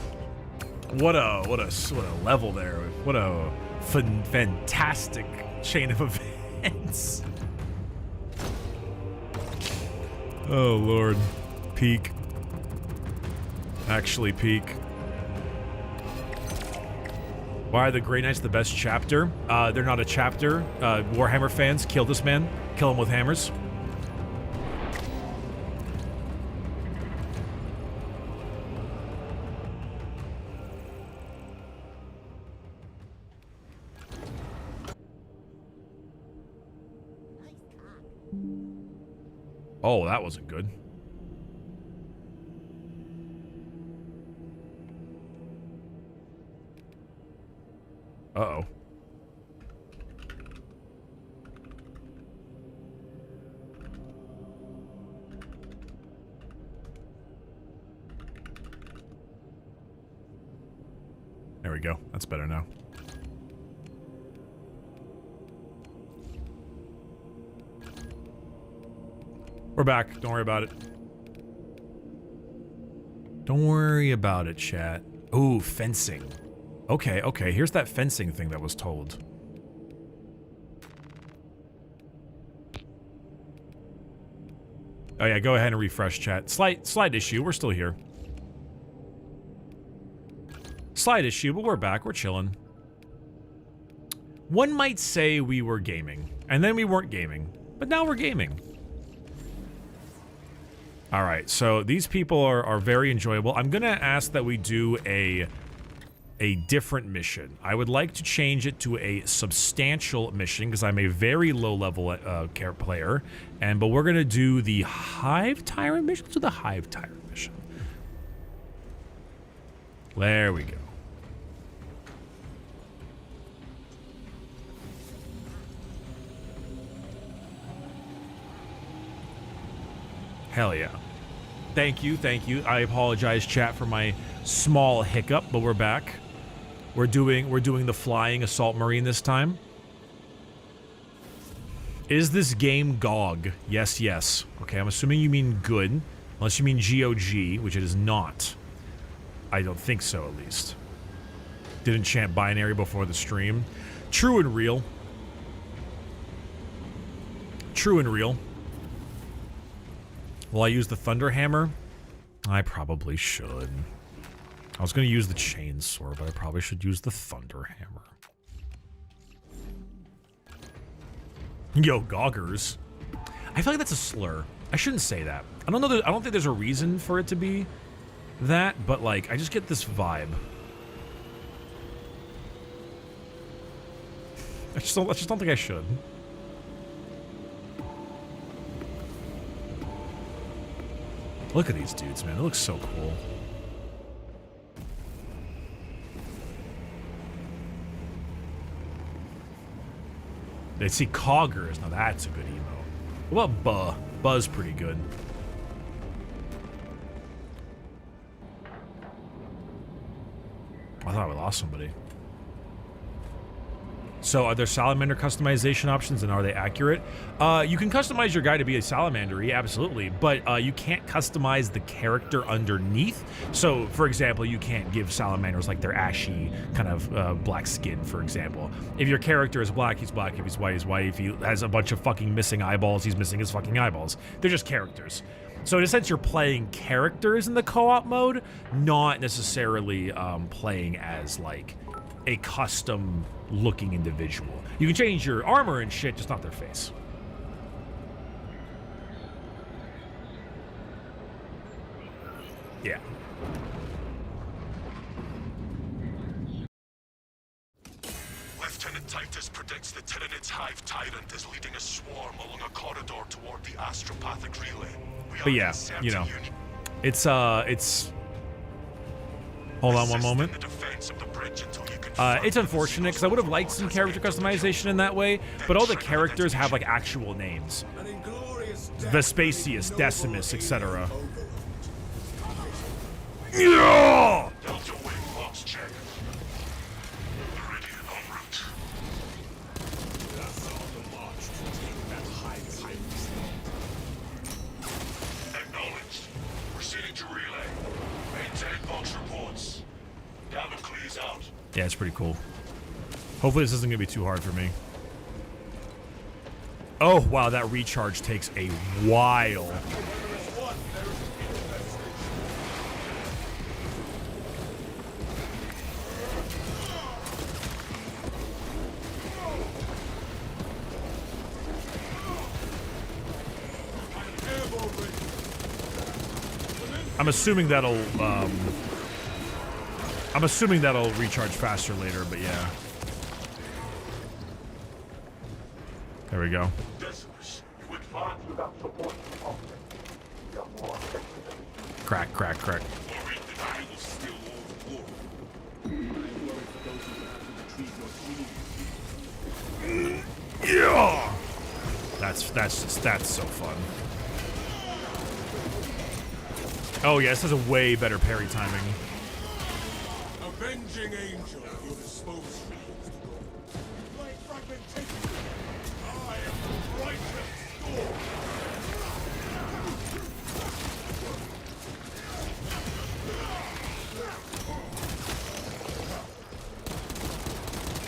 level there. What a fantastic chain of events. Oh Lord. Peak. Actually peak. Why are the Grey Knights the best chapter? They're not a chapter. Warhammer fans, kill this man. Kill him with hammers. Oh, that wasn't good. Uh-oh. There we go. That's better now. We're back. Don't worry about it. Don't worry about it, chat. Ooh, fencing. Okay, okay. Here's that fencing thing that was told. Oh yeah, go ahead and refresh chat. Slight issue. We're still here. Slight issue, but we're back. We're chilling. One might say we were gaming, and then we weren't gaming, but now we're gaming. All right, so these people are very enjoyable. I'm gonna ask that we do a different mission. I would like to change it to a substantial mission because I'm a very low level player, but we're gonna do the Hive Tyrant mission. Let's do the Hive Tyrant mission. There we go. Hell yeah. Thank you, thank you. I apologize, chat, for my small hiccup, but we're back. We're doing the flying assault marine this time. Is this game GOG? Yes, yes. Okay, I'm assuming you mean good, unless you mean GOG, which it is not. I don't think so, at least. Didn't chant binary before the stream. True and real. True and real. Will I use the Thunder Hammer? I probably should. I was going to use the Chainsaw, but I probably should use the Thunder Hammer. Yo, Goggers. I feel like that's a slur. I shouldn't say that. I don't know. I don't think there's a reason for it to be that, but like, I just get this vibe. I just don't think I should. Look at these dudes, man. It looks so cool. They see Coggers. Now that's a good emo. What about Buh? Buh's pretty good. I thought we lost somebody. So are there salamander customization options, and are they accurate? You can customize your guy to be a salamander, yeah, absolutely, but you can't customize the character underneath. So, for example, you can't give salamanders like their ashy kind of black skin, for example. If your character is black, he's black. If he's white, he's white. If he has a bunch of fucking missing eyeballs, he's missing his fucking eyeballs. They're just characters. So in a sense, you're playing characters in the co-op mode, not necessarily playing as like a custom looking individual. You can change your armor and shit, just not their face. Yeah. Lieutenant Titus predicts the Tyrannid's Hive Tyrant is leading a swarm along a corridor toward the astropathic relay. But yeah, you know, it's hold on one moment. It's unfortunate because I would have liked some character customization in that way, but all the characters have like actual names. Vespasius, Decimus, etc. Yeah! Delta Wing box check. Meridian en route. That's all the march to take that Hive Tyrant. Acknowledged. Proceeding to relay. Maintain box reports. Damocles out. Yeah, it's pretty cool. Hopefully this isn't gonna be too hard for me. Oh, wow, that recharge takes a while. I'm assuming that'll recharge faster later, but yeah. There we go. Crack, crack, crack. Yeah. That's so fun. Oh yeah, this has a way better parry timing. Avenging angel, you dispose light fragmentation. I am the righteous storm.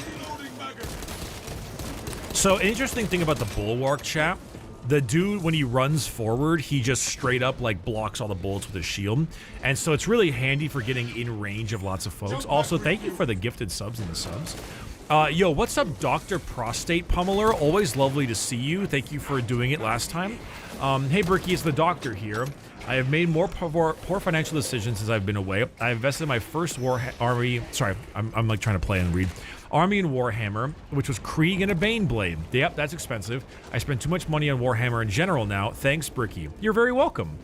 Reloading magazine. So, interesting thing about the Bulwark, chat. The dude, when he runs forward, he just straight up, like, blocks all the bullets with his shield. And so it's really handy for getting in range of lots of folks. Also, thank you for the gifted subs and the subs. Yo, what's up, Dr. Prostate Pummeler? Always lovely to see you. Thank you for doing it last time. Hey, Bricky, it's the doctor here. I have made more poor financial decisions since I've been away. I invested in my first army. Sorry, I'm like trying to play and read. Army and Warhammer, which was Krieg and a Baneblade. Yep, that's expensive. I spent too much money on Warhammer in general now. Thanks, Bricky. You're very welcome.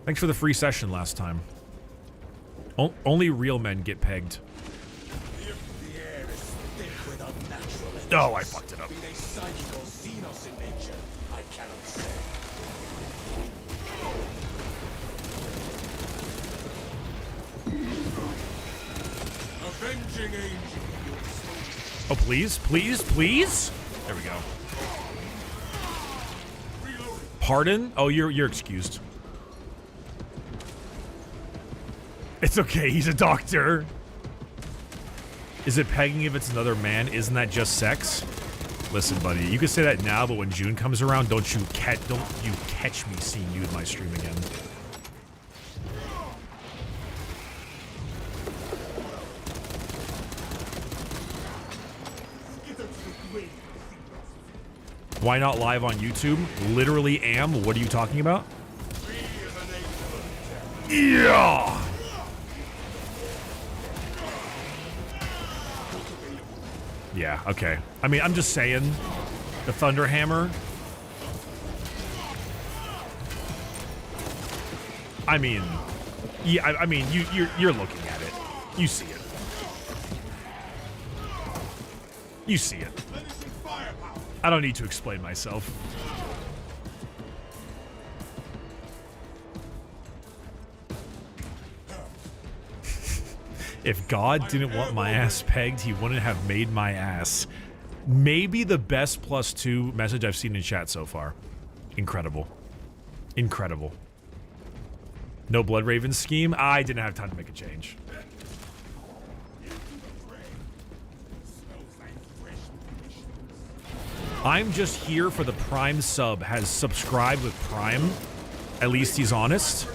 Thanks for the free session last time. Only real men get pegged. Oh, I fucked it up. Oh, please, please, please. There we go. Pardon? Oh, you're excused. It's okay, he's a doctor. Is it pegging if it's another man? Isn't that just sex? Listen, buddy, you can say that now, but when June comes around, don't you catch me seeing you in my stream again. Why not live on YouTube? Literally am. What are you talking about? Yeah. Yeah, okay. I mean, I'm just saying, the Thunder Hammer. I mean, yeah, I mean, you're looking at it. You see it. You see it. I don't need to explain myself. If God didn't want my ass pegged, he wouldn't have made my ass. Maybe the best +2 message I've seen in chat so far. Incredible. Incredible. No Blood Raven scheme? I didn't have time to make a change. I'm just here for the Prime sub. Has subscribed with Prime. At least he's honest.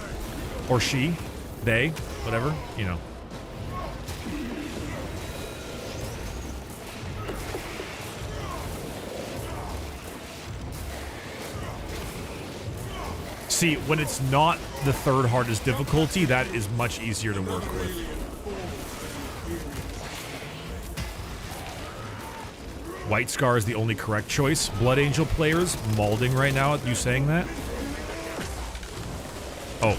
Or she. They. Whatever. You know. See, when it's not the third hardest difficulty, that is much easier to work with. White Scar is the only correct choice. Blood Angel players mauling right now at you saying that. Oh.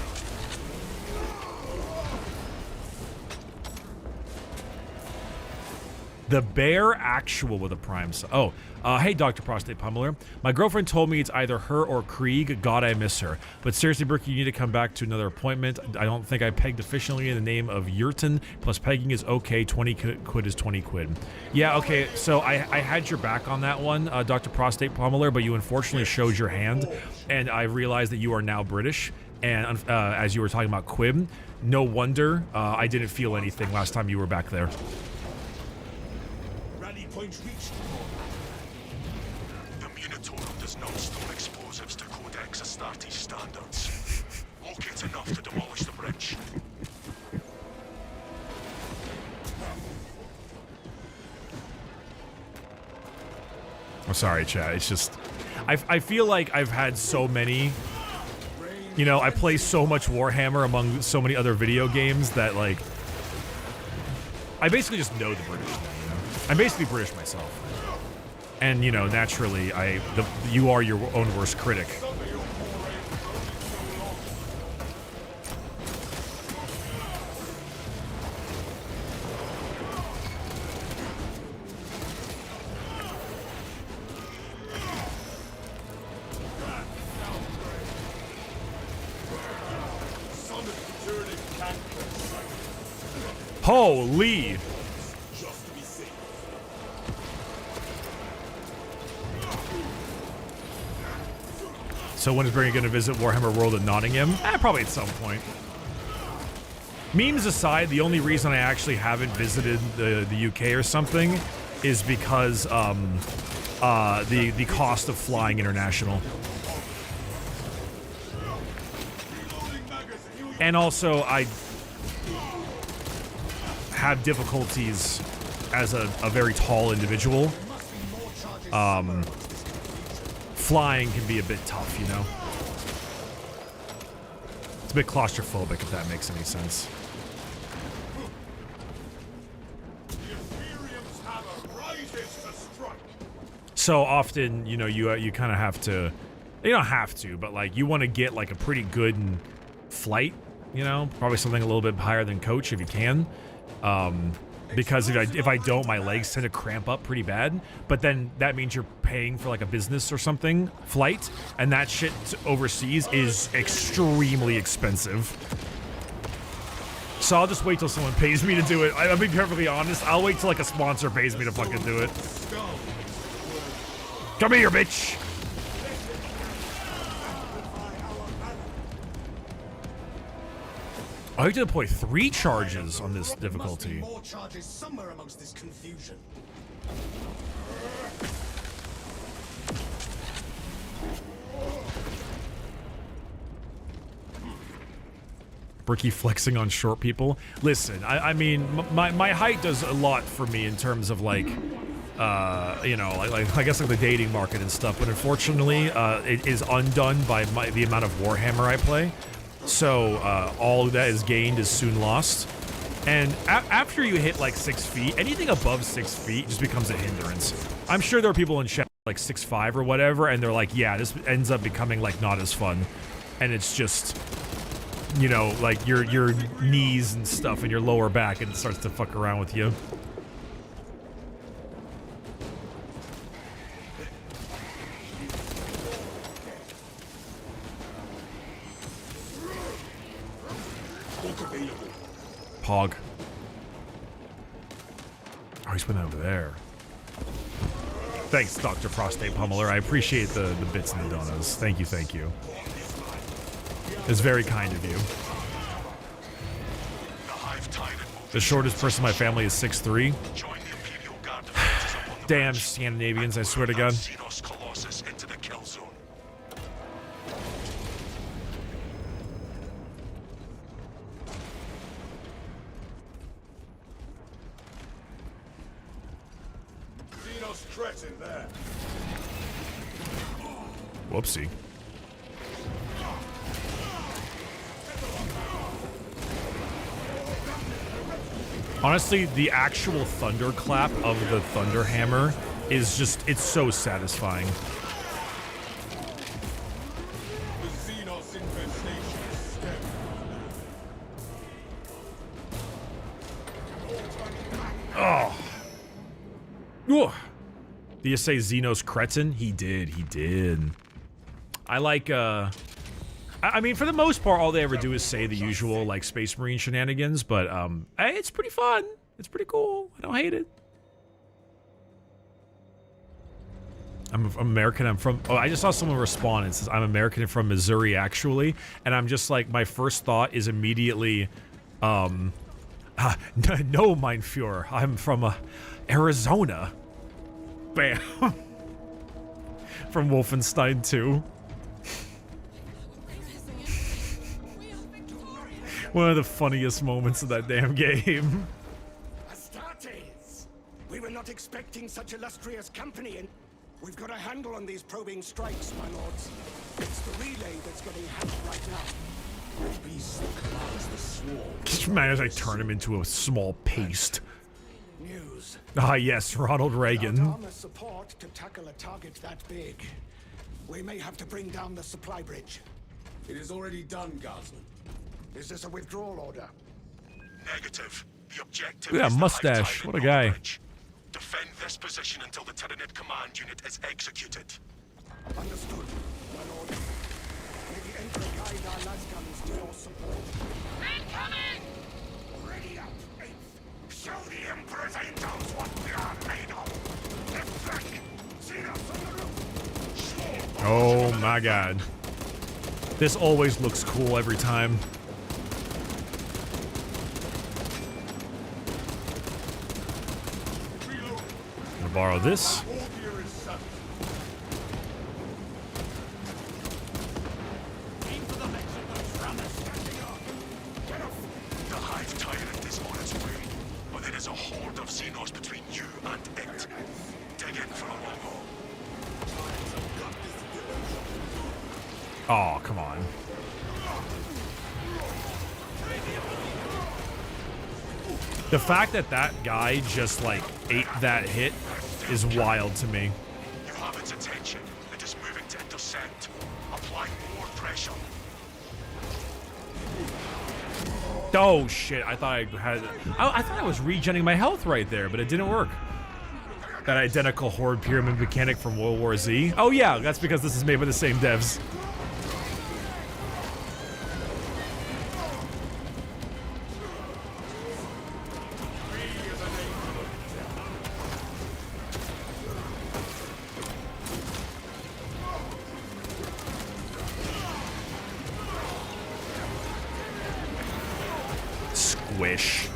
The Bear Actual with a Prime. Oh, hey, Dr. Prostate Pummeler. My girlfriend told me it's either her or Krieg. God, I miss her. But seriously, Bricky, you need to come back to another appointment. I don't think I pegged efficiently in the name of Yurton. Plus, pegging is okay. 20 quid is 20 quid. Yeah, okay. So I had your back on that one, Dr. Prostate Pummeler, but you unfortunately showed your hand, and I realized that you are now British. And as you were talking about quib, no wonder I didn't feel anything last time you were back there. Point reached. The Munitorum does not store explosives to Codex Astartes standards. Locate enough to demolish the bridge. I'm sorry, chat. It's just... I feel like I've had so many You know, I play so much Warhammer among so many other video games that, like, I basically just know the British now, you know? I'm basically British myself. And, you know, naturally, you are your own worst critic. Holy! So when is Bricky going to visit Warhammer World at Nottingham? Probably at some point. Memes aside, the only reason I actually haven't visited the UK or something is because the cost of flying international. And also, I have difficulties as a very tall individual. Flying can be a bit tough, you know? It's a bit claustrophobic, if that makes any sense. So often, you know, you kind of have to, you don't have to, but like you want to get like a pretty good flight, you know, probably something a little bit higher than coach if you can. Because if I don't, my legs tend to cramp up pretty bad. But then that means you're paying for like a business or something flight, and that shit overseas is extremely expensive. So I'll just wait till someone pays me to do it. I'll be perfectly honest. I'll wait till like a sponsor pays me to fucking do it. Come here, bitch. I have to deploy 3 charges on this difficulty. More charges somewhere amongst this confusion. Bricky flexing on short people. Listen, I mean, my height does a lot for me in terms of like, you know, like I guess like the dating market and stuff. But unfortunately, it is undone by the amount of Warhammer I play. So all that is gained is soon lost. And after you hit like 6 feet, anything above 6 feet just becomes a hindrance. I'm sure there are people in chat like 6'5" or whatever, and they're like, yeah, this ends up becoming like not as fun. And it's just, you know, like your knees and stuff and your lower back, and it starts to fuck around with you. Pog. Oh, he's been over there. Thanks, Dr. Prostate Pummeler. I appreciate the bits and the donuts. Thank you, thank you. It's very kind of you. The shortest person in my family is 6'3". Damn Scandinavians, I swear to God. Whoopsie. Honestly, the actual thunderclap of the Thunder Hammer is just, it's so satisfying. Oh. Ooh. Did you say Xenos Cretin? He did, he did. I like, I mean, for the most part, all they ever do is say the usual, like, Space Marine shenanigans, but, hey, it's pretty fun. It's pretty cool. I don't hate it. I'm American. I'm from, oh, I just saw someone respond and says, I'm American and from Missouri, actually. And I'm just like, my first thought is immediately, no, mein Führer. I'm from, Arizona. Bam. From Wolfenstein 2. One of the funniest moments of that damn game. Astartes! We were not expecting such illustrious company, and we've got a handle on these probing strikes, my lords. It's the relay that's getting hacked right now. The beast that commands the swarm. Just imagine as I turn him into a small paste. News. Ah, yes, Ronald Reagan. Without armor support to tackle a target that big, we may have to bring down the supply bridge. It is already done, Guardsman. Is this a withdrawal order? Negative. The objective Look at is that the mustache. Hive Tide What a and guy. North Bridge. Defend this position until the Tyranid command unit is executed. Understood, my lord. May the Emperor guide our lasguns to your support. Incoming! Ready up, Eighth. Show the Emperor's angels what we are made of! Get back! See us on the roof! Oh my god. This always looks cool every time. I'm gonna borrow this. The Hive Tyrant is on its way, but there is a horde of Xenos between you and it. Dig in for a long haul. Oh, come on. The fact that that guy just like ate that hit is wild to me. You have its attention. It is moving to intercept. Apply more pressure. Oh shit! I thought I had. I thought I was regenerating my health right there, but it didn't work. That identical horde pyramid mechanic from World War Z. Oh yeah, that's because this is made by the same devs. Squish.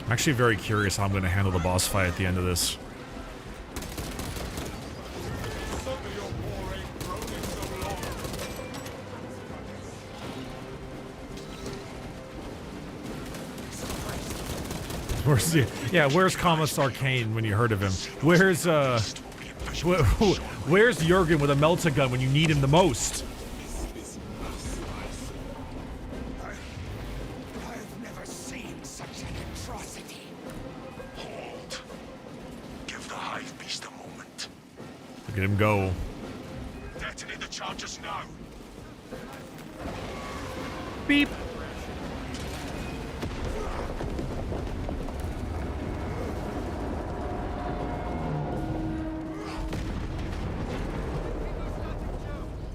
I'm actually very curious how I'm going to handle the boss fight at the end of this. Where's the, yeah, where's Commissar Kane when you heard of him? Where's where's Jurgen with a melta-gun when you need him the most? I've never seen such an atrocity. Hold. Give the Hive Beast a moment. Look at him go. Detonate the charges now. Beep.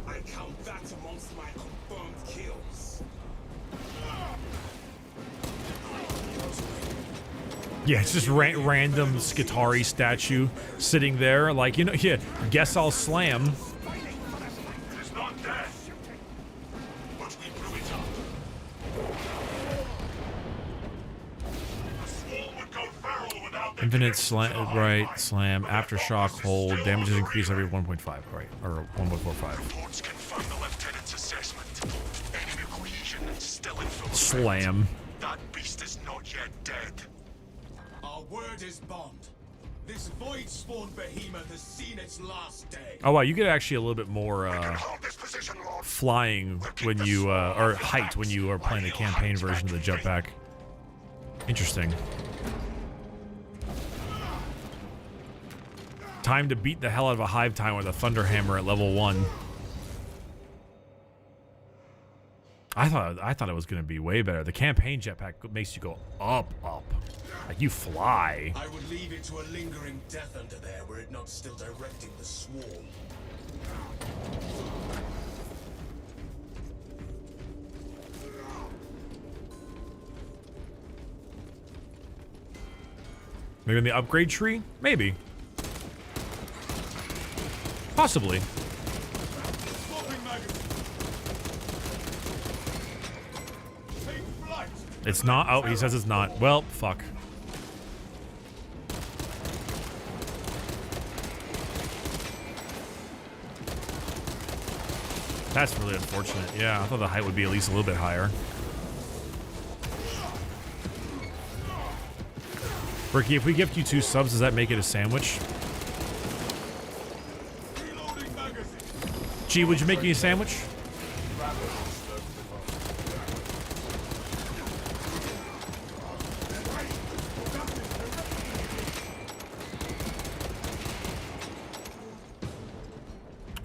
I count that amongst my confirmed kills. Yeah, it's just random Skitari statue sitting there, like, you know, yeah, guess I'll slam. It is not dead. But we blew it up. The swarm would go feral without the Infinite connections to the slam, Hive right, Mind. slam, aftershock, hold, Still damages the increase every relay. 1.5, right, or 1.45. Reports confirm the lieutenant's assessment. Enemy cohesion is still in full effect. Slam. That beast is not yet dead. Our word is bond. This void-spawn behemoth has seen its last day. Oh wow, you get actually a little bit more Hold this position, Lord. flying when you or height when you are playing the campaign version of the jetpack. Interesting. Time to beat the hell out of a hive time with a thunder hammer at level 1. I thought it was gonna be way better. The campaign jetpack makes you go up. Like you fly. I would leave it to a lingering death under there were it not still directing the swarm. Maybe in the upgrade tree? Maybe. Possibly. Swapping magazine. Take flight. It's not. Oh, he says it's not. Well, fuck. That's really unfortunate. Yeah, I thought the height would be at least a little bit higher. Bricky, if we gift you 2 subs, does that make it a sandwich? Gee, would you make me a sandwich?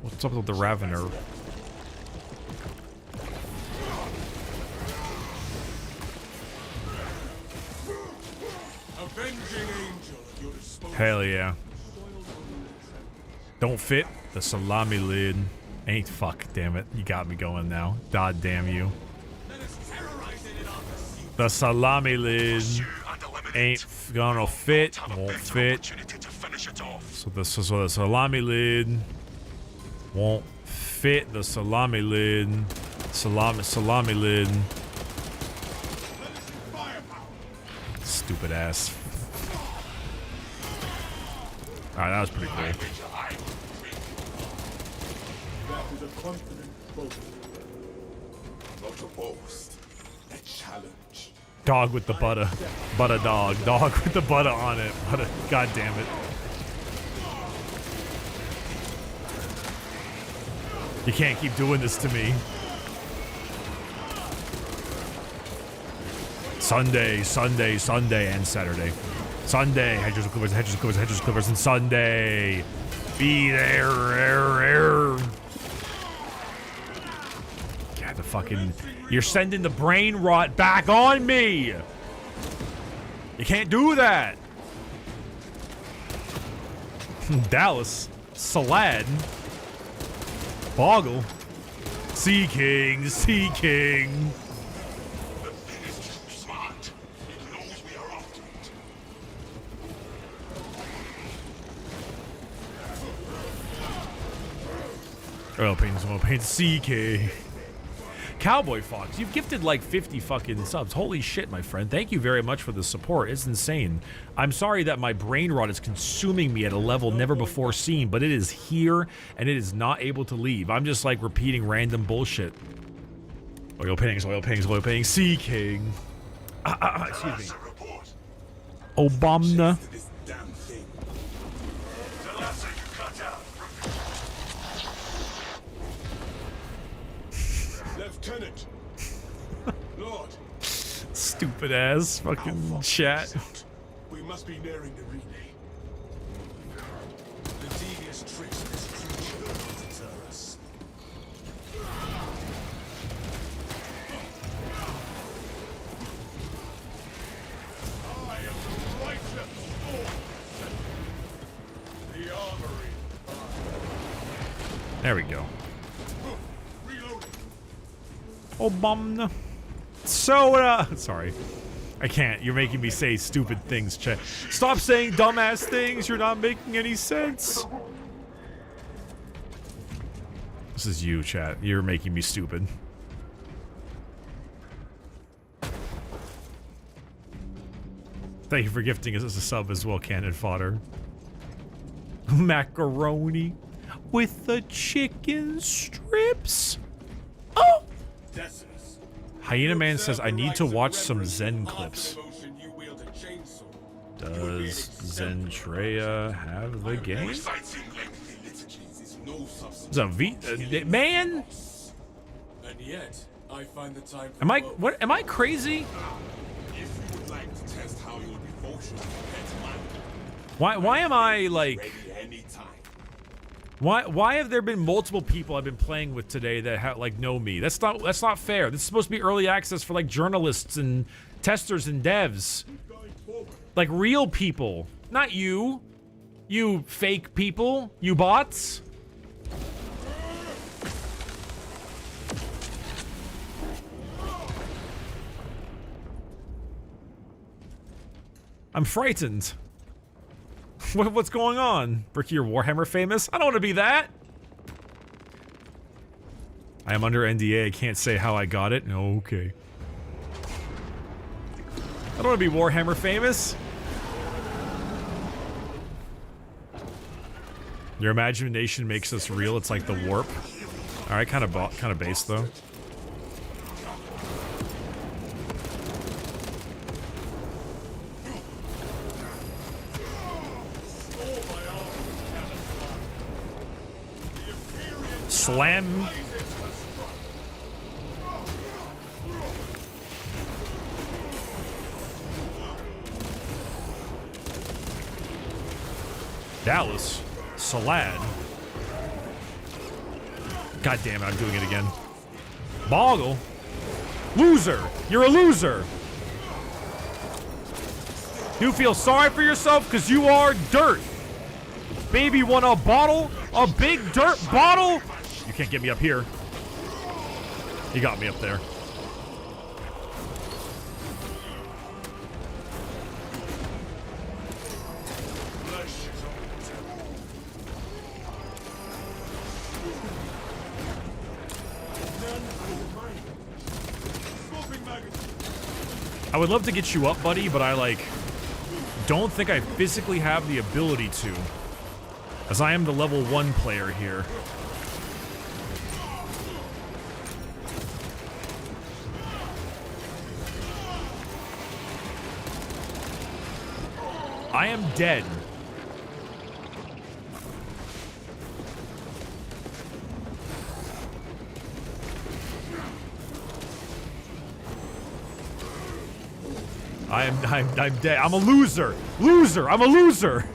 What's up with the Ravener? Hell yeah. Don't fit the salami lid. Ain't fuck, damn it. You got me going now. God damn you. The salami lid ain't gonna fit. Won't fit. So the salami lid won't fit. The salami lid. Salami lid. Stupid ass. Alright, that was pretty cool. That is a confident boast. Not a boast. A challenge. Dog with the butter. Butter dog. Dog with the butter on it. Butter. God damn it. You can't keep doing this to me. Sunday, Sunday, Sunday, and Saturday. Sunday, hedges and clippers, hedges and clippers, hedges and clippers, and Sunday. Be there. God, the fucking... You're sending the brain rot back on me! You can't do that! Dallas. Salad. Boggle. Sea King. Sea King. Oil paints, CK. Cowboy Fox, you've gifted like 50 fucking subs. Holy shit, my friend. Thank you very much for the support. It's insane. I'm sorry that my brain rot is consuming me at a level never before seen, but it is here and it is not able to leave. I'm just like repeating random bullshit. Oil paintings, oil paintings, oil paintings. Sea King. Excuse me. Obama. Lieutenant. Lord. Stupid ass fucking chat. We must be nearing the relay. The devious tricks of this creature will deter us. I am the righteous sword. The armory. There we go. Obama. Soda. Sorry. I can't. You're making me say stupid things, chat. Stop saying dumbass things. You're not making any sense. This is you, chat. You're making me stupid. Thank you for gifting us as a sub as well, cannon fodder. Macaroni with the chicken strips. Oh! Hyena Man says, I need to watch some Zen clips. Does Zentreya have the game? Is a man? And yet, I find the time Am I crazy? If you would like to test how your devotion compared to mine, Why am I like ready anytime. Why have there been multiple people I've been playing with today that like know me? That's not fair. This is supposed to be early access for like journalists and testers and devs. Like real people, not you. You fake people, you bots. I'm frightened. What's going on? Bricky, you're Warhammer famous? I don't want to be that. I am under NDA. I can't say how I got it. No, okay. I don't want to be Warhammer famous. Your imagination makes us real. It's like the warp. Alright, kind of base though. Slam. Dallas. Salad. God damn it, I'm doing it again. Boggle. Loser. You're a loser. You feel sorry for yourself because you are dirt. Baby won a bottle? A big dirt bottle? You can't get me up here. He got me up there. I would love to get you up, buddy, but I, like, don't think I physically have the ability to. As I am the level 1 player here. I am dead. I'm dead. I'm a loser. Loser. I'm a loser.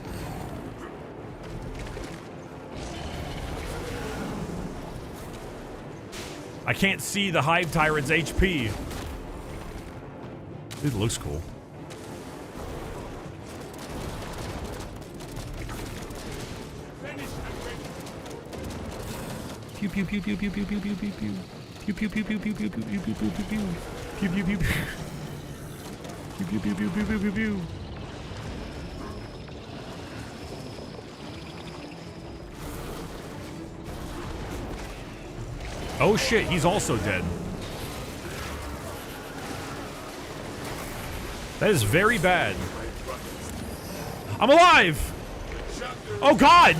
I can't see the Hive Tyrant's HP. It looks cool. Pew pew pew pew pew pew pew pew pew pew. Pew pew pew pew pew pew pew pew pew pew pew pew. Pew pew pew pew. Pew pew pew pew pew pew pew. Oh shit, he's also dead. That is very bad. I'm alive! Oh god!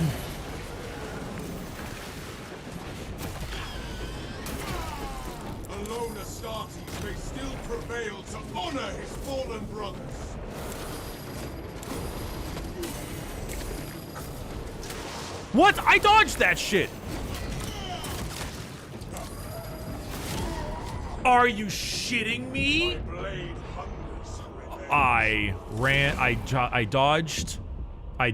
Alone Astartes may still prevail to honor his fallen brothers. What? I dodged that shit! Are you shitting me? I ran, I dodged, I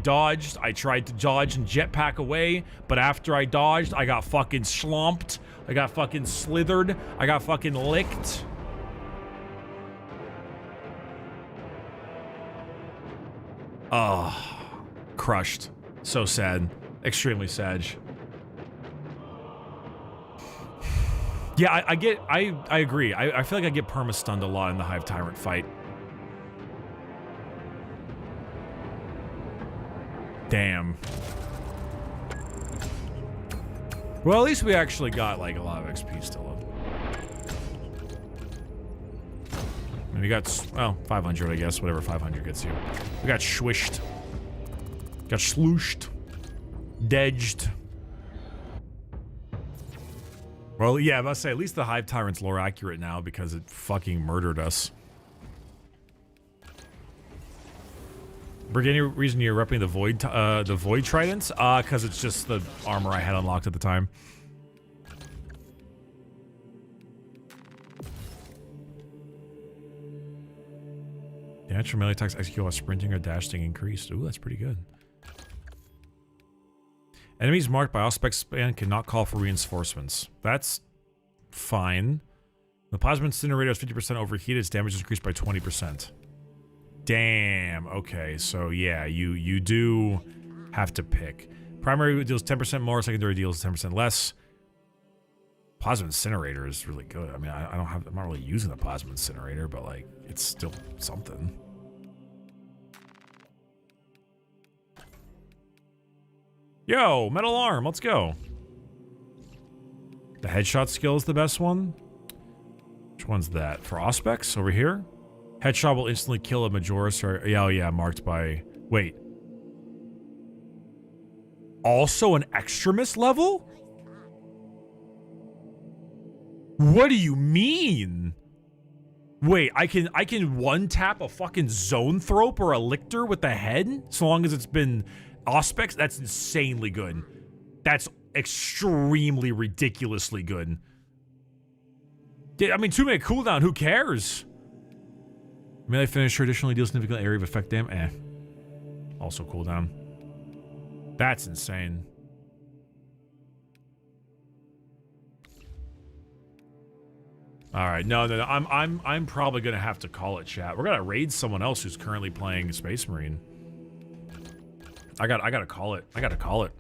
tried to dodge and jetpack away, but after I dodged, I got fucking slomped, I got fucking slithered, I got fucking licked. Oh, crushed. So sad. Extremely sad. Yeah, I agree. I feel like I get perma-stunned a lot in the Hive Tyrant fight. Damn. Well, at least we actually got, like, a lot of XP still. And we got, well, 500, I guess. Whatever 500 gets you. We got swished. Got slooshed. Dedged. Well, yeah, I must say, at least the Hive Tyrant's lore accurate now because it fucking murdered us. Bricky, any reason you're repping the Void Tridents? Because it's just the armor I had unlocked at the time. Natural melee attacks execute while sprinting or dashing increased. Ooh, that's pretty good. Enemies marked by Auspex span cannot call for reinforcements. That's fine. The plasma incinerator is 50% overheated. Its damage is increased by 20%. Damn. Okay, so yeah, you do have to pick. Primary deals 10% more. Secondary deals 10% less. Plasma incinerator is really good. I mean, I'm not really using the plasma incinerator, but like, it's still something. Yo, metal arm, let's go. The headshot skill is the best one. Which one's that? For Auspex, over here? Headshot will instantly kill a Majoris or... Yeah, oh yeah, marked by... Wait. Also an Extremis level? What do you mean? Wait, I can one tap a fucking zone thrope or a lictor with the head so long as it's been auspex? That's insanely good. That's extremely ridiculously good. I mean, 2-minute cooldown, who cares? Melee finish traditionally deals significant area of effect damage. Also cooldown. That's insane. All right, no. I'm probably gonna have to call it, chat. We're gonna raid someone else who's currently playing Space Marine. I gotta call it. I gotta call it.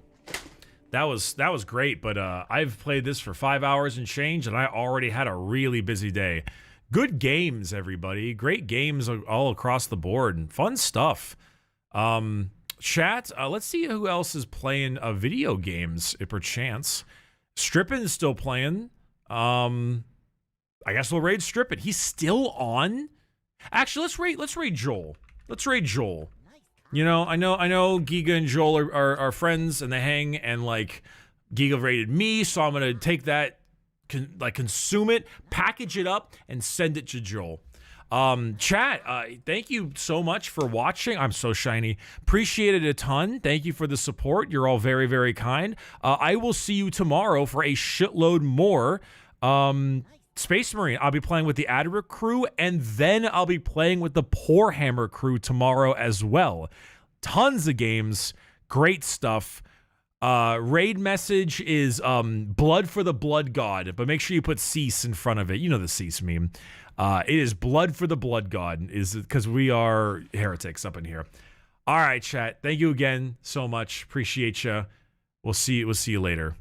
That was great, but I've played this for 5 hours and change, and I already had a really busy day. Good games, everybody. Great games all across the board, and fun stuff. Chat. Let's see who else is playing video games, if perchance. Strippin's still playing. I guess we'll raid Strippin. He's still on? Actually, let's raid Joel. Let's raid Joel. You know, I know Giga and Joel are friends and they hang, and like Giga raided me, so I'm gonna take that, consume it, package it up, and send it to Joel. Chat, thank you so much for watching. I'm so shiny. Appreciate it a ton. Thank you for the support. You're all very, very kind. I will see you tomorrow for a shitload more Space Marine. I'll be playing with the Adric crew, and then I'll be playing with the Poorhammer crew tomorrow as well. Tons of games, great stuff. Raid message is blood for the blood god, but make sure you put cease in front of it. You know the cease meme. It is blood for the blood god, is because we are heretics up in here. All right, chat. Thank you again so much. Appreciate you. We'll see you later.